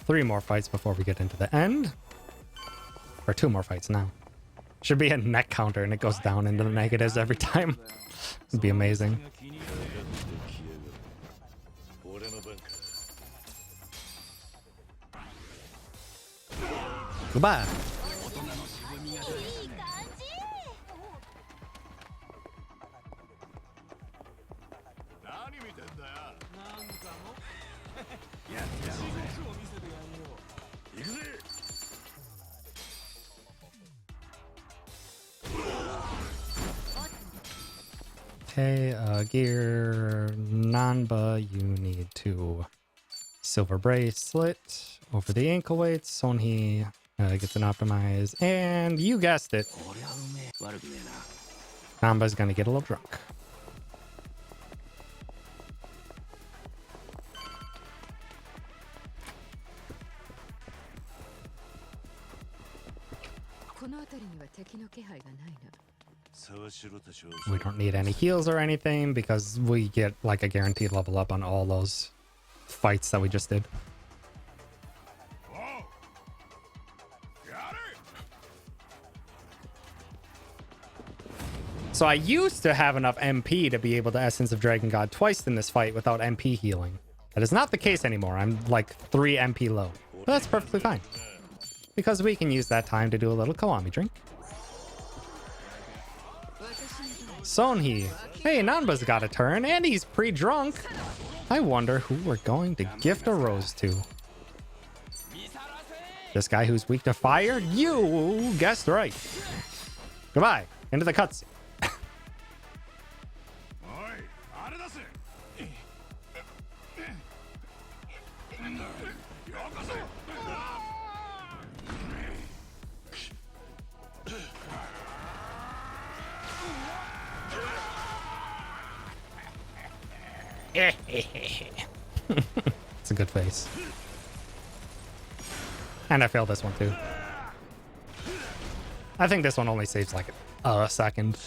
Three more fights before we get into the end. Or two more fights now. Should be a neck counter and it goes down into the negatives every time. It'd be amazing. Goodbye. Okay, gear Nanba, you need to silver bracelet over the ankle weights. Sonhee gets an optimize, and you guessed it, Nanba's gonna get a little drunk. We don't need any heals or anything because we get like a guaranteed level up on all those fights that we just did. Whoa. Got it. So I used to have enough MP to be able to Essence of Dragon God twice in this fight without MP healing. That is not the case anymore. I'm like 3 MP low. But that's perfectly fine, because we can use that time to do a little Kiwami drink. Sonhee. Hey, Nanba's got a turn, and he's pre-drunk. I wonder who we're going to gift a rose to. This guy who's weak to fire? You guessed right. Goodbye. Into the cutscene. It's a good face. And I failed this one too. I think this one only saves like a second.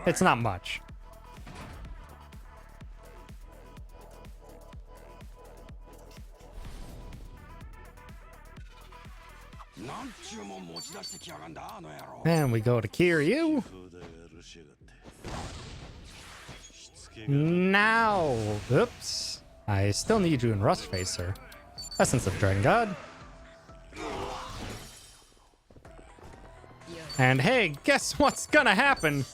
It's not much. And we go to Kiryu. Now, oops. I still need you in Rust Face, sir. Essence of Dragon God. And hey, guess what's gonna happen?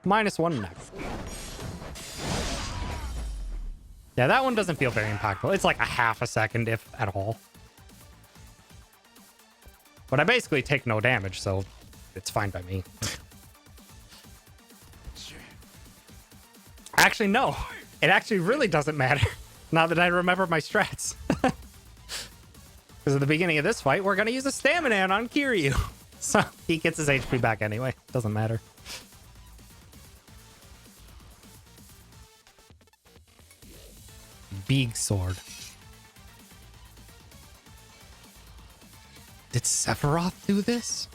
-1 next. Yeah, that one doesn't feel very impactful. It's like a half a second, if at all. But I basically take no damage, so it's fine by me. Actually, no. It actually really doesn't matter now that I remember my strats. Because at the beginning of this fight, we're going to use a stamina on Kiryu. So he gets his HP back anyway. Doesn't matter. Big sword. Did Sephiroth do this?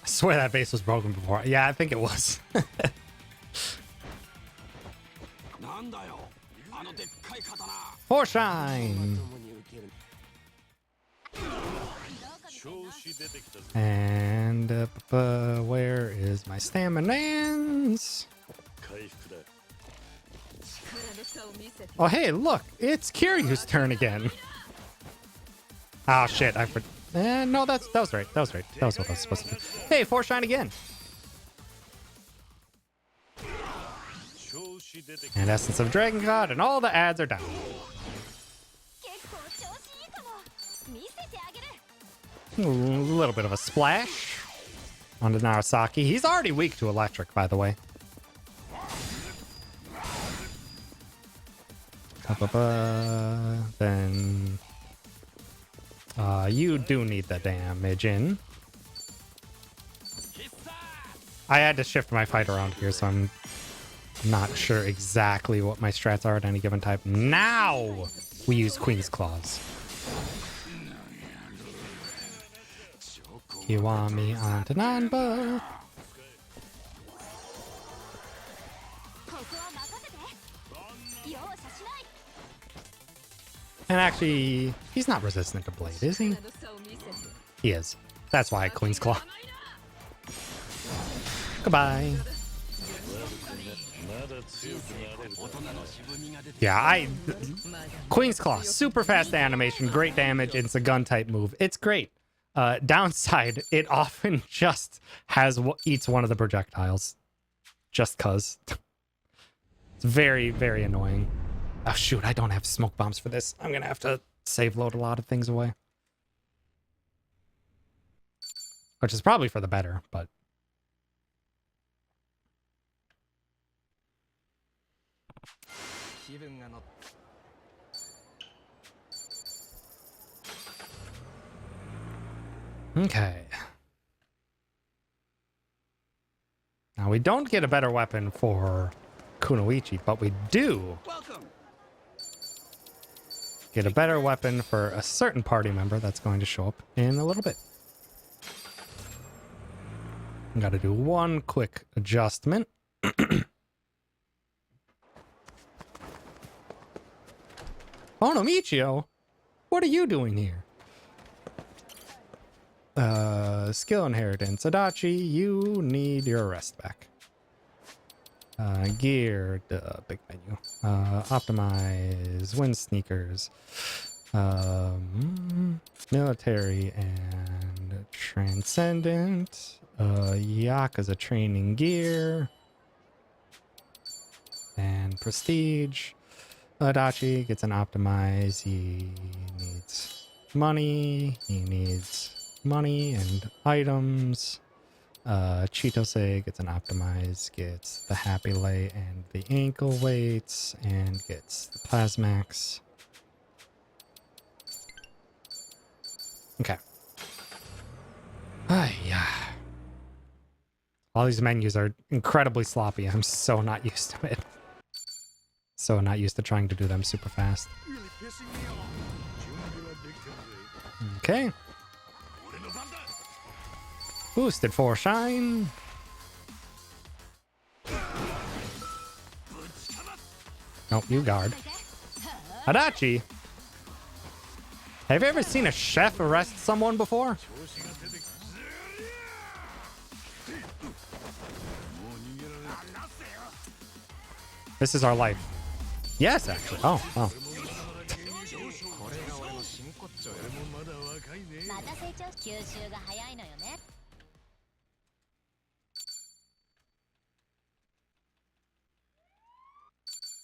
I swear that base was broken before. Yeah, I think it was. なんだよあのでっかい刀 For shine. And where is my staminans? Oh, hey, look, it's Kiryu's turn again. Oh shit, no, that was right. That was right. That was what I was supposed to do. Hey, for shine again. And Essence of Dragon God, and all the ads are down. 結構調子いいかも。見せてあげる。 A little bit of a splash onto Narasaki. He's already weak to electric, by the way. Then you do need the damage in. I had to shift my fight around here, so I'm not sure exactly what my strats are at any given type. Now we use Queen's Claws. Kiwami onto Nanba. ここは任せて。容赦しない。 And actually, he's not resistant to Blade, is he? He is. That's why Queen's Claw. Goodbye. Yeah, Queen's Claw, super fast animation, great damage, and it's a gun type move. It's great. Downside, it often just eats one of the projectiles. Just cuz. It's very, very annoying. Oh shoot, I don't have smoke bombs for this. I'm gonna have to save load a lot of things away. Which is probably for the better, but... Okay. Now, we don't get a better weapon for Kunoichi, but we do get a better weapon for a certain party member that's going to show up in a little bit. Got to do one quick adjustment. Onomichio, what are you doing here? Skill inheritance. Adachi, you need your rest back. Gear, big menu. Optimize, wind sneakers. Military and transcendent. Yakuza training gear. And prestige. Adachi gets an optimize. He needs money. He needs money and items. Chitose gets an optimize, gets the happy lay and the ankle weights, and gets the plasmax. Okay. Yeah. All these menus are incredibly sloppy. I'm so not used to it. So not used to trying to do them super fast. Really pissing me off. Okay. Boosted for shine. Nope, you guard. Adachi. Have you ever seen a chef arrest someone before? This is our life. Yes, actually. Oh, oh. また成長吸収が早いのよね。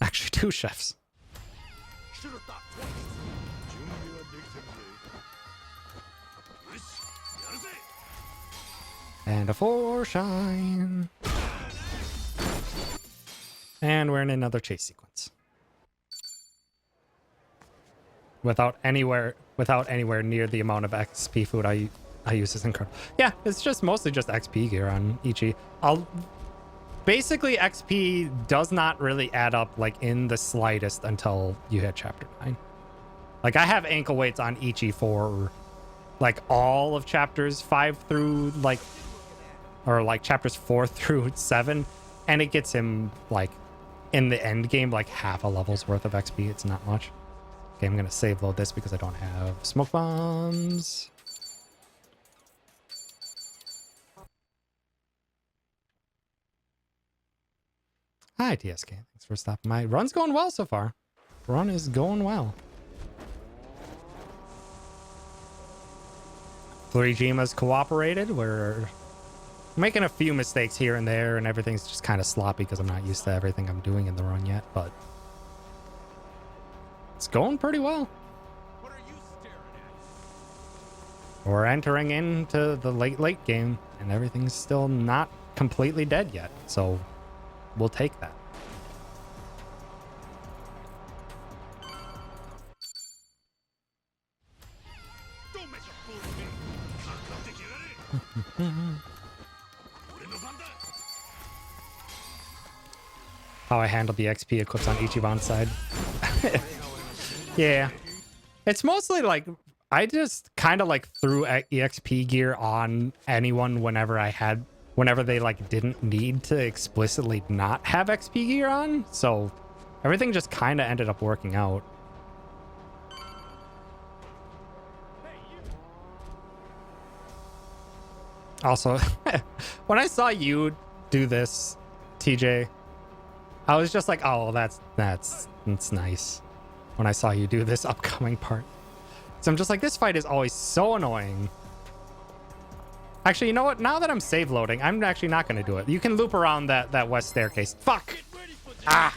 Actually, two chefs. And a 4 shine. And we're in another chase sequence. without anywhere near the amount of XP food I use is incredible. Yeah, it's just mostly just XP gear on Ichi. Basically XP does not really add up like in the slightest until you hit chapter 9. Like I have ankle weights on Ichi for like all of chapters 5 through like, or like chapters 4 through 7, and it gets him like in the end game like half a level's worth of XP. It's not much. Okay, I'm gonna save load this because I don't have smoke bombs. Hi TSK, thanks for stopping. My run's going well so far. Run is going well. 3Jima's cooperated. We're making a few mistakes here and there, and everything's just kind of sloppy because I'm not used to everything I'm doing in the run yet, but it's going pretty well. What are you staring at? We're entering into the late game, and everything's still not completely dead yet, so we'll take that. Don't make a fool of me. かかってきやがれ。俺の番だ。 How I handled the XP equips on Ichiban's side. Yeah. It's mostly like, I just kind of like threw EXP gear on anyone whenever they like didn't need to explicitly not have XP gear on. So everything just kind of ended up working out. Also, when I saw you do this, TJ, I was just like, oh, that's nice. When I saw you do this upcoming part. So I'm just like, this fight is always so annoying. Actually, you know what? Now that I'm save loading, I'm actually not going to do it. You can loop around that west staircase. Fuck! Ah!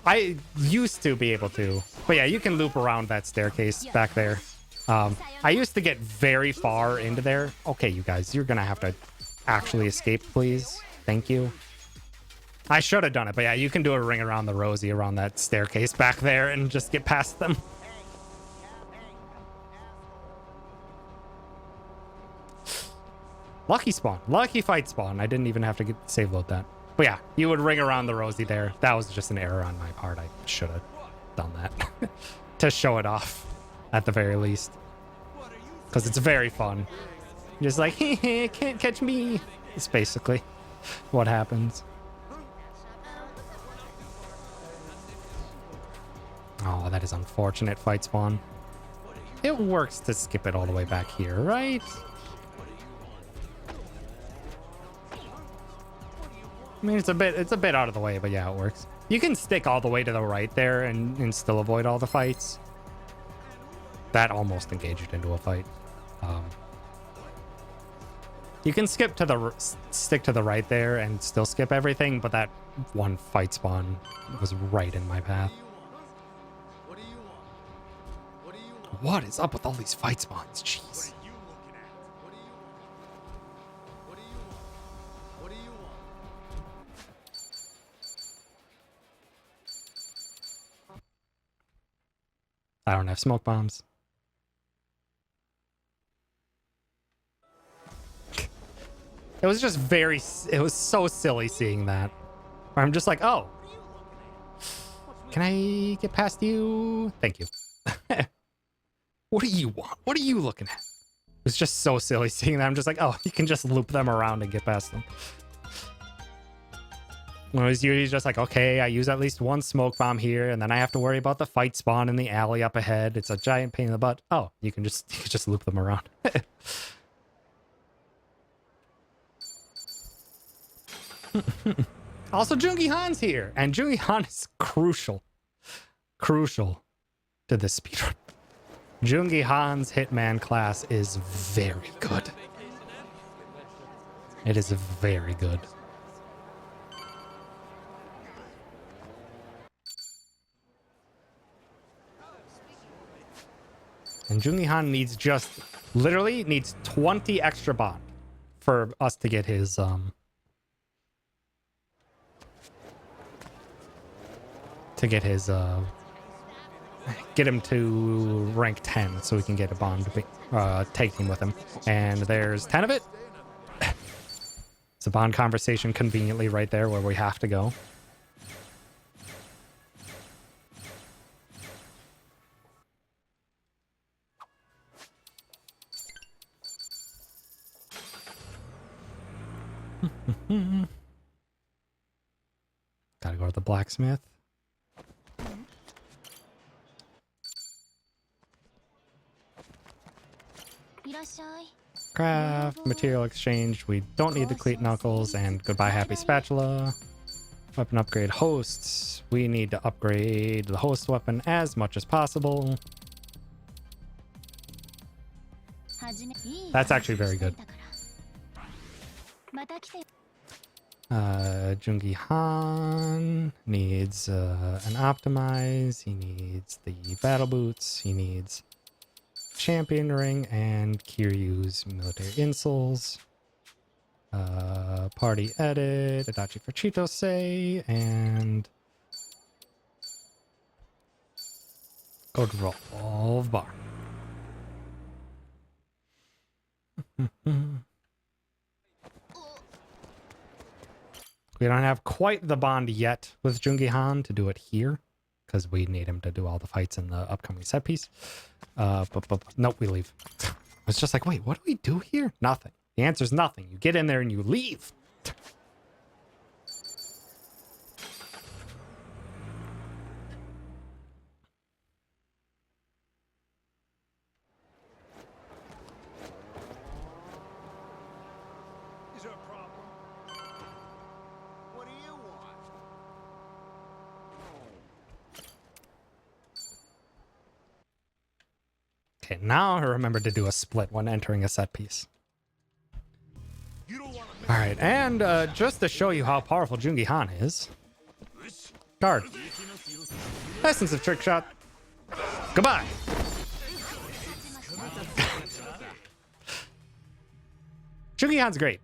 I used to be able to. But yeah, you can loop around that staircase back there. I used to get very far into there. Okay, you guys, you're going to have to actually escape, please. Thank you. I should have done it, but yeah, you can do a ring around the Rosie around that staircase back there and just get past them. Lucky spawn. Lucky fight spawn. I didn't even have to save load that. But yeah, you would ring around the Rosie there. That was just an error on my part. I should have done that. To show it off, at the very least. Because it's very fun. Just like, heh, can't catch me. It's basically what happens. Oh, that is unfortunate, fight spawn. It works to skip it all the way back here, right? I mean, it's a bit out of the way, but yeah, it works. You can stick all the way to the right there and still avoid all the fights. That almost engaged into a fight. You can stick to the right there and still skip everything, but that one fight spawn was right in my path. What is up with all these fight spawns? Jeez. I don't have smoke bombs. It was just it was so silly seeing that. Where I'm just like, oh. Can I get past you? Thank you. What do you want? What are you looking at? It was just so silly seeing that. I'm just like, oh, you can just loop them around and get past them. When it was usually just like, okay, I use at least one smoke bomb here, and then I have to worry about the fight spawn in the alley up ahead. It's a giant pain in the butt. Oh, you can just loop them around. Also, Jungi Han's here, and Jungi Han is crucial to this speedrun. Jungi Han's Hitman class is very good. It is very good. And Jungi Han needs literally needs 20 extra bond for us to get his get him to rank 10 so we can get a bond tag team with him. And there's 10 of it. It's a bond conversation conveniently right there where we have to go. Gotta go to the blacksmith. Craft, material exchange. We don't need the cleat knuckles, and goodbye happy spatula. Weapon upgrade hosts. We need to upgrade the host weapon as much as possible. That's actually very good. Jungi Han needs an optimize. He needs the battle boots. He needs champion ring and Kiryu's military insoles. Party edit, Adachi for Chitose, and gold revolve bar. We don't have quite the bond yet with Jungi Han to do it here, because we need him to do all the fights in the upcoming set piece. But nope, we leave. I was just like, wait, what do we do here? Nothing. The answer is nothing. You get in there and you leave. Is there a problem? What do you want? Okay, now I remember to do a split when entering a set piece. You don't want to All right, and just to show you how powerful Jungi Han is, guard. Essence of trick shot. Goodbye. Jungi Han's great.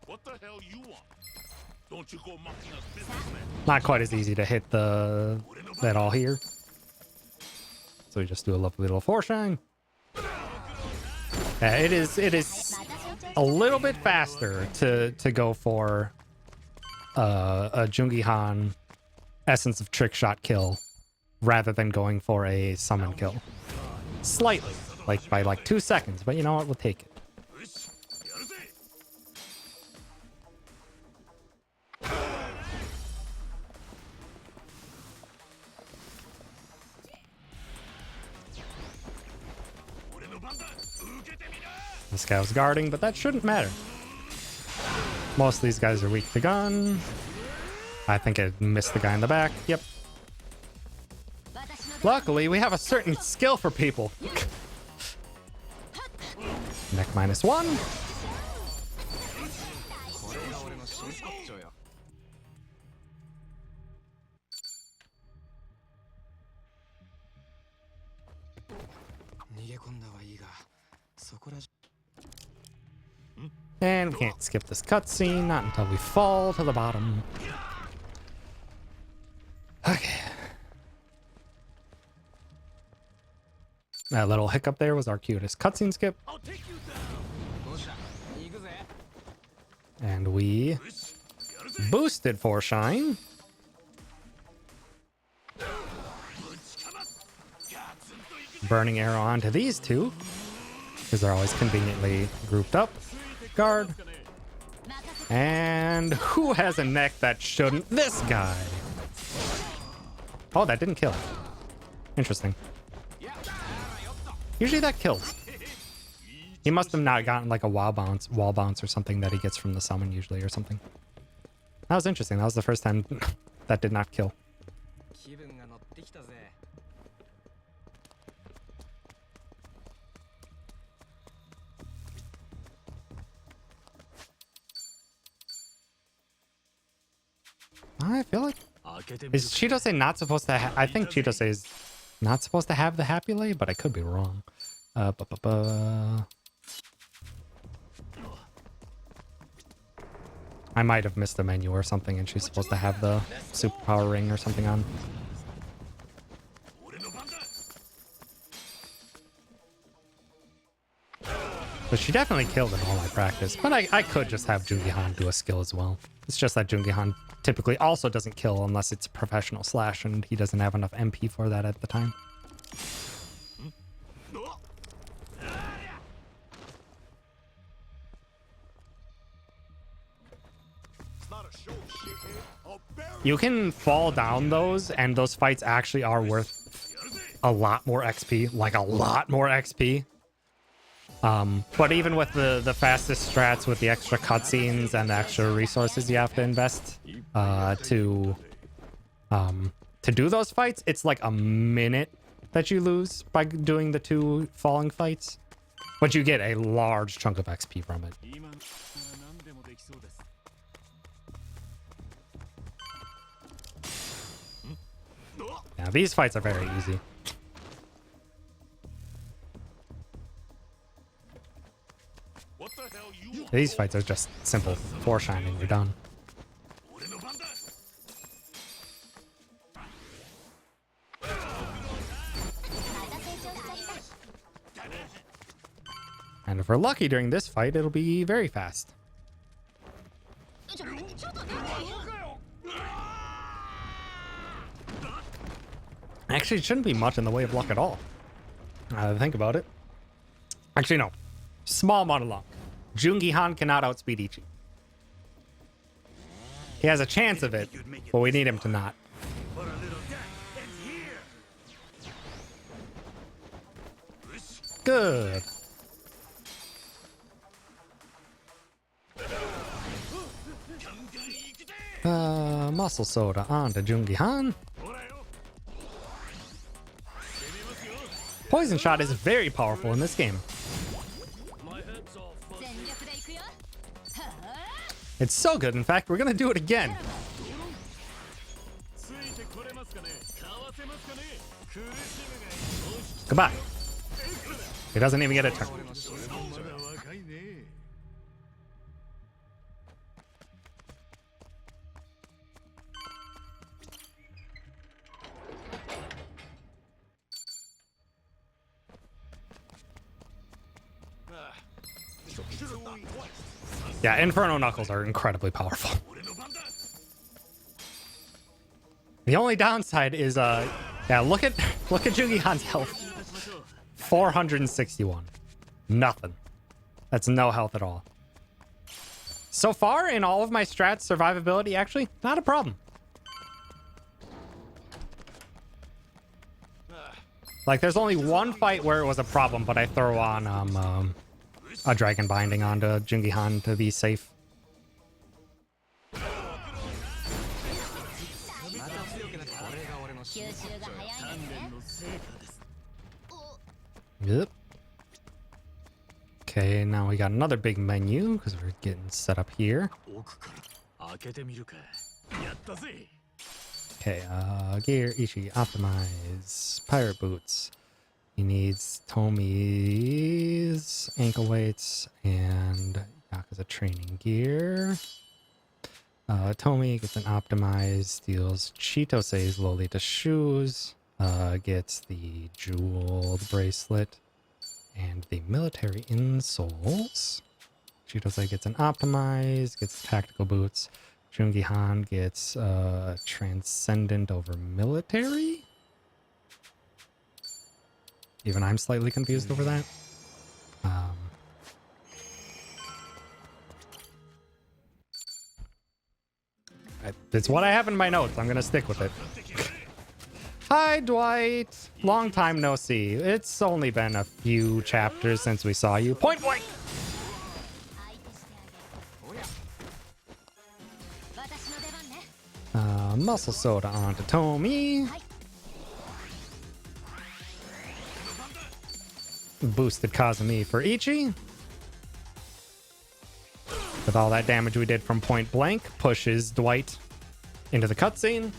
What the hell you want? Don't you go mocking us businessmen. Not quite as easy to hit that all here. So we just do a lovely little foreshine. It is a little bit faster to go for a Jungi Han essence of trick shot kill rather than going for a summon kill. Slightly, like by like 2 seconds, but you know what? We'll take it. This guy was guarding, but that shouldn't matter. Most of these guys are weak to gun. I think it missed the guy in the back. Yep. Luckily, we have a certain skill for people. Neck -1. And we can't skip this cutscene, not until we fall to the bottom. Okay. That little hiccup there was our cutest cutscene skip. I'll take you down. And we boosted for shine. Burning arrow onto these two, because they're always conveniently grouped up. Guard. And who has a neck that shouldn't? This guy. Oh, that didn't kill. Interesting. Usually that kills. He must have not gotten like a wall bounce or something that he gets from the summon usually or something. That was interesting. That was the first time that did not kill. I feel like... Is Chitose not supposed to I think Chitose is not supposed to have the happy lay, but I could be wrong. I might have missed a menu or something, and she's supposed to have the superpower ring or something on. But she definitely killed in all my practice. But I could just have Jungi Han do a skill as well. It's just that Jungi Han typically also doesn't kill unless it's a professional slash, and he doesn't have enough MP for that at the time. You can fall down those, and those fights actually are worth a lot more XP, like a lot more XP. But even with the fastest strats with the extra cutscenes and the extra resources you have to invest to do those fights, it's like a minute that you lose by doing the 2 falling fights. But you get a large chunk of XP from it. Yeah, these fights are very easy. These fights are just simple 4 shine and you're done. And if we're lucky during this fight, it'll be very fast. Actually, it shouldn't be much in the way of luck at all. Think about it. Actually, no. Small amount of luck. Jungi Han cannot outspeed Ichi. He has a chance of it, but we need him to not. Good. Muscle soda onto Jungi Han. Poison shot is very powerful in this game. It's so good, in fact, we're gonna do it again. Goodbye. He doesn't even get a turn. Yeah, Inferno Knuckles are incredibly powerful. The only downside is, yeah, look at Jungi Han's health. 461. Nothing. That's no health at all. So far, in all of my strats, survivability, actually, not a problem. Like, there's only one fight where it was a problem, but I throw on, a Dragon Binding onto Jungi Han to be safe. Yep. Okay, now we got another big menu because we're getting set up here. Okay, gear, Ichi, optimize, pirate boots. He needs Tomi's ankle weights and Yakuza training gear. Tomi gets an optimized, deals Chitose's Lolita shoes, gets the jeweled bracelet and the military insoles. Chitose gets an optimized, gets tactical boots. Jungi Han gets transcendent over military. Even I'm slightly confused over that. It's what I have in my notes. I'm going to stick with it. Hi, Dwight. Long time no see. It's only been a few chapters since we saw you. Point blank! Muscle soda onto Tomi. Boosted Kazumi for Ichi. With all that damage we did from point blank, pushes Dwight into the cutscene.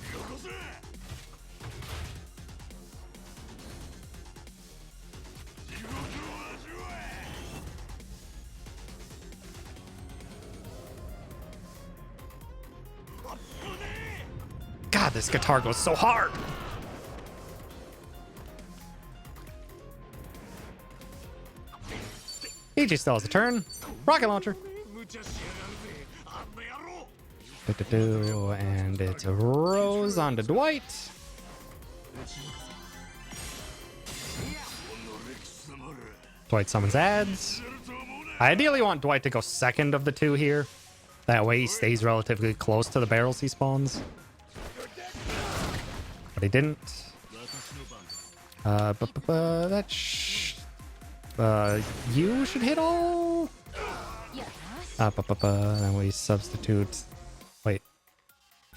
God, this guitar goes so hard. Ichi still has a turn. Rocket launcher. And it's Rose onto Dwight. Dwight summons ads. I ideally want Dwight to go second of the two here. That way he stays relatively close to the barrels he spawns. But he didn't. You should hit all. Then we substitute. Wait.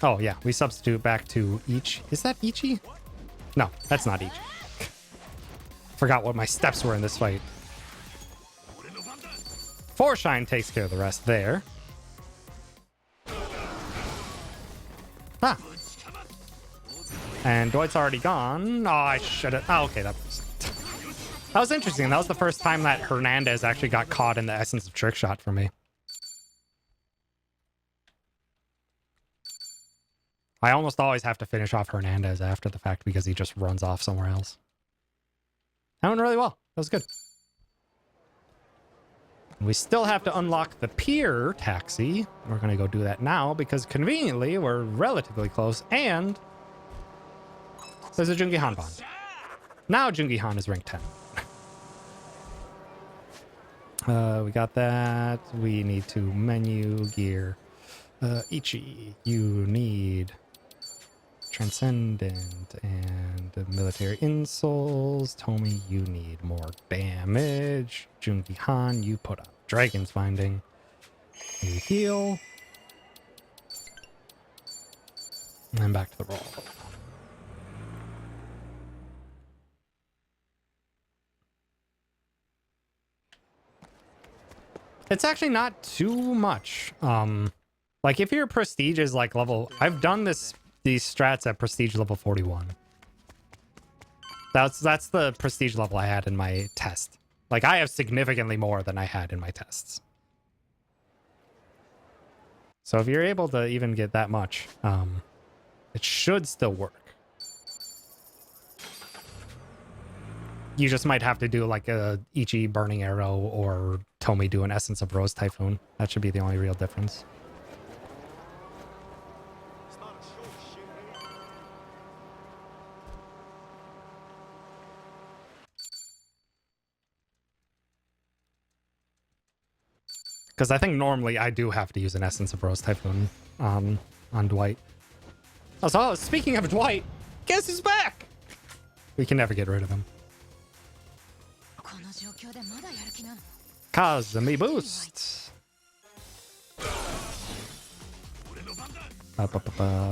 Oh yeah, we substitute back to Ichi. Is that Ichi? No, that's not Ichi. Forgot what my steps were in this fight. 4 Shine takes care of the rest there. Ah. And Dwight's already gone. Oh, I should have. Oh, okay, that was interesting. That was the first time that Hernandez actually got caught in the essence of trick shot for me. I almost always have to finish off Hernandez after the fact because he just runs off somewhere else. That went really well. That was good. We still have to unlock the pier taxi. We're going to go do that now because conveniently we're relatively close and there's a Jungi-Han bond. Now Jungi-Han is rank 10. We got that. We need to menu gear. Ichi, you need Transcendent and military insoles. Tomi, you need more damage. Jungi-Han, you put up Dragon's Binding. You heal. And then back to the roll. It's actually not too much. Like if your prestige is like level, I've done these strats at prestige level 41. That's the prestige level I had in my test. Like I have significantly more than I had in my tests. So if you're able to even get that much, it should still work. You just might have to do like a Ichi Burning Arrow or Tomi do an Essence of Rose Typhoon. That should be the only real difference. Because I think normally I do have to use an Essence of Rose Typhoon on Dwight. Oh, speaking of Dwight, guess who's back? We can never get rid of him. Kazumi boost.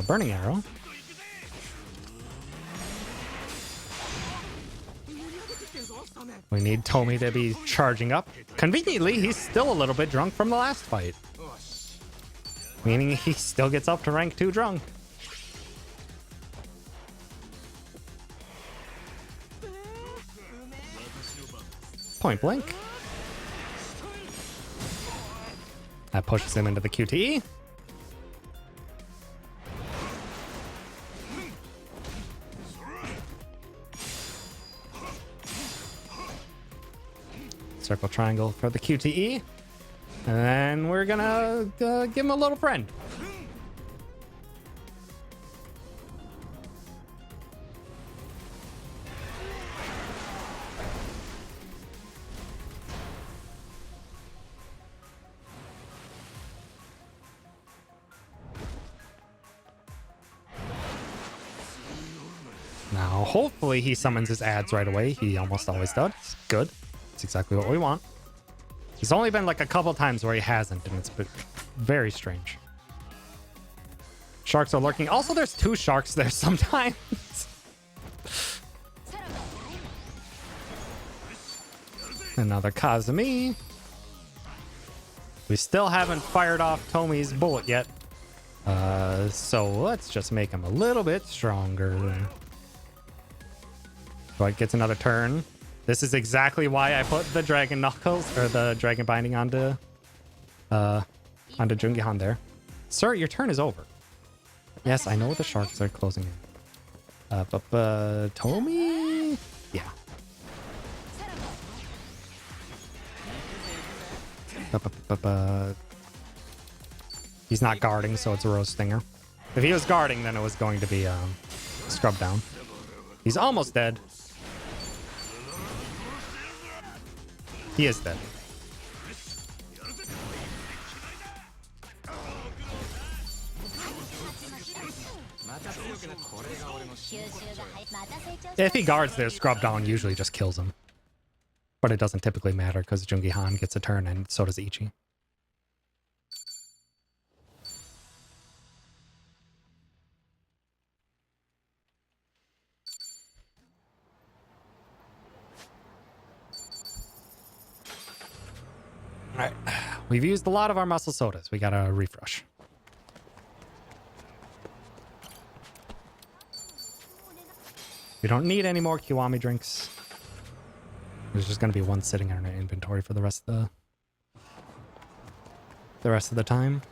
Burning Arrow. We need Tomi to be charging up. Conveniently, he's still a little bit drunk from the last fight. Meaning he still gets up to rank 2 drunk. Point blank. That pushes him into the QTE. Circle triangle for the QTE. And then we're gonna give him a little friend. Now, hopefully he summons his ads right away. He almost always does. Good. That's exactly what we want. There's only been like a couple times where he hasn't, and it's been very strange. Sharks are lurking. Also, there's 2 sharks there sometimes. Another Kazumi. We still haven't fired off Tomi's bullet yet. So let's just make him a little bit stronger. Dwight gets another turn. This is exactly why I put the Dragon Knuckles, or the Dragon Binding onto Jungi-Han there. Sir, your turn is over. Yes, I know the sharks are closing in. But Tomi? Yeah. He's not guarding, so it's a Rose Stinger. If he was guarding, then it was going to be scrub down. He's almost dead. He is dead. If he guards there, scrub down usually just kills him. But it doesn't typically matter because Jungi Han gets a turn and so does Ichi. Alright, we've used a lot of our muscle sodas. We gotta refresh. We don't need any more Kiwami drinks. There's just gonna be one sitting in our inventory for the rest of the time.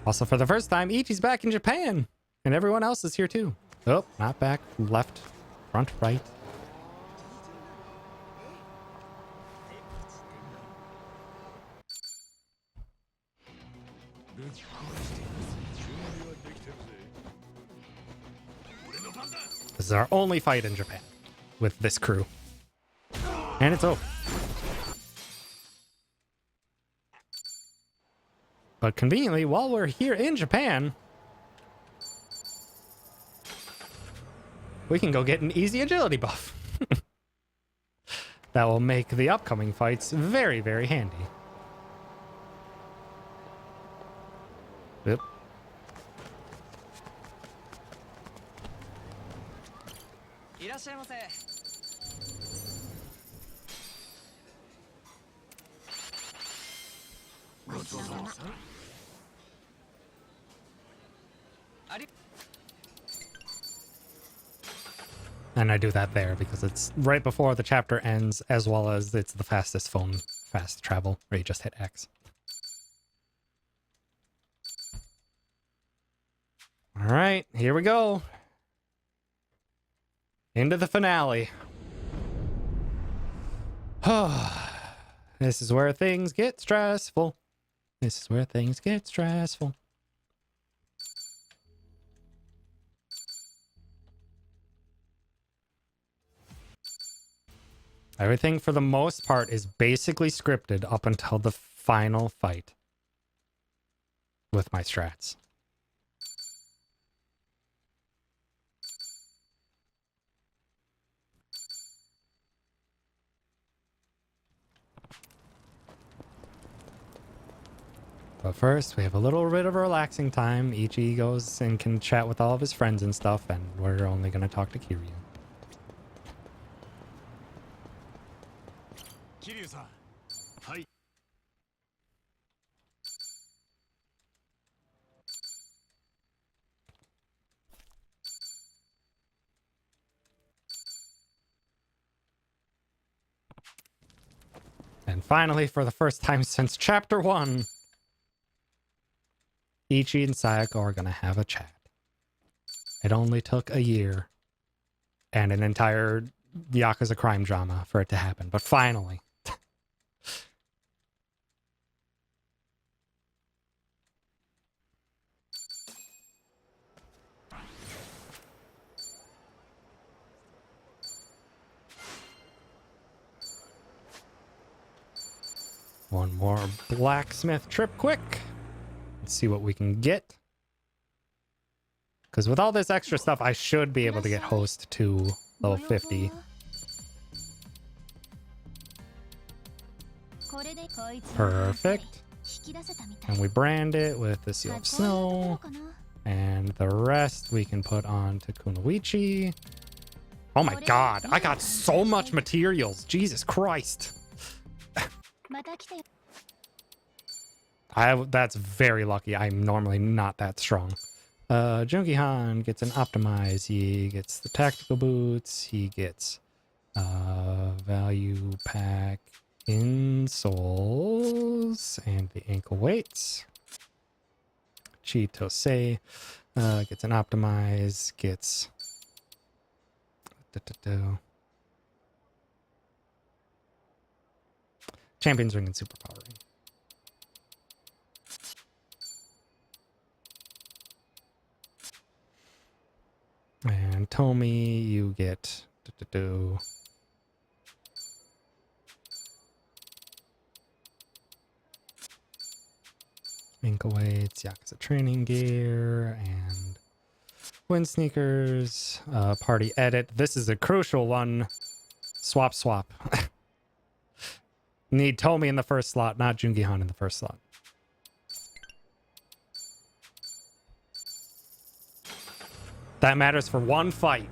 Also, for the first time, Ichi's back in Japan, and everyone else is here too. Oh, not back. Left, front, right. This is our only fight in Japan with this crew. And it's over. But conveniently, while we're here in Japan, we can go get an easy agility buff. That will make the upcoming fights very, very handy. Yep. And I do that there because it's right before the chapter ends, as well as it's the fastest phone fast travel, where you just hit X. All right, here we go. Into the finale. This is where things get stressful. This is where things get stressful. Everything, for the most part, is basically scripted up until the final fight with my strats. But first, we have a little bit of a relaxing time. Ichi goes and can chat with all of his friends and stuff, and we're only going to talk to Kiryu. Kiryu-san. Hi. And finally, for the first time since chapter 1, Ichi and Sayako are going to have a chat. It only took a year and an entire Yakuza crime drama for it to happen, but finally. One more blacksmith trip quick. Let's see what we can get. Because with all this extra stuff, I should be able to get host to level 50. Perfect. And we brand it with the Seal of Snow. And the rest we can put on to Kunoichi. Oh my god, I got so much materials. Jesus Christ. That's very lucky. I'm normally not that strong. Jungi Han gets an optimize. He gets the tactical boots. He gets value pack. Insoles and the ankle weights. Chitose gets an optimize, gets Champions Ring and Superpower Ring. And Tomy, you get ankle weights, Yakuza training gear, and wind sneakers, party edit. This is a crucial one. Swap. Need Tomy in the first slot, not Jungihan in the first slot. That matters for one fight.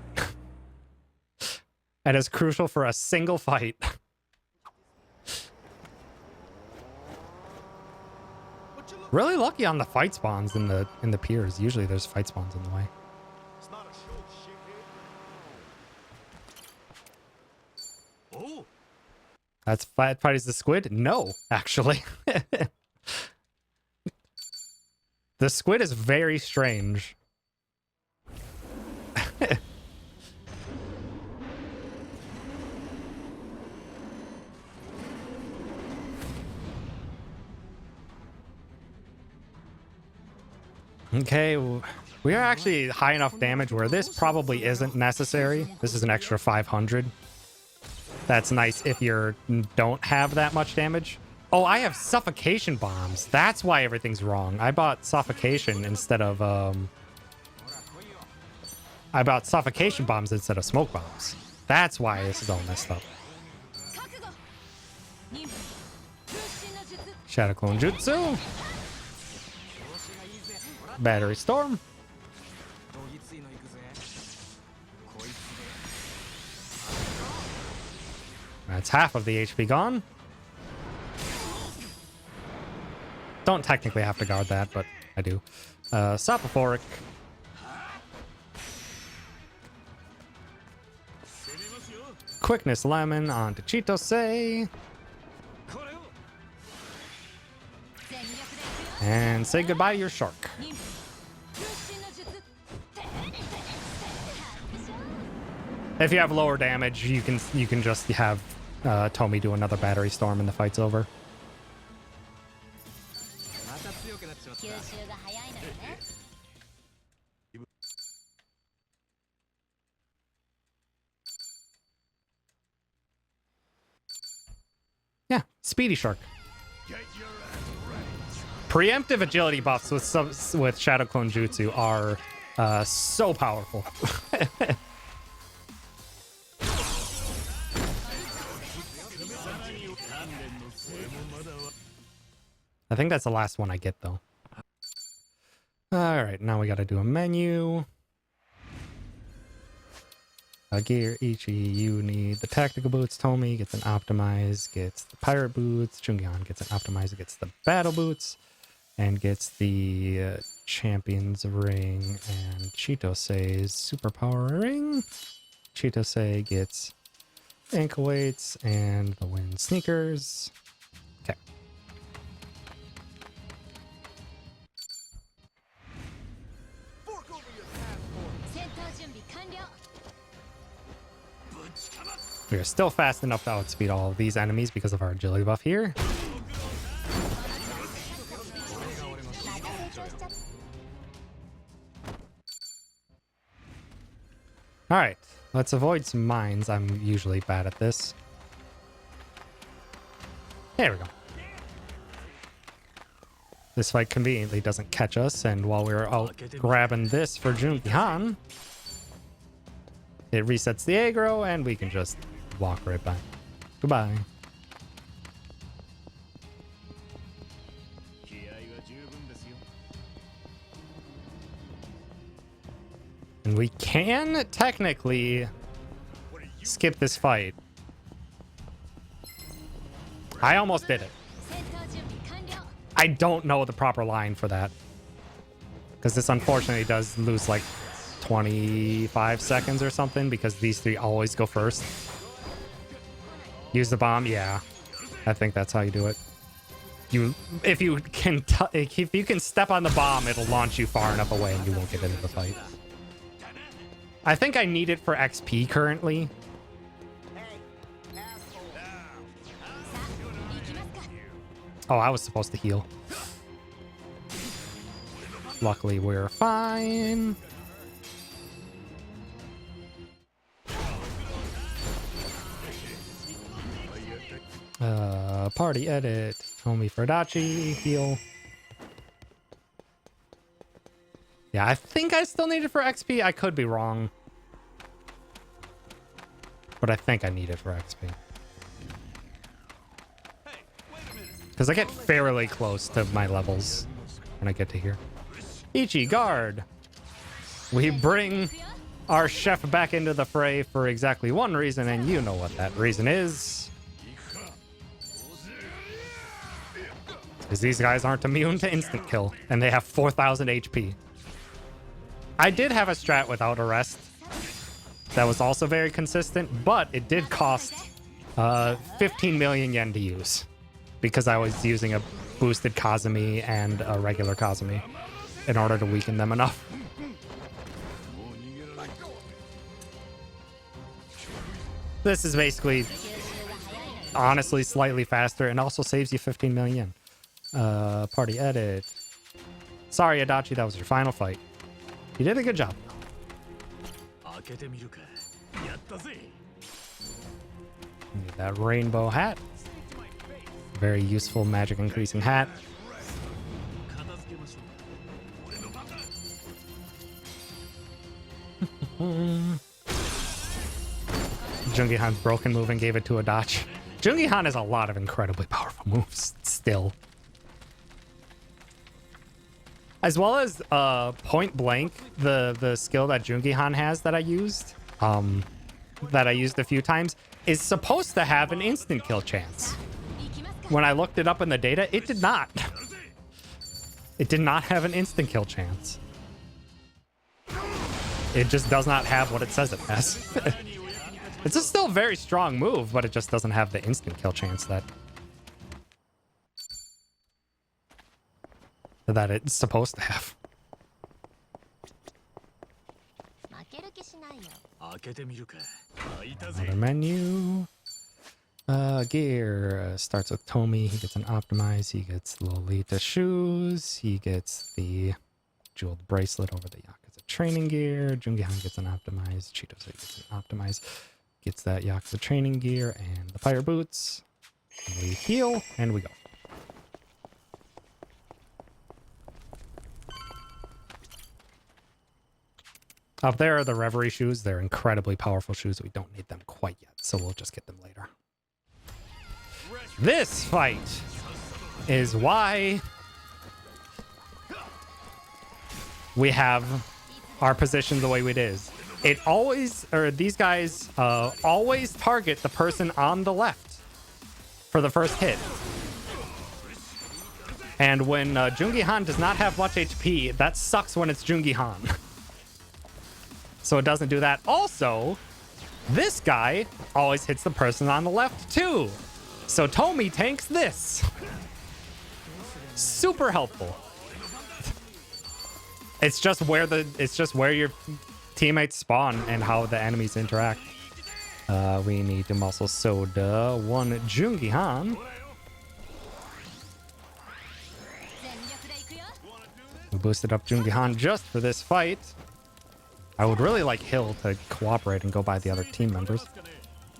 That is crucial for a single fight. Really lucky on the fight spawns in the piers. Usually there's fight spawns in the way. It's not a show, shithead. Oh, That's fight is the squid? No, actually. The squid is very strange. Okay, we are actually high enough damage where this probably isn't necessary. This is an extra 500. That's nice if you don't have that much damage. Oh, I have suffocation bombs. That's why everything's wrong. I bought suffocation instead of I bought suffocation bombs instead of smoke bombs. That's why this is all messed up. Shadow Clone Jutsu. Battery Storm. That's half of the HP gone. Don't technically have to guard that, but I do. Soporific. Quickness Lemon onto Chitose. And say goodbye to your shark. If you have lower damage, you can just have Tomy do another battery storm and the fight's over. Yeah, Speedy Shark. Preemptive agility buffs with Shadow Clone Jutsu are so powerful. I think that's the last one I get, though. All right, now we got to do a menu. Gear Ichi, you need the tactical boots. Tomy gets an optimize, gets the pirate boots. Jungihan gets an optimize, gets the battle boots, and gets the champion's ring. And Chitose's superpower ring. Chitose gets ankle weights and the wind sneakers. Okay. We are still fast enough to outspeed all of these enemies because of our agility buff here. Alright, let's avoid some mines. I'm usually bad at this. There we go. This fight conveniently doesn't catch us, and while we're out grabbing this for Jungihan, it resets the aggro, and we can just walk right back. Goodbye. And we can technically skip this fight. I almost did it. I don't know the proper line for that, because this unfortunately does lose like 25 seconds or something, because these three always go first. Use the bomb, yeah. I think that's how you do it. If you can step on the bomb, it'll launch you far enough away and you won't get into the fight. I think I need it for XP currently. Oh, I was supposed to heal. Luckily, we're fine. Party edit. Tomi Ferdachi, heal. Yeah, I think I still need it for XP. I could be wrong. But I think I need it for XP. Because I get fairly close to my levels when I get to here. Ichi, guard. We bring our chef back into the fray for exactly one reason, and you know what that reason is. Because these guys aren't immune to instant kill, and they have 4,000 HP. I did have a strat without arrest that was also very consistent, but it did cost 15 million yen to use because I was using a boosted Kazumi and a regular Kazumi in order to weaken them enough. This is basically, honestly, slightly faster and also saves you 15 million yen. Party edit. Sorry, Adachi, that was your final fight. You did a good job. Need that rainbow hat. Very useful magic increasing hat. Jungi-Han's broken move and gave it to Adachi. Jungi-Han has a lot of incredibly powerful moves still. As well as point blank, the skill that Jungi-Han has that I used a few times, is supposed to have an instant kill chance. When I looked it up in the data, it did not. It did not have an instant kill chance. It just does not have what it says it has. It's a still very strong move, but it just doesn't have the instant kill chance that it's supposed to have. Another menu. Gear starts with Tomi. He gets an optimize. He gets Lolita shoes. He gets the jeweled bracelet over the Yakuza training gear. Jungi-Han gets an optimize. Cheetos gets an optimize. Gets that Yakuza training gear and the fire boots. And we heal and we go. Up there are the Reverie shoes. They're incredibly powerful shoes. We don't need them quite yet, so we'll just get them later. This fight is why we have our position the way it is. It always, or these guys always target the person on the left for the first hit. And when Jungi-Han does not have much HP, that sucks when it's Jungi-Han. So it doesn't do that. Also, this guy always hits the person on the left too. So Tomi tanks this. Super helpful. It's just where your teammates spawn and how the enemies interact. We need to muscle soda. One Jungi-Han. We boosted up Jungi-Han just for this fight. I would really like Hill to cooperate and go by the other team members.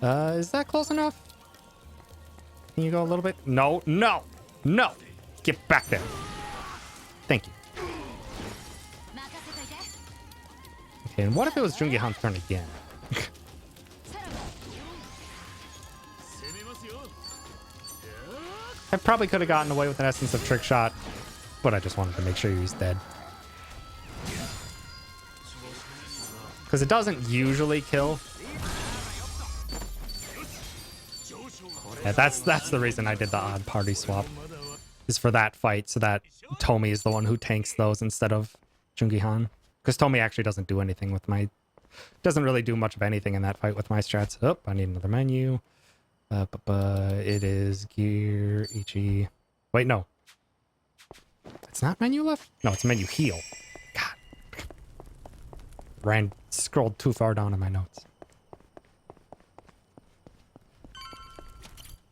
Is that close enough? Can you go a little bit? No, no, no. Get back there. Thank you. Okay, and what if it was Jungi-Han's turn again? I probably could have gotten away with an essence of trick shot, but I just wanted to make sure he's dead. Because it doesn't usually kill. Yeah, that's the reason I did the odd party swap. Is for that fight, so that Tomi is the one who tanks those instead of Jungi-Han. Because Tomi actually doesn't do anything with my... Doesn't really do much of anything in that fight with my strats. Oh, I need another menu. It is gear, Ichi. Wait, no. It's not menu left? No, it's menu heal. God. Scrolled too far down in my notes.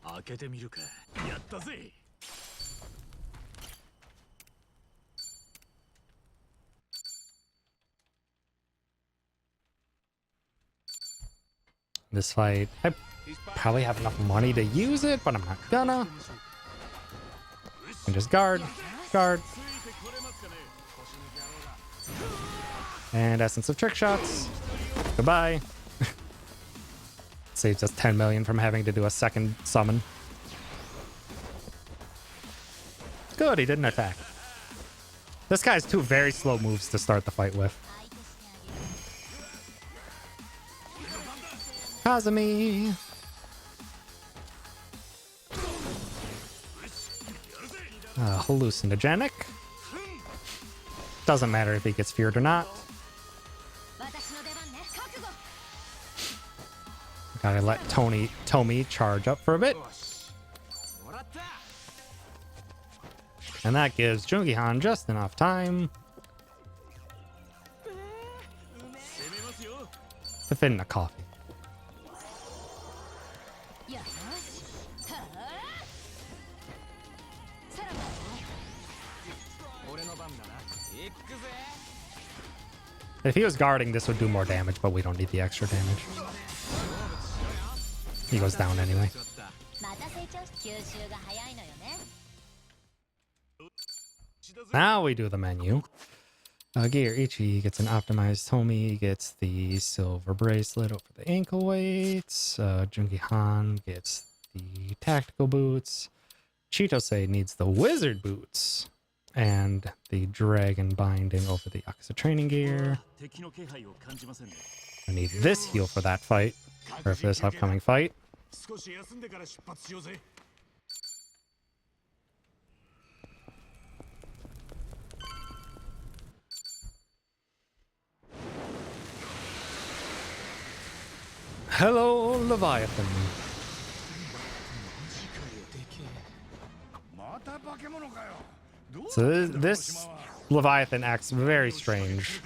開けてみるか。やったぜ。 This fight, I probably have enough money to use it, but I'm not gonna. And just guard, guard. And essence of trick shots. Goodbye. Saves us 10 million from having to do a second summon. Good, he didn't attack. This guy has two very slow moves to start the fight with. Kazumi. Hallucinogenic. Doesn't matter if he gets feared or not. Gotta let Tomi charge up for a bit. And that gives Jungi-han just enough time to fit in a coffee. If he was guarding, this would do more damage, but we don't need the extra damage. He goes down anyway. Now we do the menu. Gear Ichi gets an optimized Tomi, gets the silver bracelet over the ankle weights. Jungi-han gets the tactical boots. Chitose needs the wizard boots. And the dragon binding over the Yakuza training gear. I need this heal for that fight, or for this upcoming fight. Hello, Leviathan. So this Leviathan acts very strange.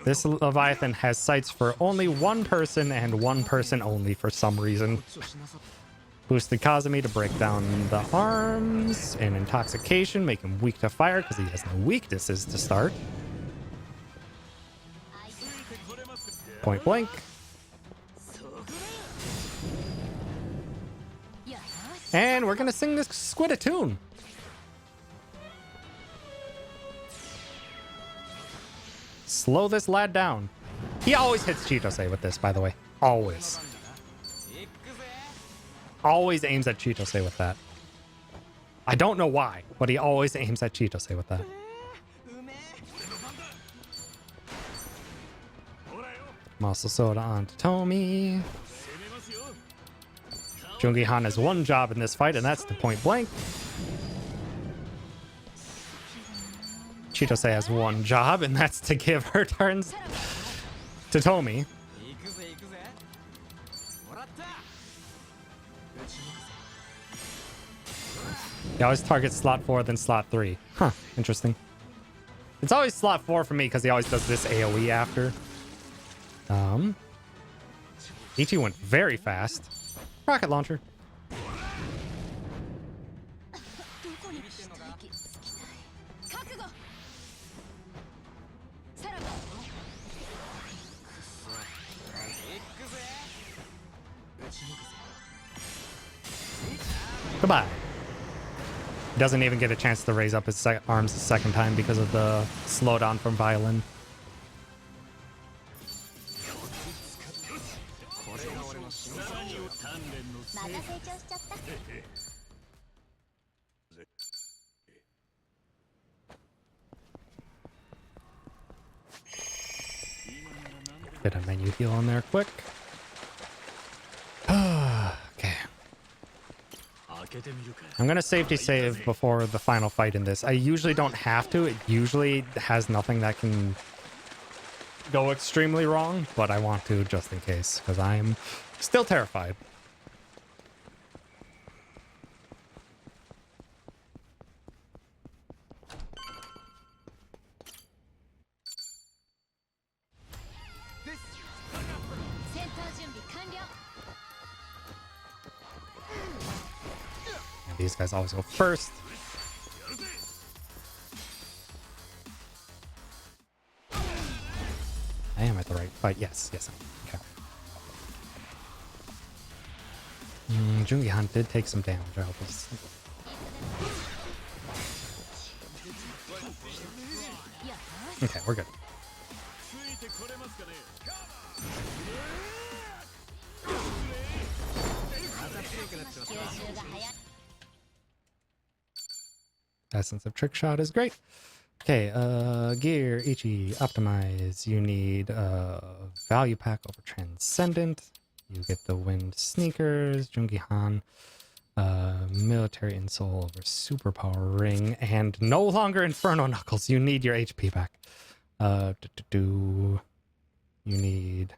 This Leviathan has sights for only one person and one person only for some reason. Boosted Kazumi to break down the arms, and intoxication, make him weak to fire because he has no weaknesses to start. Point blank. And we're gonna sing this squid a tune. Slow this lad down. He always hits Chitose with this, by the way. Always. Always aims at Chitose with that. I don't know why, but he always aims at Chitose with that. Muscle Soda onto Tomi. Jungi-han has one job in this fight, and that's to point blank. Chitose has one job, and that's to give her turns to Tomi. He always targets slot 4, then slot 3. Huh, interesting. It's always slot 4 for me because he always does this AoE after. Ichi went very fast. Rocket launcher. Goodbye. He doesn't even get a chance to raise up his arms the second time because of the slowdown from violin. Get a menu heal on there quick. Okay. I'm gonna safety save before the final fight in this. I usually don't have to. It usually has nothing that can go extremely wrong, but I want to just in case, because I'm still terrified. these guys always go first. I am at the right fight. Yes, yes. Okay. Jungi Han did take some damage. I hope it's... Okay, we're good. Essence of Trick Shot is great. Okay, gear, Ichi, optimize. You need value pack over Transcendent. You get the Wind Sneakers, Jungi Han, military insole over Superpower Ring, and no longer Inferno Knuckles. You need your HP back. You need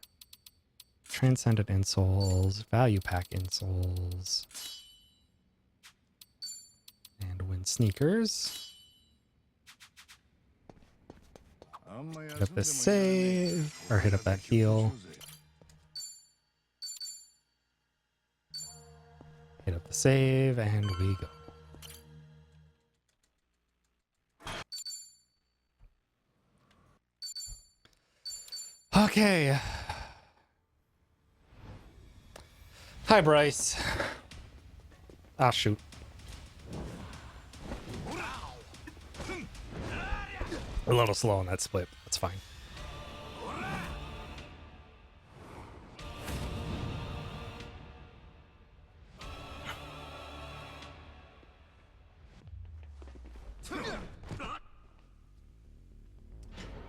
Transcendent insoles, value pack insoles, and Wind Sneakers. Hit up the save, or hit up that heal. Hit up the save, and we go. Okay. Hi, Bryce. Ah, shoot. A little slow on that split. That's fine.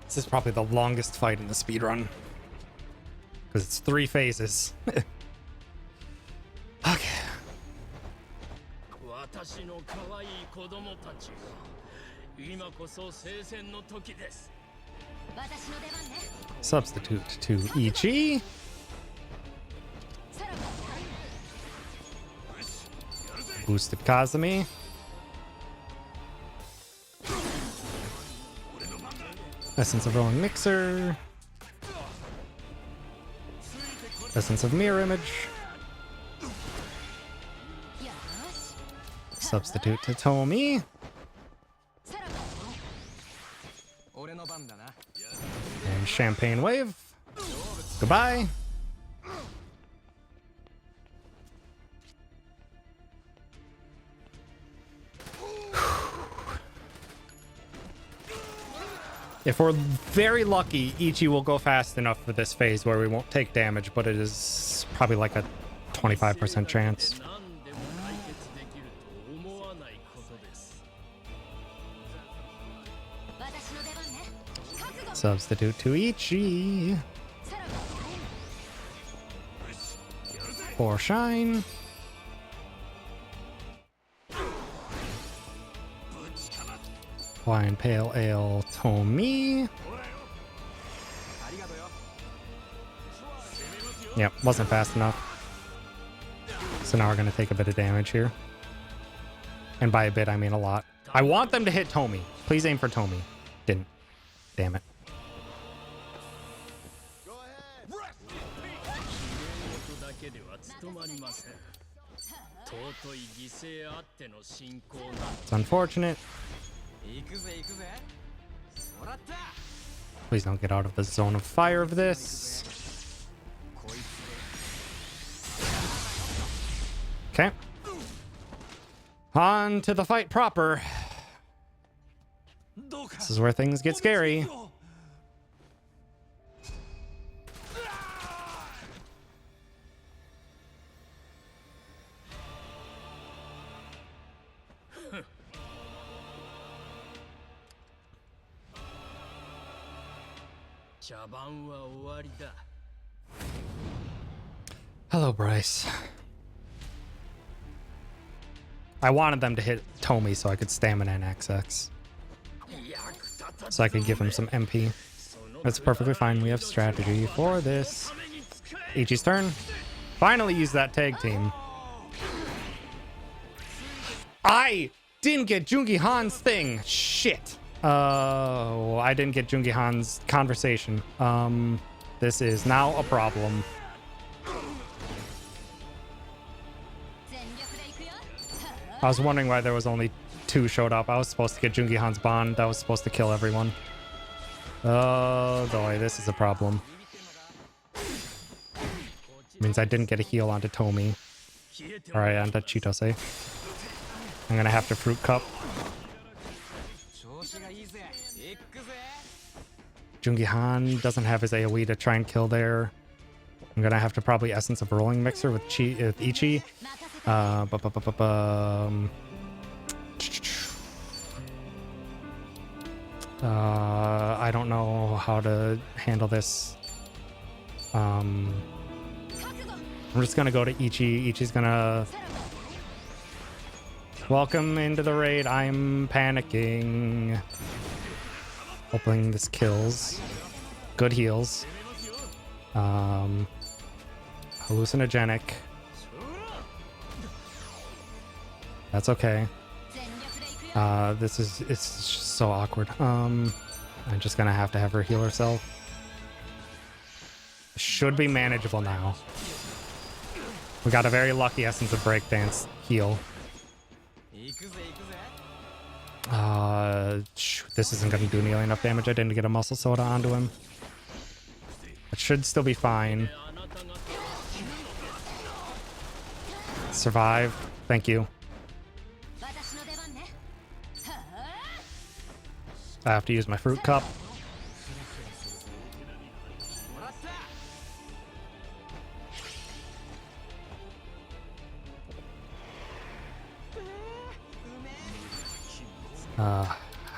This is probably the longest fight in the speedrun. Because it's 3 phases. Okay. Substitute to Ichi. Boosted Kazumi. Essence of Rolling Mixer. Essence of Mirror Image. Substitute to Tomi. And Champagne Wave. Goodbye. If we're very lucky, Ichi will go fast enough for this phase where we won't take damage, but it is probably like a 25% chance. Substitute to Ichi. For Shine. Wine Pale Ale Tomi. Yep, wasn't fast enough. So now we're going to take a bit of damage here. And by a bit, I mean a lot. I want them to hit Tomi. Please aim for Tomi. Didn't. Damn it. It's unfortunate. Please don't get out of the zone of fire of this. Okay. On to the fight proper. This is where things get scary. Hello, Bryce. I wanted them to hit Tomi so I could stamina and XX. So I could give him some MP. That's perfectly fine. We have strategy for this. Ichi's turn. Finally use that tag team. I didn't get Jungi Han's thing. Shit. Oh, I didn't get Jungi Han's conversation. This is now a problem. I was wondering why there was only 2 showed up. I was supposed to get Jungi Han's bond. That was supposed to kill everyone. Oh boy, this is a problem. Means I didn't get a heal onto Tomi. Alright, onto Chitose. I'm gonna have to fruit cup. Jungi Han doesn't have his AoE to try and kill there. I'm gonna have to probably Essence of Rolling Mixer with Ichi. I don't know how to handle this. I'm just gonna go to Ichi. Ichi's gonna welcome into the raid. I'm panicking. Hoping this kills. Good heals. Hallucinogenic. That's okay. It's just so awkward. I'm just gonna have to have her heal herself. Should be manageable now. We got a very lucky Essence of Breakdance heal. This isn't gonna do nearly enough damage. I didn't get a muscle soda onto him. It should still be fine. Survive. Thank you. I have to use my fruit cup.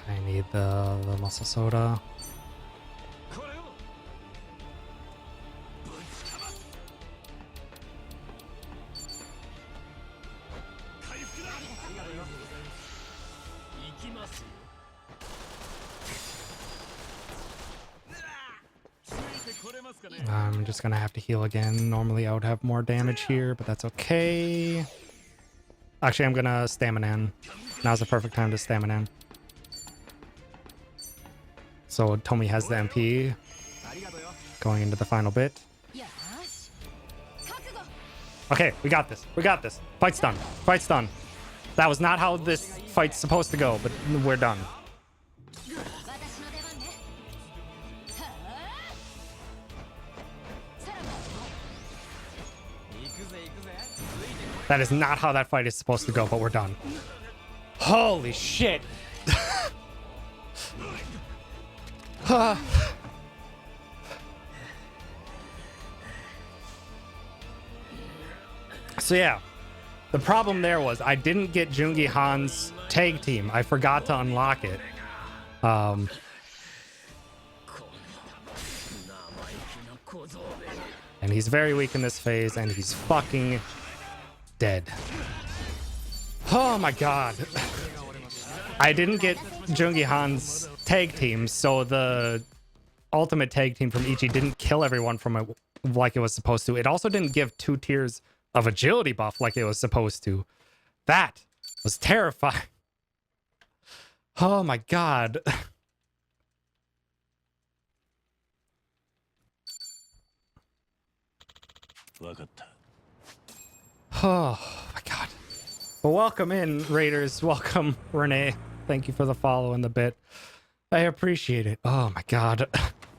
I need the muscle soda. I'm just gonna have to heal again. Normally I would have more damage here, but that's okay. Actually, I'm gonna stamina. Now's the perfect time to stamina. So Tomi has the MP going into the final bit. Okay, we got this. We got this. Fight's done. Fight's done. That was not how this fight's supposed to go, but we're done. That is not how that fight is supposed to go, but we're done. Holy shit! So yeah, the problem there was I didn't get Jungi Han's tag team. I forgot to unlock it. And he's very weak in this phase, and he's fucking dead. Oh my god. I didn't get Jungi Han's tag team, so the ultimate tag team from Ichi didn't kill everyone from it like it was supposed to. It also didn't give 2 tiers of agility buff like it was supposed to. That was terrifying. Oh my god. Oh my god. Well, welcome in, Raiders. Welcome, Renee. Thank you for the follow and the bit. I appreciate it. Oh my god.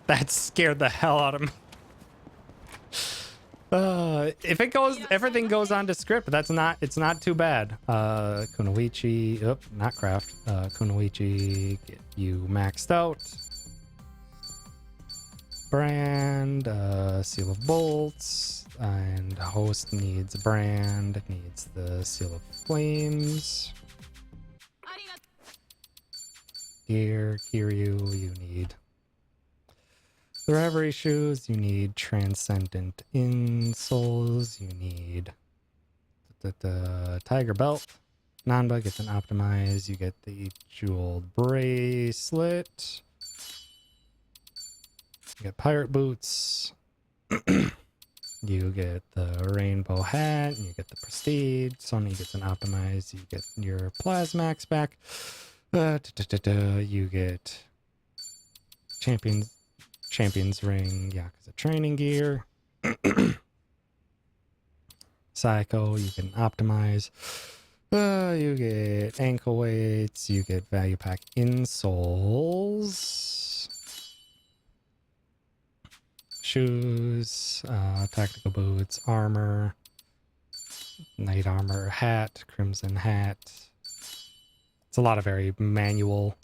That scared the hell out of me. If it goes, everything goes on to script, it's not too bad. Kunoichi, not craft. Kunoichi, get you maxed out. Brand, Seal of Bolts, and host needs brand, needs the Seal of Flames. Here, Kiryu, you need the Reverie Shoes, you need Transcendent Insoles, you need the Tiger Belt. Nanba gets an Optimize, you get the Jeweled Bracelet. You get Pirate Boots. You get the Rainbow Hat, and you get the Prestige. Sony gets an Optimize, you get your Plasmax back. You get Champion's Ring, Yakuza Training Gear. Psycho, you can optimize. You get ankle weights, you get value pack insoles, shoes, tactical boots, armor, knight armor, hat, crimson hat. It's a lot of very manual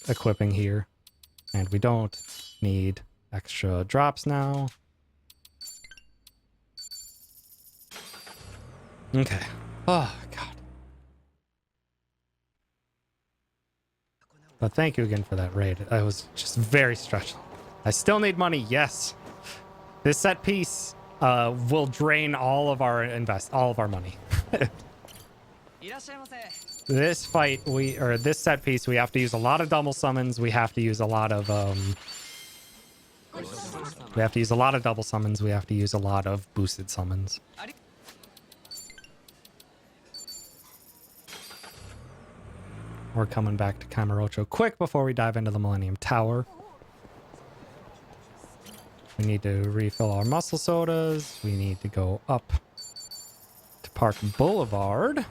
equipping here. And we don't need extra drops now. Okay. Oh, God. But thank you again for that raid. I was just very stressful. I still need money, yes. This set piece will drain all of our money. This fight, this set piece, we have to use a lot of double summons. We have to use a lot of double summons. We have to use a lot of boosted summons. We're coming back to Kamurocho quick before we dive into the Millennium Tower. We need to refill our muscle sodas. We need to go up to Park Boulevard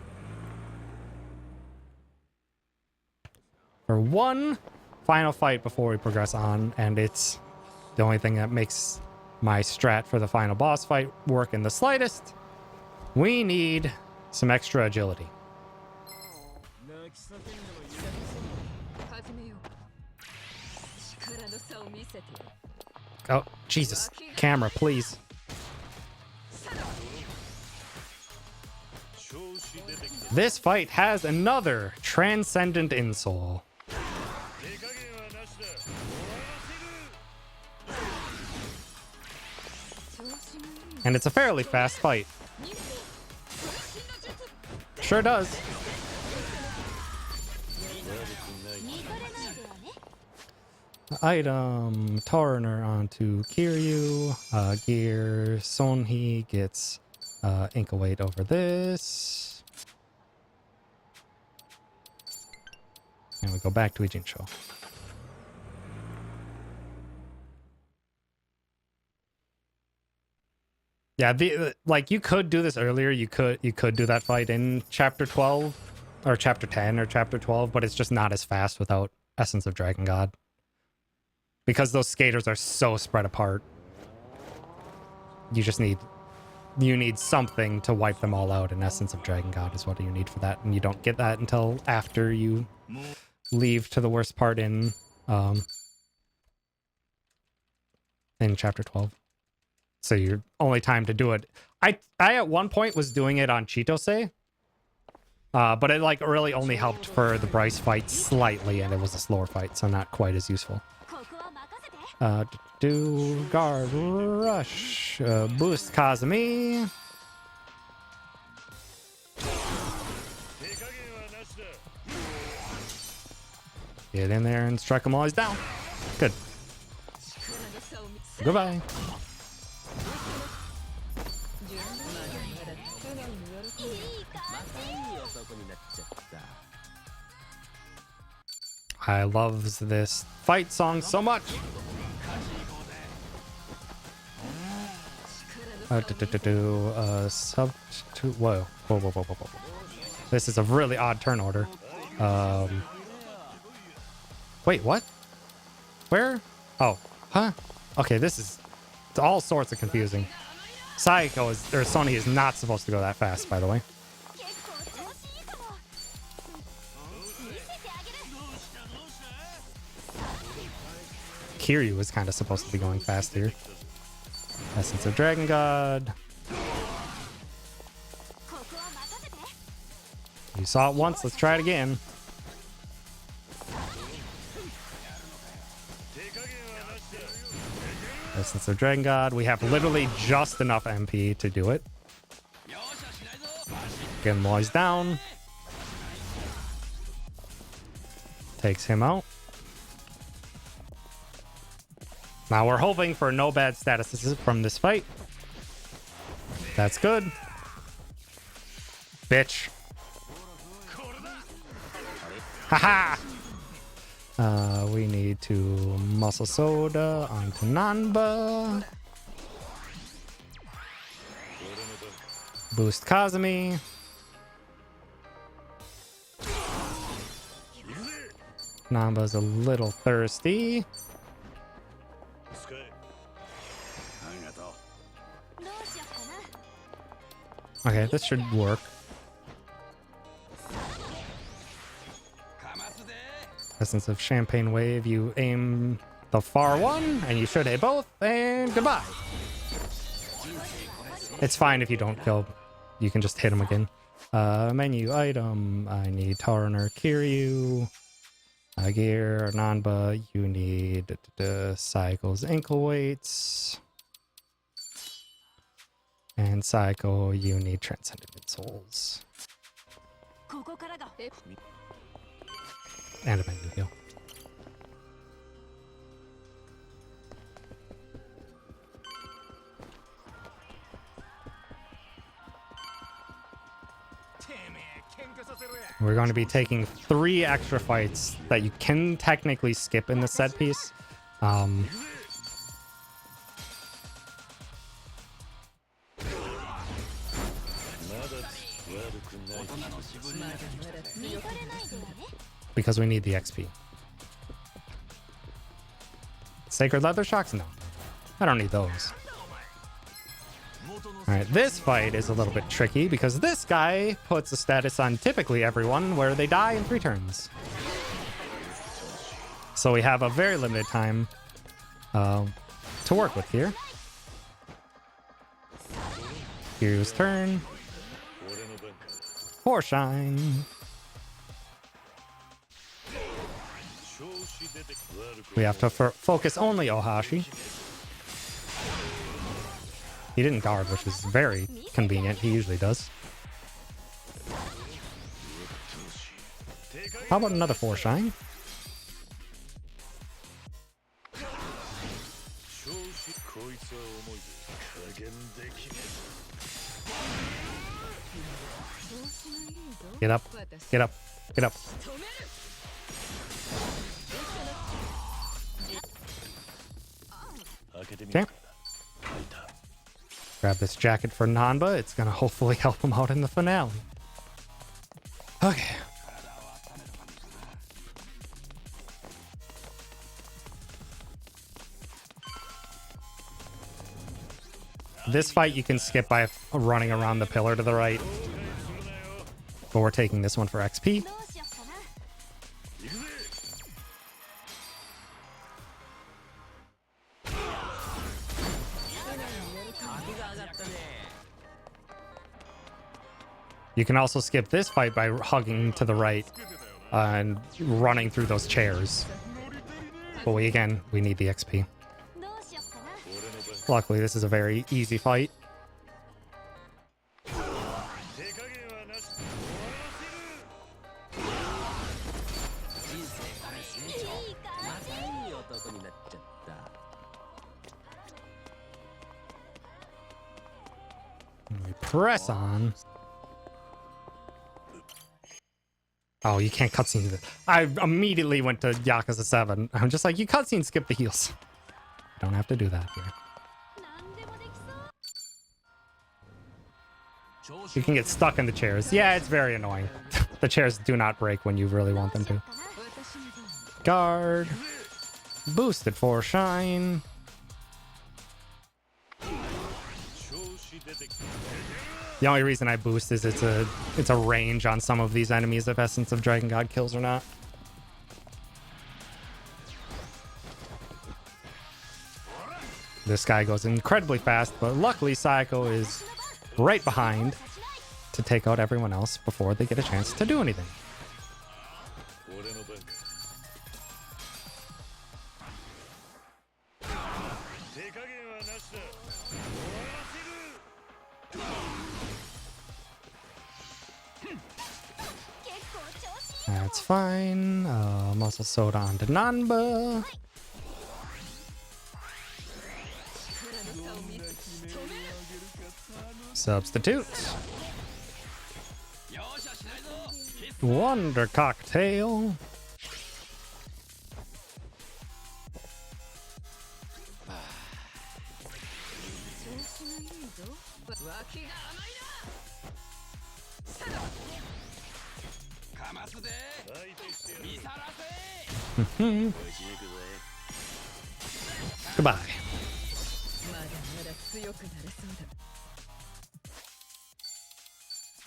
for one final fight before we progress on, and it's the only thing that makes my strat for the final boss fight work in the slightest. We need some extra agility. Oh, Jesus. Camera, please. This fight has another transcendent insole. And it's a fairly fast fight. Sure does. Item, Turner onto Kiryu, gear, Sonhee gets ankle weight over this. And we go back to Ijincho. Yeah, like you could do this earlier. You could do that fight in chapter 12 or chapter 10 or chapter 12, but it's just not as fast without Essence of Dragon God. Because those skaters are so spread apart. You need something to wipe them all out, and Essence of Dragon God is what you need for that, and you don't get that until after you leave to the worst part in chapter 12. So your only time to do it. I at one point was doing it on Chitose. But it like really only helped for the Bryce fight slightly, and it was a slower fight, so not quite as useful. Do guard rush, boost Kazumi. Get in there and strike them while he's down. Good. Goodbye. I love this fight song so much. Substitute. Whoa. This is a really odd turn order. Wait, what? Where? Oh, huh? Okay, this is all sorts of confusing. Sonhee is not supposed to go that fast, by the way. Kiryu was kind of supposed to be going fast here. Essence of Dragon God. You saw it once, let's try it again. Essence of Dragon God. We have literally just enough MP to do it. Get him while he's down. Takes him out. Now we're hoping for no bad statuses from this fight. That's good. Bitch. Haha! We need to muscle soda onto Nanba. Boost Kazumi. Namba's a little thirsty. Okay, this should work. Essence of Champagne Wave, you aim the far one, and you should hit both, and goodbye. It's fine if you don't kill. You can just hit him again. Menu item, I need Taraner Kiryu. Gear, Nanba, you need Cycle's ankle weights. And Cycle, you need Transcendent Souls. And a menu heal. We're going to be taking 3 extra fights that you can technically skip in the set piece. Because we need the XP. Sacred Leather Shocks? No. I don't need those. Alright, this fight is a little bit tricky because this guy puts a status on typically everyone where they die in 3 turns. So we have a very limited time to work with here. Kiryu's turn. 4 shine. We have to focus only Ohashi. He didn't guard, which is very convenient. He usually does. How about another 4 shine? Get up, get up, get up. Okay. Grab this jacket for Nanba. It's gonna hopefully help him out in the finale. Okay. This fight you can skip by running around the pillar to the right. But we're taking this one for XP. You can also skip this fight by hugging to the right and running through those chairs. But we need the XP. Luckily, this is a very easy fight. We press on. Oh, you can't cutscene it. I immediately went to Yakuza 7. I'm just like, you cutscene skip the heals. Don't have to do that here. You can get stuck in the chairs. Yeah, it's very annoying. The chairs do not break when you really want them to. Guard. Boosted for shine. The only reason I boost is it's a range on some of these enemies if Essence of Dragon God kills or not. This guy goes incredibly fast, but luckily Psycho is right behind to take out everyone else before they get a chance to do anything. That's fine. Muscle Soda onto Nanba. Substitute. Wonder Cocktail. Goodbye. まだまだ強くなれそ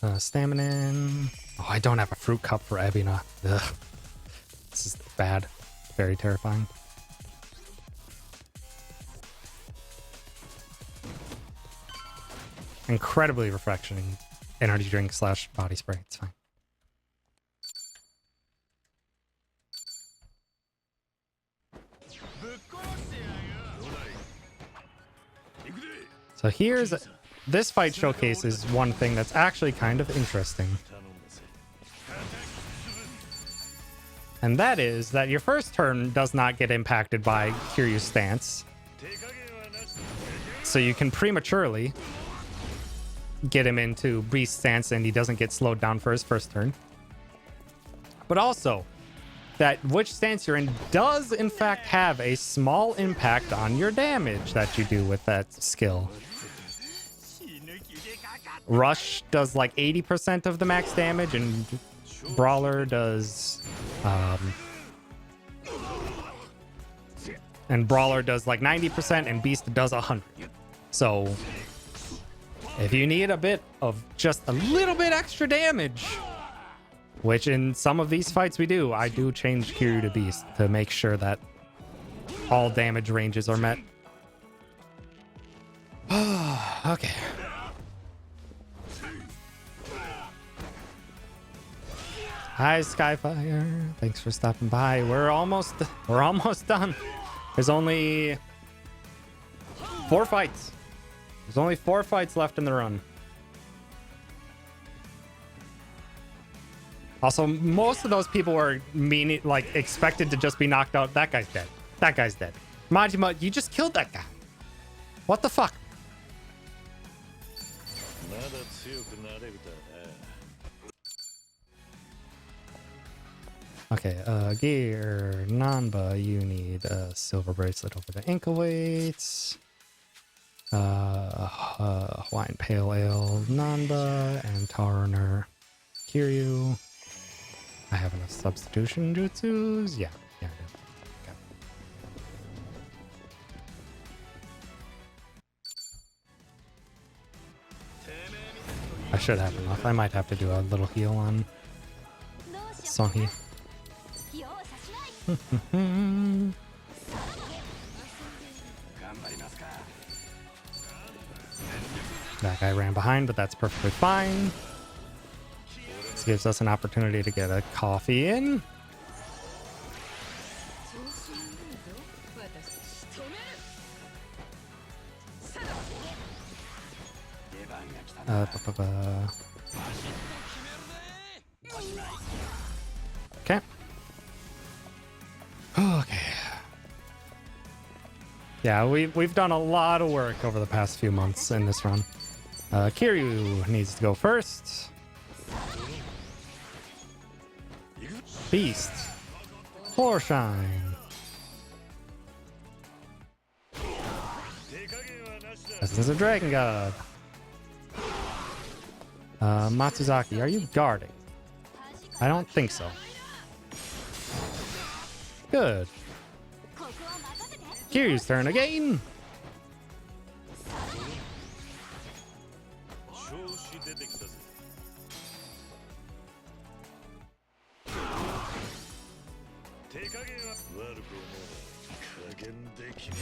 うだ。 Stamina. Oh, I don't have a fruit cup for Ebina. Ugh. This is bad. Very terrifying. Incredibly refreshing energy drink slash body spray. It's fine. So here's this fight showcases one thing that's actually kind of interesting. And that is that your first turn does not get impacted by Kiryu's stance. So you can prematurely get him into beast stance and he doesn't get slowed down for his first turn. But also, that which stance you're in does in fact have a small impact on your damage that you do with that skill. Rush does like 80% of the max damage, and Brawler does like 90%, and Beast does 100. So if you need a bit of just a little bit extra damage, which in some of these fights we do, I do change Kiryu to Beast to make sure that all damage ranges are met. Okay. Hi, Skyfire. Thanks for stopping by. We're almost done. There's only 4 fights. There's only 4 fights left in the run. Also, most of those people were expected to just be knocked out. That guy's dead. That guy's dead. Majima, you just killed that guy. What the fuck? Okay, gear, Nanba, you need a silver bracelet over the ankle weights. Hawaiian Pale Ale, Nanba, and Tarner, Kiryu. I have enough substitution jutsus. Yeah, I do. Okay. I should have enough. I might have to do a little heal on Sonhi. That guy ran behind, but that's perfectly fine. This gives us an opportunity to get a coffee in. Okay. Okay. Yeah, we've done a lot of work over the past few months in this run. Kiryu needs to go first. Beast. Floorshine. Essence of Dragon God. Matsuzaki, are you guarding? I don't think so. Good. Kiryu's turn again.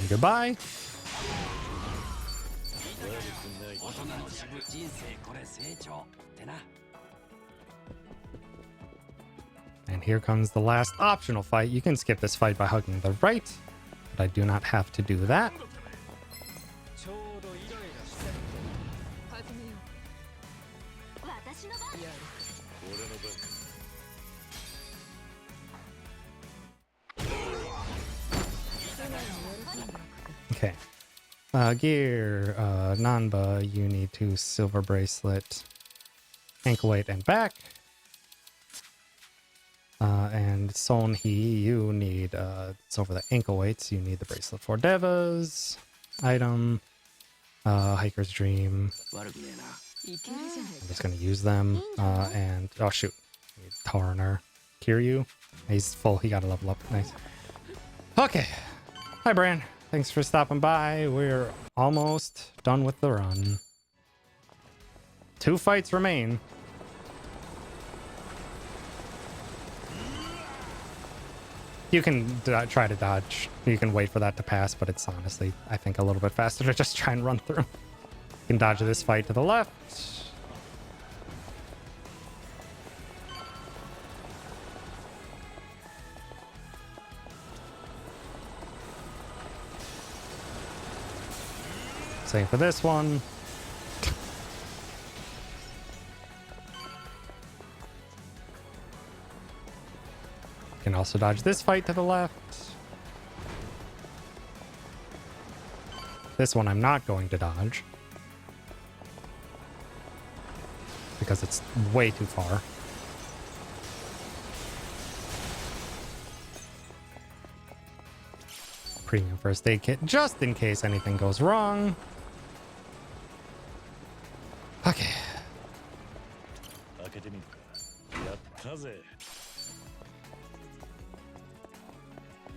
Goodbye. And here comes the last optional fight. You can skip this fight by hugging the right, but I do not have to do that. Okay. Gear, Nanba, you need 2 silver bracelet, ankle weight, and back. And Sonhi, you need, it's over the ankle weights, you need the bracelet for Devas, item, Hiker's Dream. I'm just gonna use them, and, oh shoot, need Tarner. Kiryu. He's full. He got to level up. Nice. Okay. Hi, Bran. Thanks for stopping by. We're almost done with the run. 2 fights remain. You can try to dodge. You can wait for that to pass, but it's honestly, I think, a little bit faster to just try and run through. You can dodge this fight to the left. Same for this one. Can also dodge this fight to the left. This one I'm not going to dodge because it's way too far. Premium first aid kit just in case anything goes wrong. Okay.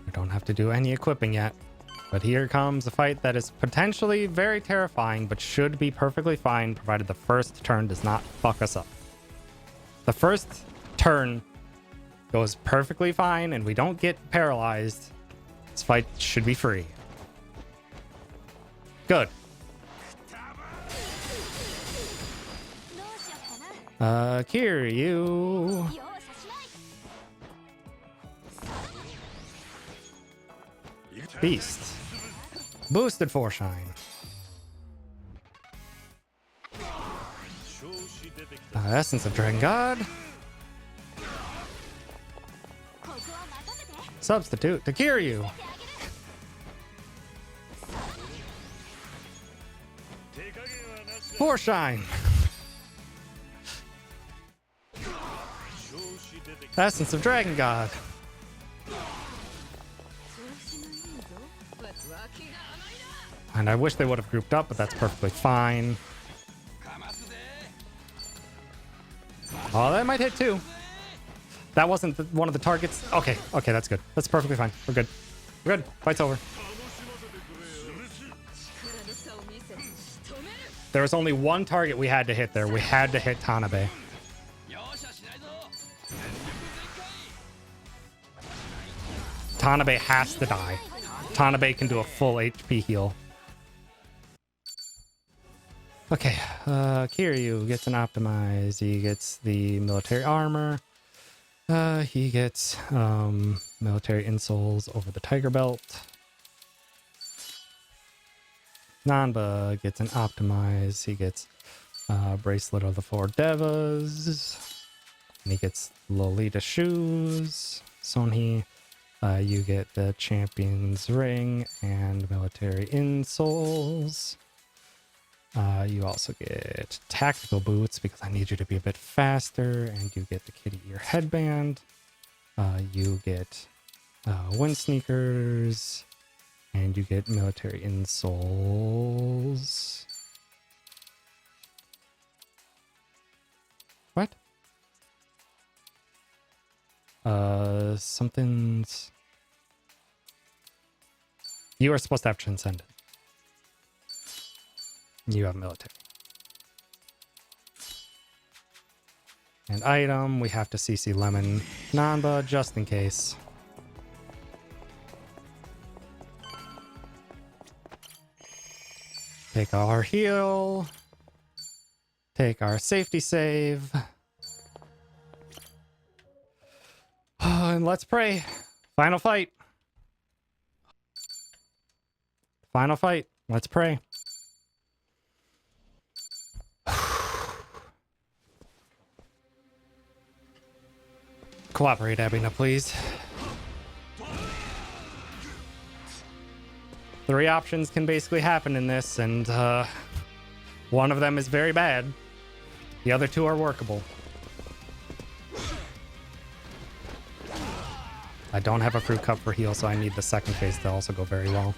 We don't have to do any equipping yet. But here comes a fight that is potentially very terrifying, but should be perfectly fine, provided the first turn does not fuck us up. The first turn goes perfectly fine, and we don't get paralyzed. This fight should be free. Good. Kiryu. Beast. Boosted Foreshine. Essence of Dragon God. Substitute to Kiryu. Foreshine. Essence of Dragon God. And I wish they would have grouped up, but that's perfectly fine. Oh, that might hit too. That wasn't one of the targets. Okay, okay, that's good. That's perfectly fine. We're good. We're good. Fight's over. There was only one target we had to hit there. We had to hit Tanabe. Tanabe has to die. Tanabe can do a full HP heal. Okay, Kiryu gets an optimize. He gets the military armor. He gets military insoles over the tiger belt. Nanba gets an optimize. He gets bracelet of the 4 devas. And he gets Lolita shoes. Sonhi, you get the champion's ring and military insoles. You also get tactical boots because I need you to be a bit faster, and you get the kitty ear headband. You get wind sneakers, and you get military insoles. What? Something's... You are supposed to have Transcendent. You have military. And item, we have to CC Lemon Nanba just in case. Take our heal. Take our safety save. And let's pray. Final fight. Final fight. Let's pray. Cooperate, Abina, please. 3 options can basically happen in this, and one of them is very bad. The other 2 are workable. I don't have a fruit cup for heal, so I need the second phase to also go very well.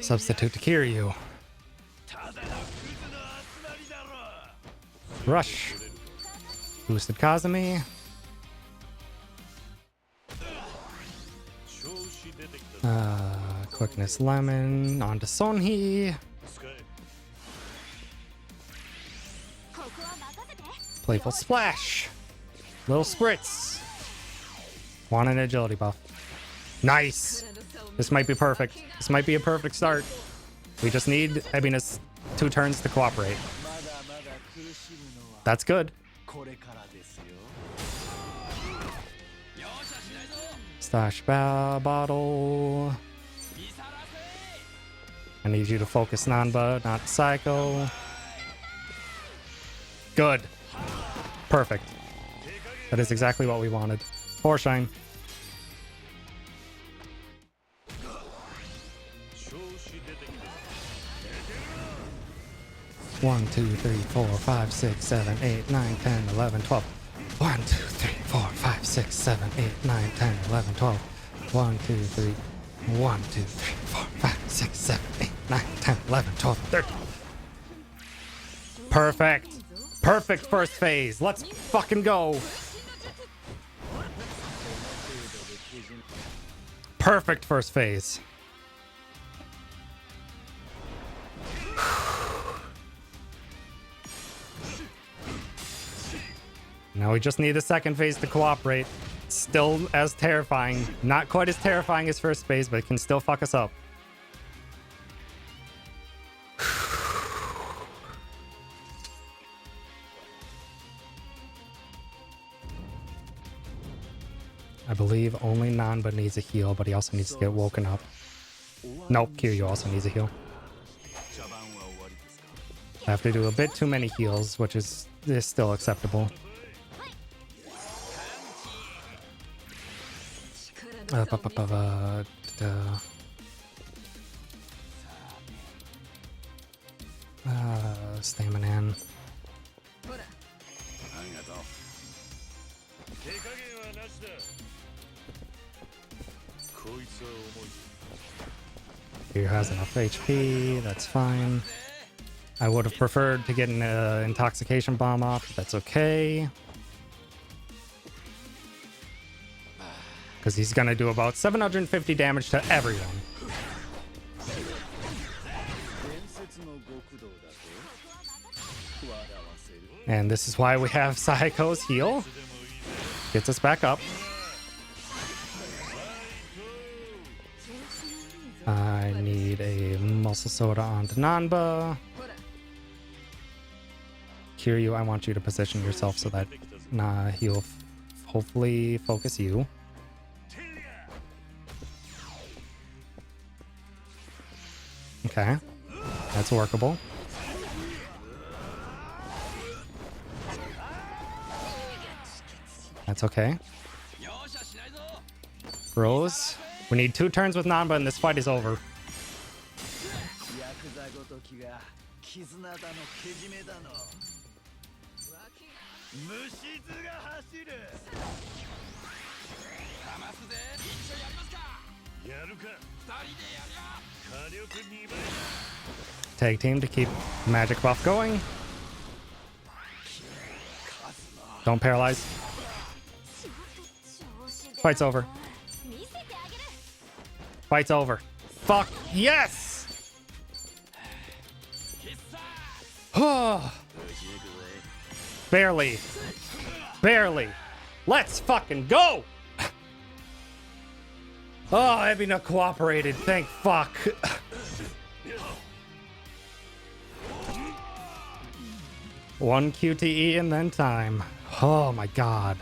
Substitute to Kiryu. Rush. Boosted Kazumi. Quickness Lemon. On to Sonhi. Playful Splash. Little Spritz. Want an agility buff. Nice. This might be perfect. This might be a perfect start. We just need Ebina's 2 turns to cooperate. That's good. Stash bottle. I need you to focus Nanba, not Psycho. Good. Perfect. That is exactly what we wanted. 4 shine. One, 2, 3, 4, 5, 6, 7, 8, 9, 10, 11, 12. 1, 2, 3, 4, 5, 6, 7, 8, 9, 10, 11, 12. 1, 2, 3. 1, 2, 3, 4, 5, 6, 7, 8, 9, 10, 11, 12, 13. Perfect. Perfect first phase. Let's fucking go. Perfect first phase. Now we just need the second phase to cooperate. Still as terrifying. Not quite as terrifying as first phase, but it can still fuck us up. I believe only Nanba needs a heal, but he also needs to get woken up. Nope, Kiryu also needs a heal. I have to do a bit too many heals, which is still acceptable. Stamina. Here has enough HP, that's fine. I would have preferred to get an intoxication bomb off, but that's okay. Because he's gonna do about 750 damage to everyone. And this is why we have Saiko's heal. Gets us back up. I need a muscle soda onto Nanba. Kiryu, I want you to position yourself so that he'll hopefully focus you. Okay, that's workable. That's okay. Rose, we need 2 turns with Nanba and this fight is over. Tag team to keep magic buff going. Don't paralyze. Fight's over. Fight's over. Fuck yes! Barely. Barely. Let's fucking go! Oh, Ebina cooperated. Thank fuck. One QTE and then time. Oh my god.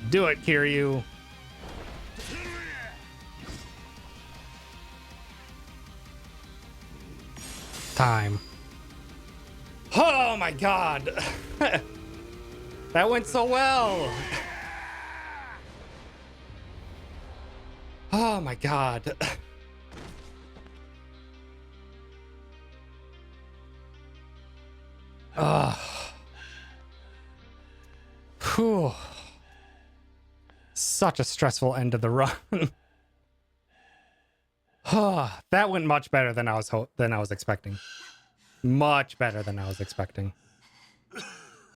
Do it, Kiryu. Time. Oh my god. That went so well. Oh my god. Whew. Such a stressful end to the run. That went much better than I was expecting. Much better than I was expecting.